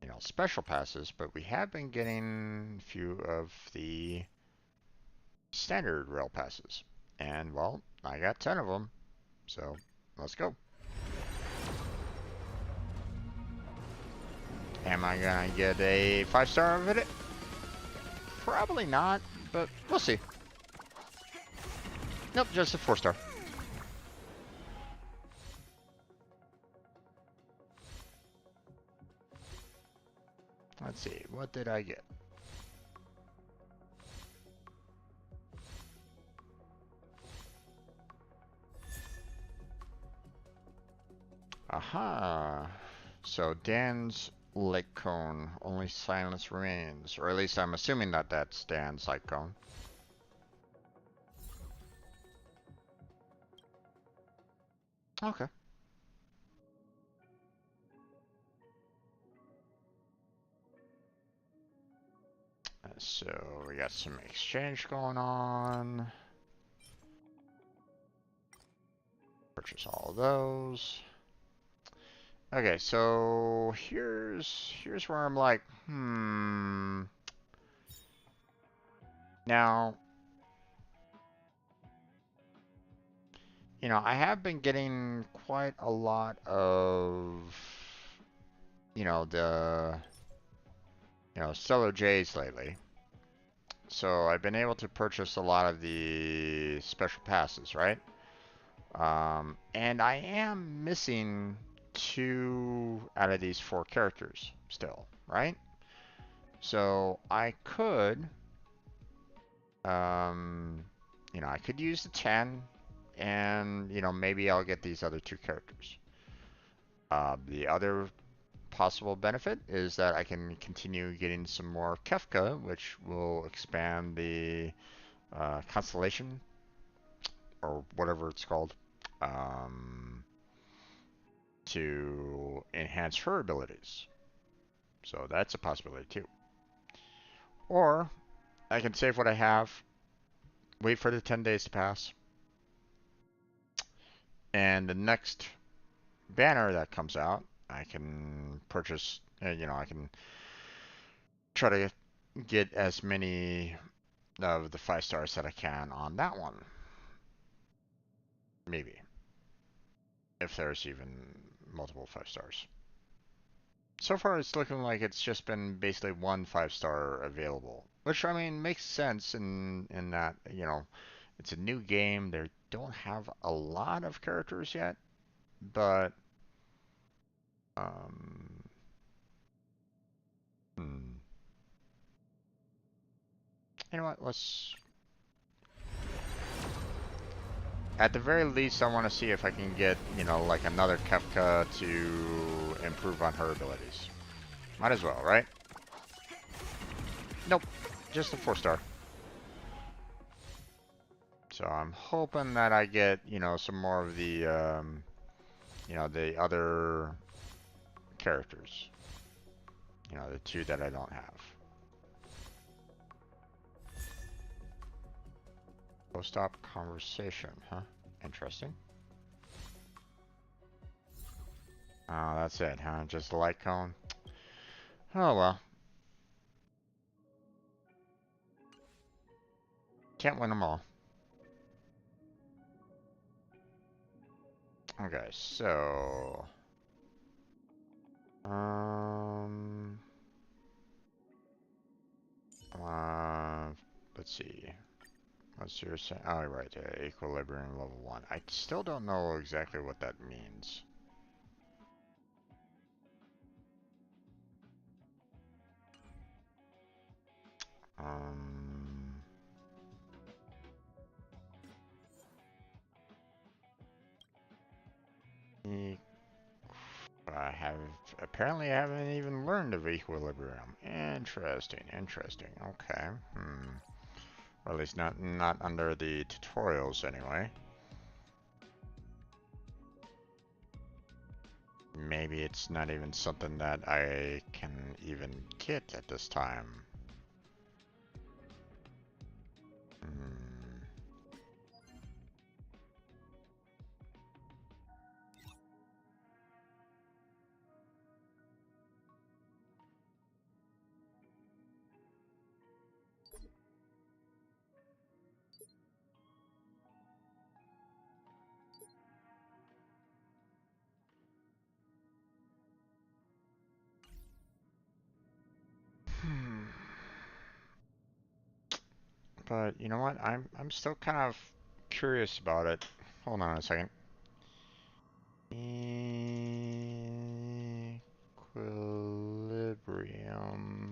you know, special passes, but we have been getting a few of the standard rail passes. And, well, I got 10 of them, so let's go. Am I gonna get a 5-star of it? Probably not, but we'll see. Nope, just a 4-star. Let's see, what did I get? Aha! So Dan's light cone, only silence remains. Or at least I'm assuming that that's Dan's light cone. Okay. So we got some exchange going on. Purchase all of those. Okay, so here's where I'm like, Now, I have been getting quite a lot of, the, Stellar J's lately. So I've been able to purchase a lot of the special passes, right? And I am missing 2 out of these 4 characters still, right? So I could, I could use the 10 and, maybe I'll get these other 2 characters. The other possible benefit is that I can continue getting some more Kefka, which will expand the constellation or whatever it's called, to enhance her abilities. So that's a possibility too. Or I can save what I have, wait for the 10 days to pass, and the next banner that comes out, I can purchase, I can try to get as many of the 5 stars that I can on that one. Maybe. If there's even multiple 5 stars. So far it's looking like it's just been basically 1 5-star available. Which, I mean, makes sense in that, it's a new game. They don't have a lot of characters yet. But, you know what, at the very least, I want to see if I can get, like another Kefka to improve on her abilities. Might as well, right? Nope, just a 4-star. So I'm hoping that I get, some more of the, the other characters. The 2 that I don't have. Post-op conversation, huh? Interesting. Oh, that's it, huh? Just a light cone? Oh, well. Can't win them all. Okay, so... let's see. What's your say? Oh, right, equilibrium level 1. I still don't know exactly what that means. Apparently I haven't even learned of equilibrium. Interesting, interesting. Okay, Or at least not under the tutorials anyway. Maybe it's not even something that I can even get at this time. But you know what? I'm still kind of curious about it. Hold on a second. Equilibrium.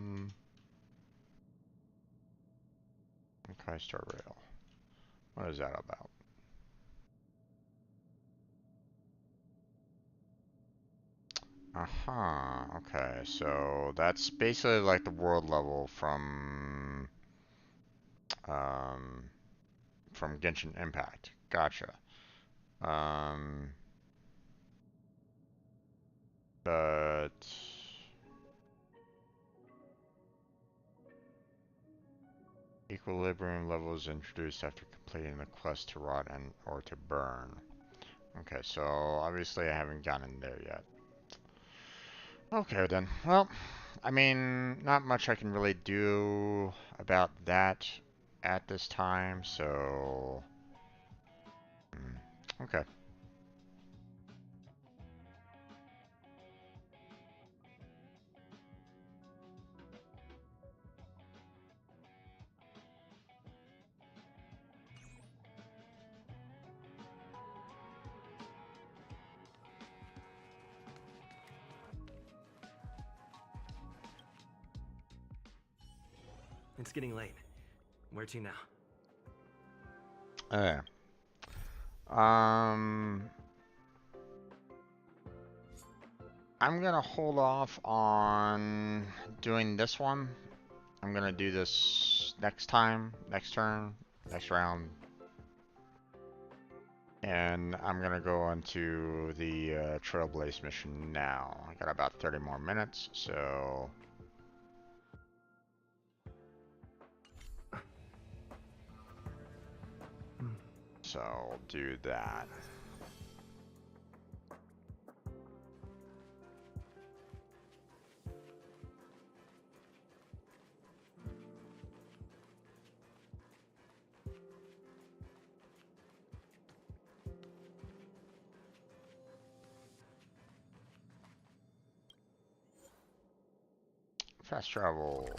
Honkai Star Rail. What is that about? Okay, so that's basically like the world level um, from Genshin Impact. Gotcha. Um, but equilibrium level is introduced after completing the quest to rot and or to burn. Okay, so obviously I haven't gotten there yet. Okay then. Well, I mean, not much I can really do about that at this time, so okay. It's getting late. Where to now? Yeah. Um, I'm gonna hold off on doing this one. I'm gonna do this next time, next turn, next round. And I'm gonna go into the Trailblaze mission now. I got about 30 more minutes, so I'll do that. Fast travel.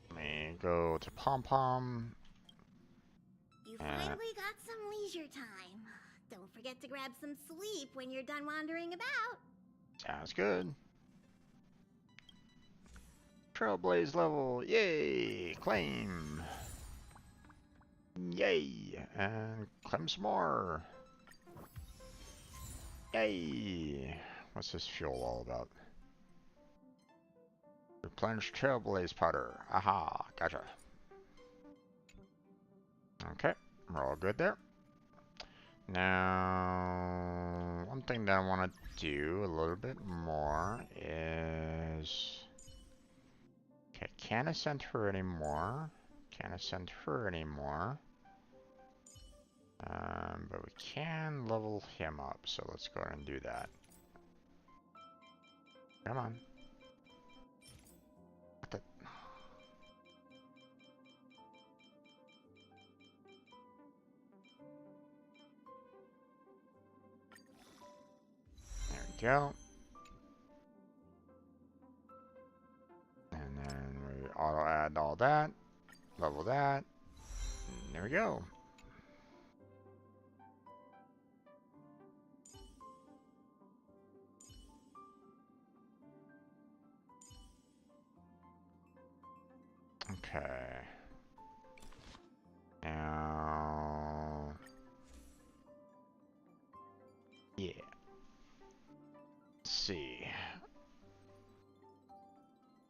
Let me go to Pom Pom. You finally got some leisure time. Don't forget to grab some sleep when you're done wandering about. Sounds good. Trailblaze level, yay! Claim. Yay! And claim some more. Yay! What's this fuel all about? Replenish Trailblaze powder. Aha, gotcha. Okay, we're all good there. Now, one thing that I want to do a little bit more is... Okay, can't ascend her anymore. Can't ascend her anymore. But we can level him up, so let's go ahead and do that. Come on. What the... There we go. And then we auto add all that. Level that. And there we go. Okay. Now... Yeah. Let's see.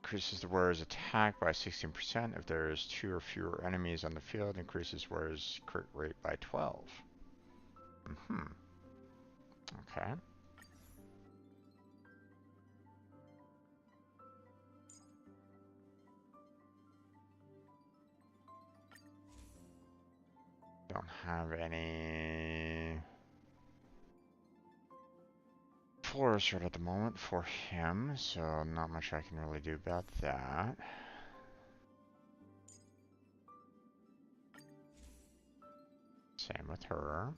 Increases the wearer's attack by 16% if there is 2 or fewer enemies on the field. Increases wearer's crit rate by 12. Okay. Don't have any Florist right at the moment for him, so not much I can really do about that. Same with her.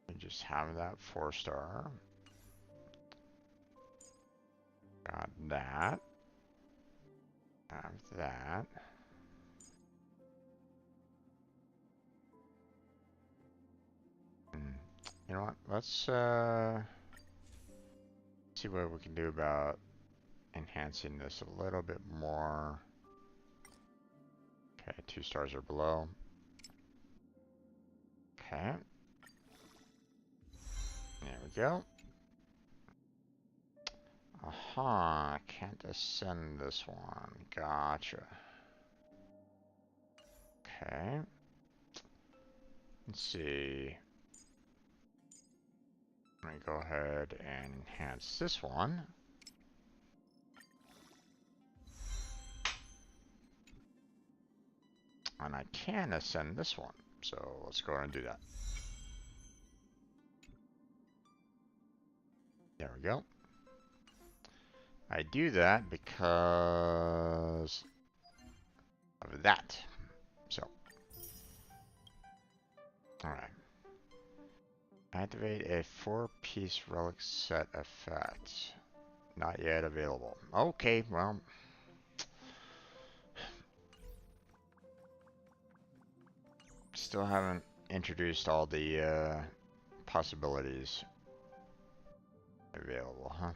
We just have that 4-star. Got that. Have that. You know what? Let's see what we can do about enhancing this a little bit more. Okay, 2 stars or below. Okay. There we go. Aha, can't ascend this one. Gotcha. Okay. Let's see. Let me go ahead and enhance this one. And I can ascend this one. So let's go ahead and do that. There we go. I do that because of that. So, alright. Activate a 4-piece relic set effect. Not yet available. Okay, well. Still haven't introduced all the possibilities available, huh?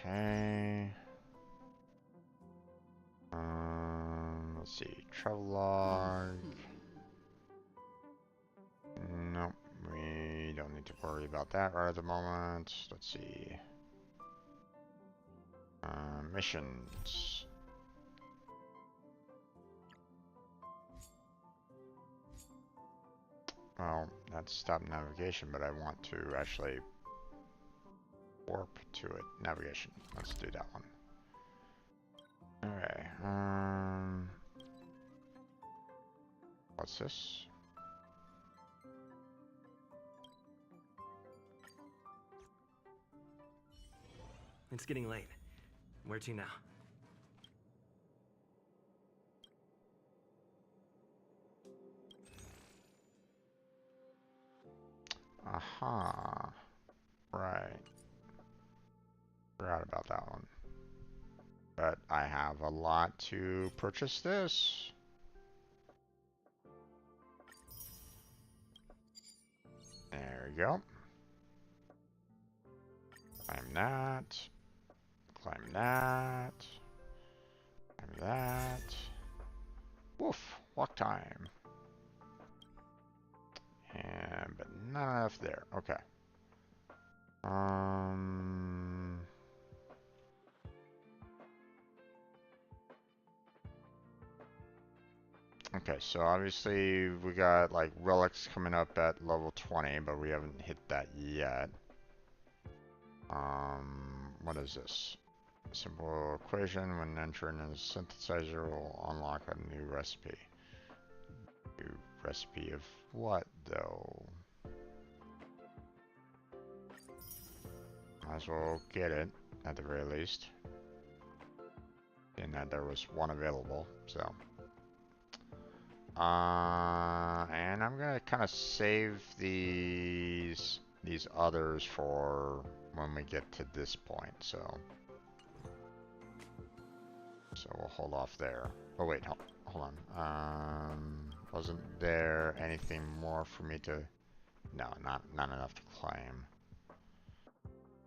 Okay. Let's see. Travel log. Nope. We don't need to worry about that right at the moment. Let's see. Missions. Well, that's stop navigation, but I want to actually warp to it. Navigation. Let's do that one. Okay. What's this? It's getting late. Where to now? Aha. Right. Forgot about that one. But I have a lot to purchase this. There we go. Climb that. Climb that. Climb that. Woof. Walk time. And, but not enough there. Okay. Okay, so obviously we got like relics coming up at level 20, but we haven't hit that yet. What is this? Simple equation when entering a synthesizer will unlock a new recipe. New recipe of what though? Might as well get it at the very least. In that there was one available, so. And I'm gonna kind of save these others for when we get to this point, so we'll hold off there. Oh wait, hold on. Wasn't there anything more for me to? No, not enough to claim.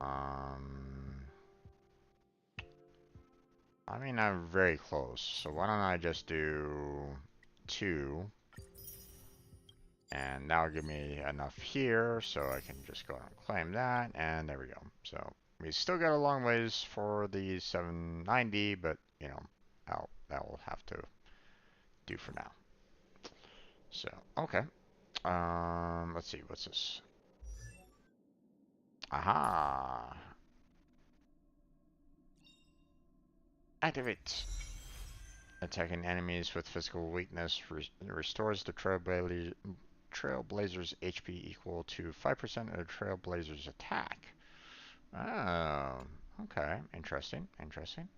I mean, I'm very close, so why don't I just do 2? And that'll give me enough here, so I can just go and claim that, and there we go. So we still got a long ways for the 790, but you know, that will have to do for now. So okay, let's see, what's this? Aha! Activate. Attacking enemies with physical weakness restores the Trailblazer's HP equal to 5% of the Trailblazer's attack. Oh, okay. Interesting. Interesting.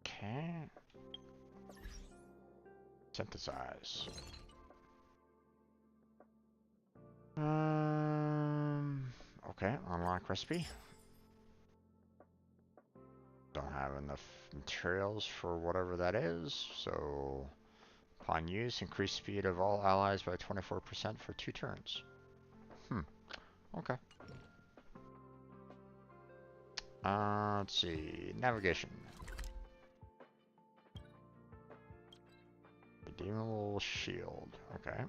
Okay. Synthesize. Okay, unlock recipe. Don't have enough materials for whatever that is, so upon use, increase speed of all allies by 24% for 2 turns. Okay. Let's see, navigation. Redeemable shield, okay.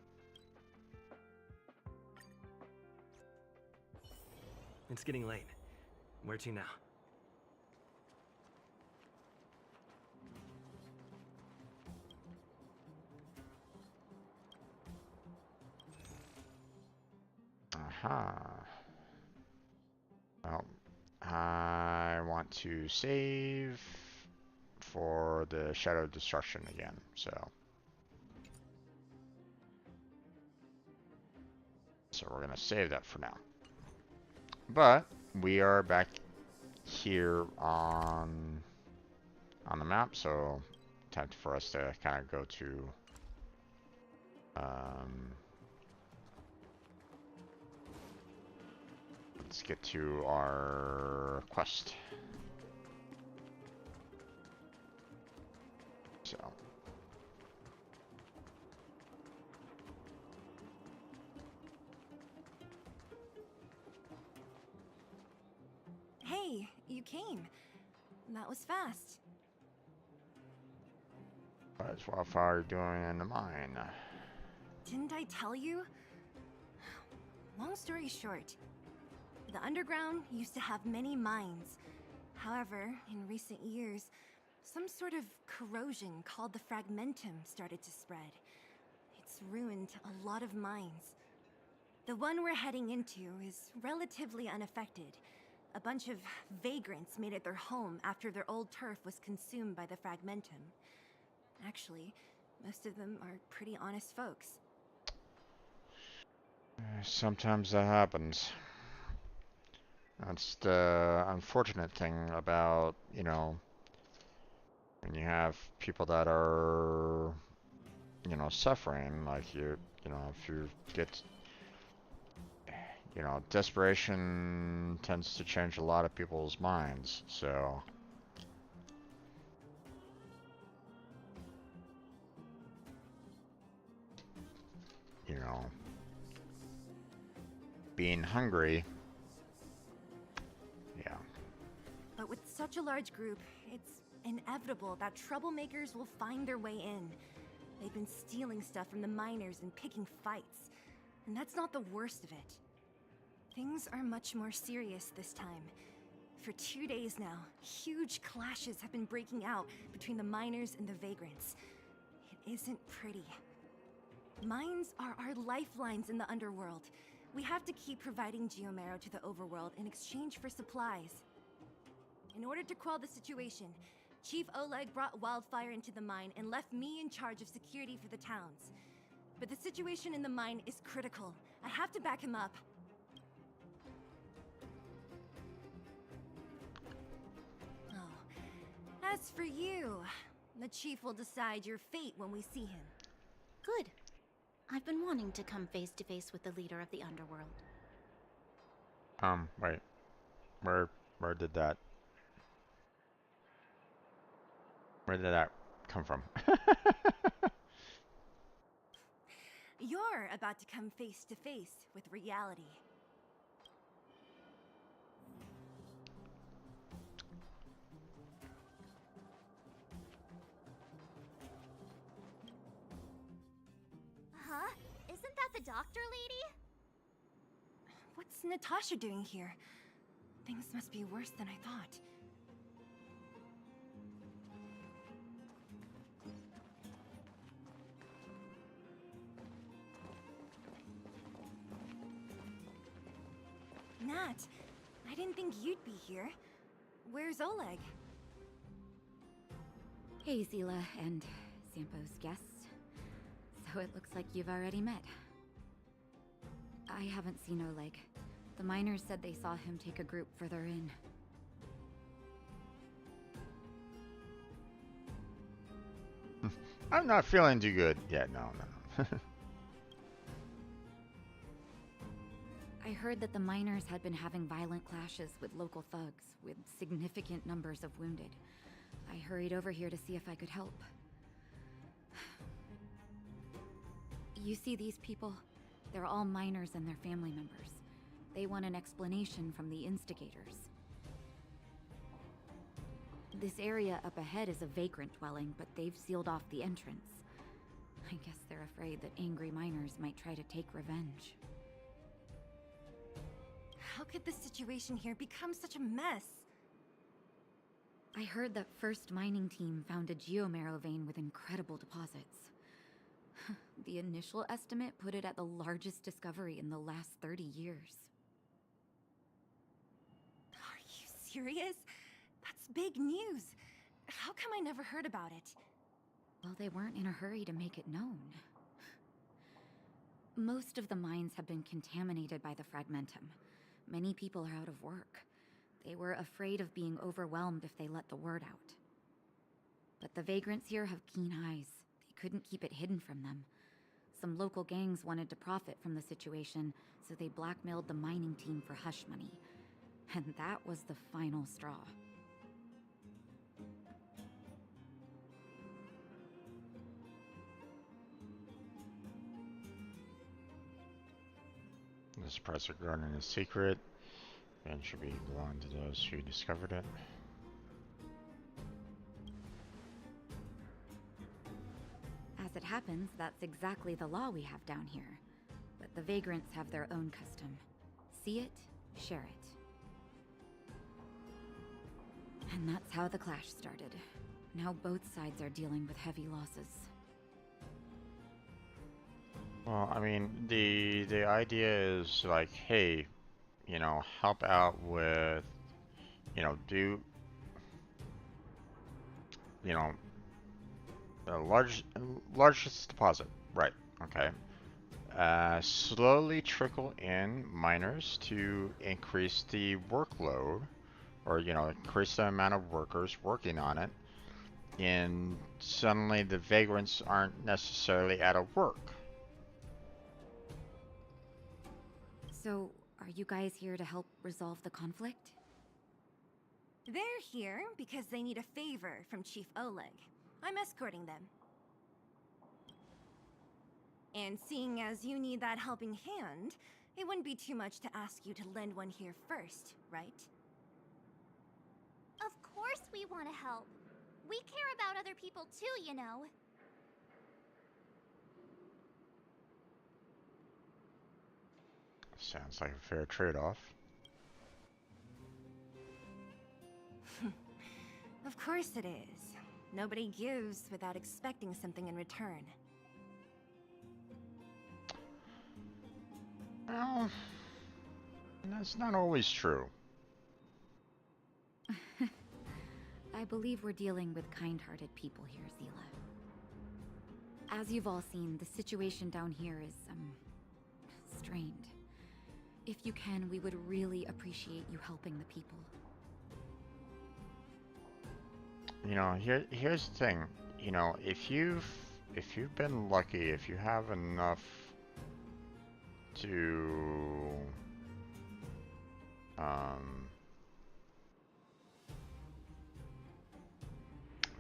It's getting late. Where to now? Well, I want to save for the Shadow Destruction again, so we're gonna save that for now. But we are back here on the map, so time for us to kind of go to let's get to our quest. So Hey, you came. That was fast. that's what are you doing in the mine? Didn't I tell you? Long story short, the underground used to have many mines. However, in recent years, some sort of corrosion called the fragmentum started to spread. It's ruined a lot of mines. The one we're heading into is relatively unaffected. A bunch of vagrants made it their home after their old turf was consumed by the fragmentum. Actually, most of them are pretty honest folks. Sometimes that happens. That's the unfortunate thing about, you know, when you have people that are, you know, suffering, like you know, if you get, you know, desperation tends to change a lot of people's minds, so. You know, being hungry, yeah. But with such a large group, it's inevitable that troublemakers will find their way in. They've been stealing stuff from the miners and picking fights. And that's not the worst of it. Things are much more serious this time. For 2 days now, huge clashes have been breaking out between the miners and the vagrants. It isn't pretty. Mines are our lifelines in the underworld. We have to keep providing Geomarrow to the overworld in exchange for supplies. In order to quell the situation, Chief Oleg brought wildfire into the mine and left me in charge of security for the towns. But the situation in the mine is critical. I have to back him up. Oh, as for you, the Chief will decide your fate when we see him. Good. I've been wanting to come face to face with the leader of the underworld. Wait. Where did that come from? You're about to come face to face with reality. Huh? Isn't that the doctor lady? What's Natasha doing here? Things must be worse than I thought. Nat, I didn't think you'd be here. Where's Oleg? Hey, Zila and Sampo's guests. So it looks like you've already met. I haven't seen Oleg. The miners said they saw him take a group further in. I'm not feeling too good. Yeah, no. I heard that the miners had been having violent clashes with local thugs, with significant numbers of wounded. I hurried over here to see if I could help. You see these people? They're all miners and their family members. They want an explanation from the instigators. This area up ahead is a vagrant dwelling, but they've sealed off the entrance. I guess they're afraid that angry miners might try to take revenge. How could the situation here become such a mess? I heard that First Mining Team found a geomarrow vein with incredible deposits. The initial estimate put it at the largest discovery in the last 30 years. Are you serious? That's big news. How come I never heard about it? Well, they weren't in a hurry to make it known. Most of the mines have been contaminated by the fragmentum. Many people are out of work. They were afraid of being overwhelmed if they let the word out. But the vagrants here have keen eyes. They couldn't keep it hidden from them. Some local gangs wanted to profit from the situation, so they blackmailed the mining team for hush money. And that was the final straw. This price of garden is secret and should be belong to those who discovered it. As it happens, that's exactly the law we have down here. But the vagrants have their own custom. See it, share it. And that's how the clash started. Now both sides are dealing with heavy losses. Well, I mean, the idea is like, hey, you know, help out with, you know, do, you know, the largest deposit, right? Okay. Slowly trickle in miners to increase the workload, or you know, increase the amount of workers working on it. And suddenly the vagrants aren't necessarily out of work. So, are you guys here to help resolve the conflict? They're here because they need a favor from Chief Oleg. I'm escorting them. And seeing as you need that helping hand, it wouldn't be too much to ask you to lend one here first, right? Of course we want to help. We care about other people too, you know. Sounds like a fair trade-off. Of course it is. Nobody gives without expecting something in return. Well, that's not always true. I believe we're dealing with kind-hearted people here, Zila. As you've all seen, the situation down here is, strained. If you can, we would really appreciate you helping the people. You know, here's the thing. You know, if you've been lucky, if you have enough to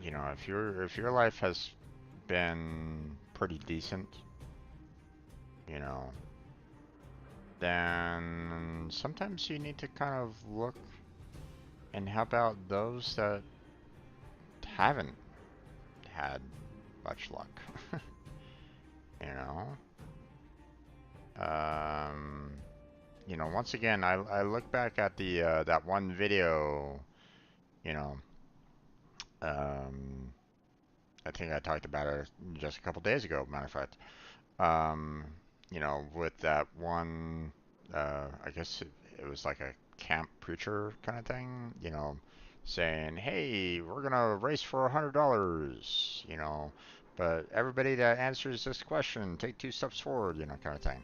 you know, if your life has been pretty decent, you know, then sometimes you need to kind of look and help out those that haven't had much luck. You know? You know, once again, I look back at the that one video, you know, I think I talked about it just a couple days ago, matter of fact. You know, with that one, I guess it was like a camp preacher kind of thing, you know, saying, hey, we're gonna race for $100, you know, but everybody that answers this question, take 2 steps forward, you know, kind of thing.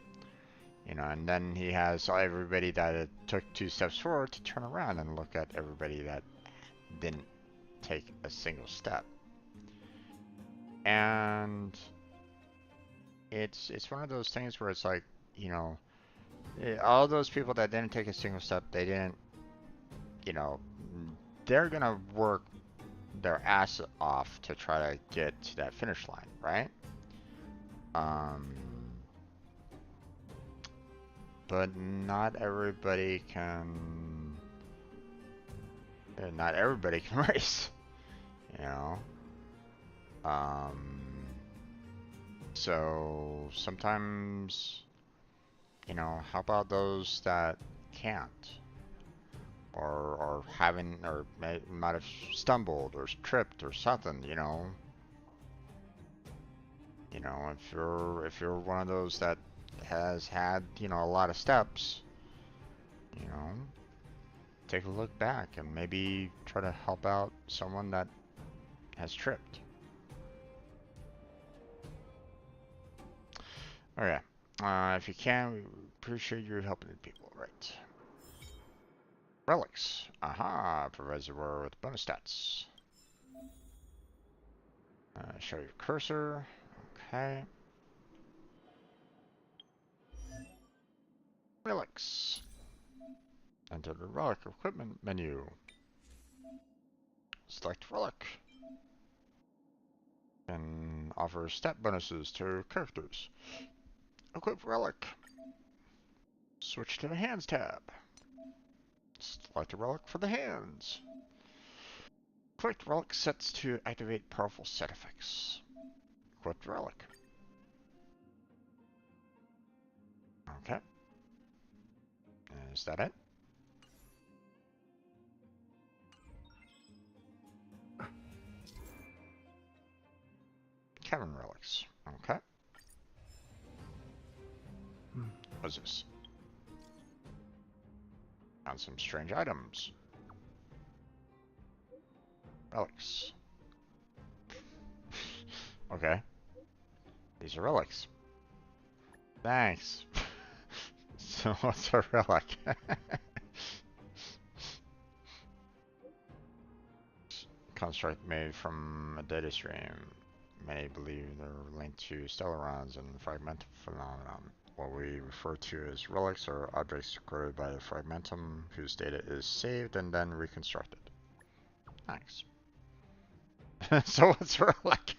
You know, and then he has everybody that took 2 steps forward to turn around and look at everybody that didn't take a single step. And it's one of those things where it's like, you know, All those people that didn't take a single step, they didn't, you know, they're gonna work their ass off to try to get to that finish line, right? Um, but not everybody can. Not everybody can race, you know. Um, so sometimes, you know, how about those that can't, or haven't, or might have stumbled or tripped or something, you know. You know, if you're one of those that has had, you know, a lot of steps, you know, take a look back and maybe try to help out someone that has tripped. Okay. If you can, we appreciate you helping the people, right? Relics. Aha, provides the wearer with bonus stats. Show your cursor. Okay. Relics. Enter the relic equipment menu. Select relic. And offer stat bonuses to characters. Equip relic. Switch to the hands tab. Select a relic for the hands. Collect relic sets to activate powerful set effects. Equip relic. Okay. Is that it? Cavern relics. Okay. What's this? Found some strange items. Relics. Okay. These are relics. Thanks. So what's a relic? Construct made from a data stream. Many believe they're linked to stellarons and fragmental phenomenon. What we refer to as relics are objects created by the fragmentum whose data is saved and then reconstructed. Nice. So what's a relic?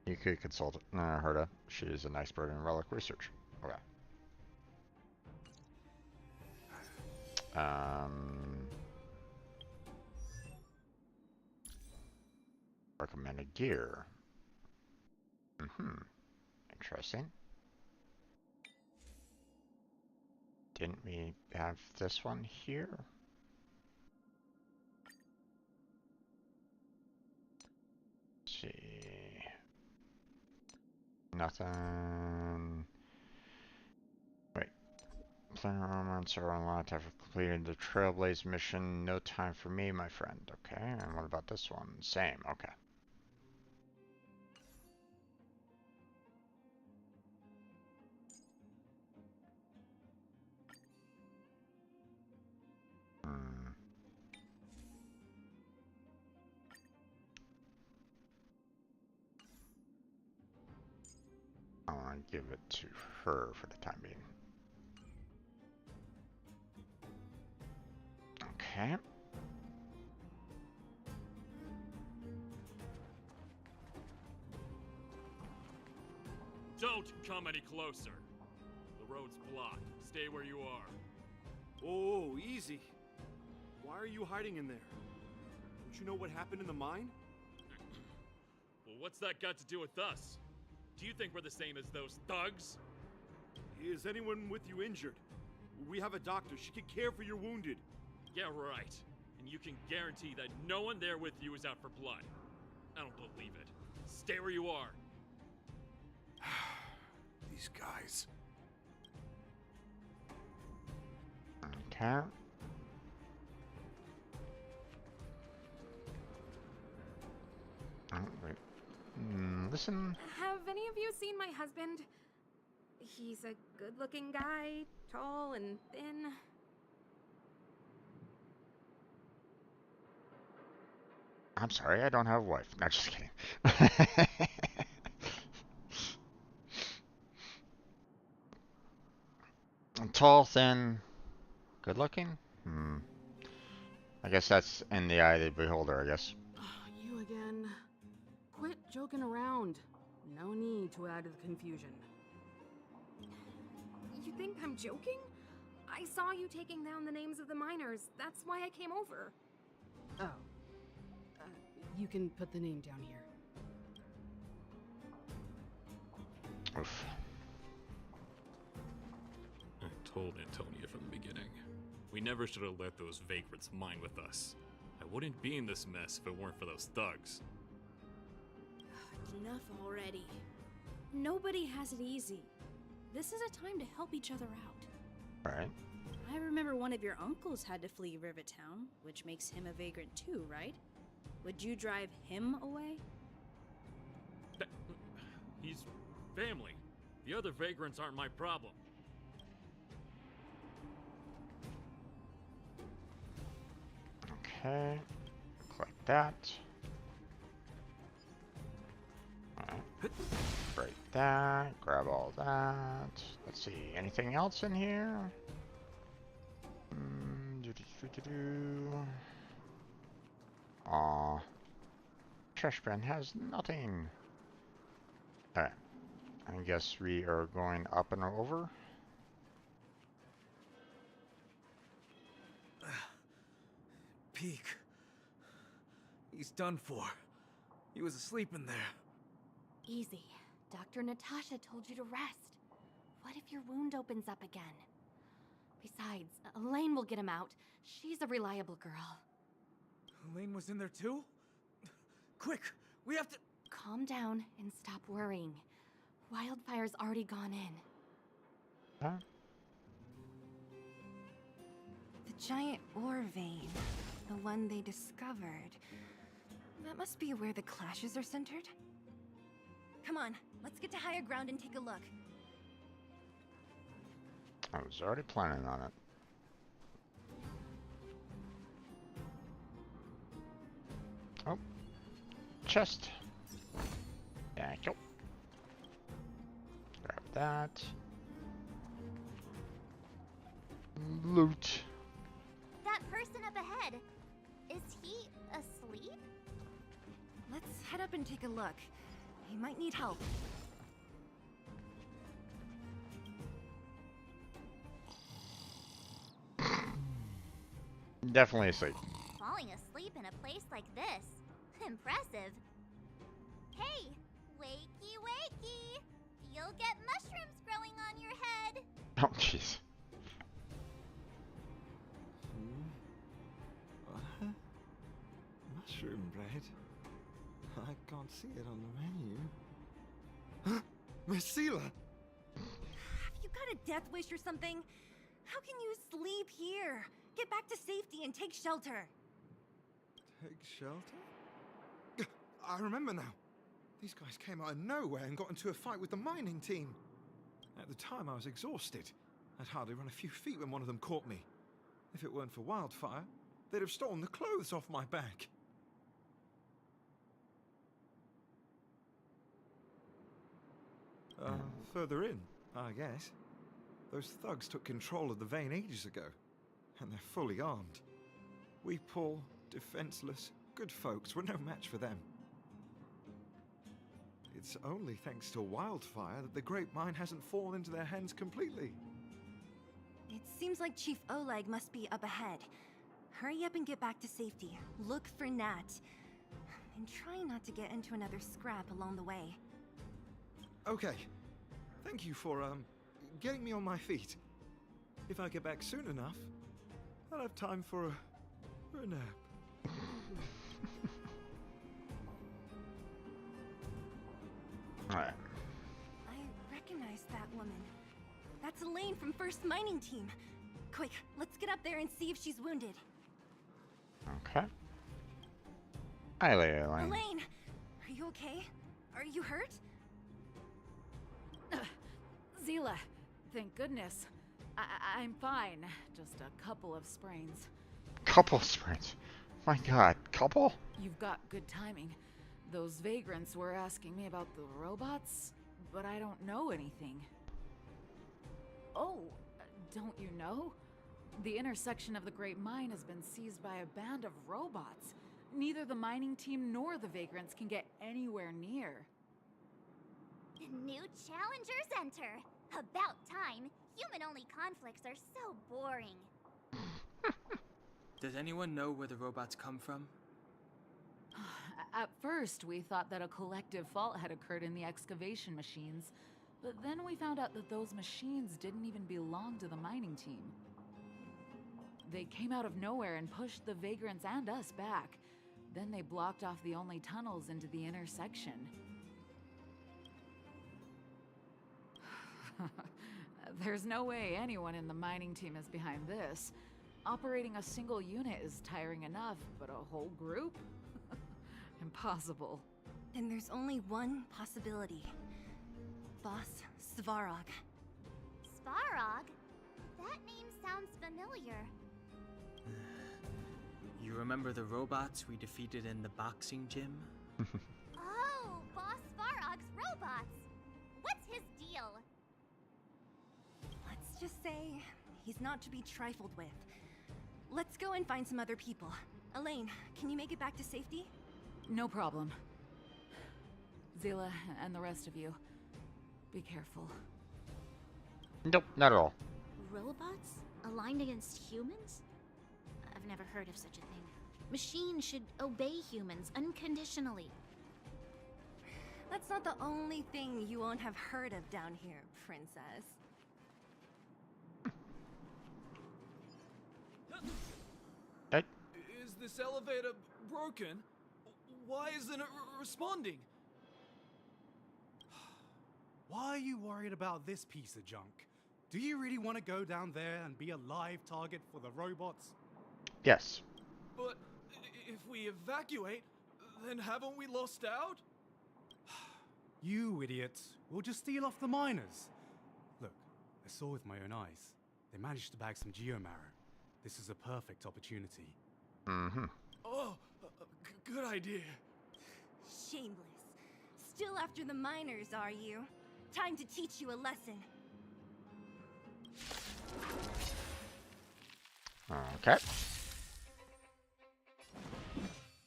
You could consult Herda. She is an expert in relic research. Okay. Recommended gear. Interesting. Didn't we have this one here? Let's see. Nothing. Wait. Planar armaments are unlocked after completing the Trailblaze mission. No time for me, my friend. Okay, and what about this one? Same, okay. I want to give it to her for the time being. Okay. Don't come any closer. The road's blocked. Stay where you are. Oh, easy. Why are you hiding in there? Don't you know what happened in the mine? Well, what's that got to do with us? Do you think we're the same as those thugs? Is anyone with you injured? We have a doctor. She can care for your wounded. Yeah, right. And you can guarantee that no one there with you is out for blood. I don't believe it. Stay where you are. These guys. Okay. Oh, wait. Listen. Have any of you seen my husband? He's a good-looking guy, tall and thin. I'm sorry, I don't have a wife. No, just kidding. Tall, thin, good looking? Hmm. I guess that's in the eye of the beholder, I guess. You again. Quit joking around. No need to add to the confusion. You think I'm joking? I saw you taking down the names of the miners. That's why I came over. Oh. You can put the name down here. Oof. I told Antonia from the beginning. We never should have let those vagrants mine with us. I wouldn't be in this mess if it weren't for those thugs. Enough already. Nobody has it easy. This is a time to help each other out. Right. I remember one of your uncles had to flee Rivertown, which makes him a vagrant too, right? Would you drive him away? He's family. The other vagrants aren't my problem. Okay. Click that. Alright. Break that. Grab all that. Let's see. Anything else in here? Aw. Trash bin has nothing. Alright. I guess we are going up and over. Peak. He's done for. He was asleep in there. Easy. Dr. Natasha told you to rest. What if your wound opens up again? Besides, Elaine will get him out. She's a reliable girl. Elaine was in there too? Quick, we have to... Calm down and stop worrying. Wildfire's already gone in. Huh? The giant ore vein. The one they discovered. That must be where the clashes are centered. Come on, let's get to higher ground and take a look. I was already planning on it. Oh. Chest. Thank you. Grab that. Loot. That person up ahead, is he asleep? Let's head up and take a look. He might need help. Definitely asleep. Falling asleep in a place like this. Impressive. Hey, wakey wakey! You'll get mushrooms growing on your head. Oh, jeez. Mushroom bread? I can't see it on the menu. Marcela! Have you got a death wish or something? How can you sleep here? Get back to safety and take shelter. Take shelter? I remember now. These guys came out of nowhere and got into a fight with the mining team. At the time, I was exhausted. I'd hardly run a few feet when one of them caught me. If it weren't for Wildfire, they'd have stolen the clothes off my back. Further in, I guess. Those thugs took control of the vein ages ago, and they're fully armed. We poor, defenseless, good folks were no match for them. It's only thanks to Wildfire that the Great Mine hasn't fallen into their hands completely. It seems like Chief Oleg must be up ahead. Hurry up and get back to safety. Look for Nat. And try not to get into another scrap along the way. Okay. Thank you for, getting me on my feet. If I get back soon enough, I'll have time for a nap. Alright. I recognize that woman. That's Elaine from First Mining Team. Quick, let's get up there and see if she's wounded. Okay. Hi, Elaine. Elaine! Are you okay? Are you hurt? Zila, thank goodness. I'm fine. Just a couple of sprains. Couple sprains. My god, couple? You've got good timing. Those vagrants were asking me about the robots, but I don't know anything. Oh, Don't you know? The intersection of the Great Mine has been seized by a band of robots. Neither the mining team nor the vagrants can get anywhere near. New challengers enter. About time. Human-only conflicts are so boring. Does anyone know where the robots come from? At first, we thought that a collective fault had occurred in the excavation machines, but then we found out that those machines didn't even belong to the mining team. They came out of nowhere and pushed the vagrants and us back. Then they blocked off the only tunnels into the intersection. There's no way anyone in the mining team is behind this. Operating a single unit is tiring enough, but a whole group? Impossible. Then there's only one possibility. Boss Svarog. Svarog? That name sounds familiar. You remember the robots we defeated in the boxing gym? Oh, Boss Svarog's robots! What's his deal? Let's just say he's not to be trifled with. Let's go and find some other people. Elaine, can you make it back to safety? No problem. Zila and the rest of you, be careful. Nope, not at all. Robots? Aligned against humans? I've never heard of such a thing. Machines should obey humans unconditionally. That's not the only thing you won't have heard of down here, princess. Hey. Is this elevator broken? Why isn't it responding? Why are you worried about this piece of junk? Do you really want to go down there and be a live target for the robots? Yes. But if we evacuate, then haven't we lost out? You idiots. We'll just steal off the miners. Look, I saw with my own eyes. They managed to bag some geomarrow. This is a perfect opportunity. Mm-hmm. Oh, good idea. Shameless. Still after the miners, are you? Time to teach you a lesson. Okay.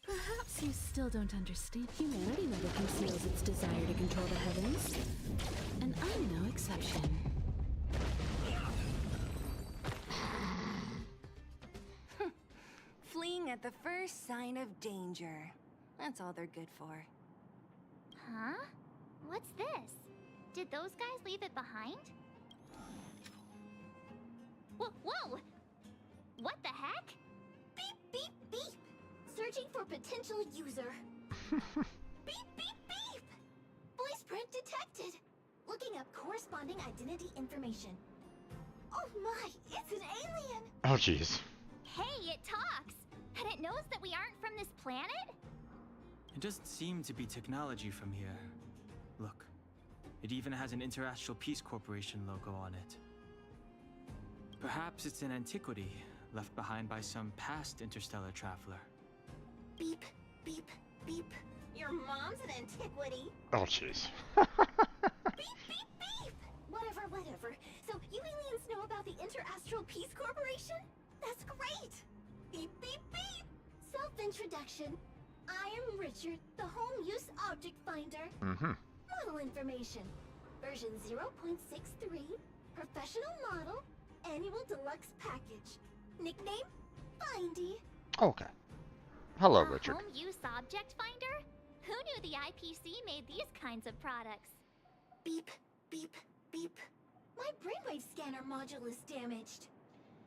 Perhaps you still don't understand. Humanity never conceals its desire to control the heavens. And I'm no exception. Fleeing at the first sign of danger. That's all they're good for. Huh? What's this? Did those guys leave it behind? Whoa! What the heck? Beep, beep, beep! Searching for potential user. Beep, beep, beep! Voice print detected. Looking up corresponding identity information. Oh my, it's an alien! Oh, jeez. Hey, it talks! And it knows that we aren't from this planet? It doesn't seem to be technology from here. Look, it even has an Interastral Peace Corporation logo on it. Perhaps it's an antiquity left behind by some past interstellar traveler. Beep, beep, beep. Your mom's an antiquity. Oh, jeez. Beep, beep, beep! Whatever. So, you aliens know about the Interastral Peace Corporation? That's great! Beep, beep, beep! Self-introduction. I am Richard, the Home Use Object Finder. Mm-hmm. Model information. Version 0.63. Professional model. Annual deluxe package. Nickname? Findy. Okay. Hello, Richard. Home use object finder? Who knew the IPC made these kinds of products? Beep, beep, beep. My brainwave scanner module is damaged.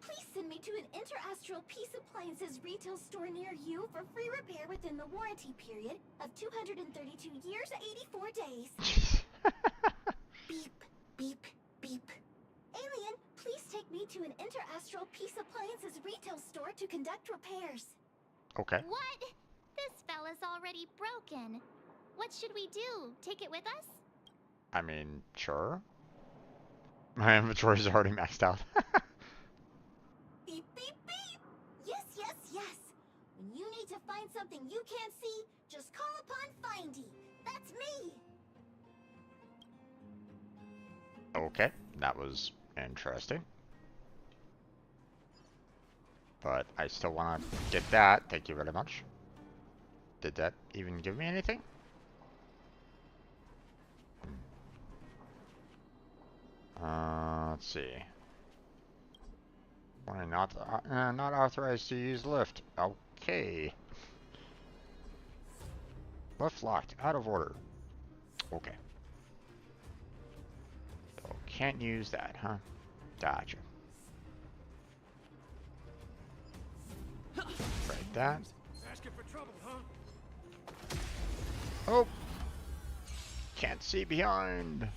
Please send me to an Interastral Peace Appliances retail store near you for free repair within the warranty period of 232 years, 84 days. Beep, beep, beep. Alien, please take me to an Interastral Peace Appliances retail store to conduct repairs. Okay. What? This fella's already broken. What should we do? Take it with us? I mean, sure. My inventory's already maxed out. Beep, beep, beep! Yes. When you need to find something you can't see, just call upon Findy. That's me! Okay, that was interesting. But I still want to get that. Thank you very much. Did that even give me anything? Let's see. Why not authorized to use lift? Okay. Lift locked. Out of order. Okay. So can't use that, huh? Gotcha. Right that. Asking for trouble, huh? Oh! Can't see behind.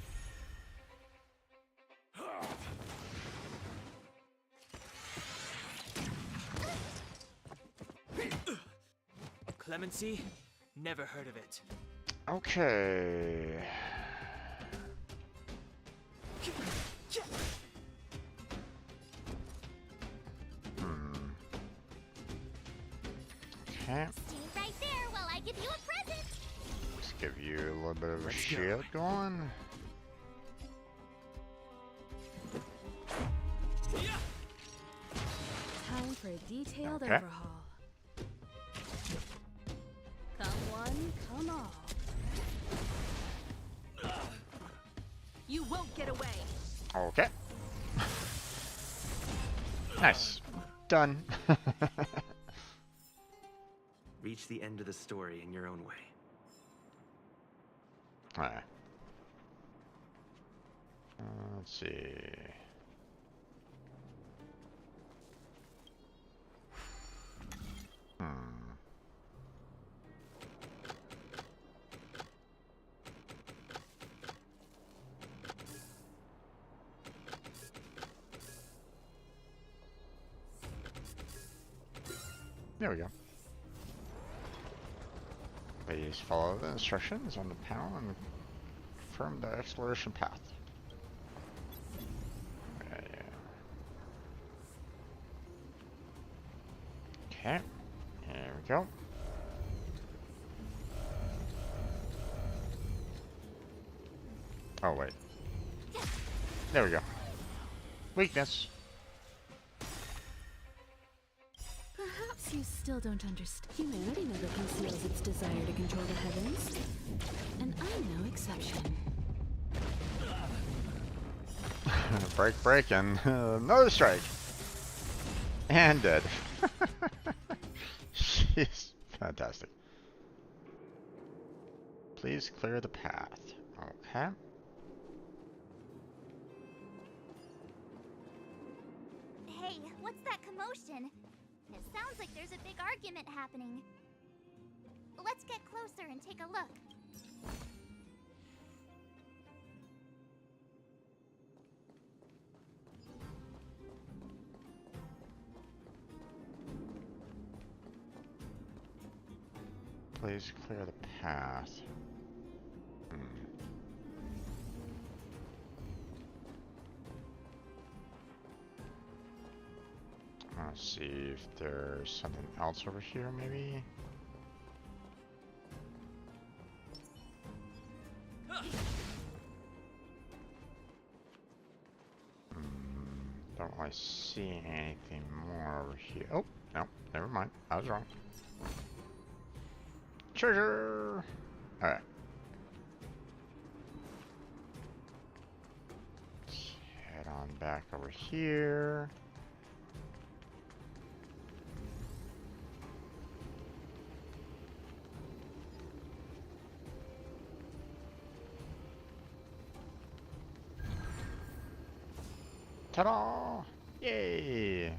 Clemency? Never heard of it. Okay. Okay. Stay right there while I give you a present. Let's give you a little bit of a shield going. Time for a detailed Okay. overhaul. Come one, come all. You won't get away. Okay. Nice. Done. Reach the end of the story in your own way. Alright. Let's see. There we go. Please follow the instructions on the panel and confirm the exploration path. Okay, there we go. Oh wait. There we go. Weakness. Perhaps you still don't understand. Humanity never conceals its desire to control the heavens. And I'm no exception. Break, and another strike. And dead. She's fantastic. Please clear the path. Okay. Hey, what's that commotion? It sounds like there's a big argument happening. Let's get closer and take a look. Please clear the path. Let's see if there's something else over here, maybe. Don't really see anything more over here. Oh, no, never mind. I was wrong. Treasure! Alright. Let's head on back over here. Ta-da! Yay!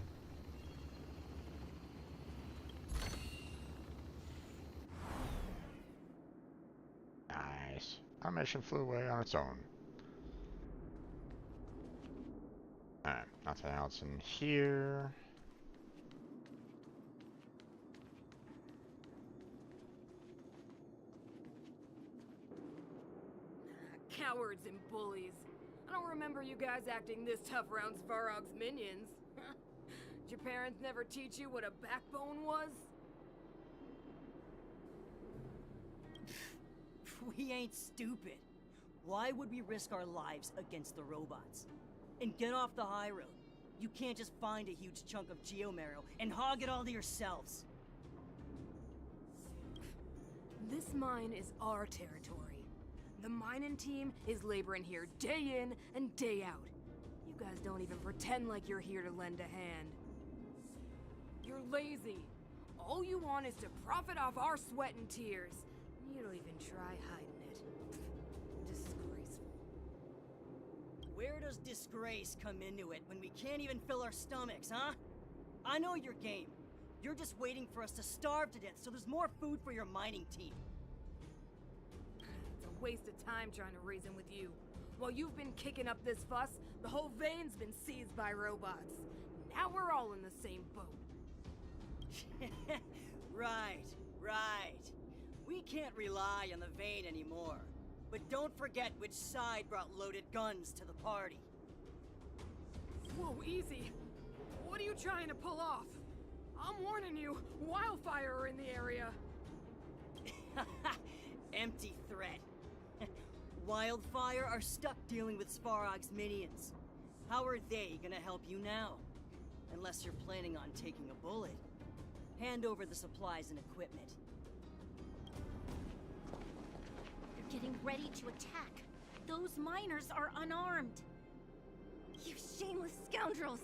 Nice. Our mission flew away on its own. Alright, nothing else in here. Cowards and bullies. I don't remember you guys acting this tough around Svarog's minions. Did your parents never teach you what a backbone was? We ain't stupid. Why would we risk our lives against the robots? And get off the high road. You can't just find a huge chunk of geomarrow and hog it all to yourselves. This mine is our territory. The mining team is laboring here day in and day out. You guys don't even pretend like you're here to lend a hand. You're lazy. All you want is to profit off our sweat and tears. You don't even try hiding it. Disgraceful. Where does disgrace come into it when we can't even fill our stomachs, huh? I know your game. You're just waiting for us to starve to death so there's more food for your mining team. It's a waste of time trying to reason with you. While you've been kicking up this fuss, the whole vein's been seized by robots. Now we're all in the same boat. Right. We can't rely on the vein anymore. But don't forget which side brought loaded guns to the party. Whoa, easy. What are you trying to pull off? I'm warning you, wildfire are in the area. Empty threat. Wildfire are stuck dealing with Svarog's minions. How are they gonna help you now? Unless you're planning on taking a bullet. Hand over the supplies and equipment. They're getting ready to attack. Those miners are unarmed. You shameless scoundrels!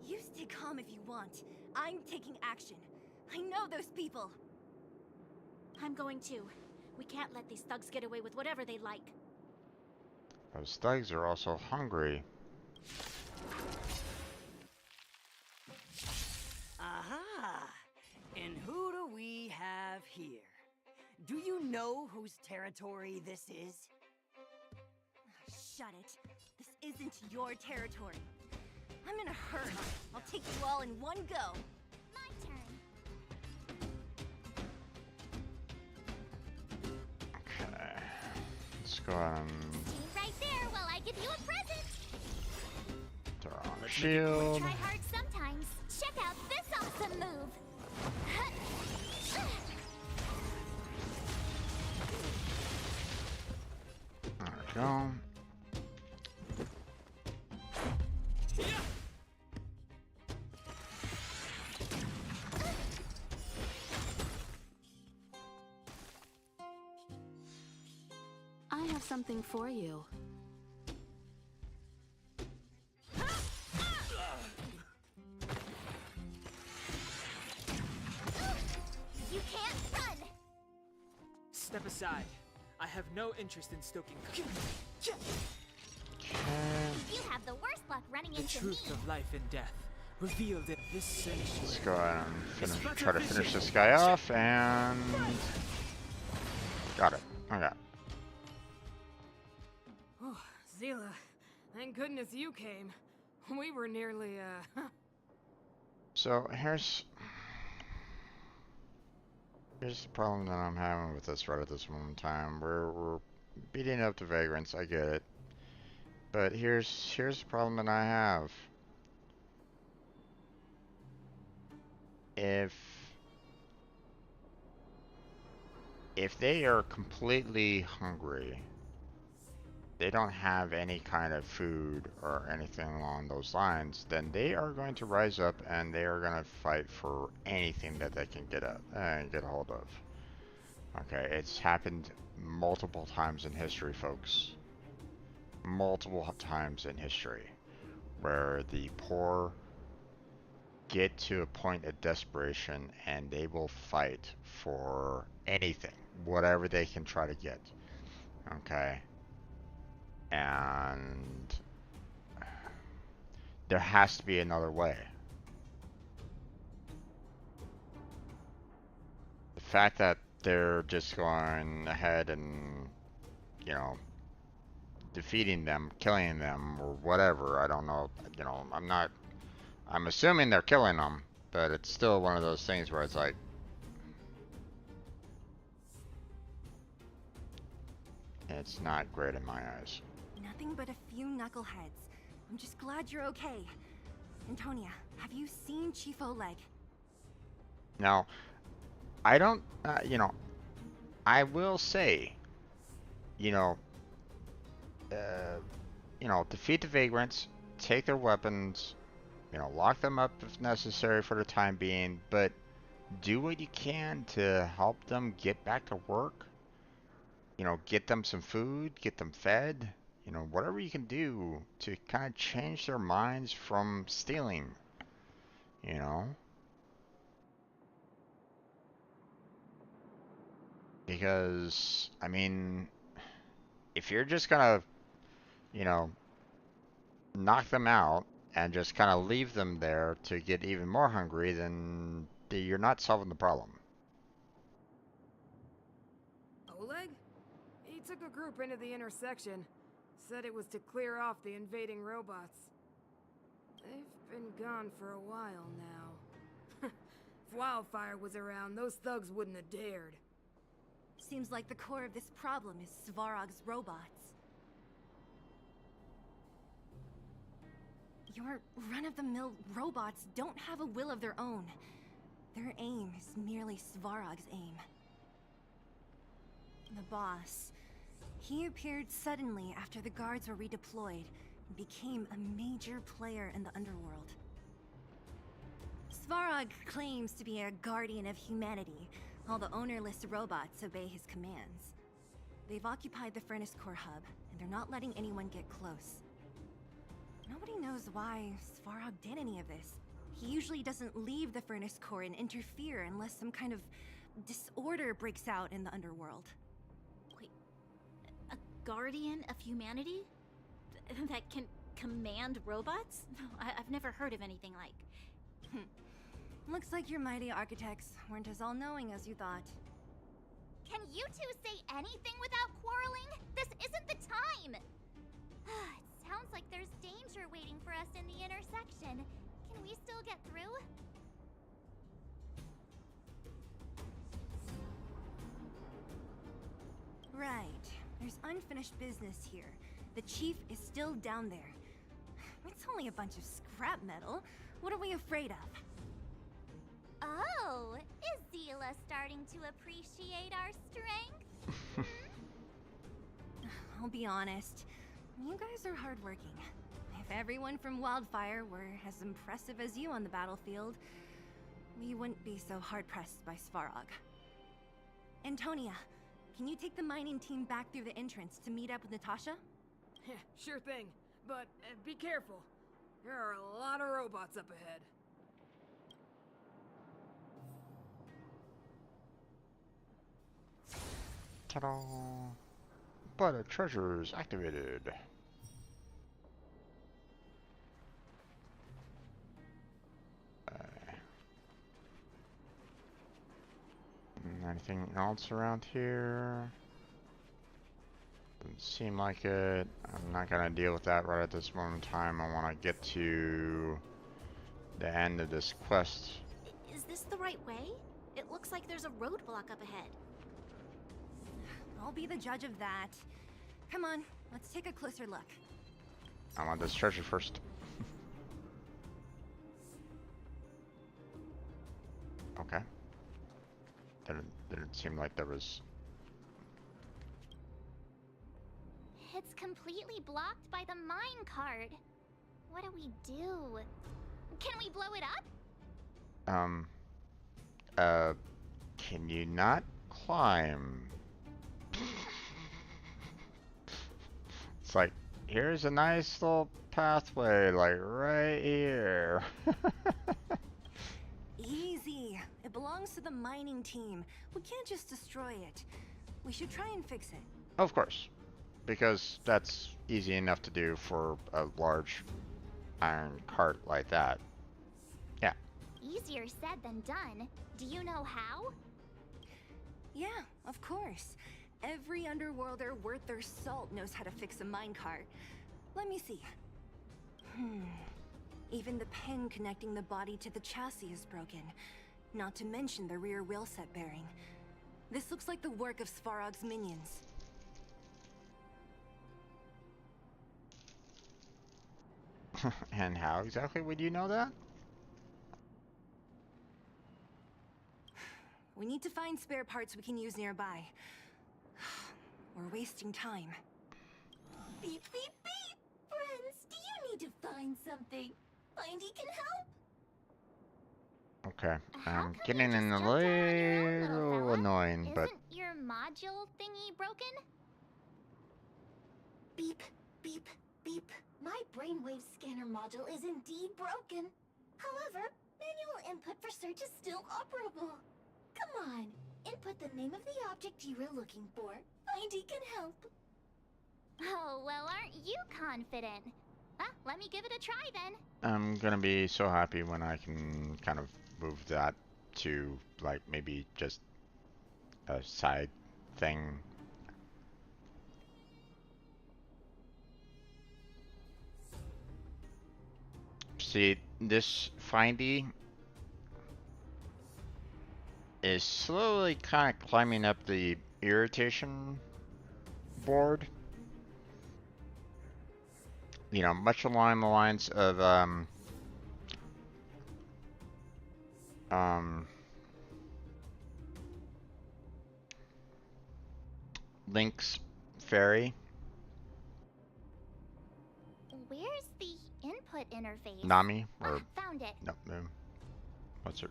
You stay calm if you want. I'm taking action. I know those people. I'm going to. We can't let these thugs get away with whatever they like. Those thugs are also hungry. Aha! And who do we have here? Do you know whose territory this is? Shut it. This isn't your territory. I'm in a hurry. I'll take you all in one go. My turn. Okay. Let's go on. Stay right there while I give you a present. Throw on a shield. Try hard sometimes. Check out this awesome move. There we go. I have something for you. You can't run. Step aside. I have no interest in stoking. You have the worst luck running The into truth me. of life and death, revealed in this sanctuary. Let's go ahead and try to finish this guy off, and got it. Okay. Oh, Zila, thank goodness you came. We were nearly, So here's the problem that I'm having with this right at this moment in time. We're beating up the vagrants, I get it. But here's the problem that I have. If they are completely hungry, they don't have any kind of food or anything along those lines, then they are going to rise up and they are going to fight for anything that they can get a hold of. Okay, it's happened multiple times in history, folks. Multiple times in history where the poor get to a point of desperation and they will fight for anything, whatever they can try to get. Okay? And there has to be another way. The fact that they're just going ahead and, you know, defeating them, killing them, or whatever, I don't know, you know, I'm assuming they're killing them, but it's still one of those things where it's like, it's not great in my eyes. Nothing but a few knuckleheads. I'm just glad you're okay. Antonia, have you seen Chief Oleg? Now, I don't, I will say, you know, defeat the vagrants, take their weapons, lock them up if necessary for the time being, but do what you can to help them get back to work. Get them some food, get them fed, whatever you can do to kind of change their minds from stealing, you know? Because, I mean, if you're just gonna, you know, knock them out and just kind of leave them there to get even more hungry, then you're not solving the problem. Oleg? He took a group into the intersection. Said it was to clear off the invading robots. They've been gone for a while now. If Wildfire was around, those thugs wouldn't have dared. Seems like the core of this problem is Svarog's robots. Your run-of-the-mill robots don't have a will of their own. Their aim is merely Svarog's aim. The boss. He appeared suddenly after the guards were redeployed and became a major player in the underworld. Svarog claims to be a guardian of humanity, while the ownerless robots obey his commands. They've occupied the Furnace Core hub, and they're not letting anyone get close. Nobody knows why Svarog did any of this. He usually doesn't leave the Furnace Core and interfere unless some kind of disorder breaks out in the underworld. Wait, a guardian of humanity? That can command robots? No, I've never heard of anything like. Looks like your mighty architects weren't as all-knowing as you thought. Can you two say anything without quarreling? This isn't the time! It sounds like there's danger waiting for us in the intersection. Can we still get through? Right. There's unfinished business here. The chief is still down there. It's only a bunch of scrap metal. What are we afraid of? Oh, is Zila starting to appreciate our strength? I'll be honest. You guys are hardworking. If everyone from Wildfire were as impressive as you on the battlefield, we wouldn't be so hard-pressed by Svarog. Antonia, can you take the mining team back through the entrance to meet up with Natasha? Yeah, sure thing. But be careful. There are a lot of robots up ahead. Ta-da! But a treasure is activated. Anything else around here? Doesn't seem like it. I'm not gonna deal with that right at this moment in time. I want to get to the end of this quest. Is this the right way? It looks like there's a roadblock up ahead. I'll be the judge of that. Come on, let's take a closer look. I want this treasure first. Okay. Didn't seem like there was... It's completely blocked by the mine cart. What do we do? Can we blow it up? Can you not climb? It's like, here's a nice little pathway, like right here. Easy. It belongs to the mining team. We can't just destroy it. We should try and fix it. Of course. Because that's easy enough to do for a large iron cart like that. Yeah. Easier said than done. Do you know how? Yeah, of course. Every underworlder worth their salt knows how to fix a minecart. Let me see. Even the pin connecting the body to the chassis is broken. Not to mention the rear wheel set bearing. This looks like the work of Svarog's minions. And how exactly would you know that? We need to find spare parts we can use nearby. We're wasting time. Beep, beep, beep! Friends, do you need to find something? Findy can help? Okay, I'm getting in a little annoying, but Isn't your module thingy broken? Beep, beep, beep. My brainwave scanner module is indeed broken. However, manual input for search is still operable. Come on, input the name of the object you were looking for. Findy can help. Oh, well, aren't you confident? Let me give it a try then. I'm gonna be so happy when I can kind of move that to, like, maybe just a side thing. See, this Findy is slowly kind of climbing up the irritation board. You know, much along the lines of, Link's Fairy. Where's the input interface? Nami, or found it. no, what's her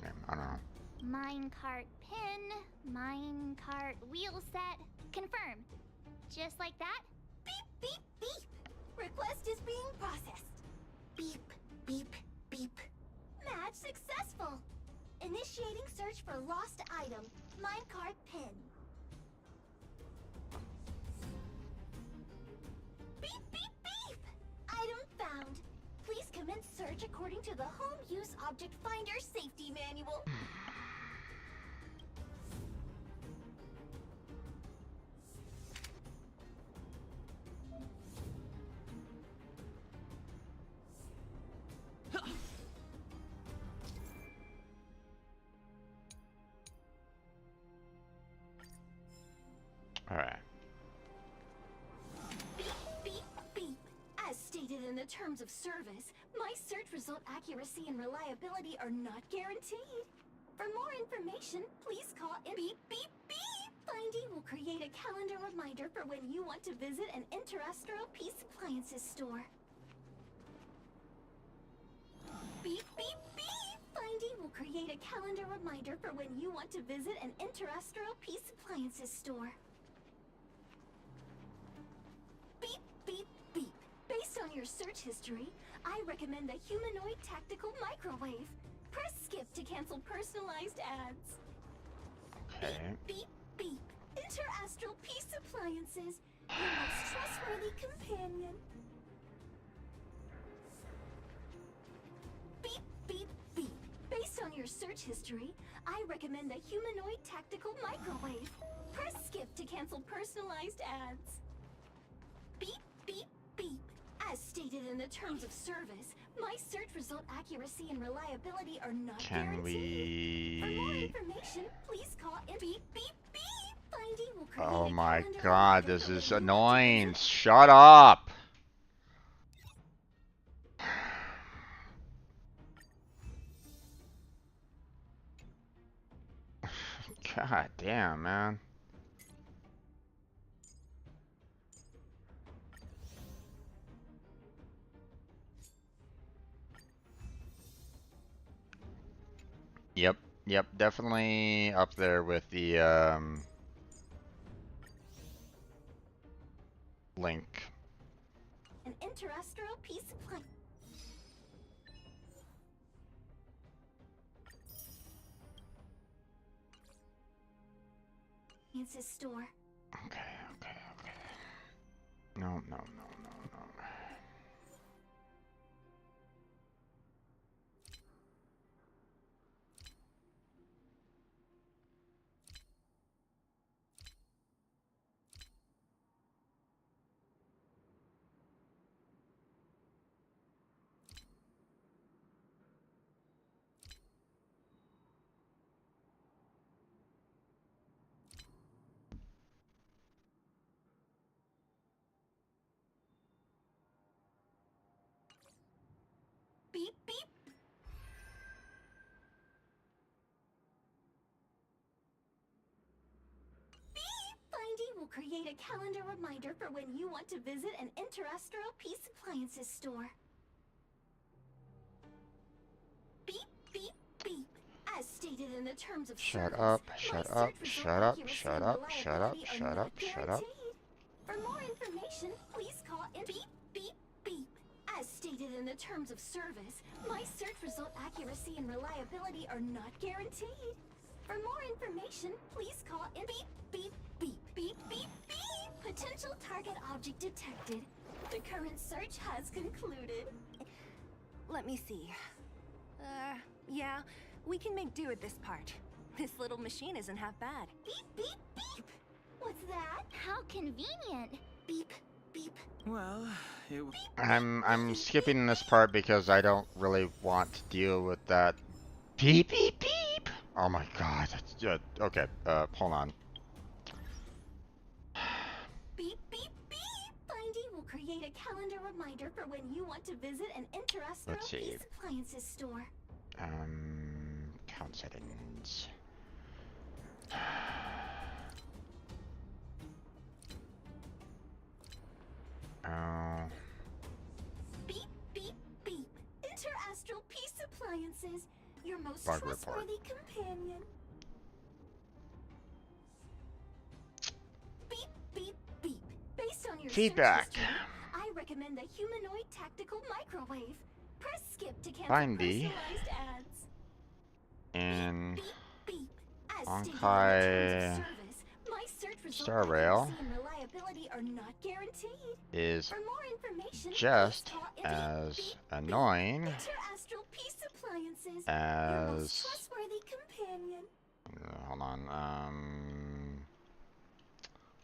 name? I don't know. Minecart pin, minecart wheel set, confirm. Just like that? Beep, beep, beep. Request is being processed. Beep, beep, beep. Match successful. Initiating search for lost item, minecart pin. Beep, beep, beep. Item found. Please commence search according to the Home Use Object Finder Safety Manual. Alright. Beep, beep, beep. As stated in the terms of service, my search result accuracy and reliability are not guaranteed. For more information, please call in. Beep, beep, beep. Findy will create a calendar reminder for when you want to visit an Interastral Peace Appliances store. Beep, beep, beep. Findy will create a calendar reminder for when you want to visit an Interastral Peace Appliances store. Beep, beep, beep. Based on your search history, I recommend the humanoid tactical microwave. Press skip to cancel personalized ads. Okay. Beep, beep. Interastral Peace Appliances, your most trustworthy companion. Beep, beep, beep. Based on your search history, I recommend the humanoid tactical microwave. Press skip to cancel personalized ads. Beep, beep, beep. As stated in the terms of service, my search result accuracy and reliability are not guaranteed. For more information, please call in. Beep, beep, beep. Findy will create Oh a my calendar god, reminder this for when is you want to annoying. visit. Shut up! God damn, man. Yep, definitely up there with the, Link. An Interastral Peace Appliances store. Okay. No. will create a calendar reminder for when you want to visit an Interastral Peace Appliances store. Beep, beep, beep. As stated in the terms of Shut service, up, my shut search up, result shut up, accuracy shut and up, shut up, reliability are shut not up, shut up. guaranteed. For more information, please call in beep, beep, beep. As stated in the terms of service, my search result accuracy and reliability are not guaranteed. For more information, please call in beep, beep, beep, beep, beep, beep. Potential target object detected. The current search has concluded. Let me see. Yeah, we can make do with this part. This little machine isn't half bad. Beep, beep, beep. What's that? How convenient. Beep, beep. Well, it... I'm skipping this part because I don't really want to deal with that beep beep beep. Oh my god. Okay, hold on. Beep, beep, beep. Findy will create a calendar reminder for when you want to visit an Interastral Let's see. Peace Appliances store. Count settings. Oh. Beep, beep, beep. Interastral Peace Appliances, your most Bug trustworthy report. companion. Beep, beep, beep. Based on your Feedback. search history, I recommend the humanoid tactical microwave. Press skip to cancel Find the personalized ads. in Beep, beep. As stated in the terms of Honkai service, my search result Star Rail accuracy and reliability are not guaranteed. is For more information, just please call in as beep, annoying Interastral Peace Appliances, your as most trustworthy companion. hold on.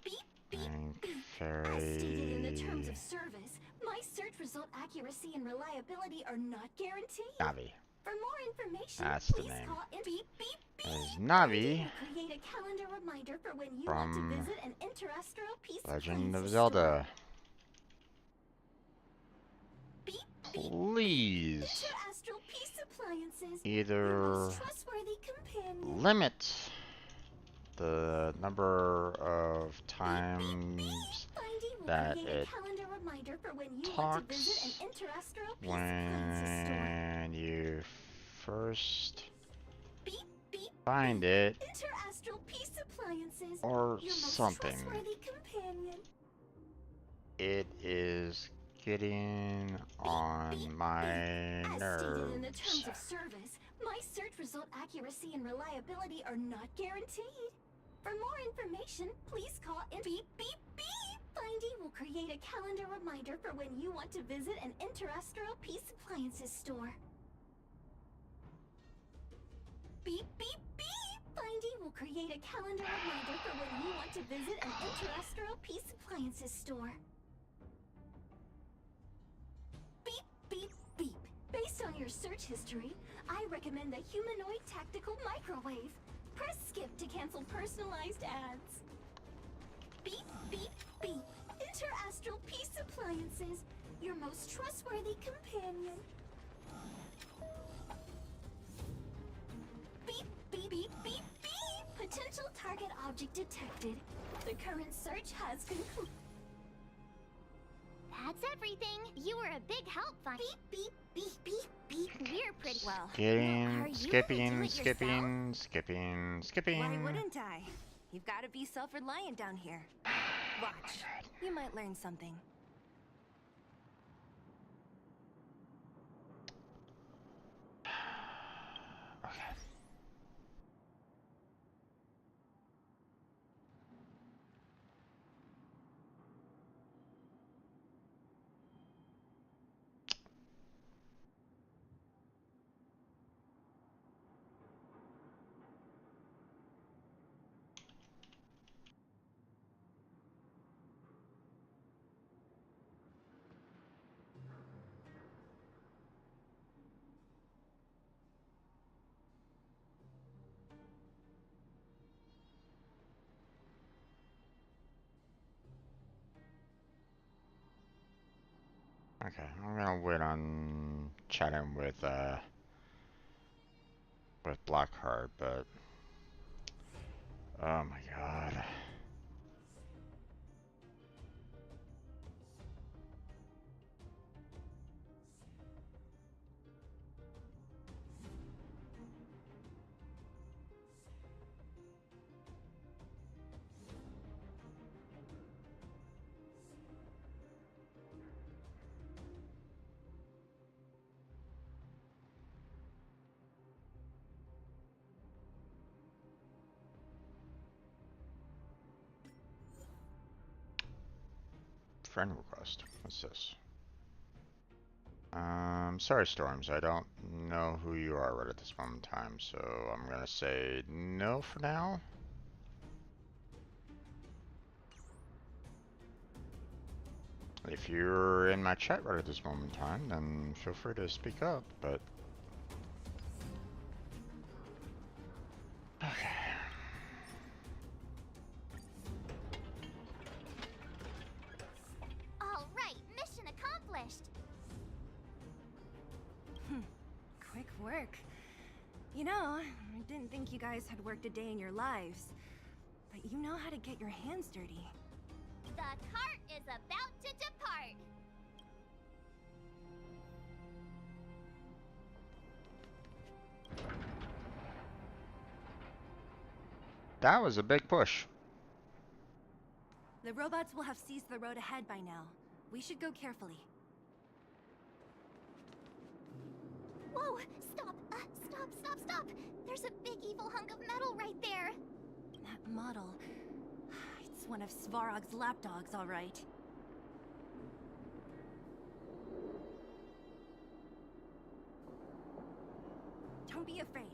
Beep, beep, beep. Fairy. As stated in the terms of service, my search result accuracy and reliability are not guaranteed. Navi. For more information, That's the please name. call in beep, beep, beep. Is Navi will create a calendar reminder for when you want to from visit an Interastral Peace Legend of Appliances Zelda. Beep, Please Interastral Peace Appliances, your either most trustworthy companion. limit the number of times Findy will that create it a calendar reminder for when you want to visit talks an Interastral Peace Appliances store. when you first Beep, beep, find it Interastral Peace Appliances, or your most something. trustworthy companion. It is getting on my As stated in the nerves. terms of service, my search result accuracy and reliability are not guaranteed. For more information, please call in beep, beep, beep. Findy will create a calendar reminder for when you want to visit an Interastral Peace Appliances store. Beep, beep, beep. Findy will create a calendar reminder for when you want to visit an Interastral Peace Appliances store. Beep, beep, beep. Based on your search history, I recommend the humanoid tactical microwave. Press skip to cancel personalized ads. Beep, beep, beep. Interastral Peace Appliances, your most trustworthy companion. Beep, beep, beep, beep, beep. Potential target object detected. The current search has concluded. That's everything. You were a big help, Fun. Beep, beep, beep, beep, beep. We're pretty well. Skipping. Why wouldn't I? You've got to be self-reliant down here. Watch. You might learn something. Okay, I'm gonna wait on chatting with Blackheart, but oh my god. Friend request. What's this? Sorry, Storms. I don't know who you are right at this moment in time, so I'm gonna say no for now. If you're in my chat right at this moment in time, then feel free to speak up, but... Okay. All right, mission accomplished. Quick work. You know, I didn't think you guys had worked a day in your lives, but you know how to get your hands dirty. The cart is about to depart. That was a big push. The robots will have seized the road ahead by now. We should go carefully. Whoa! Stop! Stop! There's a big evil hunk of metal right there. That model... It's one of Svarog's lapdogs, all right. Don't be afraid.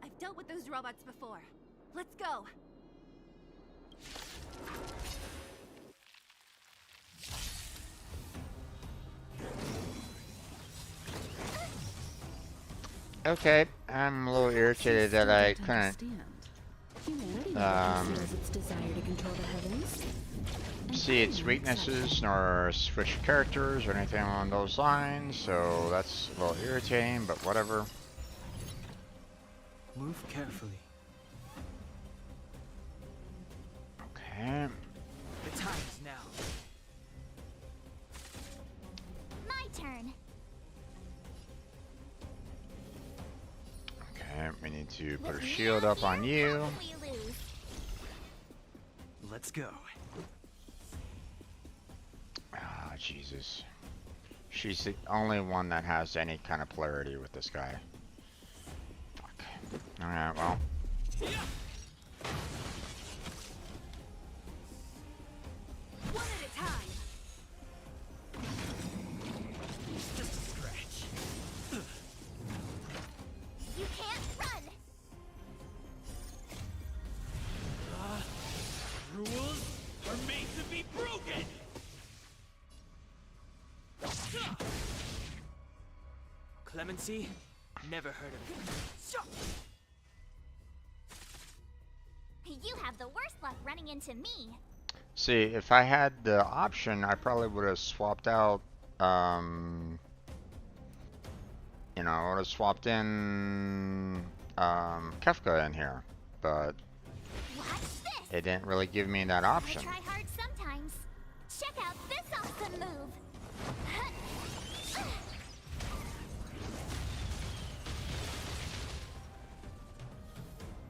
I've dealt with those robots before. Let's go! Okay, I'm a little irritated that I couldn't see its weaknesses nor switch characters or anything along those lines, so that's a little irritating, but whatever. Move carefully. Okay. The time is now. My turn. Okay, we need to put a shield up on you. Let's go. Ah, Jesus. She's the only one that has any kind of polarity with this guy. Fuck. Alright, well. One at a time. Just a scratch. You can't run. Rules are made to be broken. Clemency? Never heard of it. You have the worst luck running into me. See, if I had the option, I probably would have swapped out, you know, I would have swapped in, Kefka in here, but it didn't really give me that option. I try hard sometimes. Check out this awesome move.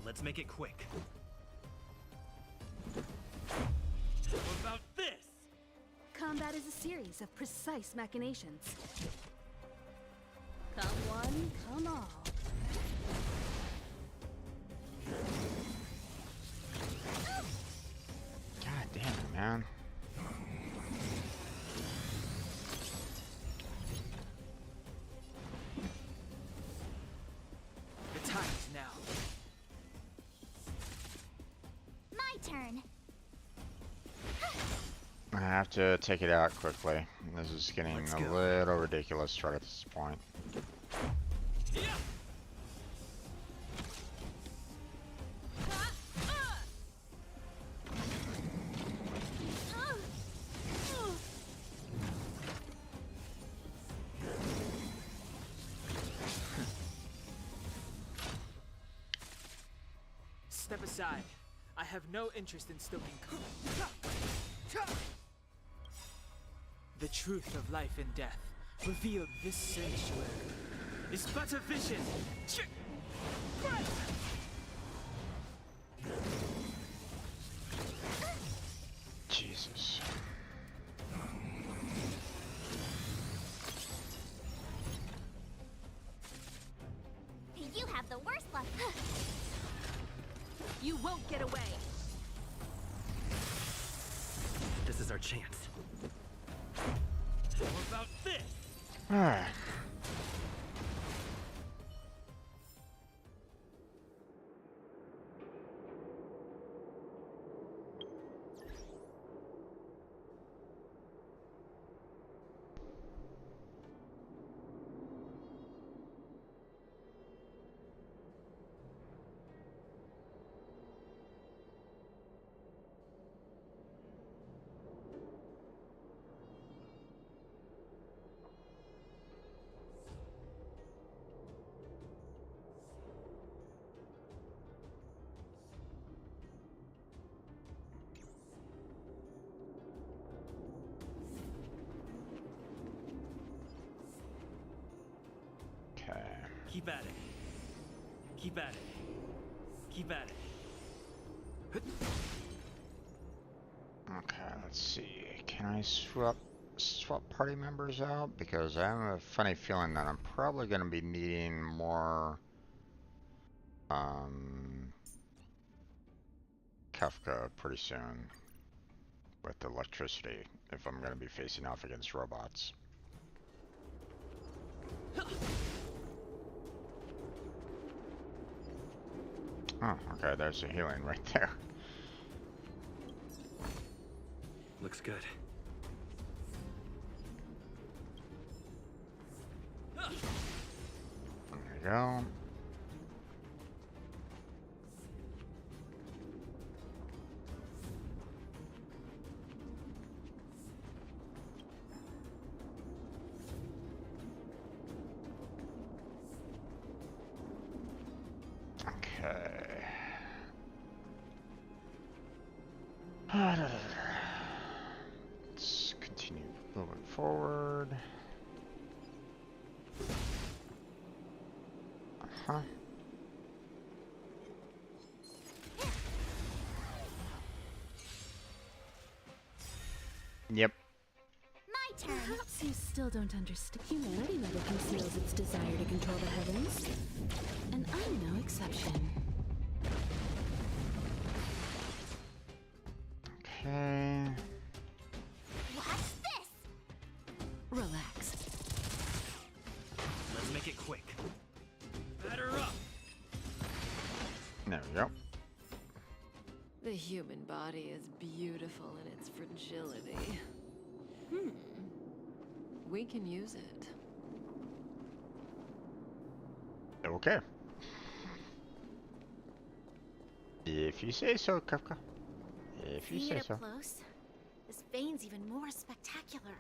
Let's make it quick. What about this? Combat is a series of precise machinations. Come one, come all. God damn it, man. The time is now. My turn. I have to take it out quickly. This is getting a little ridiculous right at this point. Step aside. I have no interest in stoking. The truth of life and death, revealed this sanctuary, is but a vision. Jesus. You have the worst luck. You won't get away. This is our chance. How about this? Alright. Okay. Keep at it. Keep at it. Keep at it. Okay, let's see. Can I swap party members out? Because I have a funny feeling that I'm probably going to be needing more Kafka pretty soon with electricity if I'm going to be facing off against robots. Oh, okay, there's a healing right there. Looks good. There you go. Okay. Let's continue moving forward. Uh-huh. Yep. My turn. Perhaps you still don't understand. Humanity never conceals its desire to control the heavens. And I'm no exception. Okay. What's this? Relax. Let's make it quick. Batter up. There we go. The human body is beautiful in its fragility. We can use it. Okay. If you say so, Kafka. If you Seeing say it so. up close, this vein's even more spectacular.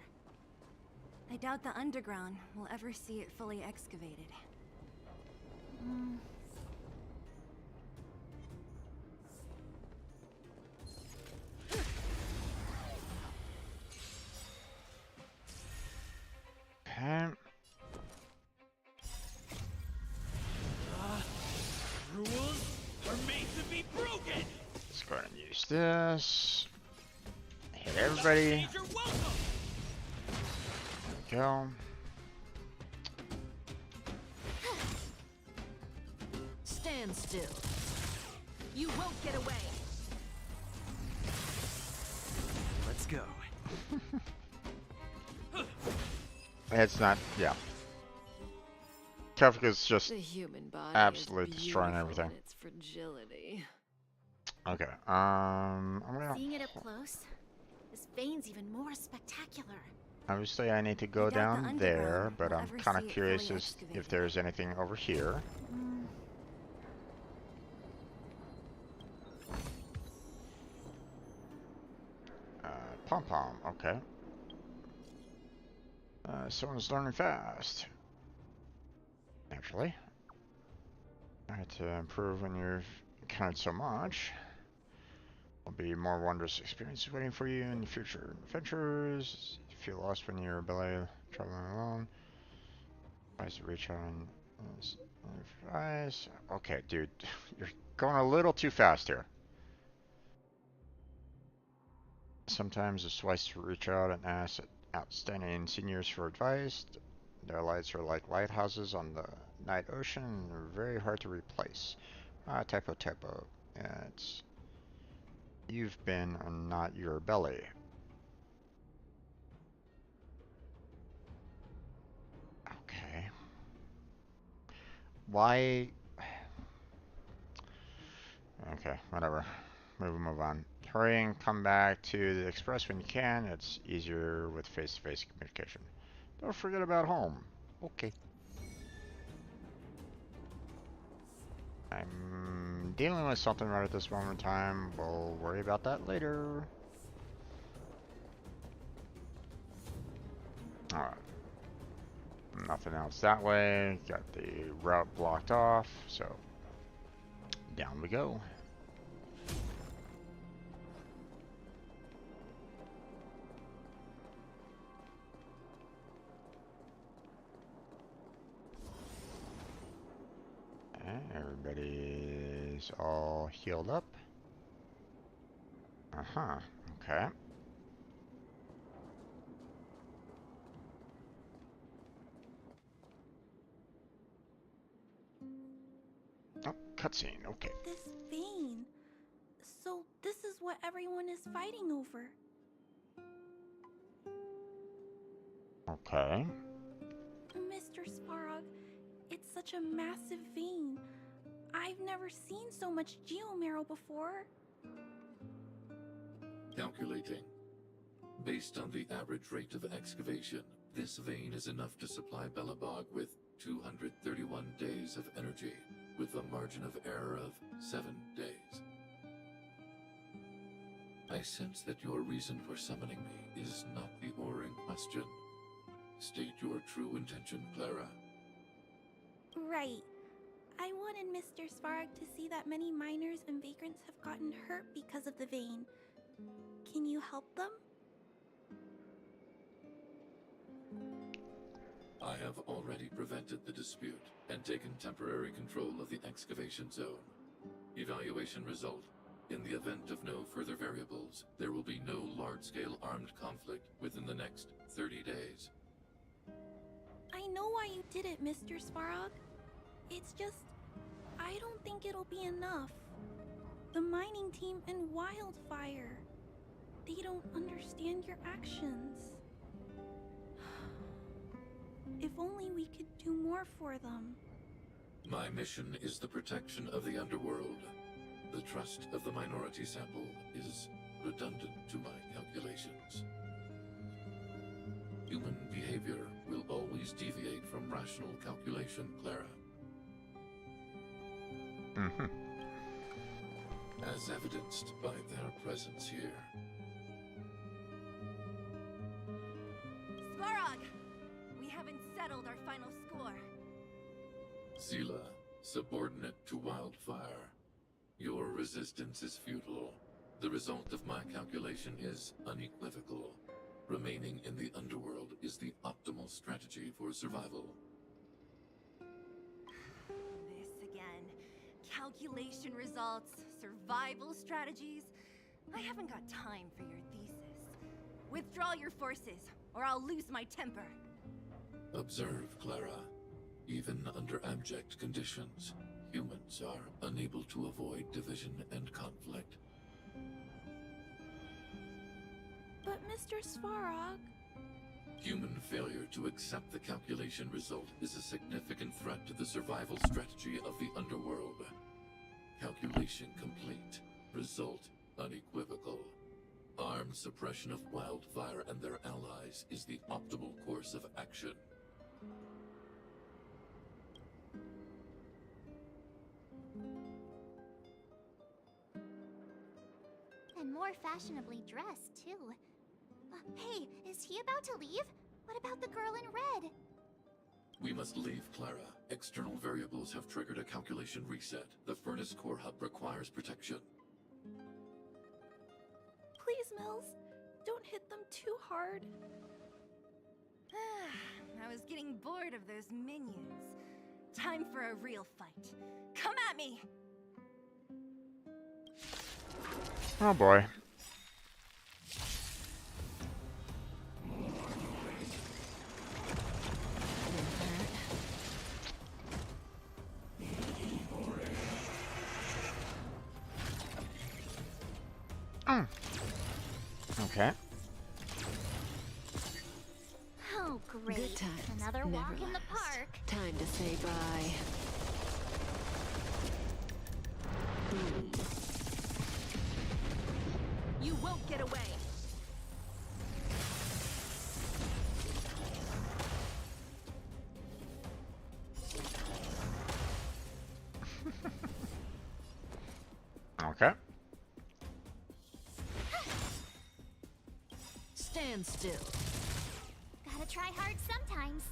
I doubt the underground will ever see it fully excavated. Okay. Rules are made to be broken. Let's go ahead and use this. Hit everybody. You're welcome. There we go. Stand still. You won't get away. Let's go. It's not, yeah. Kafka's just The human body absolutely is destroying beautiful everything. in its fragility. Okay, I'm gonna... Seeing it up close, this vein's even more spectacular. Obviously, I need to go I doubt the down there, underground but will I'm ever kind of see it curious fully as if excavated. there's anything over here. Pom-pom, okay. Someone's learning fast. Naturally. I had to improve when you've encountered so much. There'll be more wondrous experiences waiting for you in the future adventures. You feel lost when you're traveling alone. Tries to reach out and advice. Okay, dude, you're going a little too fast here. Sometimes it's wise to reach out and ask outstanding seniors for advice. Their lights are like lighthouses on the night ocean and they're very hard to replace. Typo. It's you've been not your belly. Why? Okay, whatever. Move on. Hurry and come back to the express when you can. It's easier with face-to-face communication. Don't forget about home. Okay. I'm dealing with something right at this moment in time. We'll worry about that later. Alright. Nothing else that way. Got the route blocked off, so down we go. Everybody's all healed up. Uh-huh. Okay. Oh, cutscene. Okay. This vein. So this is what everyone is fighting over. Okay. Mr. Svarog, it's such a massive vein. I've never seen so much geomarrow before. Calculating. Based on the average rate of excavation, this vein is enough to supply Belobog with 231 days of energy, with a margin of error of 7 days. I sense that your reason for summoning me is not the ore in question. State your true intention, Clara. Right. I wanted Mr. Svarog to see that many miners and vagrants have gotten hurt because of the vein. Can you help them? I have already prevented the dispute and taken temporary control of the excavation zone. Evaluation result. In the event of no further variables, there will be no large-scale armed conflict within the next 30 days. I know why you did it, Mr. Svarog. It's just, I don't think it'll be enough. The mining team and Wildfire, they don't understand your actions. If only we could do more for them. My mission is the protection of the underworld. The trust of the minority sample is redundant to my calculations. Human behavior will always deviate from rational calculation, Clara. As evidenced by their presence here. Svarog! We haven't settled our final score. Zila, subordinate to Wildfire. Your resistance is futile. The result of my calculation is unequivocal. Remaining in the underworld is the optimal strategy for survival. This again. Calculation results, survival strategies. I haven't got time for your thesis. Withdraw your forces, or I'll lose my temper. Observe, Clara. Even under abject conditions, humans are unable to avoid division and conflict. But Mr. Svarog... Human failure to accept the calculation result is a significant threat to the survival strategy of the underworld. Calculation complete. Result unequivocal. Armed suppression of Wildfire and their allies is the optimal course of action. And more fashionably dressed, too. Hey, is he about to leave? What about the girl in red? We must leave, Clara. External variables have triggered a calculation reset. The furnace core hub requires protection. Please, Mills, don't hit them too hard. I was getting bored of those minions. Time for a real fight. Come at me! Oh boy. Okay. Oh, great. Good times Another never walk in the last. park. Time to say bye. Boom. You won't get away. Okay. Stand still. Gotta try hard sometimes.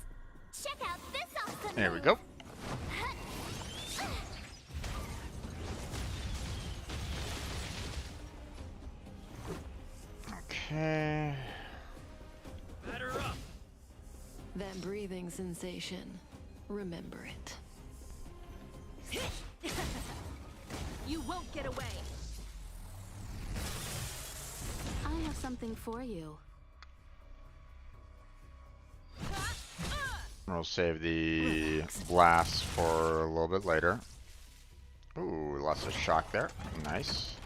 Check out this awesome There we move. go. Okay. Batter up. That breathing sensation. Remember it. You won't get away. I have something for you. We'll save the blast for a little bit later. Ooh, lots of shock there. Nice.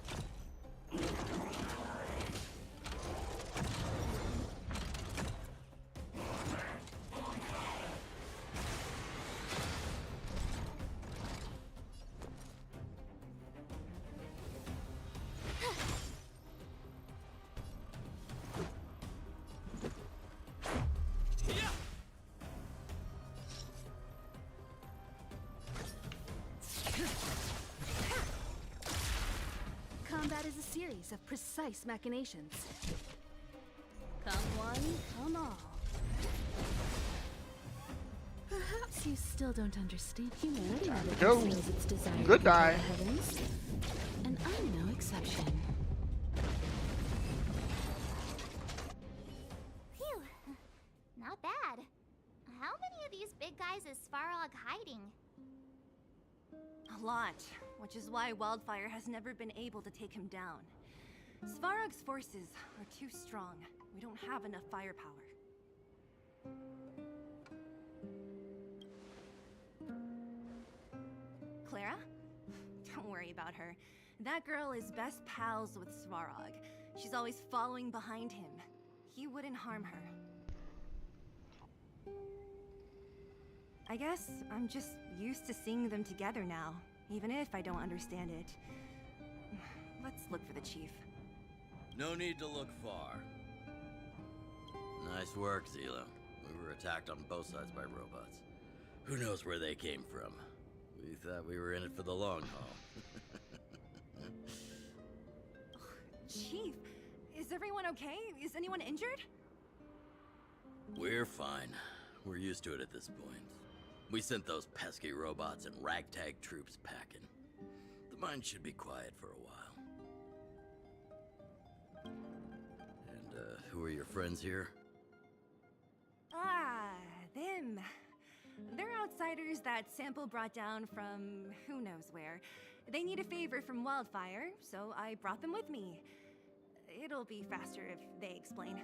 Combat is a series of precise machinations. Come one, come all. Perhaps you still don't understand. Humanity never Go. conceals its desire to Goodbye. control the heavens. And I'm no exception. Phew. Not bad. How many of these big guys is Svarog hiding? A lot, which is why Wildfire has never been able to take him down. Svarog's forces are too strong. We don't have enough firepower. Clara? Don't worry about her. That girl is best pals with Svarog. She's always following behind him. He wouldn't harm her. I guess I'm just used to seeing them together now, even if I don't understand it. Let's look for the chief. No need to look far. Nice work, Zila. We were attacked on both sides by robots. Who knows where they came from? We thought we were in it for the long haul. Chief, is everyone okay? Is anyone injured? We're fine. We're used to it at this point. We sent those pesky robots and ragtag troops packing. The mine should be quiet for a while. And, who are your friends here? Ah, them. They're outsiders that Sample brought down from who knows where. They need a favor from Wildfire, so I brought them with me. It'll be faster if they explain.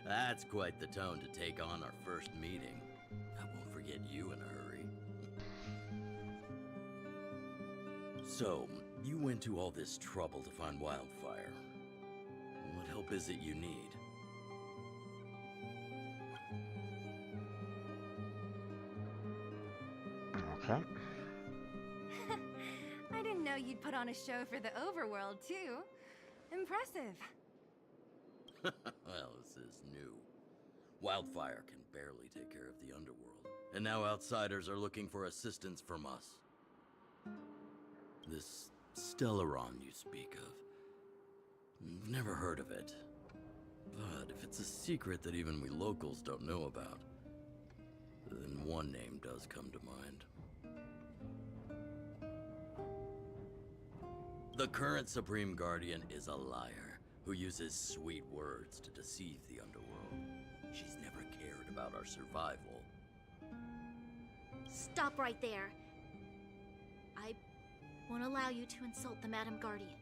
That's quite the tone to take on our first meeting. I won't forget you in a hurry. So, you went to all this trouble to find Wildfire. What help is it you need? Okay. I didn't know you'd put on a show for the overworld, too. Impressive. Well, this is new. Wildfire can barely take care of the underworld, and now outsiders are looking for assistance from us. This Stellaron you speak of. I've never heard of it. But if it's a secret that even we locals don't know about, then one name does come to mind. The current Supreme Guardian is a liar who uses sweet words to deceive the underworld. She's never cared about our survival. Stop right there. I won't allow you to insult the Madam Guardian.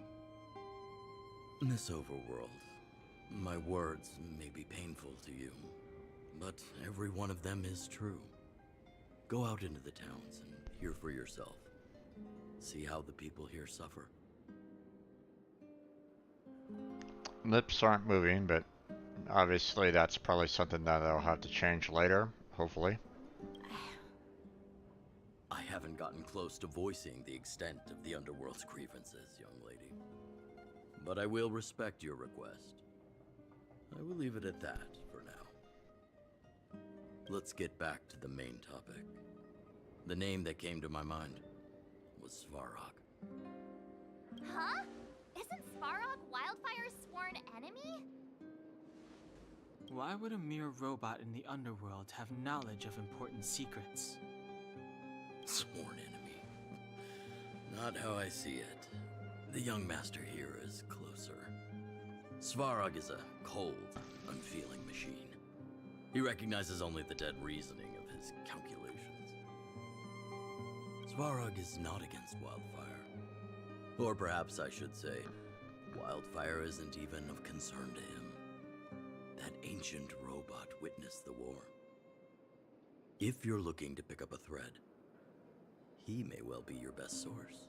In this overworld, my words may be painful to you, but every one of them is true. Go out into the towns and hear for yourself. See how the people here suffer. lips aren't moving, but obviously that's probably something that I'll have to change later, hopefully. I haven't gotten close to voicing the extent of the Underworld's grievances, young lady. But I will respect your request. I will leave it at that for now. Let's get back to the main topic. The name that came to my mind was Svarog. Huh? Isn't Svarog Wildfire's sworn enemy? Why would a mere robot in the underworld have knowledge of important secrets? Sworn enemy. Not how I see it. The young master here is closer. Svarog is a cold, unfeeling machine. He recognizes only the dead reasoning of his calculations. Svarog is not against Wildfire. Or perhaps I should say, Wildfire isn't even of concern to him. That ancient robot witnessed the war. If you're looking to pick up a thread, he may well be your best source.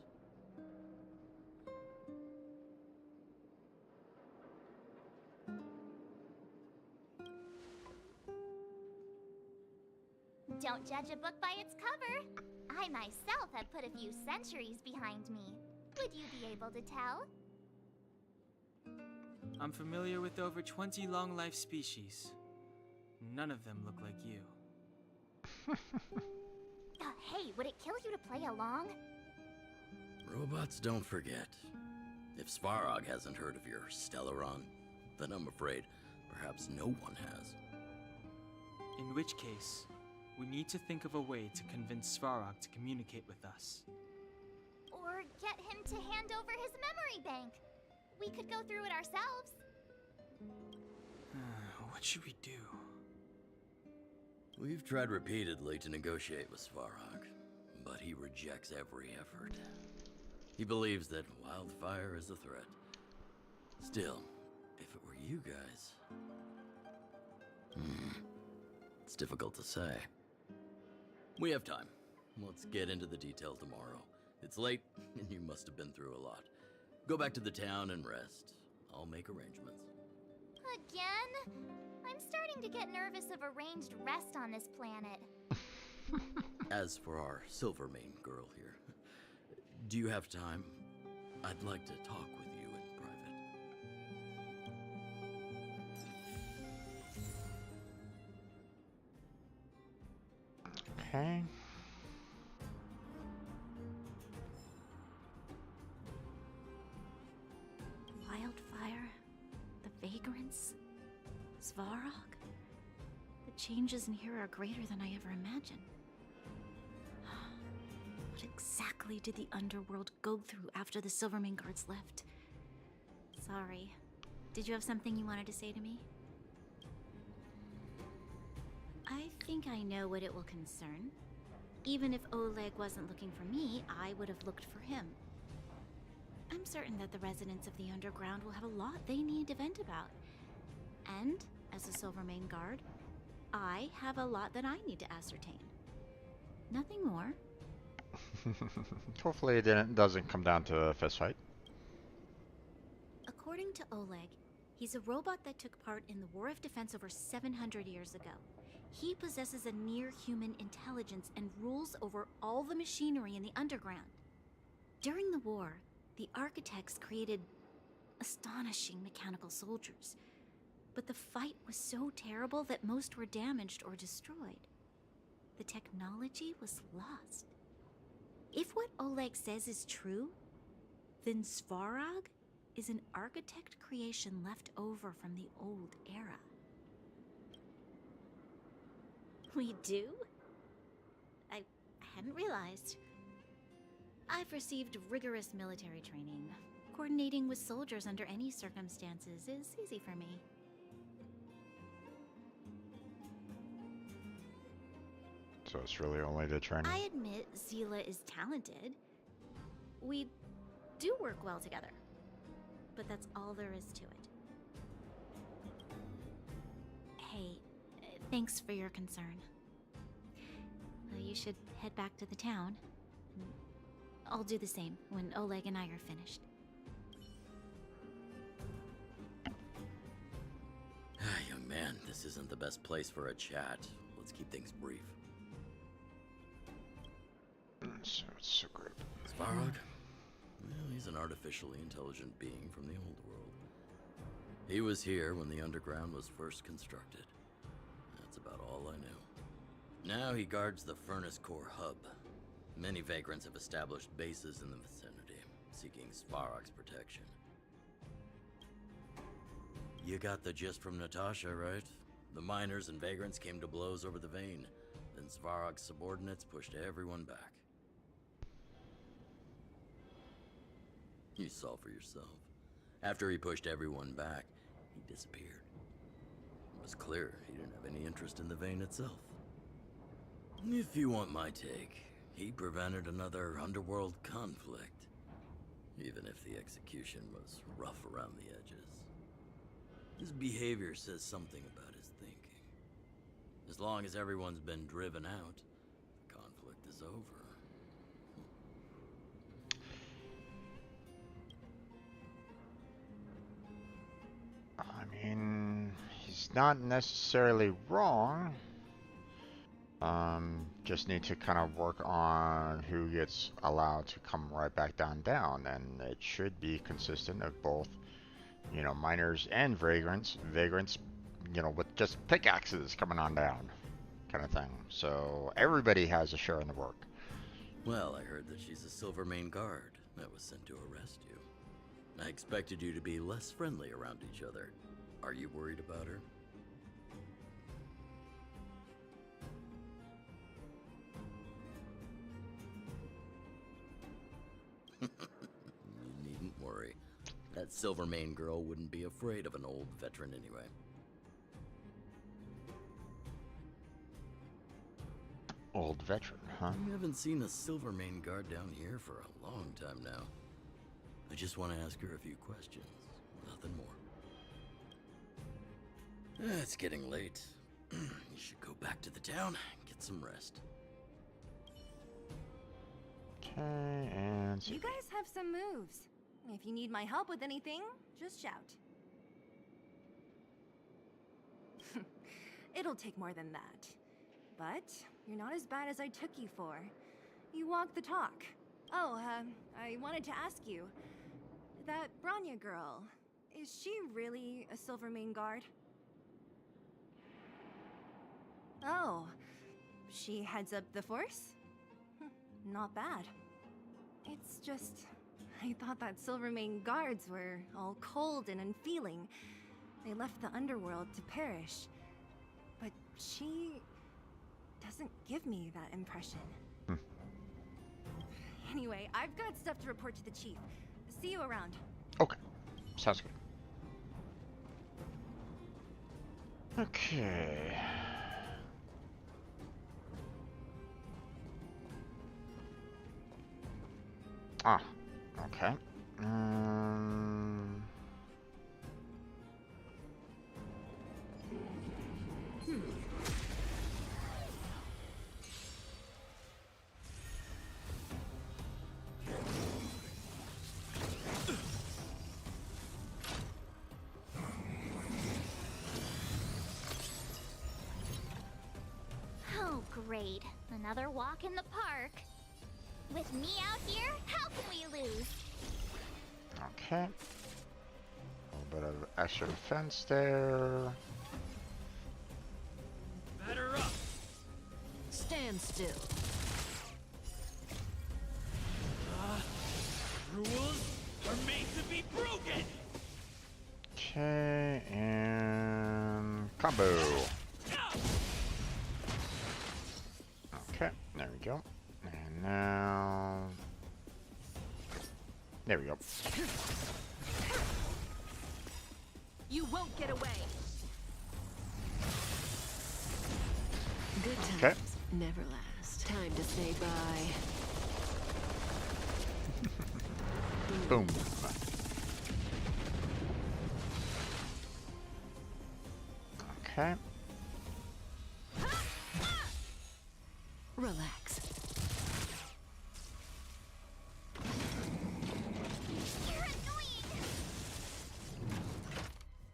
Don't judge a book by its cover. I myself have put a few centuries behind me. Would you be able to tell? I'm familiar with over 20 long-life species. None of them look like you. Hey, would it kill you to play along? Robots don't forget. If Svarog hasn't heard of your Stellaron, then I'm afraid perhaps no one has. In which case, we need to think of a way to convince Svarog to communicate with us. Or get him to hand over his memory bank. We could go through it ourselves. What should we do? We've tried repeatedly to negotiate with Svarog, but he rejects every effort. He believes that Wildfire is a threat. Still, if it were you guys... It's difficult to say. We have time. Let's get into the details tomorrow. It's late, and you must have been through a lot. Go back to the town and rest. I'll make arrangements. Again? I'm starting to get nervous of arranged rest on this planet. As for our Silvermane girl here, do you have time? I'd like to talk with you in private. Okay. Wildfire, the vagrants, Svarog. The changes in here are greater than I ever imagined. What exactly did the underworld go through after the Silvermane guards left? Sorry. Did you have something you wanted to say to me? I think I know what it will concern. Even if Oleg wasn't looking for me, I would have looked for him. I'm certain that the residents of the underground will have a lot they need to vent about. And, as a Silvermane guard, I have a lot that I need to ascertain. Nothing more. Hopefully it doesn't come down to a fist fight. According to Oleg, he's a robot that took part in the War of Defense over 700 years ago. He possesses a near-human intelligence and rules over all the machinery in the underground. During the war, the architects created astonishing mechanical soldiers. But the fight was so terrible that most were damaged or destroyed. The technology was lost. If what Oleg says is true, then Svarog is an architect creation left over from the old era. We do? I hadn't realized. I've received rigorous military training. Coordinating with soldiers under any circumstances is easy for me. So it's really only the training. I admit Zila is talented. We do work well together. But that's all there is to it. Hey, thanks for your concern. You should head back to the town. I'll do the same when Oleg and I are finished. man, this isn't the best place for a chat. Let's keep things brief. So good. Svarog? Well, he's an artificially intelligent being from the old world. He was here when the underground was first constructed. That's about all I know. Now he guards the Furnace Core hub. Many vagrants have established bases in the vicinity, seeking Svarog's protection. You got the gist from Natasha, right? The miners and vagrants came to blows over the vein. Then Svarog's subordinates pushed everyone back. You saw for yourself. After he pushed everyone back, he disappeared. It was clear he didn't have any interest in the vein itself. If you want my take, he prevented another underworld conflict, even if the execution was rough around the edges. His behavior says something about his thinking. As long as everyone's been driven out, the conflict is over. I mean, he's not necessarily wrong. Just need to kind of work on who gets allowed to come right back down, and it should be consistent of both, you know, miners and vagrants, you know, with just pickaxes coming on down, kind of thing. So everybody has a share in the work. Well, I heard that she's a Silvermane guard that was sent to arrest you. I expected you to be less friendly around each other. Are you worried about her? You needn't worry. That Silvermane girl wouldn't be afraid of an old veteran anyway. Old veteran, huh? We haven't seen a Silvermane guard down here for a long time now. I just want to ask her a few questions. Nothing more. It's getting late. You should go back to the town and get some rest. Okay, and... You guys have some moves. If you need my help with anything, just shout. It'll take more than that. But you're not as bad as I took you for. You walk the talk. Oh, I wanted to ask you. That Branya girl, is she really a Silvermane guard? Oh, she heads up the force? Not bad. It's just, I thought that Silvermane guards were all cold and unfeeling. They left the underworld to perish. But she doesn't give me that impression. Anyway, I've got stuff to report to the chief. See you around. Okay, sounds good. Okay. Ah, okay. Oh, great. Another walk in the park. With me out here, how can we lose? Okay. A little bit of extra defense there. Batter up! Stand still. Rules are made to be broken! Okay, and combo. Okay, there we go. And now... There we go. You won't get away. Good times Okay. never last. Time to say bye. Boom. Okay. Relax. You're annoying!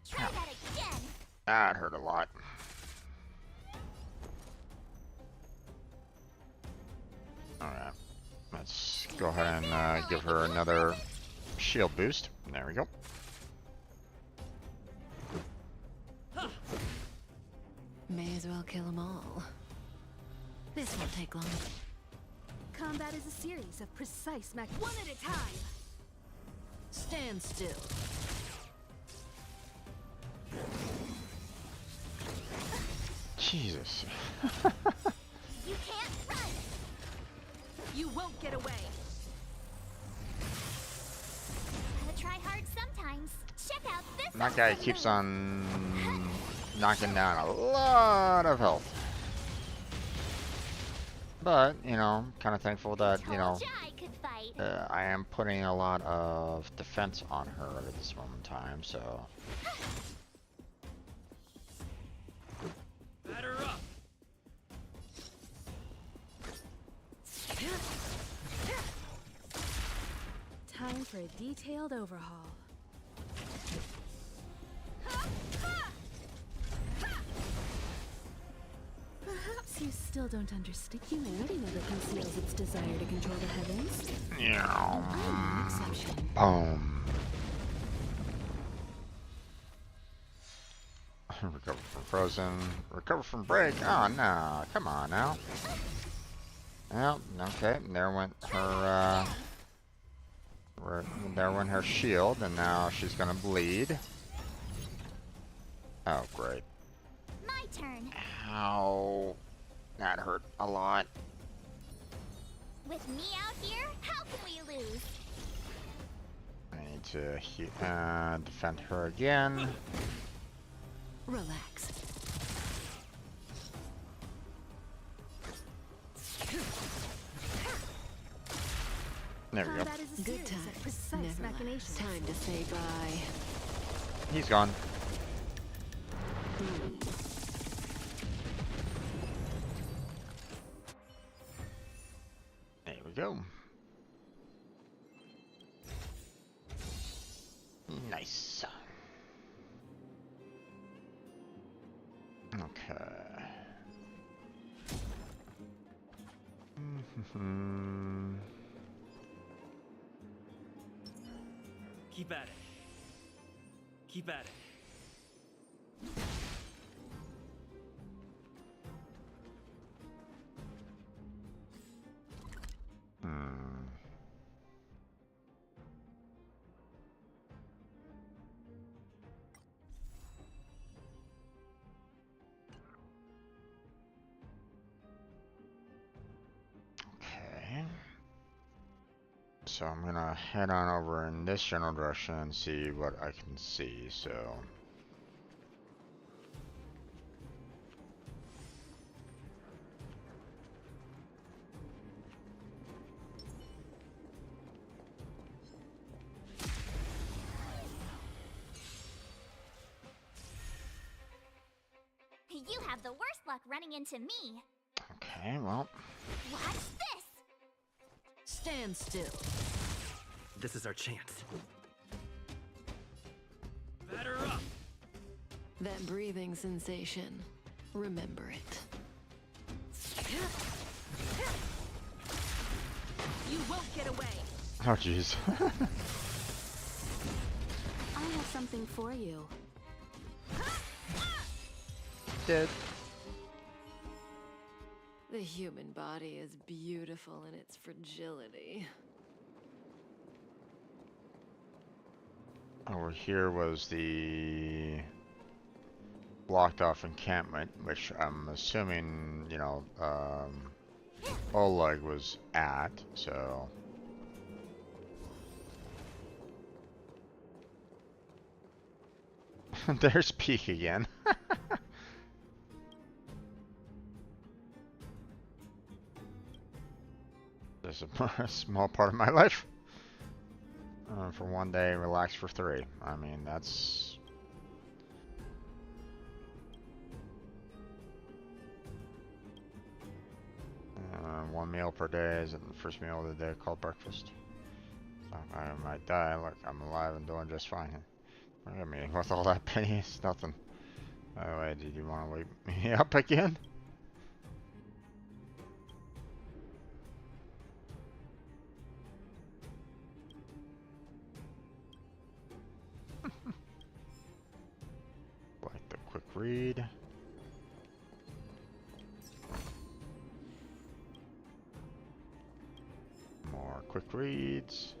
Try that again! That hurt a lot. Alright. Let's go ahead and give her another shield boost. There we go. May as well kill them all. This won't take long. Combat is a series of precise one at a time. Stand still. Jesus. You can't run. You won't get away. Gotta try hard sometimes. Check out this. That guy keeps on knocking down a lot of health. But, you know, kind of thankful that, you know, I am putting a lot of defense on her at this moment in time, so. Batter up. Time for a detailed overhaul. Perhaps you still don't understand. Humanity never conceals its desire to control the heavens. Yeah. I'm no exception. Boom. Recover from frozen. Recover from break. Oh no! Come on now. Well, okay. There went her. There went her shield, and now she's gonna bleed. Oh great. My turn. Ow. That hurt a lot. With me out here, how can we lose? I need to defend her again. Relax. There we go. Good times. Never mind. Time to say bye. He's gone. There we go. Nice. Okay. Keep at it. Keep at it. Okay. So I'm gonna head on over in this general direction and see what I can see, so. You have the worst luck running into me. Okay, well. Watch this. Stand still. This is our chance. Batter up. That breathing sensation. Remember it. You won't get away. Oh, jeez. I have something for you. Dead. The human body is beautiful in its fragility. Over here was the blocked off encampment, which I'm assuming, you know, Oleg was at, so. There's Peak again. There's a small part of my life. For one day, relax for 3. I mean, that's... one meal per day is the first meal of the day called breakfast. So I might die. Look, I'm alive and doing just fine. Look at me with all that pity. It's nothing. By the way, did you want to wake me up again? Like the quick read. More quick reads.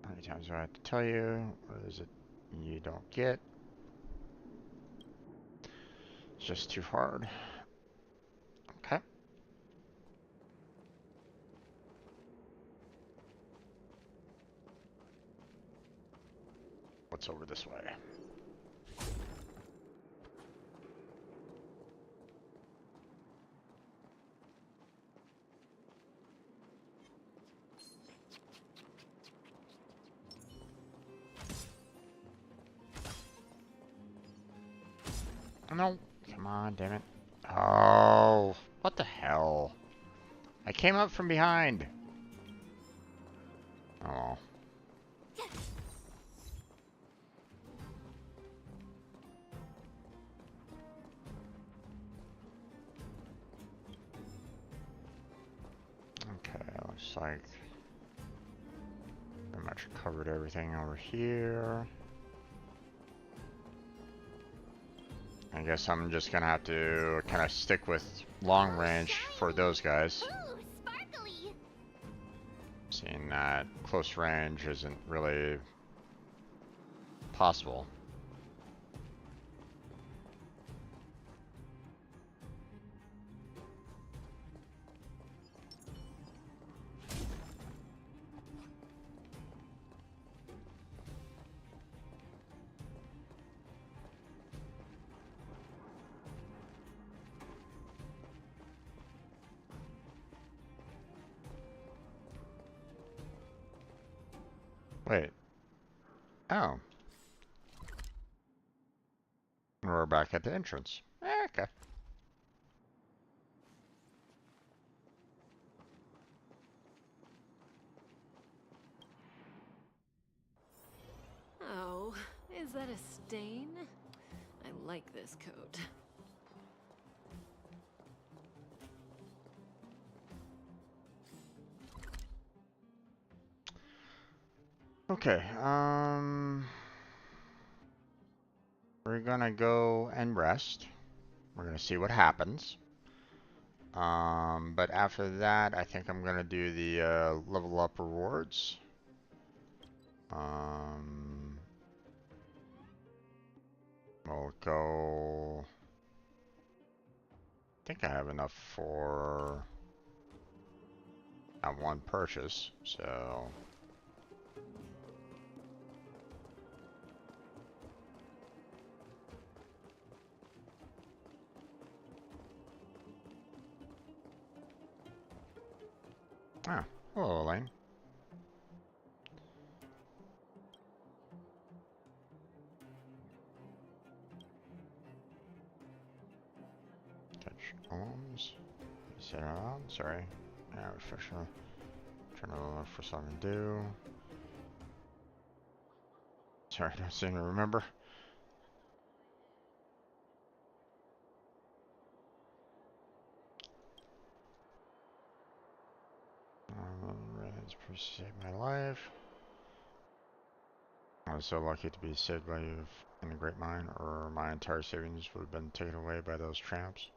How many times do I have to tell you? What is it you don't get? It's just too hard. Okay. What's over this way? No. Come on, damn it. Oh, what the hell? I came up from behind. Oh. Okay, looks like pretty much covered everything over here. I guess I'm just gonna have to kind of stick with long range for those guys. Ooh, sparkly. Seeing that close range isn't really possible. Wait. Oh. We're back at the entrance. Okay. Oh, is that a stain? I like this coat. Okay, we're gonna go and rest. We're gonna see what happens. But after that, I think I'm gonna do the level up rewards. We'll go. I think I have enough for that one purchase, so. Ah, hello, Elaine. Touch homes. Set it on. Sorry. Yeah, refresher. Trying to look for something to do. Sorry, don't seem to remember. Redhead's saved my life. I was so lucky to be saved by you in the Great Mine, or my entire savings would have been taken away by those tramps.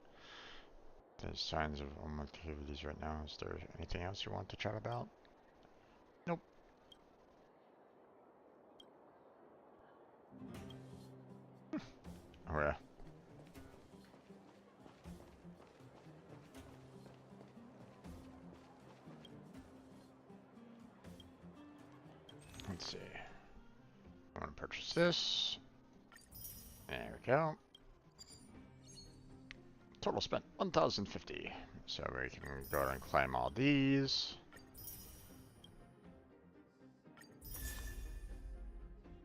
There's signs of unwanted activities right now. Is there anything else you want to chat about? Nope. Oh yeah. Let's see. I want to purchase this. There we go. Total spent 1,050. So we can go ahead and claim all these.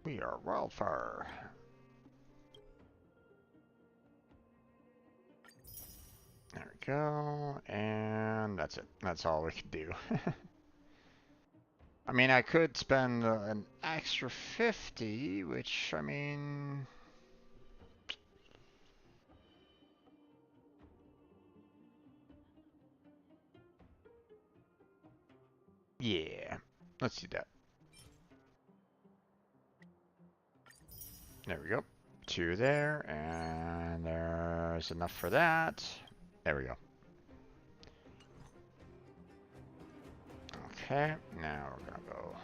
We are Wildfire. There we go, and that's it. That's all we can do. I mean, I could spend an extra 50, which, I mean... Yeah, let's do that. There we go. 2 there, and there's enough for that. There we go. Okay, now we're gonna go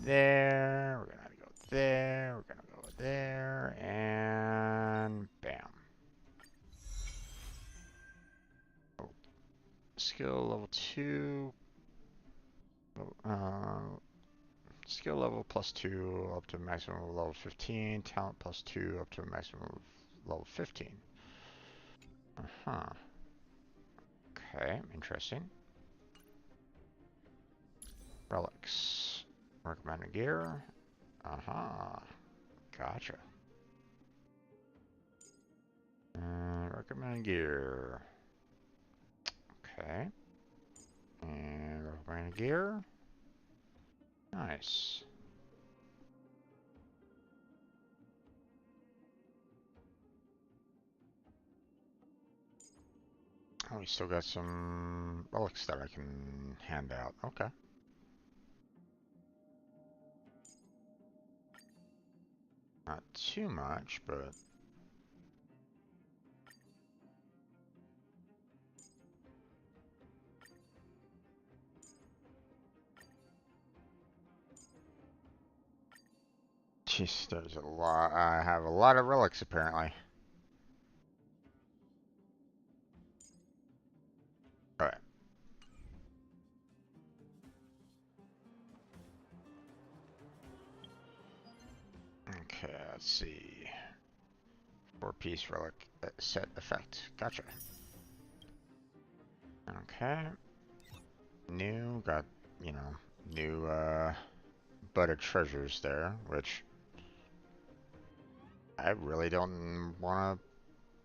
there, we're gonna go there, we're gonna go there, and bam. Oh. Skill level 2. Skill level +2 up to maximum of level 15. Talent +2 up to a maximum of level 15. Uh-huh. Okay, interesting. Relics. Recommended gear. Uh-huh. Gotcha. Recommended gear. Okay. And recommended gear. Nice. Oh, we still got some relics that I can hand out. Okay. Not too much, but... Jeez, there's a lot. I have a lot of relics, apparently. Alright. Okay, let's see. 4-piece relic set effect. Gotcha. Okay. New, got, you know, new budded treasures there, which I really don't want to...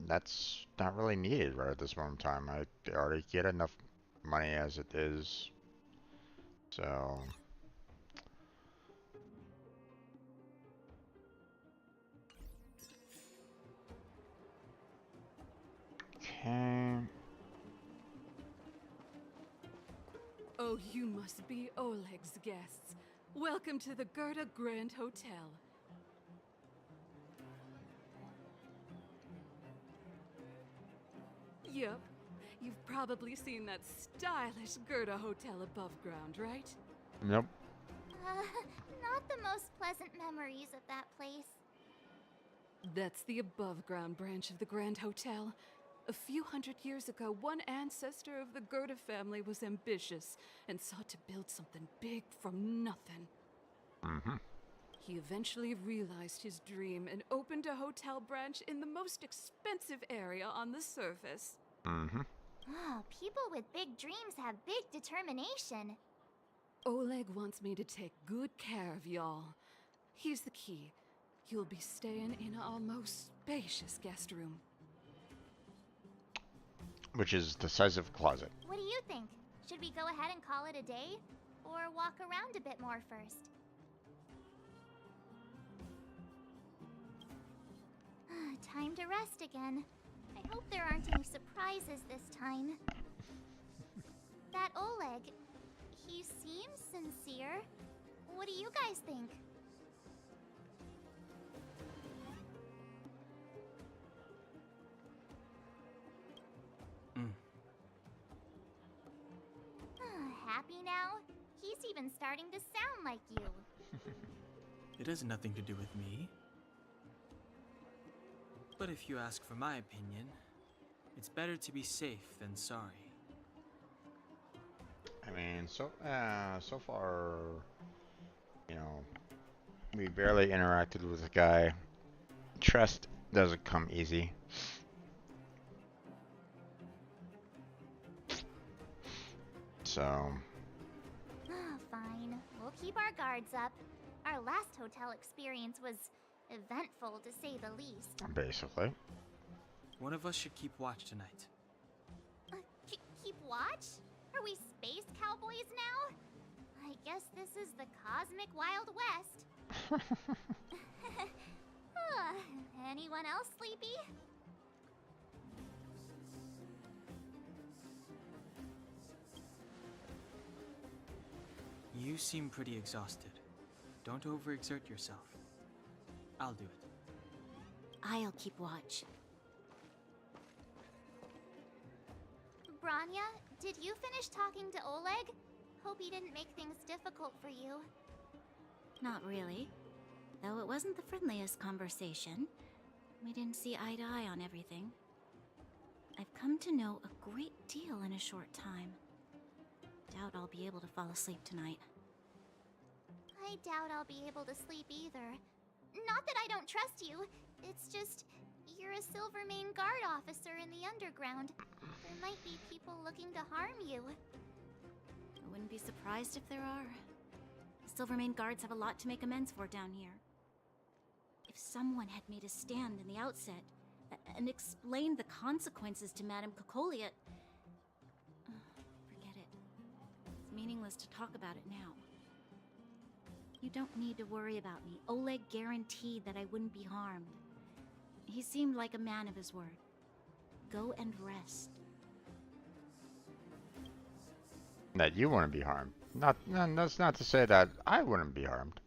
That's not really needed right at this moment in time. I already get enough money as it is. So... Okay. Oh, you must be Oleg's guests. Welcome to the Gerda Grand Hotel. Yep. You've probably seen that stylish Gerda Hotel above ground, right? Nope. Not the most pleasant memories of that place. That's the above ground branch of the Grand Hotel. A few hundred years ago, one ancestor of the Gerda family was ambitious and sought to build something big from nothing. Mm-hmm. He eventually realized his dream and opened a hotel branch in the most expensive area on the surface. Mm-hmm. Oh, people with big dreams have big determination. Oleg wants me to take good care of y'all. Here's the key. You'll be staying in our most spacious guest room. Which is the size of a closet. What do you think? Should we go ahead and call it a day? Or walk around a bit more first? Time to rest again. I hope there aren't any surprises this time. That Oleg, he seems sincere. What do you guys think? Happy now? He's even starting to sound like you. It has nothing to do with me. But if you ask for my opinion, it's better to be safe than sorry. I mean, so far, you know, we barely interacted with the guy. Trust doesn't come easy. So... Fine. We'll keep our guards up. Our last hotel experience was eventful, to say the least. Basically. One of us should keep watch tonight. now? I guess this is the cosmic Wild West. Anyone else sleepy? You seem pretty exhausted. Don't overexert yourself. I'll do it. I'll keep watch. Branya, did you finish talking to Oleg? Hope he didn't make things difficult for you. Not really. Though it wasn't the friendliest conversation. We didn't see eye to eye on everything. I've come to know a great deal in a short time. Doubt I'll be able to fall asleep tonight. I doubt I'll be able to sleep either. Not that I don't trust you. It's just, you're a Silvermane Guard officer in the underground. There might be people looking to harm you. I wouldn't be surprised if there are. The Silvermane Guards have a lot to make amends for down here. If someone had made a stand in the outset and explained the consequences to Madame Kokolia... forget it. It's meaningless to talk about it now. You don't need to worry about me. Oleg guaranteed that I wouldn't be harmed. He seemed like a man of his word. Go and rest. That you wouldn't be harmed. That's not to say that I wouldn't be harmed.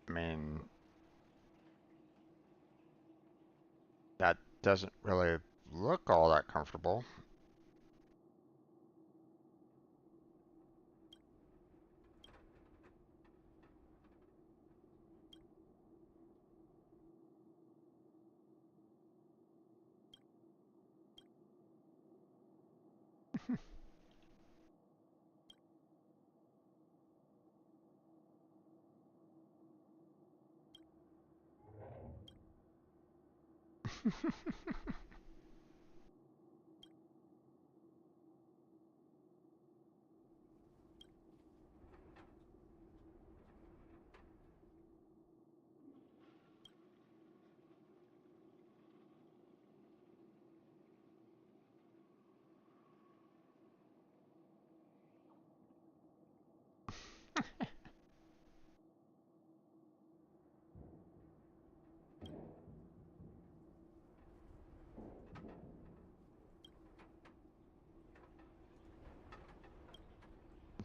I mean, that doesn't really look all that comfortable.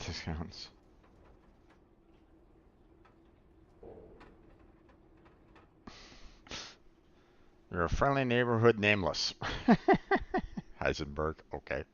Discounts. You're a friendly neighborhood nameless. Heisenberg, okay.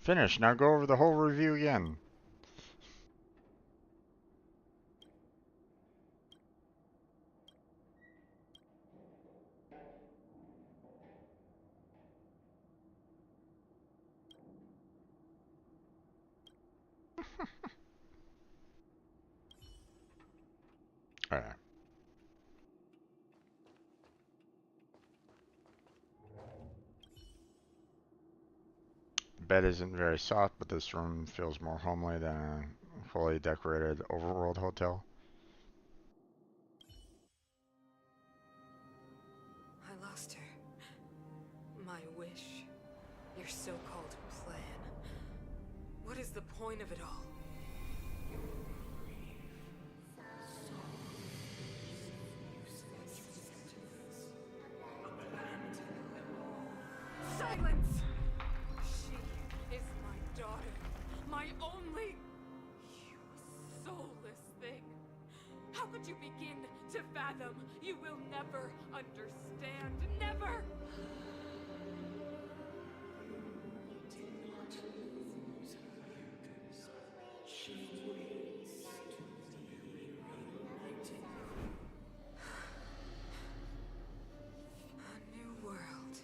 Finish. Now go over the whole review again. Alright. The bed isn't very soft, but this room feels more homely than fully decorated overworld hotel. I lost her. My wish. Your so-called plan. What is the point of it all? Silence! She is my daughter. My only... You soulless thing. How could you begin to fathom? You will never understand. Never! A new world.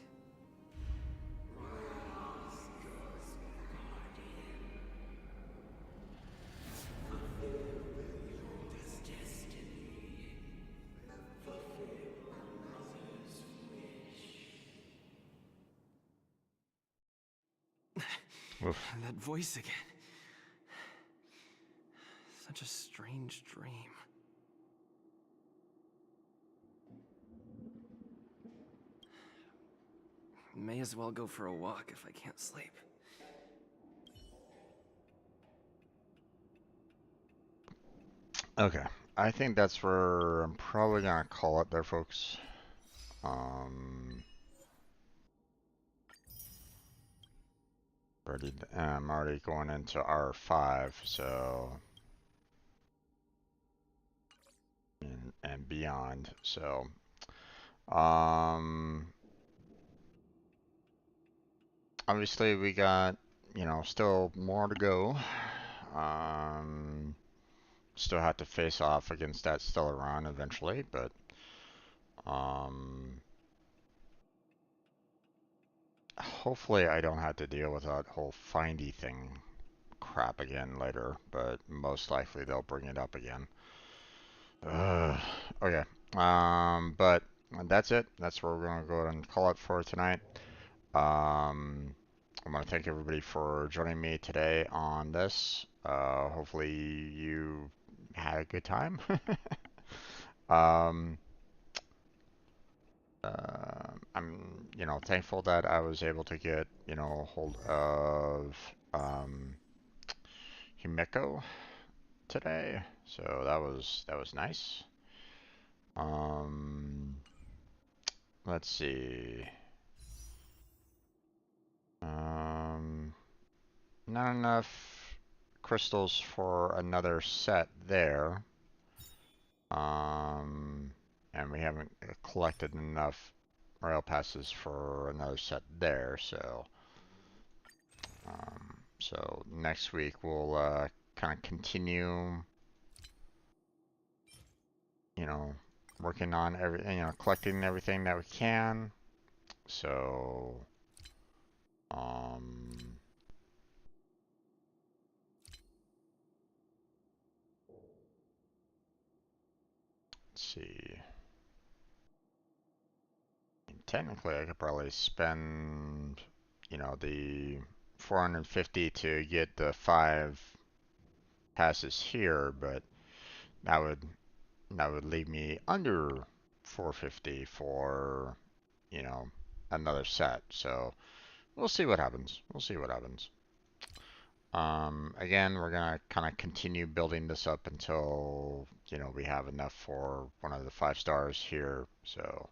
Oof. That voice again. Such a strange dream. May as well go for a walk if I can't sleep. Okay, I think that's where I'm probably gonna call it there, folks. I'm already going into R5, so and beyond. So, obviously we got, still more to go. Still have to face off against that Stellaron eventually, but hopefully I don't have to deal with that whole findy thing crap again later, but most likely they'll bring it up again. Okay. But that's it. That's where we're gonna go ahead and call it for tonight. I want to thank everybody for joining me today on this. Hopefully you had a good time. um, I'm, thankful that I was able to get, hold of Himeko today. So that was nice. Let's see. Not enough crystals for another set there. And we haven't collected enough rail passes for another set there, so next week we'll kind of continue, working on collecting everything that we can. So, let's see. Technically, I could probably spend, the 450 to get the 5 passes here, but that would leave me under 450 for, another set. So we'll see what happens. We'll see what happens. Again, we're gonna kind of continue building this up until, we have enough for one of the 5 stars here. So,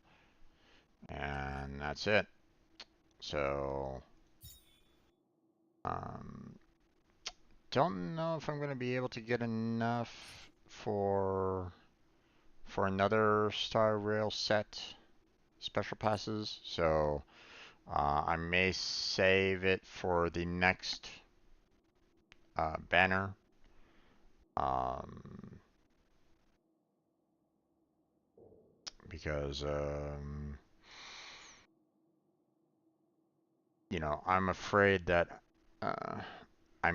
and that's it. So, don't know if I'm gonna be able to get enough for another Star Rail set special passes. So, I may save it for the next banner. Because I'm afraid that I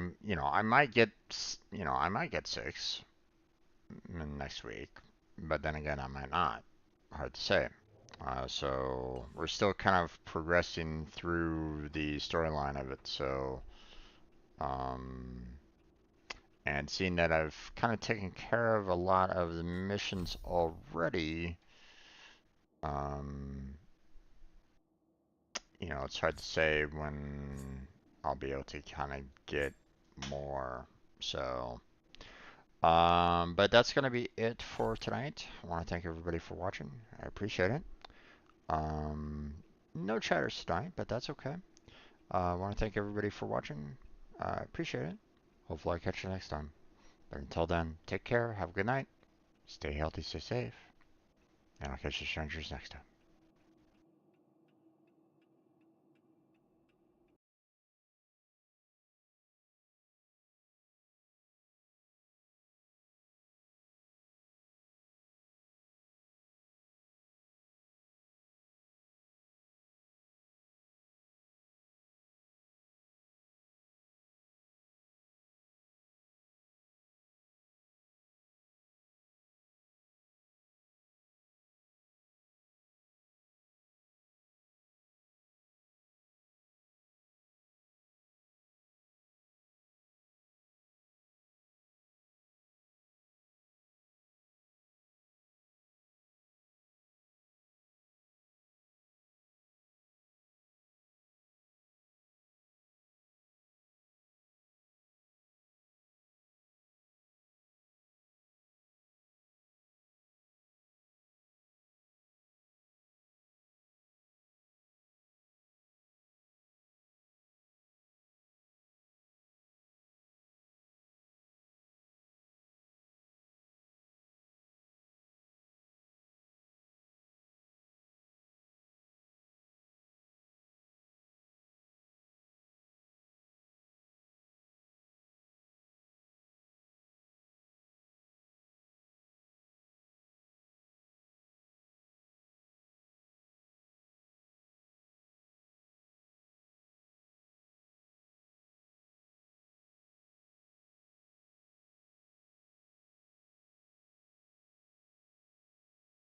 might get 6 next week, but then again I might not. Hard to say. So we're still kind of progressing through the storyline of it. So And seeing that I've kind of taken care of a lot of the missions already, you know, it's hard to say when I'll be able to kind of get more. So, but that's going to be it for tonight. I want to thank everybody for watching. I appreciate it. No chatters tonight, but that's okay. I want to thank everybody for watching. I appreciate it. Hopefully I catch you next time. But until then, take care, have a good night, stay healthy, stay safe, and I'll catch you strangers next time.